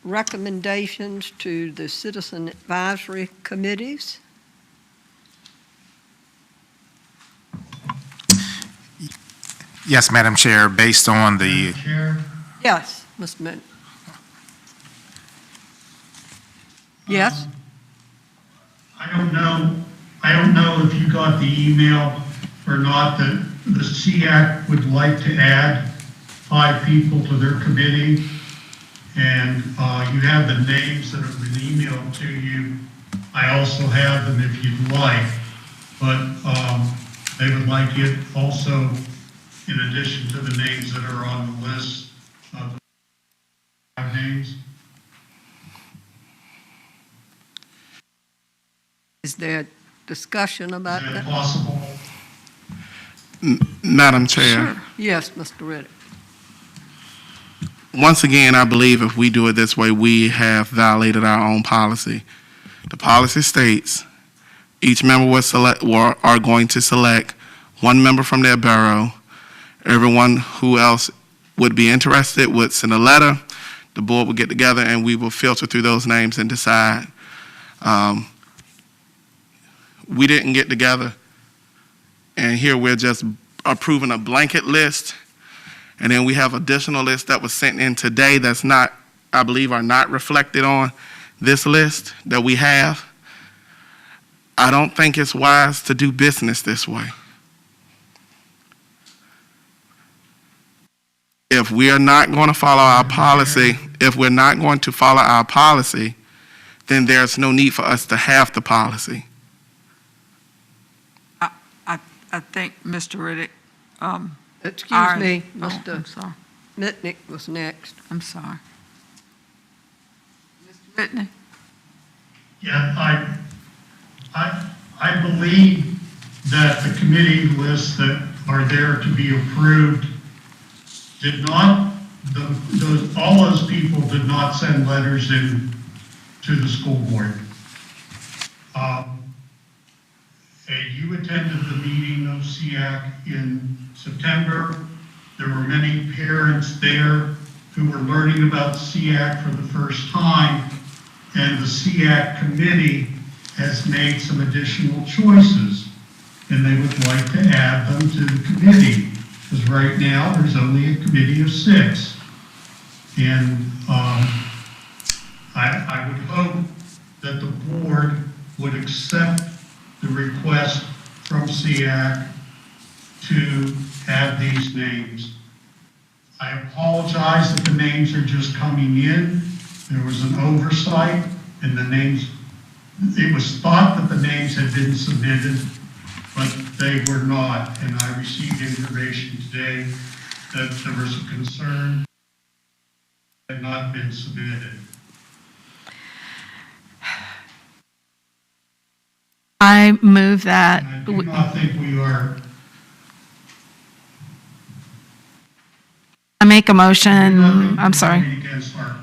recommendations to the citizen advisory committees. Yes, Madam Chair, based on the, Chair. Yes, Mr. Mitnick. Yes? I don't know if you got the email or not, that the SEAC would like to add 5 people to their committee. And you have the names that have been emailed to you. I also have them if you'd like. But they would like it also in addition to the names that are on the list of the 5 names. Is there discussion about Is that that? possible? Madam Chair. Sure. Yes, Mr. Riddick. Once again, I believe if we do it this way, we have violated our own policy. The policy states each member are going to select 1 member from their borough. Everyone who else would be interested would send a letter. The board would get together and we will filter through those names and decide. We didn't get together, and here we're just approving a blanket list. And then we have additional lists that was sent in today that's not, I believe, are not reflected on this list that we have. I don't think it's wise to do business this way. If we are not going to follow our policy, then there's no need for us to have the policy. I think, Mr. Riddick, Excuse me, I'm Mr. sorry. Mitnick was next. I'm sorry. Mr. Whitney? Yeah, I believe that the committee lists that are there to be approved did not, all those people did not send letters in to the school board. You attended the meeting of SEAC in September. There were many parents there who were learning about SEAC for the first time, and the SEAC committee has made some additional choices. and they would like to add them to the committee. Because right now, there's only a committee of 6. And I would hope that the board would accept the request from SEAC to add these names. I apologize that the names are just coming in. There was an oversight, and the names, it was thought that the names had been submitted, but they were not. And I received information today that there was a concern that had not been submitted. I move that. And I do not think we are. I make a motion, I'm sorry. Against our.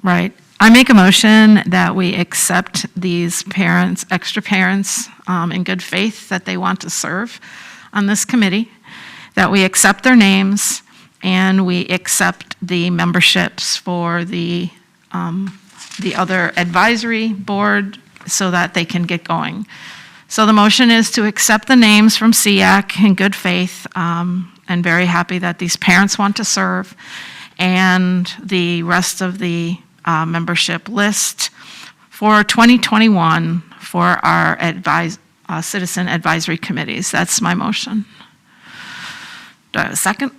Right. I make a motion that we accept these parents, extra parents, in good faith that they want to serve on this committee, that we accept their names, and we accept the memberships for the other advisory board so that they can get going. So the motion is to accept the names from SEAC in good faith, and very happy that these parents want to serve, and the rest of the membership list for 2021 for our citizen advisory committees. That's my motion. Do I have a second?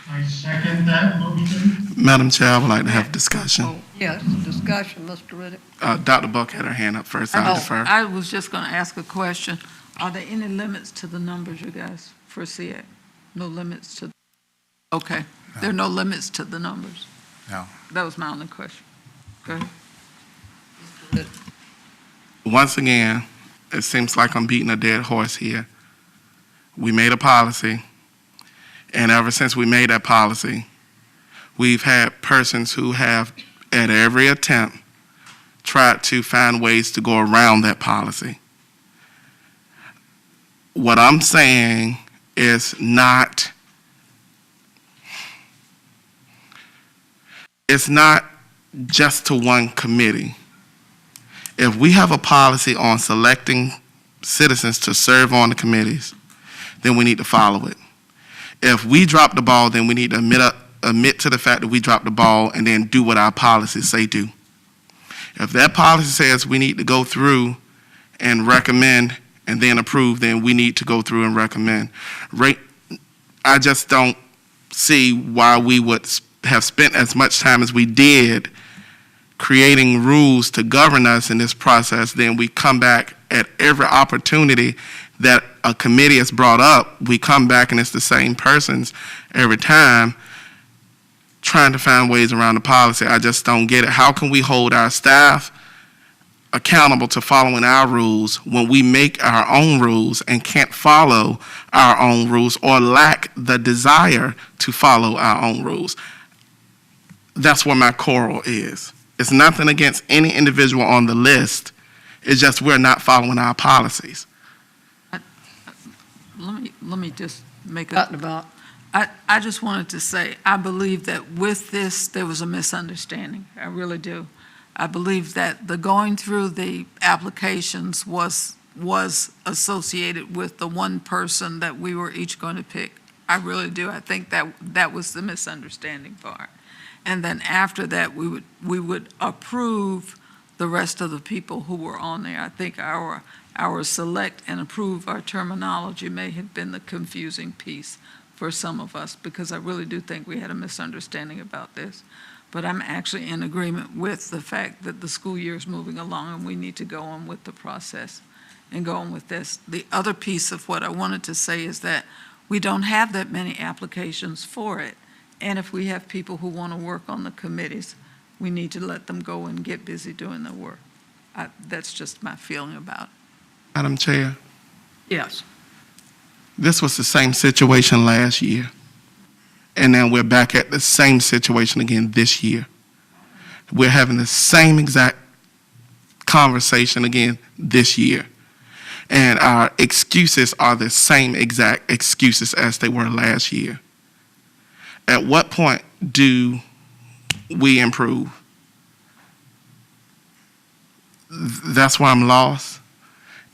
I second that motion. Madam Chair, I would like to have discussion. Yes, discussion, Mr. Riddick. Dr. Buck had her hand up first. I defer. I was just going to ask a question. Are there any limits to the numbers, you guys, for SEAC? No limits to, okay. There are no limits to the numbers? No. That was my only question. Go ahead. Once again, it seems like I'm beating a dead horse here. We made a policy, and ever since we made that policy, we've had persons who have, at every attempt, tried to find ways to go around that policy. What I'm saying is not, it's not just to one committee. If we have a policy on selecting citizens to serve on the committees, then we need to follow it. If we drop the ball, then we need to admit to the fact that we dropped the ball and then do what our policies say do. If that policy says we need to go through and recommend and then approve, then we need to go through and recommend. I just don't see why we would have spent as much time as we did creating rules to govern us in this process. Then we come back at every opportunity that a committee is brought up, we come back and it's the same persons every time trying to find ways around the policy. I just don't get it. How can we hold our staff accountable to following our rules when we make our own rules and can't follow our own rules or lack the desire to follow our own rules? That's where my quarrel is. It's nothing against any individual on the list. It's just we're not following our policies. Let me just make a... I just wanted to say, I believe that with this, there was a misunderstanding. I really do. I believe that the going through the applications was associated with the one person that we were each going to pick. I really do. I think that was the misunderstanding part. And then after that, we would approve the rest of the people who were on there. I think our select and approve our terminology may have been the confusing piece for some of us, because I really do think we had a misunderstanding about this. But I'm actually in agreement with the fact that the school year is moving along and we need to go on with the process and go on with this. The other piece of what I wanted to say is that we don't have that many applications for it. And if we have people who want to work on the committees, we need to let them go and get busy doing their work. That's just my feeling about it. Madam Chair, Yes. this was the same situation last year. And now we're back at the same situation again this year. We're having the same exact conversation again this year. And our excuses are the same exact excuses as they were last year. At what point do we improve? That's why I'm lost.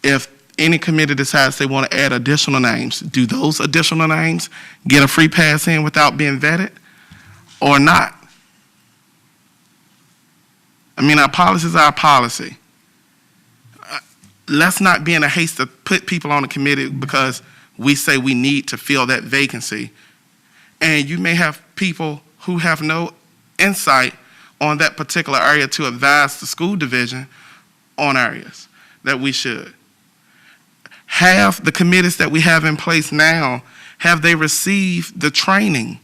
If any committee decides they want to add additional names, do those additional names get a free pass in without being vetted or not? I mean, our policy is our policy. Let's not be in a haste to put people on the committee because we say we need to fill that vacancy. And you may have people who have no insight on that particular area to advise the school division on areas that we should. Have the committees that we have in place now, have they received the training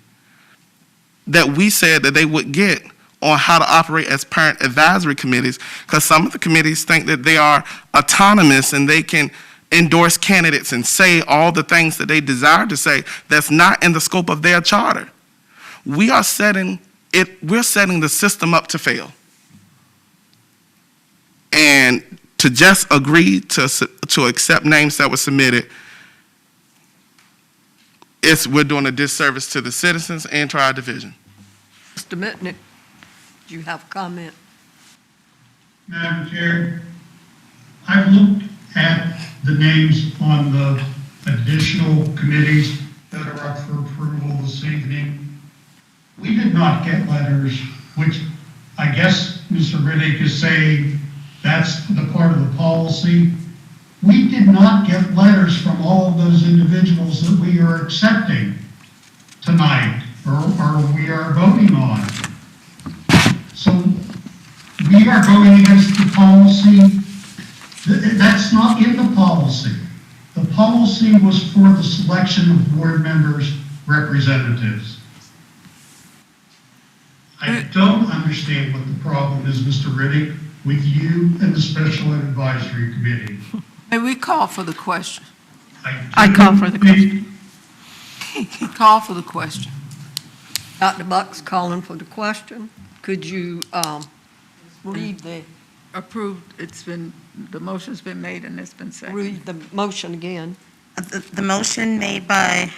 that we said that they would get on how to operate as parent advisory committees? Because some of the committees think that they are autonomous and they can endorse candidates and say all the things that they desire to say. That's not in the scope of their charter. We're setting the system up to fail. And to just agree to accept names that were submitted, we're doing a disservice to the citizens and to our division. Mr. Mitnick, do you have a comment? Madam Chair, I've looked at the names on the additional committees that are up for approval this evening. We did not get letters, which I guess Mr. Riddick is saying that's the part of the policy. We did not get letters from all of those individuals that we are accepting tonight or we are voting on. So we are going against the policy. That's not in the policy. The policy was for the selection of board members' representatives. I don't understand what the problem is, Mr. Riddick, with you and the Special Ed Advisory Committee. May we call for the question? I call for the question. Call for the question. Dr. Buck's calling for the question. Could you read the Approved, the motion's been made and it's been seconded. read the motion again? The motion made by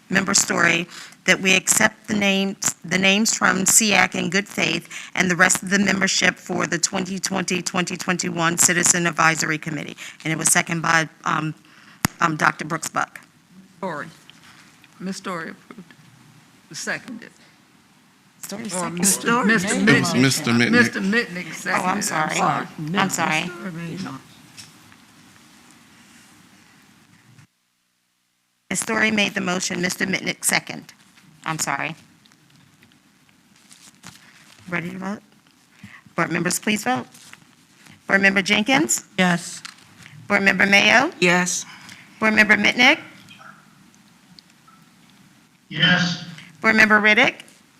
Member Story that we accept the names from SEAC in good faith and the rest of the membership for the 2020-2021 Citizen Advisory Committee. And it was seconded by Dr. Brooks Buck. Story. Ms. Story approved. Seconded. Story Or seconded. Mr. Mitnick. Mr. Mitnick. Mr. Mitnick seconded. Oh, I'm sorry. I'm sorry. Ms. Story made the motion, Mr. Mitnick second. I'm sorry. Ready to vote? Board members, please vote. Board Member Jenkins? Yes. Board Member Mayo? Yes. Board Member Mitnick? Yes, Board Member Riddick?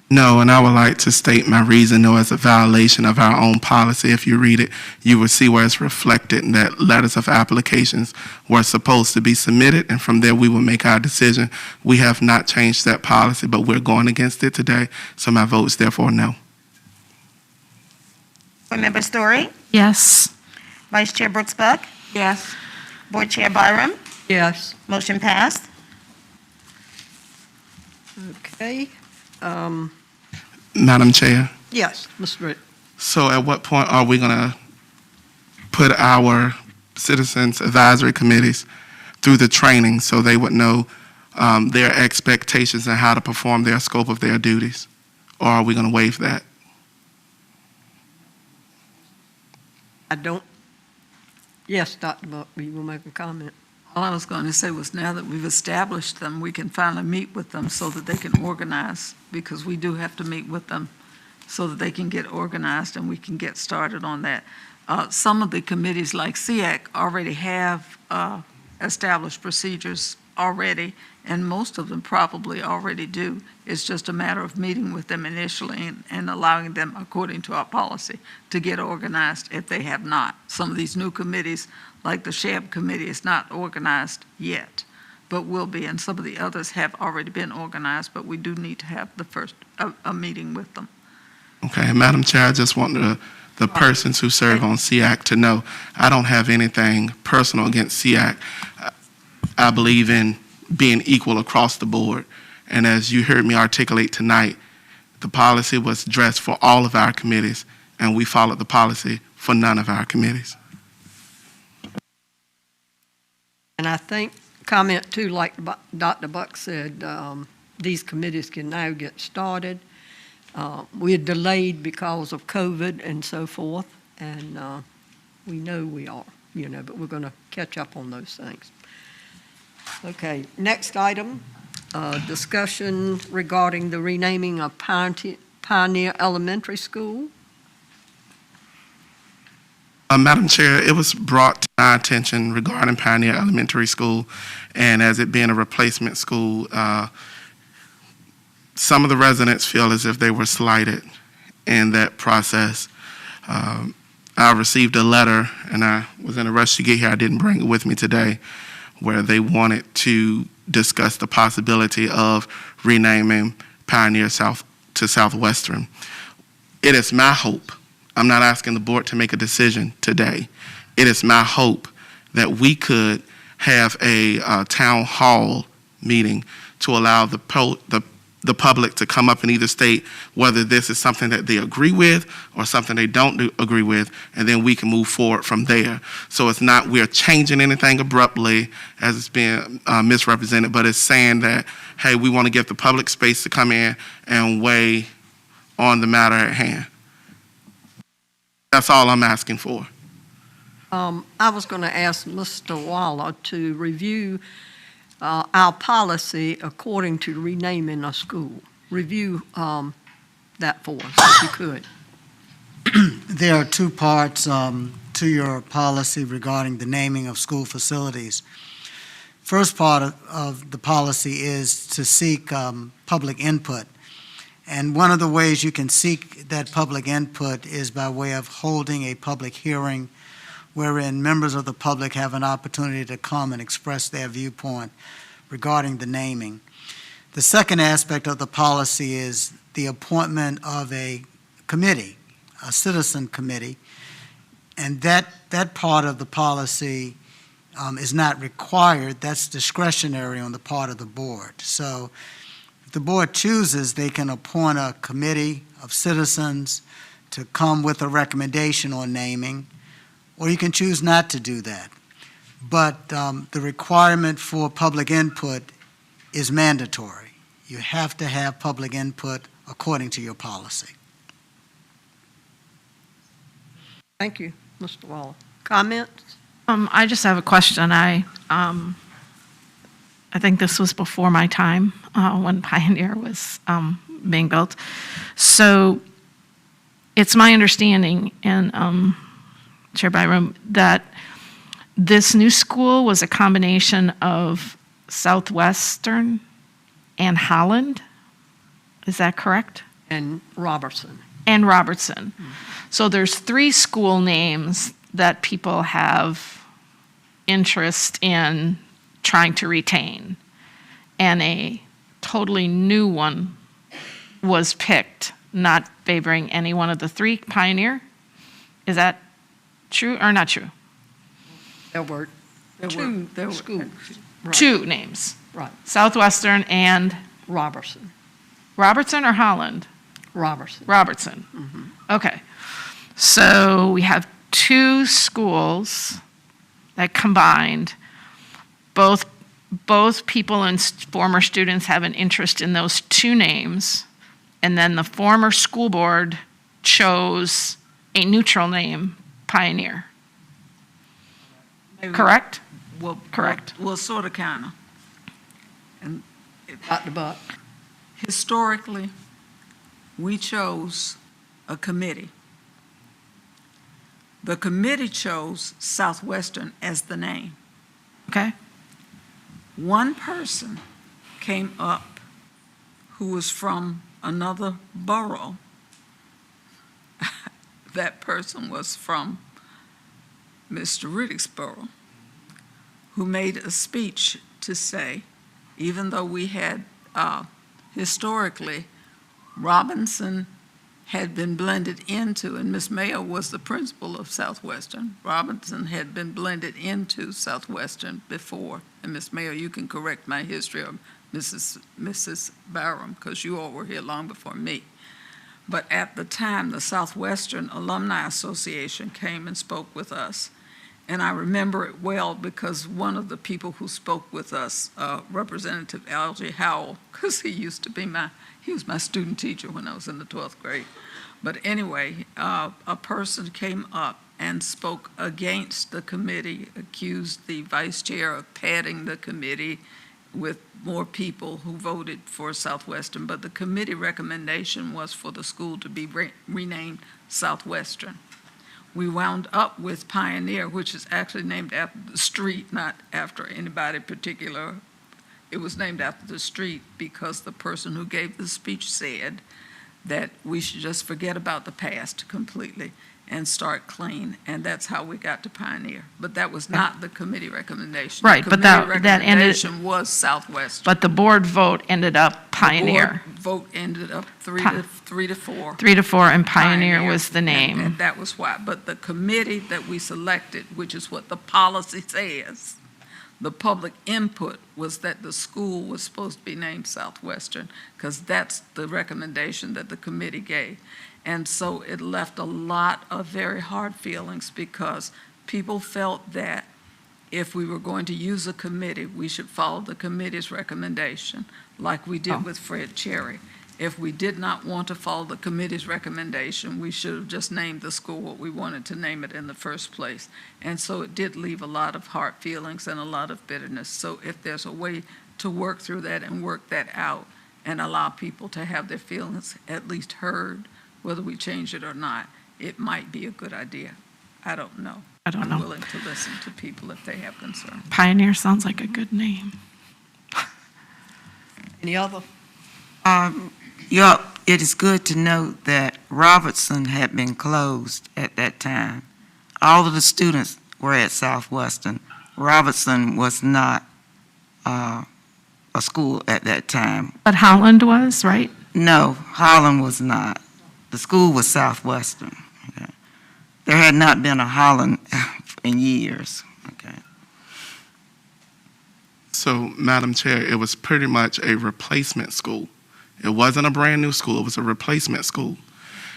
No, and I would like to state my reason, though, as a violation of our own policy. If you read it, you will see where it's reflected that letters of applications were supposed to be submitted, and from there we will make our decision. We have not changed that policy, but we're going against it today, so my vote is therefore no. Board Member Story? Yes. Vice Chair Brooks Buck? Yes. Board Chair Byram? Yes. Motion passed. Okay. Madam Chair, Yes, Mr. Ritt. so at what point are we going to put our citizens advisory committees through the training so they would know their expectations and how to perform their scope of their duties? Or are we going to waive that? I don't. Yes, Dr. Buck, you will make a comment. All I was going to say was now that we've established them, we can finally meet with them so that they can organize, because we do have to meet with them so that they can get organized and we can get started on that. Some of the committees like SEAC already have established procedures already, and most of them probably already do. It's just a matter of meeting with them initially and allowing them, according to our policy, to get organized if they have not. Some of these new committees, like the SHAB committee, is not organized yet, but will be, and some of the others have already been organized, but we do need to have the first, a meeting with them. Okay, Madam Chair, I just want the persons who serve on SEAC to know I don't have anything personal against SEAC. I believe in being equal across the board. And as you heard me articulate tonight, the policy was addressed for all of our committees, and we followed the policy for none of our committees. I think, comment too, like Dr. Buck said, these committees can now get started. We're delayed because of COVID and so forth, and we know we are, but we're going to catch up on those things. Okay, next item, discussion regarding the renaming of Pioneer Elementary School. Madam Chair, it was brought to my attention regarding Pioneer Elementary School, and as it being a replacement school, some of the residents feel as if they were slighted in that process. I received a letter, and I was in a rush to get here. I didn't bring it with me today, where they wanted to discuss the possibility of renaming Pioneer South to Southwestern. It is my hope, I'm not asking the board to make a decision today. It is my hope that we could have a town hall meeting to allow the public to come up and either state whether this is something that they agree with or something they don't agree with, and then we can move forward from there. So it's not we're changing anything abruptly as it's being misrepresented, but it's saying that, hey, we want to give the public space to come in and weigh on the matter at hand. That's all I'm asking for. I was going to ask Mr. Waller to review our policy according to renaming a school. Review that for us, if you could. There are two parts to your policy regarding the naming of school facilities. First part of the policy is to seek public input. And one of the ways you can seek that public input is by way of holding a public hearing wherein members of the public have an opportunity to come and express their viewpoint regarding the naming. The second aspect of the policy is the appointment of a committee, a citizen committee, and that part of the policy is not required. That's discretionary on the part of the board. So if the board chooses, they can appoint a committee of citizens to come with a recommendation on naming, or you can choose not to do that. But the requirement for public input is mandatory. You have to have public input according to your policy. Thank you, Mr. Waller. Comments? I just have a question. I think this was before my time when Pioneer was being built. So it's my understanding, and Chair Byram, that this new school was a combination of Southwestern and Holland. Is that correct? And Robertson. And Robertson. So there's 3 school names that people have interest in trying to retain. And a totally new one was picked, not favoring any one of the 3. Pioneer? Is that true or not true? There were two schools. Right. 2 names. Right. Southwestern and Robertson. Robertson or Holland? Robertson. Robertson. Mm-hmm. Okay. So we have 2 schools that combined. Both people and former students have an interest in those 2 names. And then the former school board chose a neutral name, Pioneer. Correct? Well, correct. Well, sort of, kind of. And Dr. Buck. Historically, we chose a committee. The committee chose Southwestern as the name. Okay. One person came up who was from another borough. That person was from Mr. Riddick's borough, who made a speech to say, even though we had historically, Robinson had been blended into, and Ms. Mayo was the principal of Southwestern. Robinson had been blended into Southwestern before. And Ms. Mayo, you can correct my history, or Mrs. Barham, because you all were here long before me. But at the time, the Southwestern Alumni Association came and spoke with us And I remember it well because one of the people who spoke with us, Representative Algie Howell, because he was my student teacher when I was in the 12th grade. But anyway, a person came up and spoke against the committee, accused the vice chair of padding the committee with more people who voted for Southwestern. But the committee recommendation was for the school to be renamed Southwestern. We wound up with Pioneer, which is actually named after the street, not after anybody particular. It was named after the street because the person who gave the speech said that we should just forget about the past completely and start clean, and that's how we got to Pioneer. But that was not the committee recommendation. Right, The but committee that ended- recommendation was Southwestern. But the board vote ended up Pioneer. The board vote ended up three to 4. 3 to 4, and Pioneer was the name. And that was why. But the committee that we selected, which is what the policy says, the public input was that the school was supposed to be named Southwestern, because that's the recommendation that the committee gave. And so it left a lot of very hard feelings because people felt that if we were going to use a committee, we should follow the committee's recommendation, like we did with Fred Cherry. If we did not want to follow the committee's recommendation, we should have just named the school what we wanted to name it in the first place. And so it did leave a lot of hard feelings and a lot of bitterness. So if there's a way to work through that and work that out and allow people to have their feelings at least heard, whether we change it or not, it might be a good idea. I don't know. I don't know. I'm willing to listen to people if they have concerns. Pioneer sounds like a good name. Any other? It is good to note that Robertson had been closed at that time. All of the students were at Southwestern. Robertson was not a school at that time. But Holland was, right? No, Holland was not. The school was Southwestern. Okay. There had not been a Holland in years. Okay. So, Madam Chair, it was pretty much a replacement school. It wasn't a brand new school, it was a replacement school.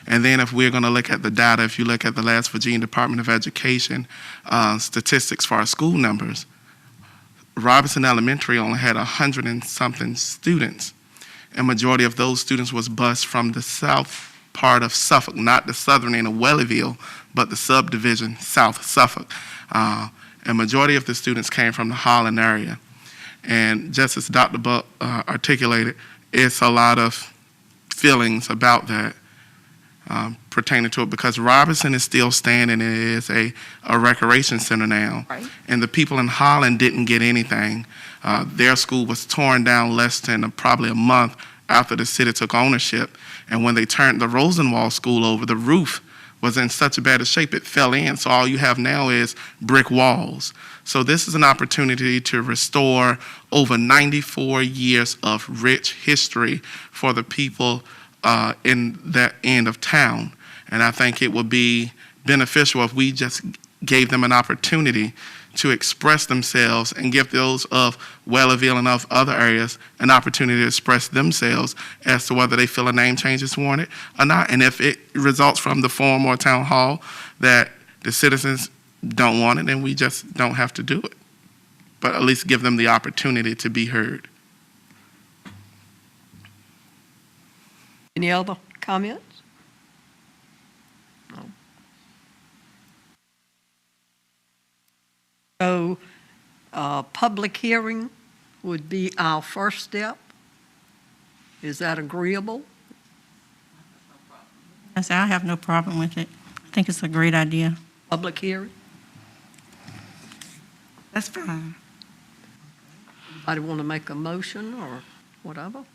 And then if we're going to look at the data, if you look at the last Virginia Department of Education statistics for our school numbers, Robinson Elementary only had 100 and something students. And majority of those students was bused from the south part of Suffolk, not the southern end of Wellyville, but the subdivision South Suffolk. And majority of the students came from the Holland area. And just as Dr. Buck articulated, it's a lot of feelings about that pertaining to it because Robinson is still standing. It is a recreation center now. Right. And the people in Holland didn't get anything. Their school was torn down less than probably a month after the city took ownership. And when they turned the Rosenwald School over, the roof was in such a bad shape it fell in. So all you have now is brick walls. So this is an opportunity to restore over 94 years of rich history for the people in that end of town. And I think it would be beneficial if we just gave them an opportunity to express themselves and give those of Wellerville and of other areas an opportunity to express themselves as to whether they feel a name change is warranted or not. And if it results from the forum or town hall that the citizens don't want it, then we just don't have to do it. But at least give them the opportunity to be heard. Any other comments? No. So, public hearing would be our first step. Is that agreeable? I have no problem with it. I think it's a great idea. Public hearing? That's fine. Anybody want to make a motion or whatever?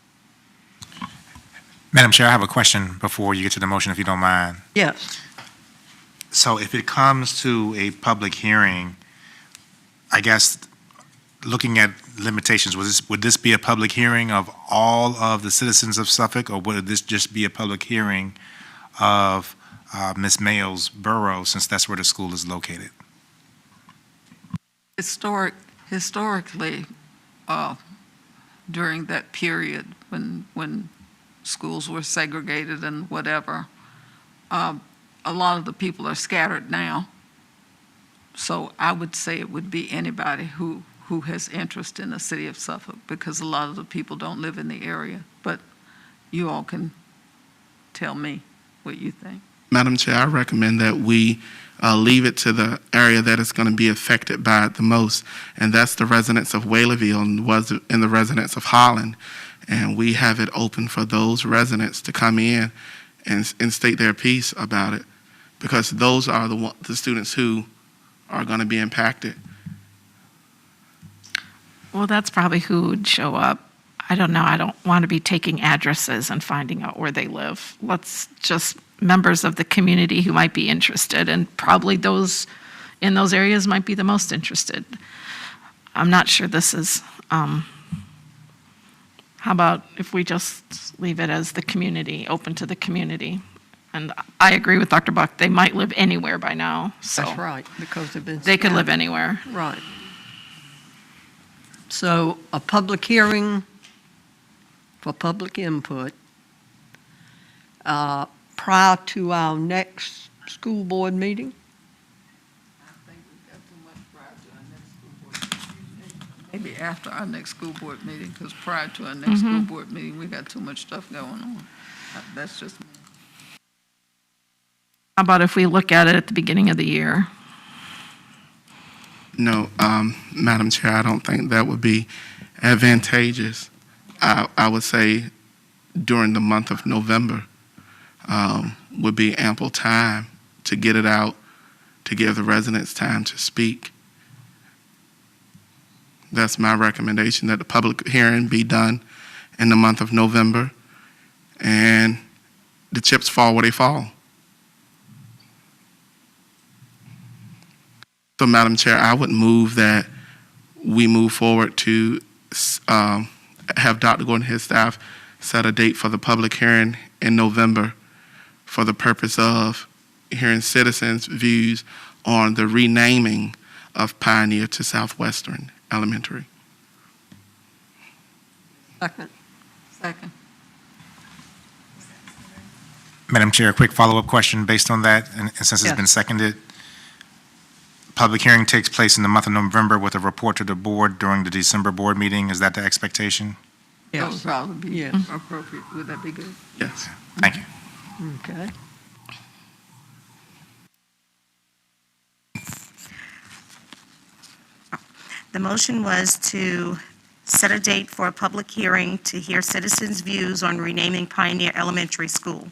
Madam Chair, I have a question before you get to the motion, if you don't mind. Yes. So if it comes to a public hearing, I guess, looking at limitations, would this be a public hearing of all of the citizens of Suffolk, or would this just be a public hearing of Ms. Mayo's borough, since that's where the school is located? Historically, during that period when schools were segregated and whatever, a lot of the people are scattered now. So I would say it would be anybody who has interest in the city of Suffolk, because a lot of the people don't live in the area. But you all can tell me what you think. Madam Chair, I recommend that we leave it to the area that is going to be affected by it the most, and that's the residents of Whaleyville and the residents of Holland. And we have it open for those residents to come in and state their piece about it, because those are the students who are going to be impacted. Well, that's probably who would show up. I don't know. I don't want to be taking addresses and finding out where they live. Let's just members of the community who might be interested, and probably those in those areas might be the most interested. I'm not sure this is, how about if we just leave it as the community, open to the community? And I agree with Dr. Buck, they might live anywhere by now, so. That's right, because they've been. They could live scattered. anywhere. Right. So a public hearing for public input prior to our next school board meeting? Maybe after our next school board meeting, because prior to our next school board meeting, we got too much stuff going on. That's just me. How about if we look at it at the beginning of the year? No, Madam Chair, I don't think that would be advantageous. I would say during the month of November would be ample time to get it out, to give the residents time to speak. That's my recommendation, that the public hearing be done in the month of November, and the chips fall where they fall. So, Madam Chair, I would move that we move forward to have Dr. Gordon and his staff set a date for the public hearing in November for the purpose of hearing citizens' views on the renaming of Pioneer to Southwestern Elementary. Second. Second. Madam Chair, a quick follow-up question based on that, and since it's been seconded. Public hearing takes place in the month of November with a report to the board during the December board meeting. Is that the expectation? That would probably be Yes. appropriate. Would that be good? Yes. Thank you. Okay. The motion was to set a date for a public hearing to hear citizens' views on renaming Pioneer Elementary School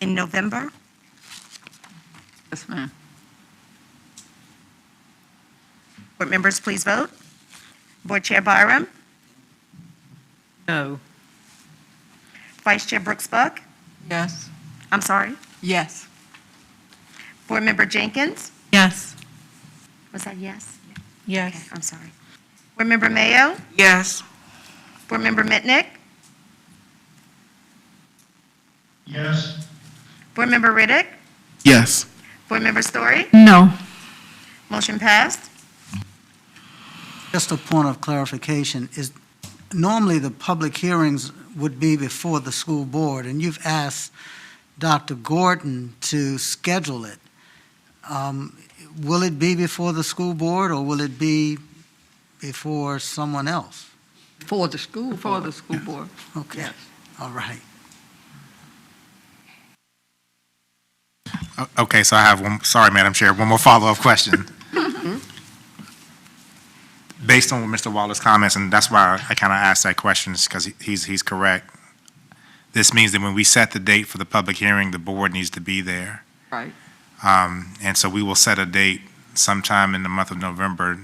in November. Yes, ma'am. Board members, please vote. Board Chair Byram, No. Vice Chair Brooks Buck, Yes. I'm sorry, Yes. Board Member Jenkins, Yes. was that yes? Yes. Okay, I'm sorry. Board Member Mayo, Yes. Board Member Mitnick, Yes. Board Member Riddick, Yes. Board Member Story, No. motion passed. Just a point of clarification, is normally the public hearings would be before the school board, and you've asked Dr. Gordon to schedule it. Will it be before the school board, or will it be before someone else? For the school Before board. the school board. Okay, all right. Okay, so I have one, sorry, Madam Chair, one more follow-up question. Based on Mr. Waller's comments, and that's why I kind of asked that question, is because he's correct. This means that when we set the date for the public hearing, the board needs to be there. Right. And so we will set a date sometime in the month of November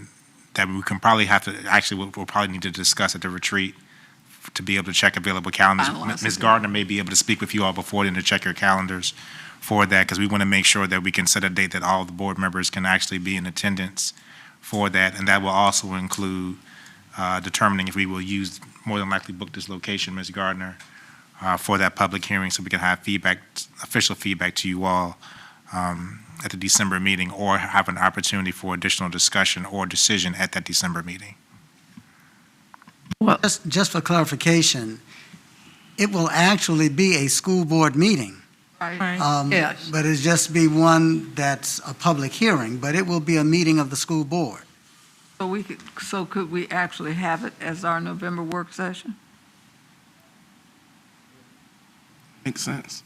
that we can probably have to, actually, we'll probably need to discuss at the retreat to be able to check available calendars. Finalize Ms. it. Gardner may be able to speak with you all before then to check your calendars for that, because we want to make sure that we can set a date that all the board members can actually be in attendance for that. And that will also include determining if we will use, more than likely book this location, Ms. Gardner, for that public hearing, so we can have feedback, official feedback to you all at the December meeting, or have an opportunity for additional discussion or decision at that December meeting. Well, Just for clarification, it will actually be a school board meeting. Yes. But it's just be one that's a public hearing, but it will be a meeting of the school board. So could we actually have it as our November work session? Makes sense.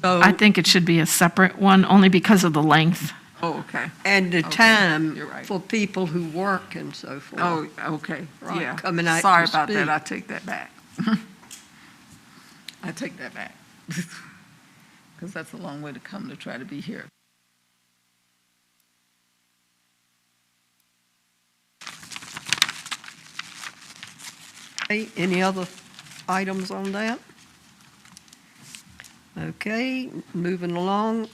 So, I think it should be a separate one, only because of the length. Oh, okay. and the Okay, time you're right. for people who work and so forth. Oh, okay, Right, yeah. coming out Sorry to about that, speak. I take that back. I take that back. Because that's a long way to come to try to be here. Okay, any other items on that? Okay, moving along.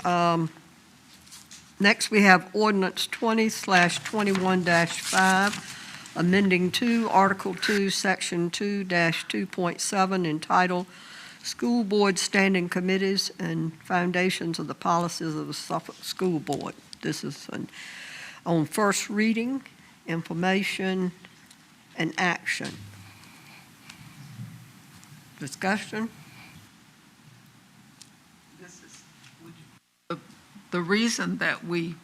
Next, we have ordinance 20/21-5, amending Article 2, Section 2-2.7 entitled School Board Standing Committees and Foundations of the Policies of the Suffolk School Board. This is on first reading, information, and action. Discussion? The reason that we,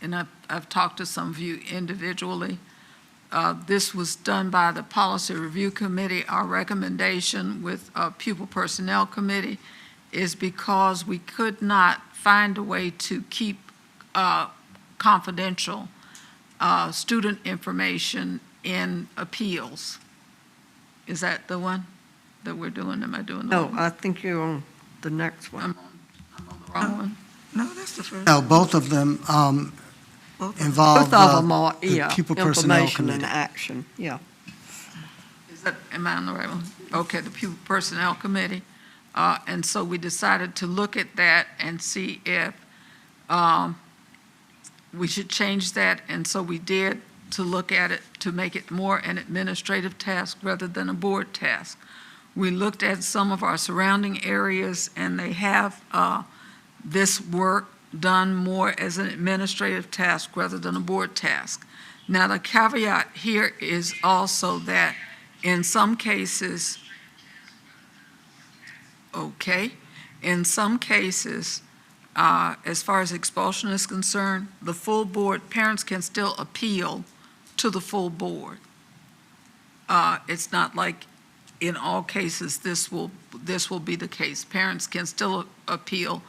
and I've talked to some of you individually, this was done by the Policy Review Committee. Our recommendation with Pupil Personnel Committee is because we could not find a way to keep confidential student information in appeals. Is that the one that we're doing? Am I doing the No, one? I think you're on the next one. I'm on the wrong one? No, that's the first. No, both of them involve Both of them are, the yeah, Pupil Personnel information and Committee. action, yeah. Am I on the right one? Okay, the Pupil Personnel Committee. And so we decided to look at that and see if we should change that. And so we did, to look at it, to make it more an administrative task rather than a board task. We looked at some of our surrounding areas, and they have this work done more as an administrative task rather than a board task. Now, the caveat here is also that in some cases, as far as expulsion is concerned, the full board, parents can still appeal to the full board. It's not like in all cases this will be the case. Parents can still appeal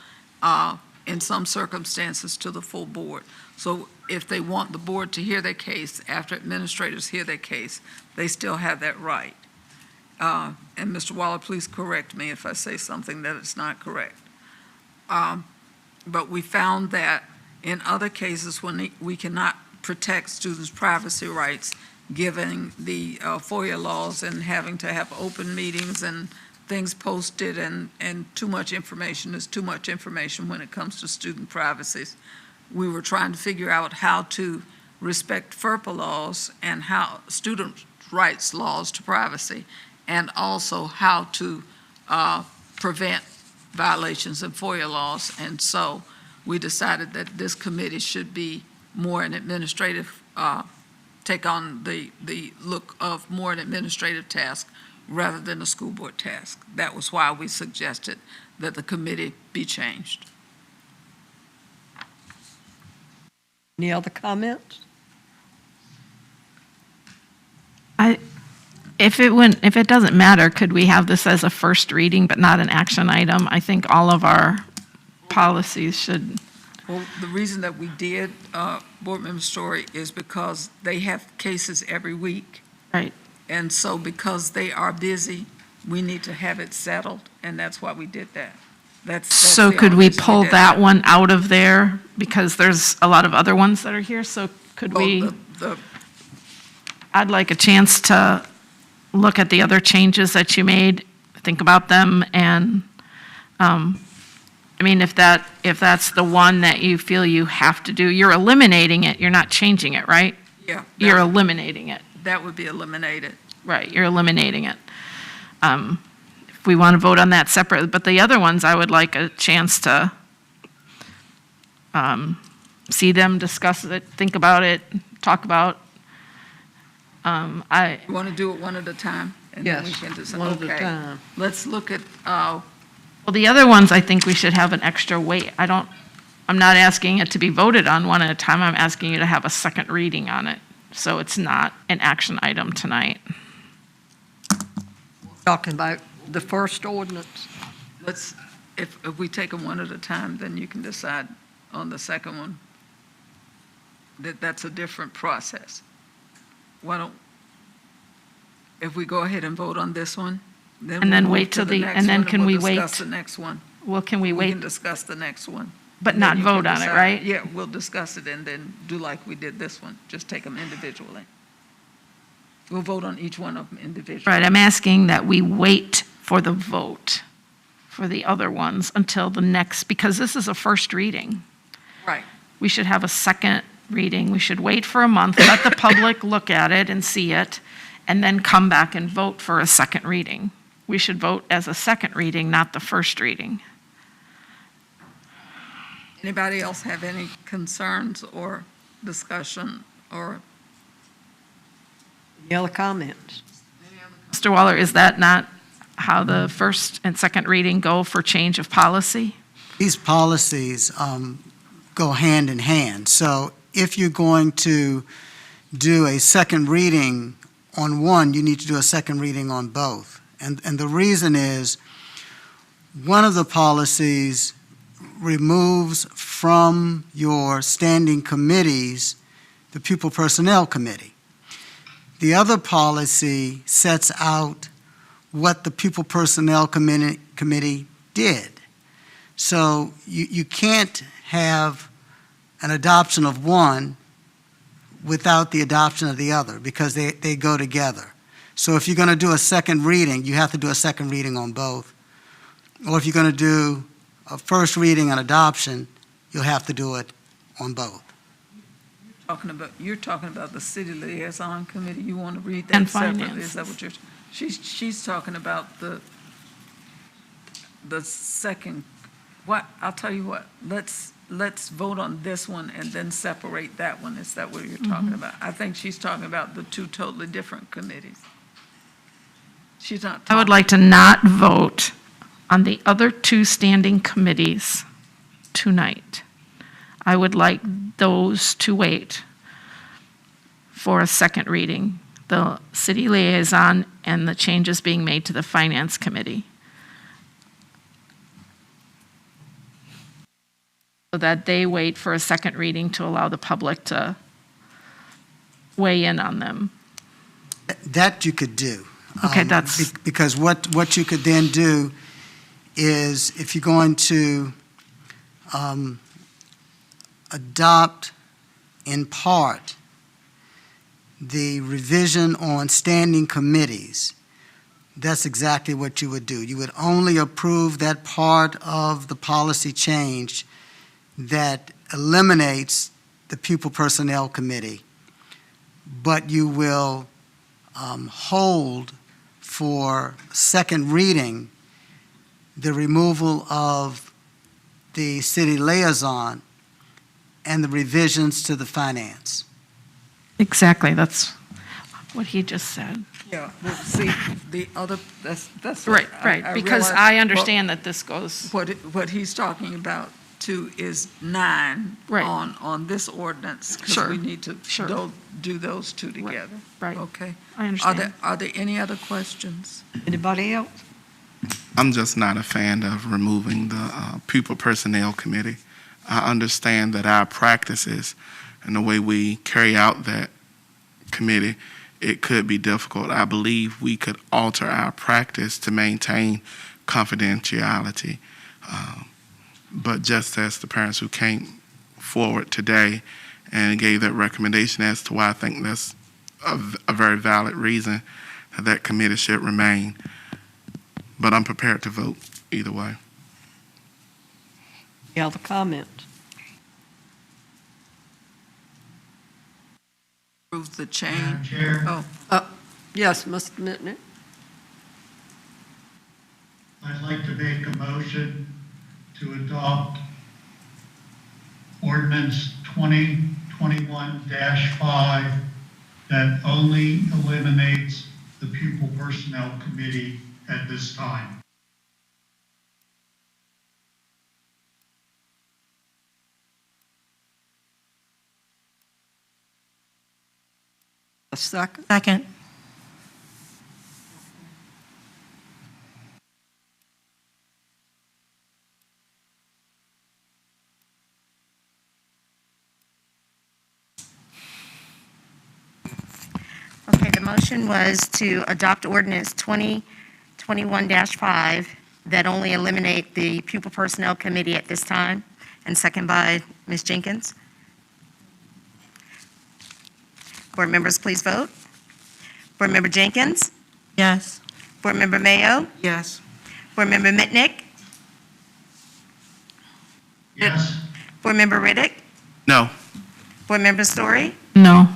in some circumstances to the full board. So if they want the board to hear their case after administrators hear their case, they still have that right. And Mr. Waller, please correct me if I say something that is not correct. But we found that in other cases when we cannot protect students' privacy rights, given the FOIA laws and having to have open meetings and things posted and too much information is too much information when it comes to student privacies. We were trying to figure out how to respect FERPA laws and how student rights laws to privacy, and also how to prevent violations of FOIA laws. And so we decided that this committee should be more an administrative, take on the look of more an administrative task rather than a school board task. That was why we suggested that the committee be changed. Any other comments? If it doesn't matter, could we have this as a first reading but not an action item? I think all of our policies should. Well, the reason that we did, Board Member Story, is because they have cases every week. Right. And so because they are busy, we need to have it settled, and that's why we did that. That's So the could only we reason pull did that one out of there? Because there's a lot of other ones that are here, so could we? I'd like a chance to look at the other changes that you made, think about them, and, I mean, if that's the one that you feel you have to do, you're eliminating it, you're not changing it, right? Yeah. You're eliminating it. That would be eliminated. Right, you're eliminating it. If we want to vote on that separately, but the other ones, I would like a chance to see them, discuss it, think about it, talk about. I, You want to do it one at a time? And then we Yes, can decide. one at a Okay. time. Let's look at, well, the other ones, I think we should have an extra weight. I'm not asking it to be voted on one at a time. I'm asking you to have a second reading on it. So it's not an action item tonight. Talking about the first ordinance. let's, if we take them one at a time, then you can decide on the second one. That's a different process. Why don't, if we go ahead and vote on this one, then And then we'll move wait to till the- next and then one, can we we'll wait? discuss the next one. Well, can we We can wait, discuss the next one. but And then not you can vote on it, decide. right? Yeah, we'll discuss it and then do like we did this one, just take them individually. We'll vote on each one of them individually. Right, I'm asking that we wait for the vote for the other ones until the next, because this is a first reading. Right. We should have a second reading. We should wait for a month, let the public look at it and see it, and then come back and vote for a second reading. We should vote as a second reading, not the first reading. Anybody else have any concerns or discussion or? Any other comments? Mr. Waller, is that not how the first and second reading go for change of policy? These policies go hand in hand. So if you're going to do a second reading on one, you need to do a second reading on both. And the reason is, one of the policies removes from your standing committees the Pupil Personnel Committee. The other policy sets out what the Pupil Personnel Committee did. So you can't have an adoption of one without the adoption of the other, because they go together. So if you're going to do a second reading, you have to do a second reading on both. Or if you're going to do a first reading and adoption, you'll have to do it on both. You're talking about the city liaison committee, you want to read that And separately? Is finances. that what you're, she's talking about the second, I'll tell you what, let's vote on this one and then separate that one. Is that what you're talking about? I think she's talking about the two totally different committees. She's not I would talking- like to not vote on the other two standing committees tonight. I would like those to wait for a second reading, the city liaison and the changes being made to the finance committee. So that they wait for a second reading to allow the public to weigh in on them. That you could do. Okay, that's- Because what you could then do is, if you're going to adopt in part the revision on standing committees, that's exactly what you would do. You would only approve that part of the policy change that eliminates the Pupil Personnel Committee, but you will hold for second reading the removal of the city liaison and the revisions to the finance. Exactly, that's what he just said. Yeah, well, see, the other, that's. Right, what right, because realize- I understand that this goes, What he's talking about too is 9 Right. on this ordinance. Sure, Because we need to sure. do those two together. right. Okay. I understand. Are there any other questions? Anybody else? I'm just not a fan of removing the Pupil Personnel Committee. I understand that our practices and the way we carry out that committee, it could be difficult. I believe we could alter our practice to maintain confidentiality. But just as the parents who came forward today and gave that recommendation as to why I think that's a very valid reason that committee should remain. But I'm prepared to vote either way. Any other comments? Approve the change? Madam Chair, Oh, Yes, Mr. Mitnick? I'd like to make a motion to adopt ordinance 2021-5 that only eliminates the pupil personnel committee at this time. A second? Second. Okay, the motion was to adopt ordinance 2021-5 that only eliminate the pupil personnel committee at this time, and second by Ms. Jenkins. Board members, please vote. Board Member Jenkins? Yes. Board Member Mayo? Yes. Board Member Mitnick? Yes? Board Member Riddick? No. Board Member Story? No.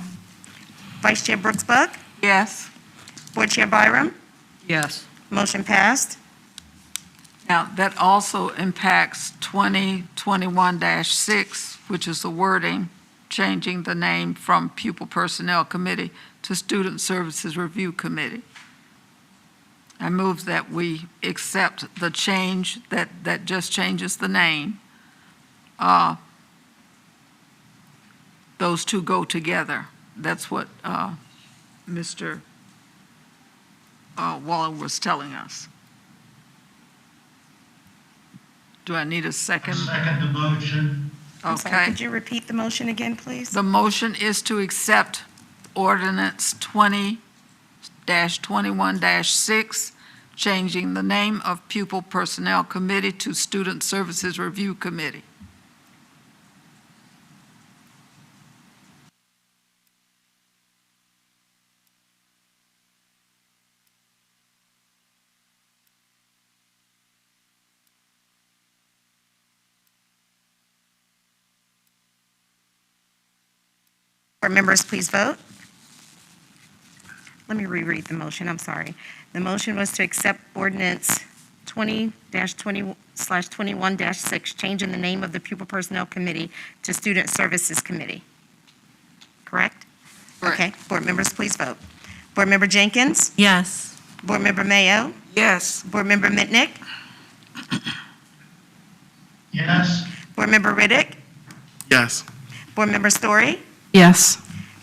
Vice Chair Brooks Buck? Yes. Board Chair Byram? Yes. Motion passed. Now, that also impacts 2021-6, which is the wording, changing the name from Pupil Personnel Committee to Student Services Review Committee. I move that we accept the change that just changes the name. Those two go together. That's what Mr. Waller was telling us. Do I need a second? Second the motion. I'm sorry, Okay. could you repeat the motion again, please? The motion is to accept ordinance 20-21-6, changing the name of Pupil Personnel Committee to Student Services Review Committee. Board members, please vote. Let me reread the motion, I'm sorry. The motion was to accept ordinance 20-20/21-6, changing the name of the Pupil Personnel Committee to Student Services Committee. Correct? Correct. Okay, board members, please vote. Board Member Jenkins? Yes. Board Member Mayo? Yes. Board Member Mitnick? Yes? Board Member Riddick? Yes. Board Member Story? Yes.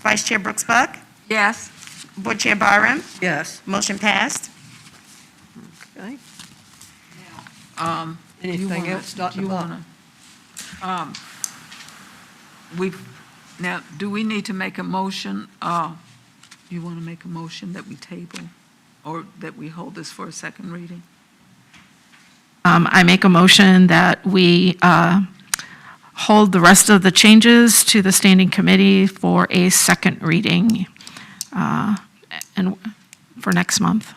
Vice Chair Brooks Buck? Yes? Board Chair Byram? Yes. Motion passed. Okay. You Anything wanna- else, Dr. do you Buck? wanna, now, do we need to make a motion? You want to make a motion that we table or that we hold this for a second reading? I make a motion that we hold the rest of the changes to the standing committee for a second reading and for next month.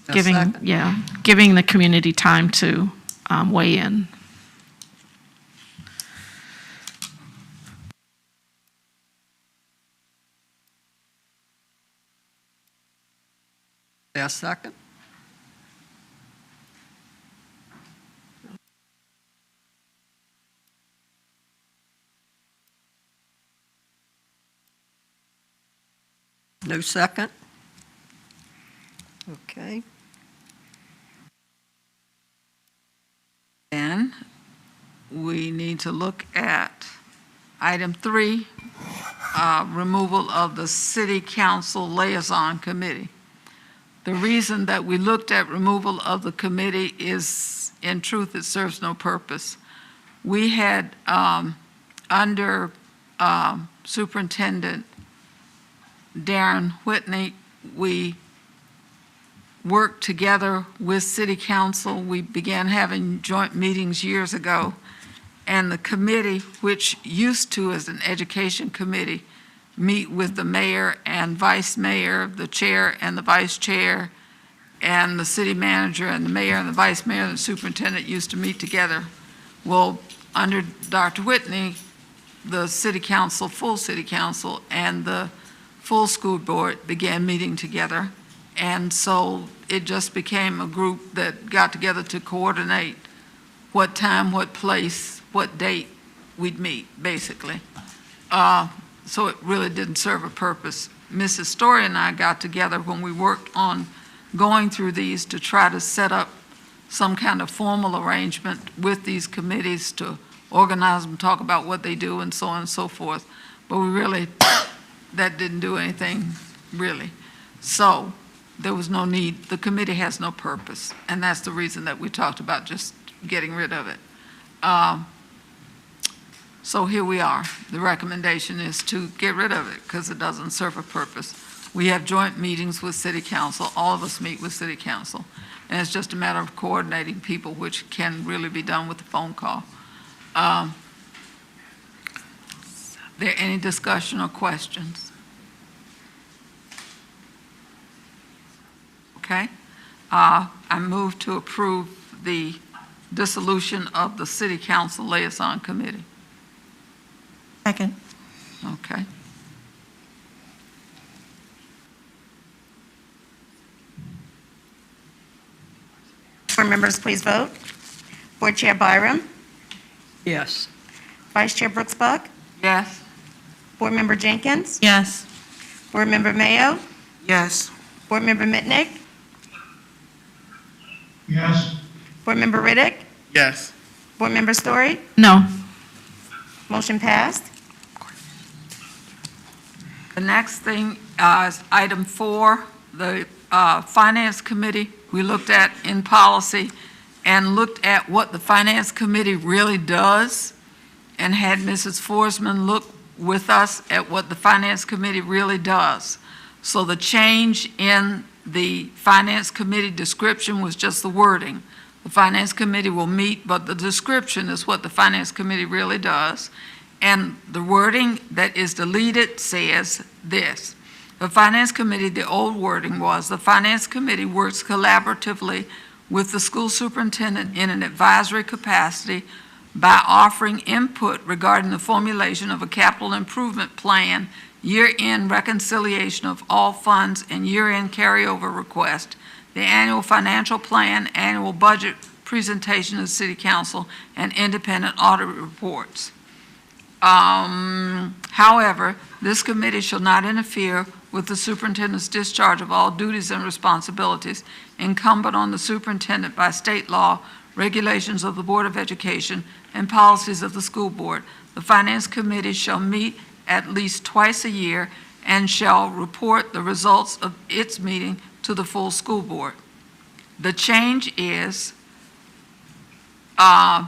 A Giving, second. giving the community time to weigh in. A second? No second? Okay. Then we need to look at item 3, removal of the City Council Liaison Committee. The reason that we looked at removal of the committee is, in truth, it serves no purpose. We had, under Superintendent Darren Whitney, we worked together with City Council. We began having joint meetings years ago. And the committee, which used to as an education committee, meet with the mayor and vice mayor, the chair and the vice chair, and the city manager and the mayor and the vice mayor and the superintendent used to meet together. Well, under Dr. Whitney, the city council, full city council, and the full school board began meeting together. And so it just became a group that got together to coordinate what time, what place, what date we'd meet, basically. so it really didn't serve a purpose. Mrs. Story and I got together when we worked on going through these to try to set up some kind of formal arrangement with these committees to organize them, talk about what they do, and so on and so forth. But we really, that didn't do anything, really. So there was no need. The committee has no purpose, and that's the reason that we talked about just getting rid of it. So here we are. The recommendation is to get rid of it because it doesn't serve a purpose. We have joint meetings with City Council. All of us meet with City Council. And it's just a matter of coordinating people, which can really be done with a phone call. There any discussion or questions? Okay. I move to approve the dissolution of the City Council Liaison Committee. Second. Okay. Board members, please vote. Board Chair Byram, Yes. Vice Chair Brooks Buck, Yes. Board Member Jenkins, Yes. Board Member Mayo, Yes. Board Member Mitnick, Yes. Board Member Riddick, Yes. Board Member Story. No. Motion passed. The next thing is item 4, the Finance Committee. We looked at in policy and looked at what the Finance Committee really does and had Mrs. Forsman look with us at what the Finance Committee really does. So the change in the Finance Committee description was just the wording. The Finance Committee will meet, but the description is what the Finance Committee really does. And the wording that is deleted says this. The Finance Committee, the old wording was, the Finance Committee works collaboratively with the school superintendent in an advisory capacity by offering input regarding the formulation of a capital improvement plan, year-end reconciliation of all funds and year-end carryover request, the annual financial plan, annual budget presentation to the City Council, and independent audit reports. However, this committee shall not interfere with the superintendent's discharge of all duties and responsibilities incumbent on the superintendent by state law, regulations of the Board of Education, and policies of the school board. The Finance Committee shall meet at least twice a year and shall report the results of its meeting to the full school board. The change is that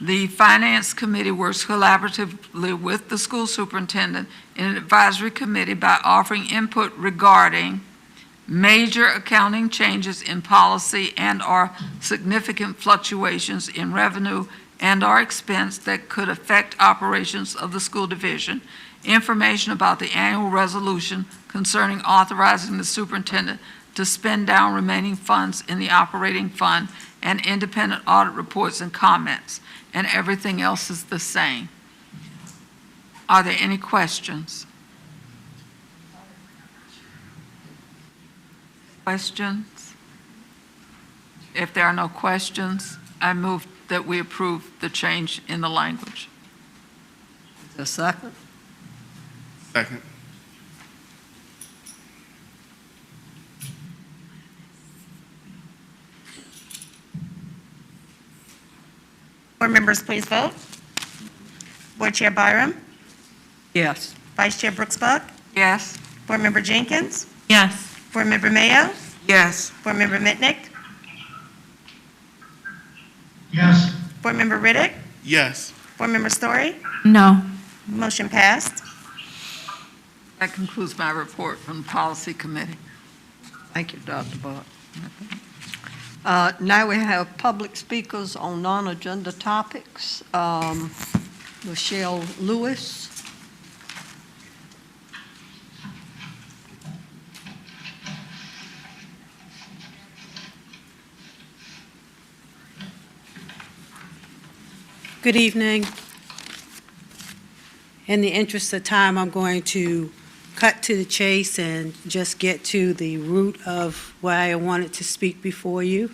the Finance Committee works collaboratively with the school superintendent in an advisory committee by offering input regarding major accounting changes in policy and/or significant fluctuations in revenue and/or expense that could affect operations of the school division, information about the annual resolution concerning authorizing the superintendent to spend down remaining funds in the operating fund, and independent audit reports and comments. And everything else is the same. Are there any questions? Questions? If there are no questions, I move that we approve the change in the language. A second? Second. Board members, please vote. Board Chair Byram, Yes. Vice Chair Brooks Buck, Yes? Board Member Jenkins, Yes. Board Member Mayo, Yes. Board Member Mitnick, Yes. Board Member Riddick, Yes. Board Member Story. No. Motion passed. That concludes my report from the Policy Committee. Thank you, Dr. Buck. Now we have public speakers on non-agenda topics. Michelle Lewis. Good evening. In the interest of time, I'm going to cut to the chase and just get to the root of why I wanted to speak before you.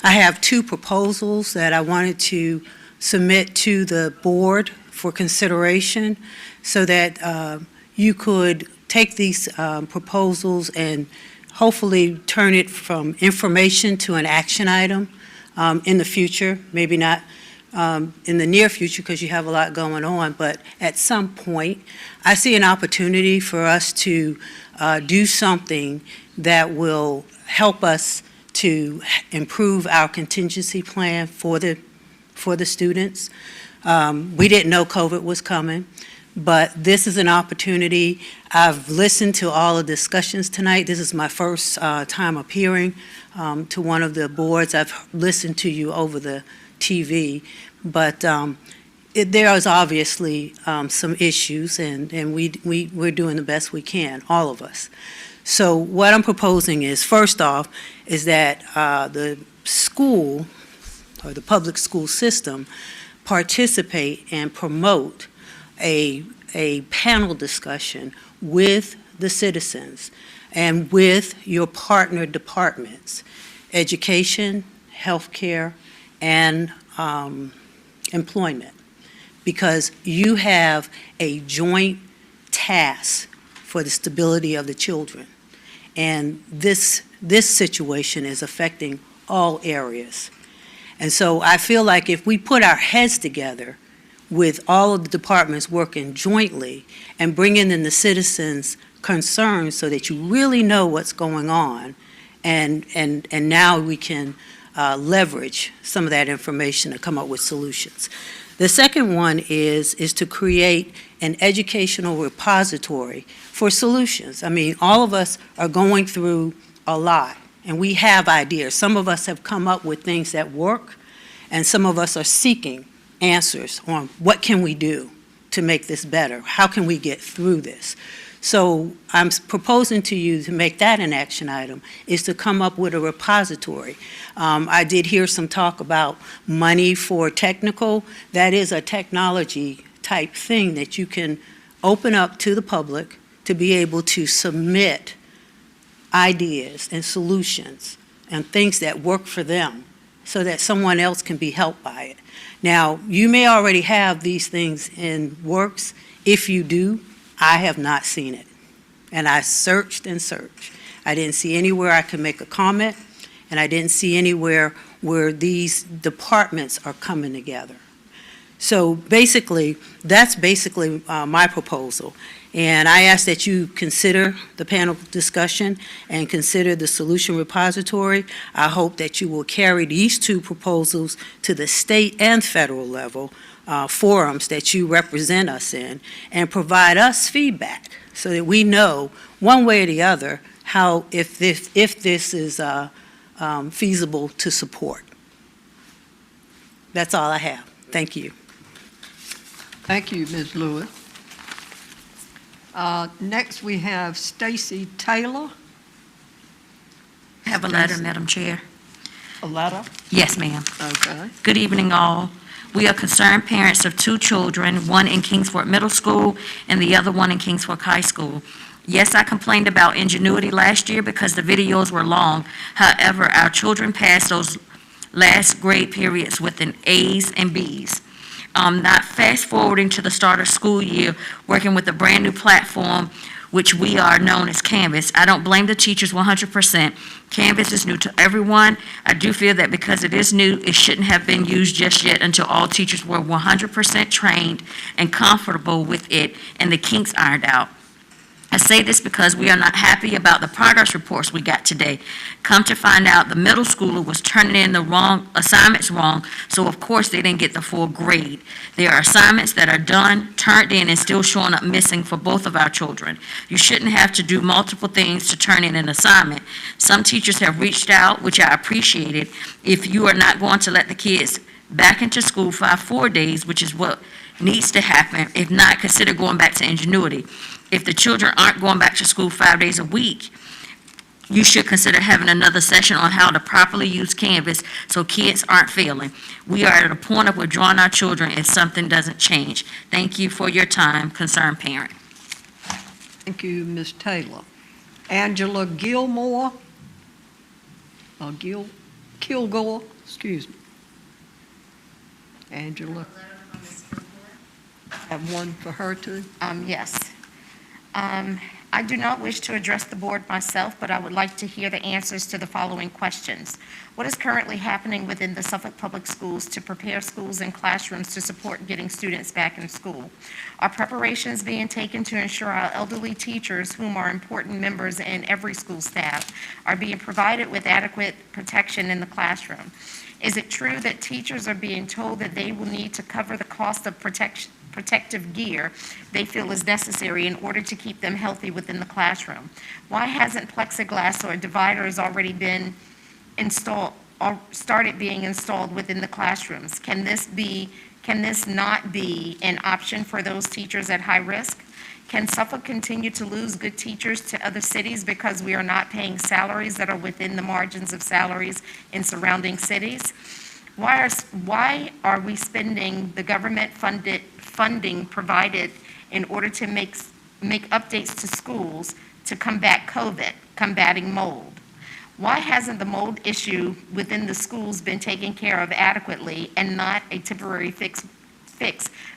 I have two proposals that I wanted to submit to the board for consideration so that you could take these proposals and hopefully turn it from information to an action item in the future, maybe not in the near future because you have a lot going on, but at some point, I see an opportunity for us to do something that will help us to improve our contingency plan for the students. We didn't know COVID was coming, but this is an opportunity. I've listened to all the discussions tonight. This is my first time appearing to one of the boards. I've listened to you over the TV, but there is obviously some issues, and we're doing the best we can, all of us. So what I'm proposing is, first off, is that the school, or the public school system, participate and promote a panel discussion with the citizens and with your partner departments, education, healthcare, and employment, because you have a joint task for the stability of the children. And this situation is affecting all areas. And so I feel like if we put our heads together with all of the departments working jointly and bringing in the citizens' concerns so that you really know what's going on, and now we can leverage some of that information to come up with solutions. The second one is to create an educational repository for solutions. I mean, all of us are going through a lot, and we have ideas. Some of us have come up with things that work, and some of us are seeking answers on what can we do to make this better? How can we get through this? So I'm proposing to you to make that an action item, is to come up with a repository. I did hear some talk about money for technical. That is a technology type thing that you can open up to the public to be able to submit ideas and solutions and things that work for them so that someone else can be helped by it. Now, you may already have these things in works. If you do, I have not seen it. And I searched and searched. I didn't see anywhere I could make a comment, and I didn't see anywhere where these departments are coming together. So basically, that's basically my proposal. And I ask that you consider the panel discussion and consider the solution repository. I hope that you will carry these two proposals to the state and federal level forums that you represent us in, and provide us feedback so that we know one way or the other how, if this is feasible to support. That's all I have. Thank you. Thank you, Ms. Lewis. Next, we have Stacy Taylor. Have a letter, Madam Chair. A letter? Yes, ma'am. Okay. Good evening, all. We are concerned parents of two children, one in Kingsford Middle School and the other one in Kingsford High School. Yes, I complained about Ingenuity last year because the videos were long. However, our children passed those last grade periods with an A's and B's. Not fast forwarding to the start of school year, working with a brand new platform, which we are known as Canvas. I don't blame the teachers 100%. Canvas is new to everyone. I do feel that because it is new, it shouldn't have been used just yet until all teachers were 100% trained and comfortable with it and the kinks ironed out. I say this because we are not happy about the progress reports we got today. Come to find out, the middle schooler was turning in the wrong assignments wrong, so of course they didn't get the full grade. There are assignments that are done, turned in, and still showing up missing for both of our children. You shouldn't have to do multiple things to turn in an assignment. Some teachers have reached out, which I appreciated. If you are not going to let the kids back into school 4 days, which is what needs to happen, if not, consider going back to Ingenuity. If the children aren't going back to school 5 days a week, you should consider having another session on how to properly use Canvas so kids aren't failing. We are at a point of withdrawing our children if something doesn't change. Thank you for your time, concerned parent. Thank you, Ms. Taylor. Angela Gilmore, Kilgore, excuse me. Angela? Have one for her too? Yes. I do not wish to address the board myself, but I would like to hear the answers to the following questions. What is currently happening within the Suffolk Public Schools to prepare schools and classrooms to support getting students back in school? Are preparations being taken to ensure our elderly teachers, whom are important members in every school staff, are being provided with adequate protection in the classroom? Is it true that teachers are being told that they will need to cover the cost of protective gear they feel is necessary in order to keep them healthy within the classroom? Why hasn't plexiglass or dividers already been installed or started being installed within the classrooms? Can this not be an option for those teachers at high risk? Can Suffolk continue to lose good teachers to other cities because we are not paying salaries that are within the margins of salaries in surrounding cities? Why are we spending the government funding provided in order to make updates to schools to combat COVID, combating mold? Why hasn't the mold issue within the schools been taken care of adequately and not a temporary fix,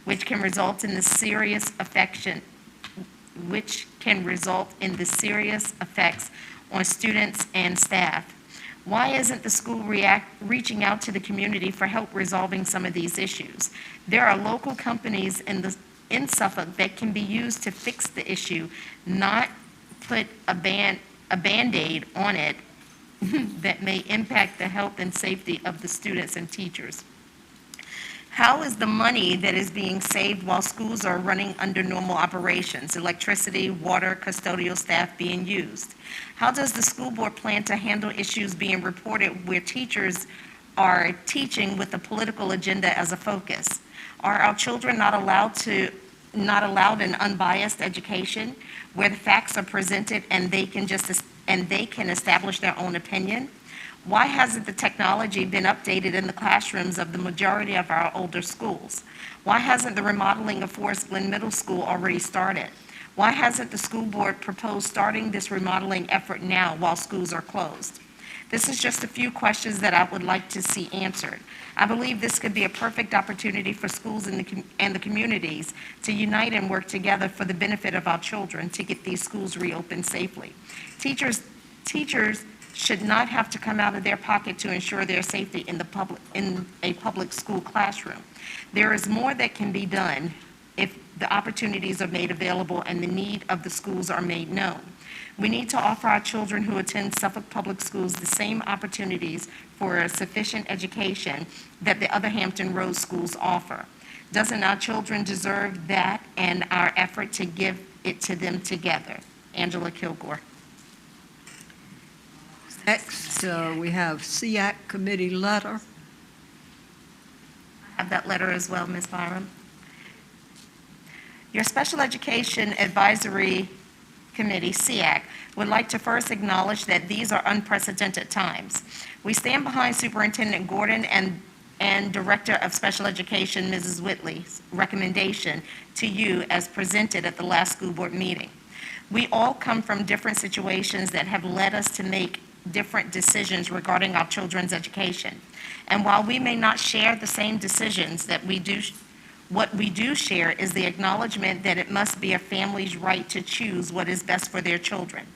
which can result in the serious effects on students and staff? Why isn't the school reaching out to the community for help resolving some of these issues? There are local companies in Suffolk that can be used to fix the issue, not put a Band-Aid on it that may impact the health and safety of the students and teachers. How is the money that is being saved while schools are running under normal operations, electricity, water, custodial staff being used? How does the school board plan to handle issues being reported where teachers are teaching with a political agenda as a focus? Are our children not allowed an unbiased education where the facts are presented and they can establish their own opinion? Why hasn't the technology been updated in the classrooms of the majority of our older schools? Why hasn't the remodeling of Forest Glen Middle School already started? Why hasn't the school board proposed starting this remodeling effort now while schools are closed? This is just a few questions that I would like to see answered. I believe this could be a perfect opportunity for schools and the communities to unite and work together for the benefit of our children to get these schools reopened safely. Teachers should not have to come out of their pocket to ensure their safety in a public school classroom. There is more that can be done if the opportunities are made available and the need of the schools are made known. We need to offer our children who attend Suffolk Public Schools the same opportunities for a sufficient education that the other Hampton Roads schools offer. Doesn't our children deserve that and our effort to give it to them together? Angela Kilgore. Next, we have SEAC committee letter. I have that letter as well, Ms. Byram. Your Special Education Advisory Committee, SEAC, would like to first acknowledge that these are unprecedented times. We stand behind Superintendent Gordon and Director of Special Education, Mrs. Whitley's recommendation to you as presented at the last school board meeting. We all come from different situations that have led us to make different decisions regarding our children's education. And while we may not share the same decisions what we do share is the acknowledgement that it must be a family's right to choose what is best for their children.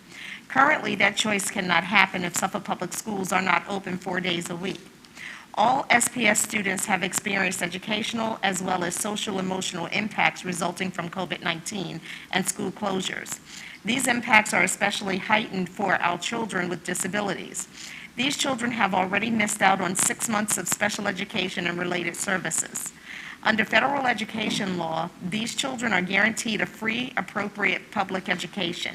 Currently, that choice cannot happen if Suffolk Public Schools are not open 4 days a week. All SPS students have experienced educational as well as social emotional impacts resulting from COVID-19 and school closures. These impacts are especially heightened for our children with disabilities. These children have already missed out on 6 months of special education and related services. Under federal education law, these children are guaranteed a free, appropriate public education.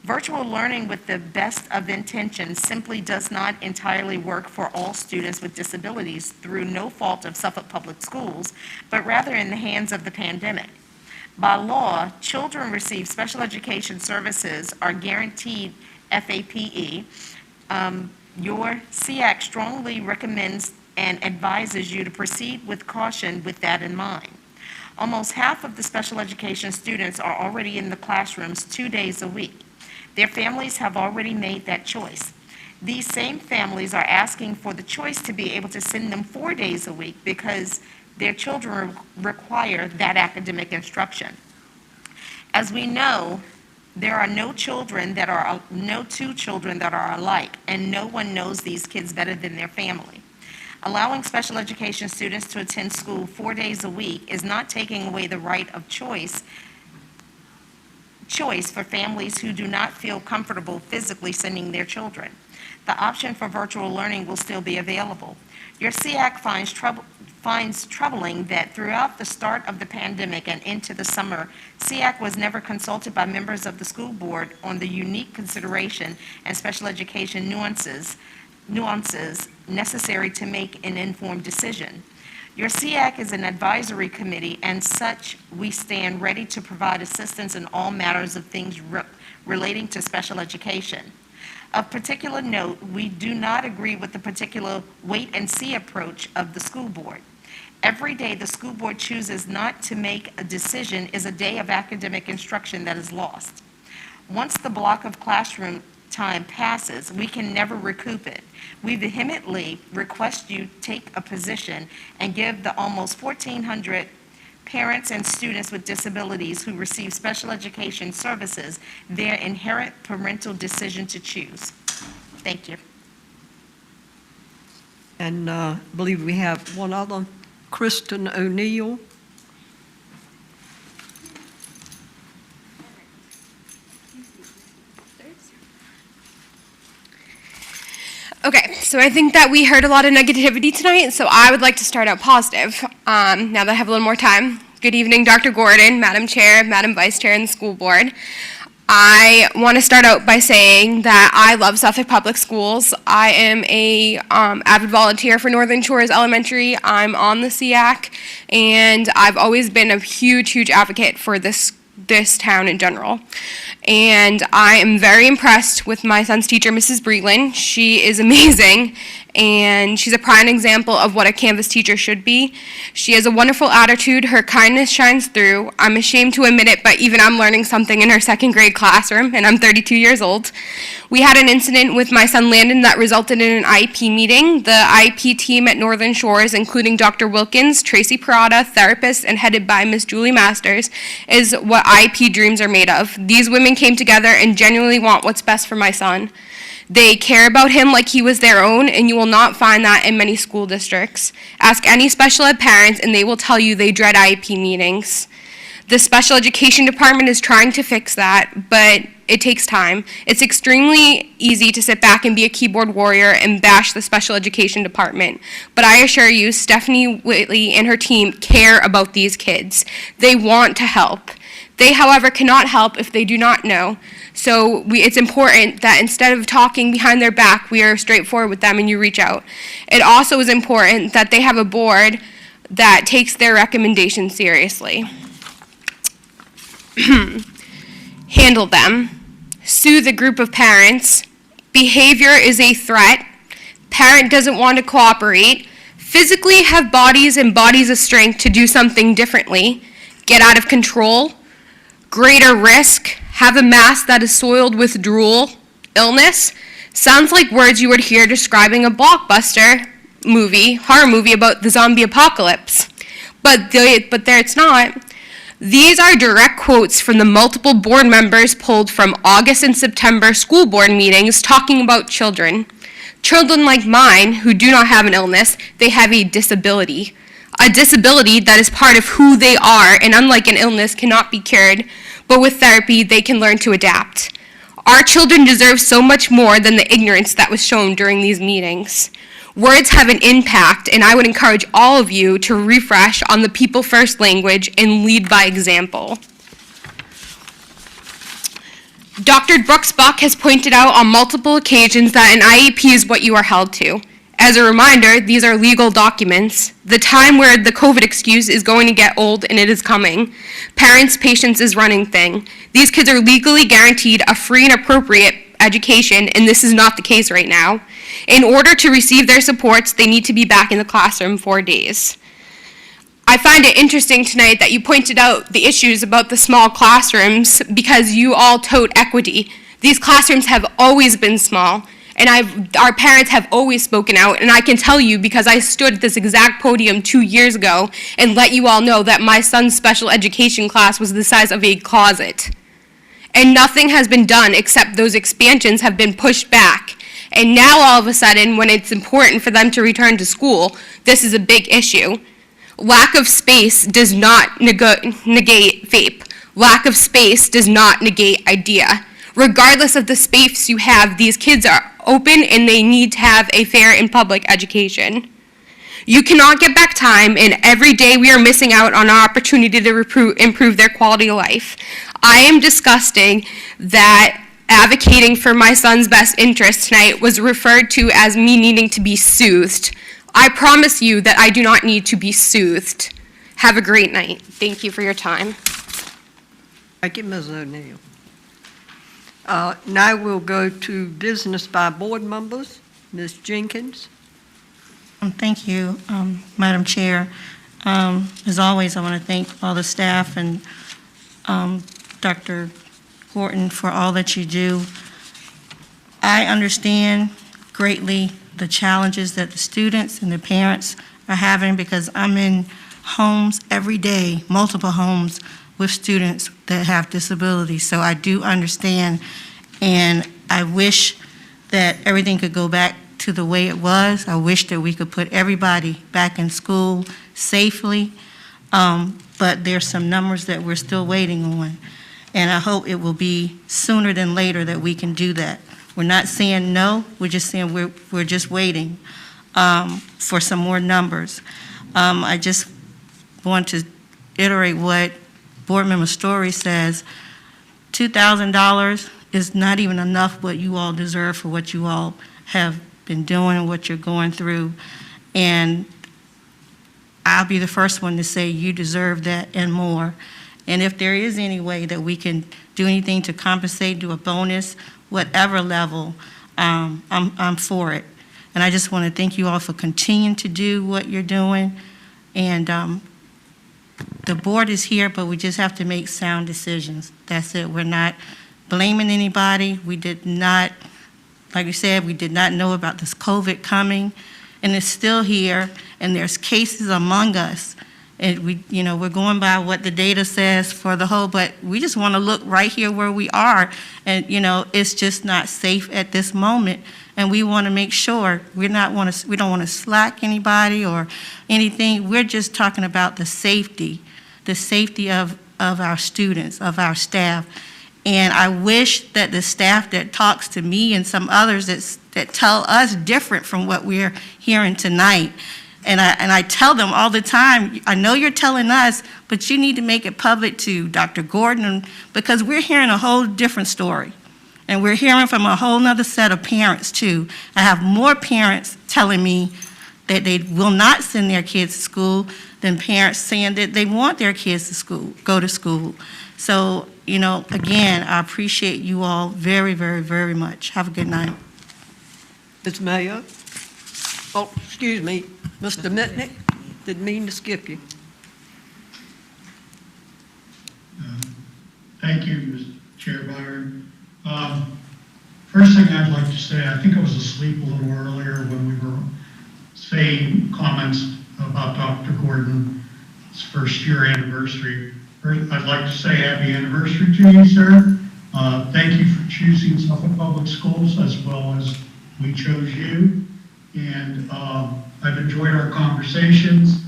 Virtual learning with the best of intentions simply does not entirely work for all students with disabilities through no fault of Suffolk Public Schools, but rather in the hands of the pandemic. By law, children receive special education services are guaranteed FAPE. Your SEAC strongly recommends and advises you to proceed with caution with that in mind. Almost half of the special education students are already in the classrooms 2 days a week. Their families have already made that choice. These same families are asking for the choice to be able to send them 4 days a week because their children require that academic instruction. As we know, there are no two children that are alike, and no one knows these kids better than their family. Allowing special education students to attend school 4 days a week is not taking away the right of choice for families who do not feel comfortable physically sending their children. The option for virtual learning will still be available. Your SEAC finds troubling that throughout the start of the pandemic and into the summer, SEAC was never consulted by members of the school board on the unique consideration and special education nuances necessary to make an informed decision. Your SEAC is an advisory committee, and such we stand ready to provide assistance in all matters of things relating to special education. Of particular note, we do not agree with the particular wait-and-see approach of the school board. Every day the school board chooses not to make a decision is a day of academic instruction that is lost. Once the block of classroom time passes, we can never recoup it. We vehemently request you take a position and give the almost 1,400 parents and students with disabilities who receive special education services their inherent parental decision to choose. Thank you. And I believe we have one other, Kristen O'Neill. Okay, so I think that we heard a lot of negativity tonight, so I would like to start out positive, now that I have a little more time. Good evening, Dr. Gordon, Madam Chair, Madam Vice Chair, and the school board. I want to start out by saying that I love Suffolk Public Schools. I am a avid volunteer for Northern Shores Elementary. I'm on the SEAC, and I've always been a huge advocate for this town in general. And I am very impressed with my son's teacher, Mrs. Breland. She is amazing, and she's a prime example of what a Canvas teacher should be. She has a wonderful attitude. Her kindness shines through. I'm ashamed to admit it, but even I'm learning something in her second grade classroom, and I'm 32 years old. We had an incident with my son Landon that resulted in an IEP meeting. The IEP team at Northern Shores, including Dr. Wilkins, Tracy Parada, therapist, and headed by Ms. Julie Masters, is what IEP dreams are made of. These women came together and genuinely want what's best for my son. They care about him like he was their own, and you will not find that in many school districts. Ask any special ed parents, and they will tell you they dread IEP meetings. The special education department is trying to fix that, but it takes time. It's extremely easy to sit back and be a keyboard warrior and bash the special education department. But I assure you, Stephanie Whitley and her team care about these kids. They want to help. They, however, cannot help if they do not know. So it's important that instead of talking behind their back, we are straightforward with them and you reach out. It also is important that they have a board that takes their recommendations seriously. Handle them. Soothe a group of parents. Behavior is a threat. Parent doesn't want to cooperate. Physically have bodies and bodies of strength to do something differently. Get out of control. Greater risk. Have a mask that is soiled with drool. Illness. Sounds like words you would hear describing a blockbuster horror movie about the zombie apocalypse. But there it's not. These are direct quotes from the multiple board members pulled from August and September school board meetings talking about children. Children like mine, who do not have an illness, they have a disability. A disability that is part of who they are, and unlike an illness, cannot be cured, but with therapy, they can learn to adapt. Our children deserve so much more than the ignorance that was shown during these meetings. Words have an impact, and I would encourage all of you to refresh on the people first language and lead by example. Dr. Brooks Buck has pointed out on multiple occasions that an IEP is what you are held to. As a reminder, these are legal documents. The time where the COVID excuse is going to get old, and it is coming. Parents' patience is running thin. These kids are legally guaranteed a free and appropriate education, and this is not the case right now. In order to receive their supports, they need to be back in the classroom 4 days. I find it interesting tonight that you pointed out the issues about the small classrooms because you all tote equity. These classrooms have always been small, And our parents have always spoken out, and I can tell you because I stood at this exact podium 2 years ago and let you all know that my son's special education class was the size of a closet. And nothing has been done except those expansions have been pushed back. And now all of a sudden, when it's important for them to return to school, this is a big issue. Lack of space does not negate FAPE. Lack of space does not negate IDEA. Regardless of the space you have, these kids are open and they need to have a fair and public education. You cannot get back time, and every day we are missing out on our opportunity to improve their quality of life. I am disgusting that advocating for my son's best interest tonight was referred to as me needing to be soothed. I promise you that I do not need to be soothed. Have a great night. Thank you for your time. Thank you, Ms. O'Neill. Now we'll go to business by board members. Ms. Jenkins. Thank you, Madam Chair. As always, I want to thank all the staff and Dr. Gordon for all that you do. I understand greatly the challenges that the students and the parents are having because I'm in homes every day, multiple homes with students that have disabilities. So I do understand, and I wish that everything could go back to the way it was. I wish that we could put everybody back in school safely, but there's some numbers that we're still waiting on. And I hope it will be sooner than later that we can do that. We're not saying no, we're just saying we're just waiting for some more numbers. I just want to iterate what Board Member Story says. $2,000 is not even enough what you all deserve for what you all have been doing and what you're going through. And I'll be the first one to say you deserve that and more. And if there is any way that we can do anything to compensate, do a bonus, whatever level, I'm for it. And I just want to thank you all for continuing to do what you're doing. And the board is here, but we just have to make sound decisions. That's it. We're not blaming anybody. We did not, like you said, we did not know about this COVID coming, and it's still here, and there's cases among us. And we're going by what the data says for the whole, but we just want to look right here where we are, and it's just not safe at this moment, and we want to make sure we don't want to slack anybody or anything. We're just talking about the safety of our students, of our staff. And I wish that the staff that talks to me and some others that tell us different from what we're hearing tonight. And I tell them all the time, I know you're telling us, but you need to make it public to Dr. Gordon, because we're hearing a whole different story. And we're hearing from a whole nother set of parents too. I have more parents telling me that they will not send their kids to school than parents saying that they want their kids to go to school. So, again, I appreciate you all very, very, very much. Have a good night. Ms. Mayor. Oh, excuse me, Mr. Mitnick. Didn't mean to skip you. Thank you, Mr. Chair Byron. First thing I'd like to say, I think I was asleep a little earlier when we were saying comments about Dr. Gordon's first-year anniversary. First, I'd like to say happy anniversary to you, sir. Thank you for choosing Suffolk Public Schools as well as we chose you. And I've enjoyed our conversations,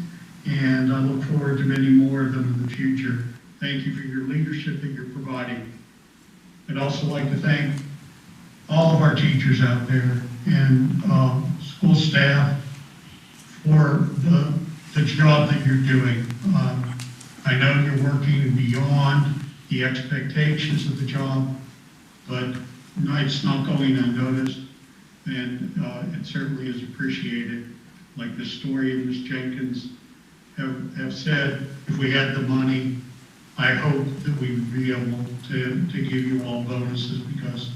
and I look forward to many more of them in the future. Thank you for your leadership that you're providing. I'd also like to thank all of our teachers out there and school staff for the job that you're doing. I know you're working beyond the expectations of the job, but it's not going unnoticed, and it certainly is appreciated. Like the story of Ms. Jenkins have said, if we had the money, I hope that we would be able to give you all bonuses, because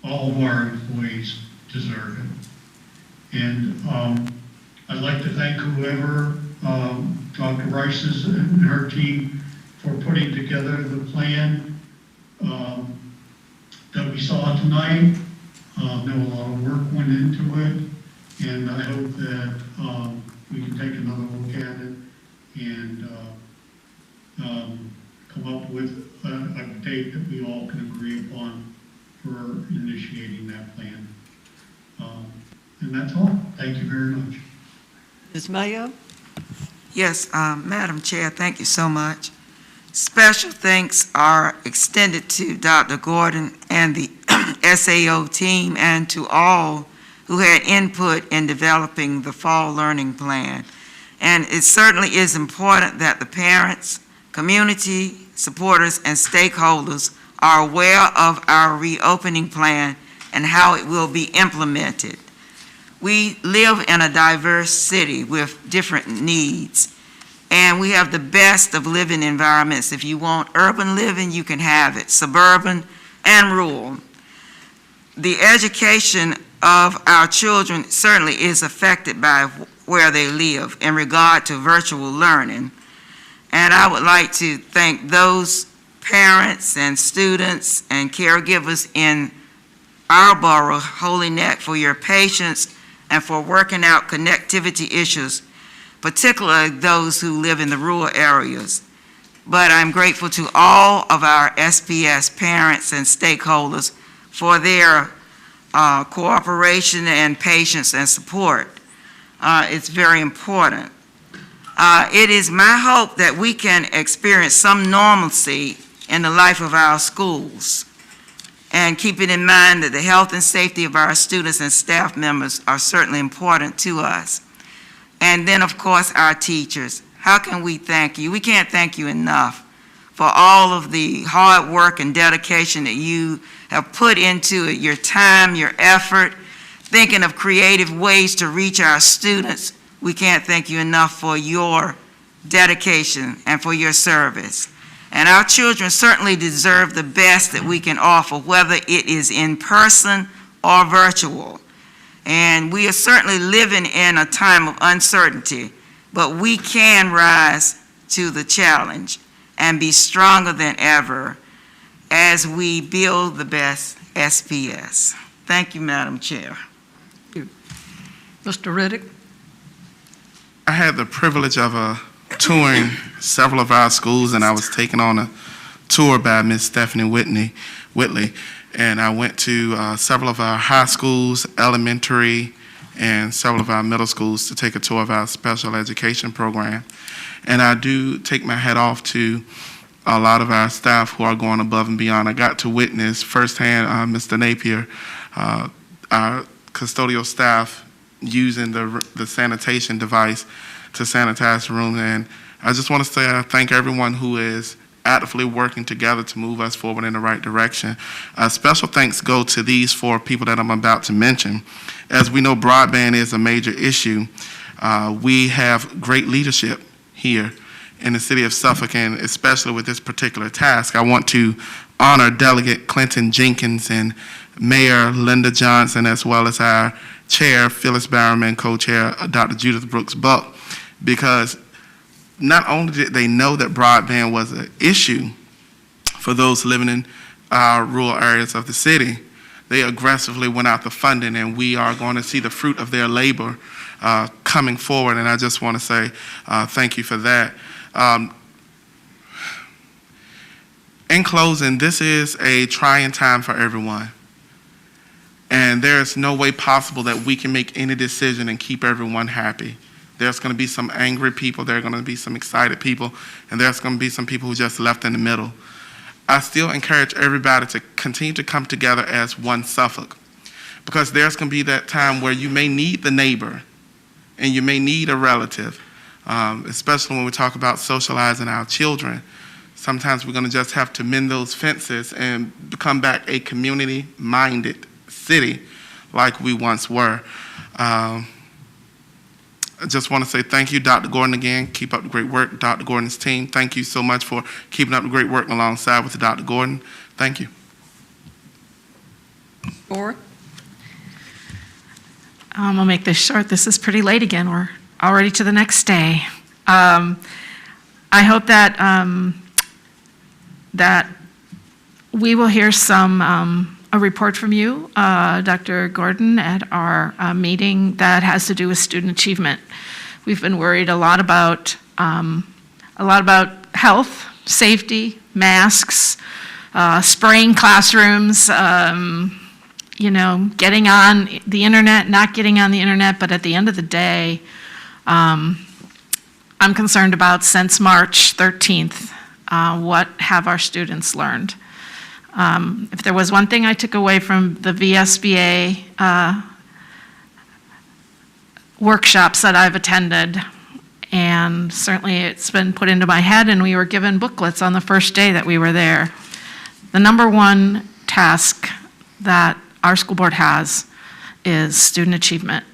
all of our employees deserve it. And I'd like to thank whoever, Dr. Rice's and her team, for putting together the plan that we saw tonight. know a lot of work went into it, and I hope that we can take another look at it and come up with a date that we all can agree upon for initiating that plan. And that's all. Thank you very much. Ms. Mayo? Yes, Madam Chair, thank you so much. Special thanks are extended to Dr. Gordon and the SAO team and to all who had input in developing the fall learning plan. And it certainly is important that the parents, community, supporters, and stakeholders are aware of our reopening plan and how it will be implemented. We live in a diverse city with different needs, and we have the best of living environments. If you want urban living, you can have it, suburban and rural. The education of our children certainly is affected by where they live in regard to virtual learning. And I would like to thank those parents and students and caregivers in our borough, Holy Neck, for your patience and for working out connectivity issues, particularly those who live in the rural areas. But I'm grateful to all of our SPS parents and stakeholders for their cooperation and patience and support. It's very important. It is my hope that we can experience some normalcy in the life of our schools, and keeping in mind that the health and safety of our students and staff members are certainly important to us. And then, of course, our teachers. How can we thank you? We can't thank you enough for all of the hard work and dedication that you have put into it, your time, your effort, thinking of creative ways to reach our students. We can't thank you enough for your dedication and for your service. And our children certainly deserve the best that we can offer, whether it is in person or virtual. And we are certainly living in a time of uncertainty, but we can rise to the challenge and be stronger than ever as we build the best SPS. Thank you, Madam Chair. Mr. Riddick? I had the privilege of touring several of our schools, and I was taken on a tour by Miss Stephanie Whitley, and I went to several of our high schools, elementary, and several of our middle schools to take a tour of our special education program. And I do take my hat off to a lot of our staff who are going above and beyond. I got to witness firsthand Mr. Napier, our custodial staff using the sanitation device to sanitize the room. And I just want to say I thank everyone who is actively working together to move us forward in the right direction. Special thanks go to these 4 people that I'm about to mention. As we know, broadband is a major issue. We have great leadership here in the city of Suffolk, and especially with this particular task. I want to honor Delegate Clinton Jenkins and Mayor Linda Johnson, as well as our Chair, Phyllis Barham, and Co-Chair, Dr. Judith Brooks Buck, because not only did they know that broadband was an issue for those living in rural areas of the city, they aggressively went out the funding, and we are going to see the fruit of their labor coming forward, and I just want to say thank you for that. In closing, this is a trying time for everyone, and there is no way possible that we can make any decision and keep everyone happy. There's going to be some angry people, there are going to be some excited people, and there's going to be some people who just left in the middle. I still encourage everybody to continue to come together as one Suffolk, because there's going to be that time where you may need the neighbor and you may need a relative, especially when we talk about socializing our children. Sometimes we're going to just have to mend those fences and become back a community-minded city like we once were. I just want to say thank you, Dr. Gordon, again. Keep up the great work, Dr. Gordon's team. Thank you so much for keeping up the great work alongside with Dr. Gordon. Thank you. Or? I'll make this short. This is pretty late again. We're already to the next day. I hope that that we will hear some a report from you, Dr. Gordon, at our meeting that has to do with student achievement. We've been worried a lot about health, safety, masks, spraying classrooms, getting on the internet, not getting on the internet, but at the end of the day, I'm concerned about since March 13th, what have our students learned? If there was one thing I took away from the VSBA workshops that I've attended, and certainly it's been put into my head, and we were given booklets on the first day that we were there. The number one task that our school board has is student achievement.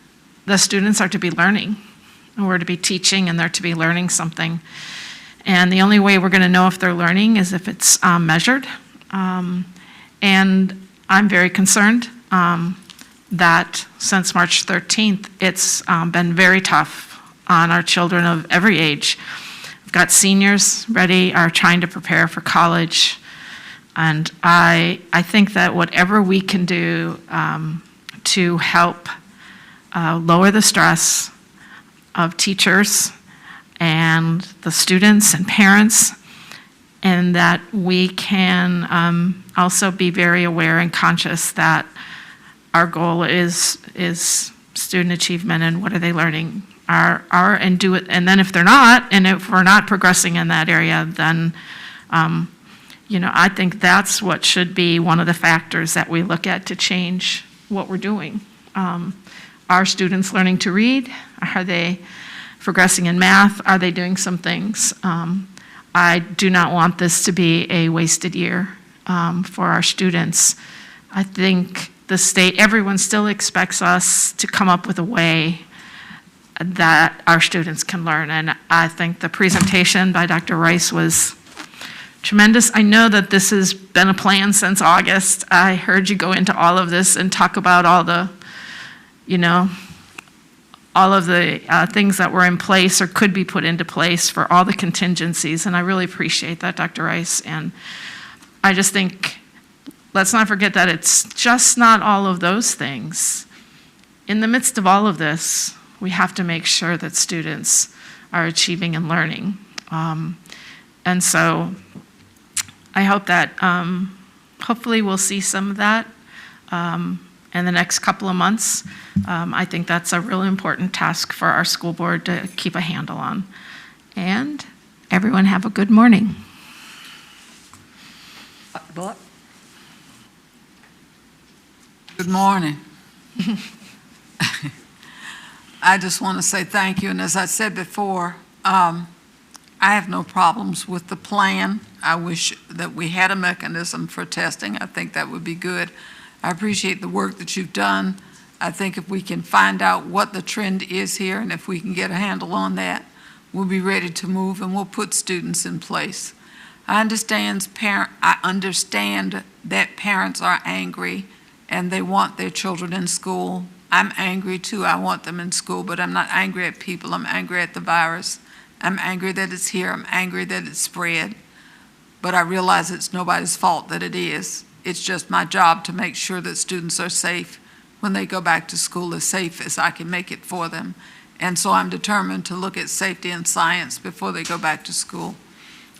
The students are to be learning, and we're to be teaching, and they're to be learning something. And the only way we're going to know if they're learning is if it's measured. And I'm very concerned that since March 13th, it's been very tough on our children of every age. We've got seniors are trying to prepare for college. And I think that whatever we can do to help lower the stress of teachers and the students and parents, and that we can also be very aware and conscious that our goal is student achievement and what are they learning, and do it. And then if they're not, and if we're not progressing in that area, then I think that's what should be one of the factors that we look at to change what we're doing. Are students learning to read? Are they progressing in math? Are they doing some things? I do not want this to be a wasted year for our students. I think the state, everyone still expects us to come up with a way that our students can learn. And I think the presentation by Dr. Rice was tremendous. I know that this has been a plan since August. I heard you go into all of this and talk about all the things that were in place or could be put into place for all the contingencies, and I really appreciate that, Dr. Rice. And I just think, let's not forget that it's just not all of those things. In the midst of all of this, we have to make sure that students are achieving and learning. And so I hope that hopefully we'll see some of that in the next couple of months. I think that's a really important task for our school board to keep a handle on. And everyone have a good morning. Good morning. I just want to say thank you, and as I said before, I have no problems with the plan. I wish that we had a mechanism for testing. I think that would be good. I appreciate the work that you've done. I think if we can find out what the trend is here, and if we can get a handle on that, we'll be ready to move, and we'll put students in place. I understand that parents are angry, and they want their children in school. I'm angry too. I want them in school, but I'm not angry at people. I'm angry at the virus. I'm angry that it's here. I'm angry that it's spread. But I realize it's nobody's fault that it is. It's just my job to make sure that students are safe when they go back to school, as safe as I can make it for them. And so I'm determined to look at safety and science before they go back to school.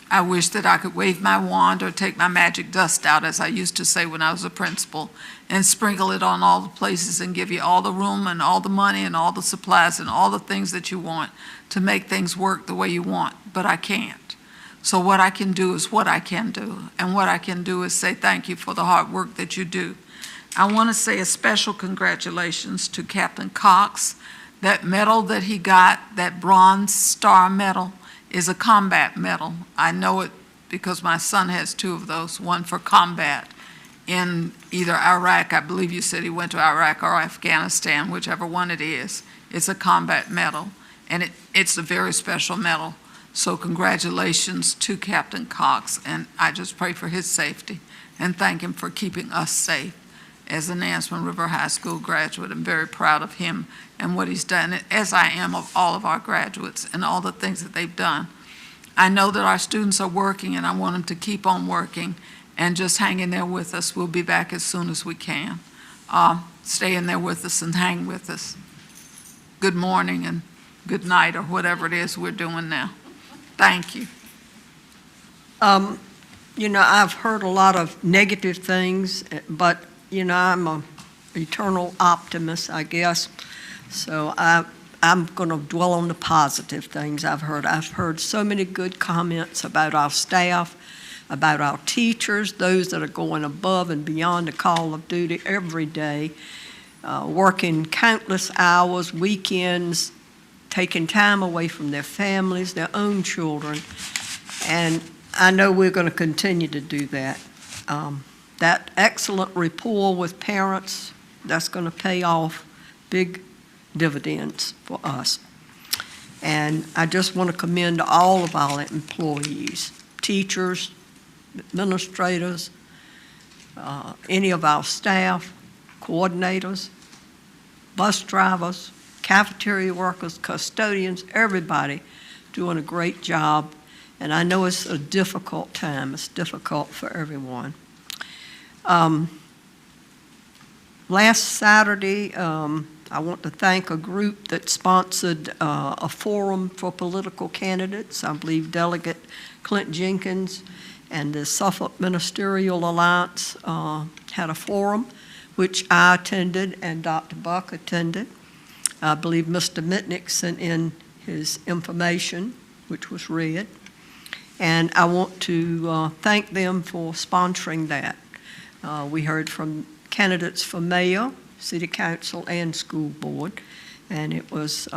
I wish that I could wave my wand or take my magic dust out, as I used to say when I was a principal, and sprinkle it on all the places and give you all the room and all the money and all the supplies and all the things that you want to make things work the way you want, but I can't. So what I can do is what I can do, and what I can do is say thank you for the hard work that you do. I want to say a special congratulations to Captain Cox. That medal that he got, that Bronze Star medal, is a combat medal. I know it because my son has two of those, one for combat in either Iraq, I believe you said he went to Iraq, or Afghanistan, whichever one it is. It's a combat medal, and it's a very special medal. So congratulations to Captain Cox, and I just pray for his safety and thank him for keeping us safe. As a Nansemond River High School graduate, I'm very proud of him and what he's done, as I am of all of our graduates and all the things that they've done. I know that our students are working, and I want them to keep on working, and just hang in there with us. We'll be back as soon as we can. Stay in there with us and hang with us. Good morning and good night, or whatever it is we're doing now. Thank you. You know, I've heard a lot of negative things, but, you know, I'm an eternal optimist, I guess. So I'm going to dwell on the positive things I've heard. I've heard so many good comments about our staff, about our teachers, those that are going above and beyond the call of duty every day, working countless hours, weekends, taking time away from their families, their own children. And I know we're going to continue to do that. That excellent rapport with parents, that's going to pay off big dividends for us. And I just want to commend all of our employees, teachers, administrators, any of our staff, coordinators, bus drivers, cafeteria workers, custodians, everybody doing a great job. And I know it's a difficult time. It's difficult for everyone. Last Saturday, I want to thank a group that sponsored a forum for political candidates. I believe Delegate Clint Jenkins and the Suffolk Ministerial Alliance had a forum, which I attended and Dr. Buck attended. I believe Mr. Mitnick sent in his information, which was read. And I want to thank them for sponsoring that. We heard from candidates for mayor, city council, and school board, and it was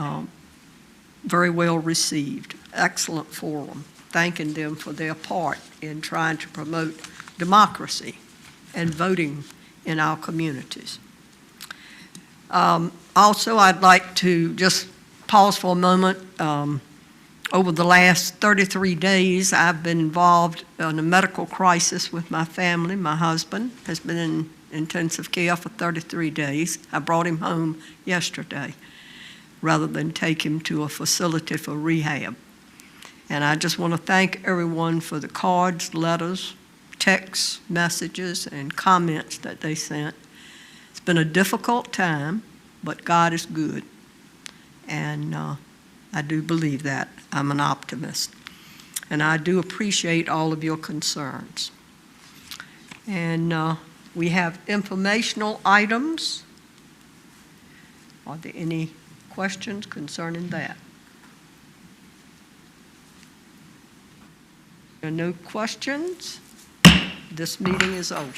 very well received. Excellent forum, thanking them for their part in trying to promote democracy and voting in our communities. Also, I'd like to just pause for a moment. Over the last 33 days, I've been involved in a medical crisis with my family. My husband has been in intensive care for 33 days. I brought him home yesterday rather than take him to a facility for rehab. And I just want to thank everyone for the cards, letters, texts, messages, and comments that they sent. It's been a difficult time, but God is good. And I do believe that. I'm an optimist. And I do appreciate all of your concerns. And we have informational items. Are there any questions concerning that? There are no questions. This meeting is over.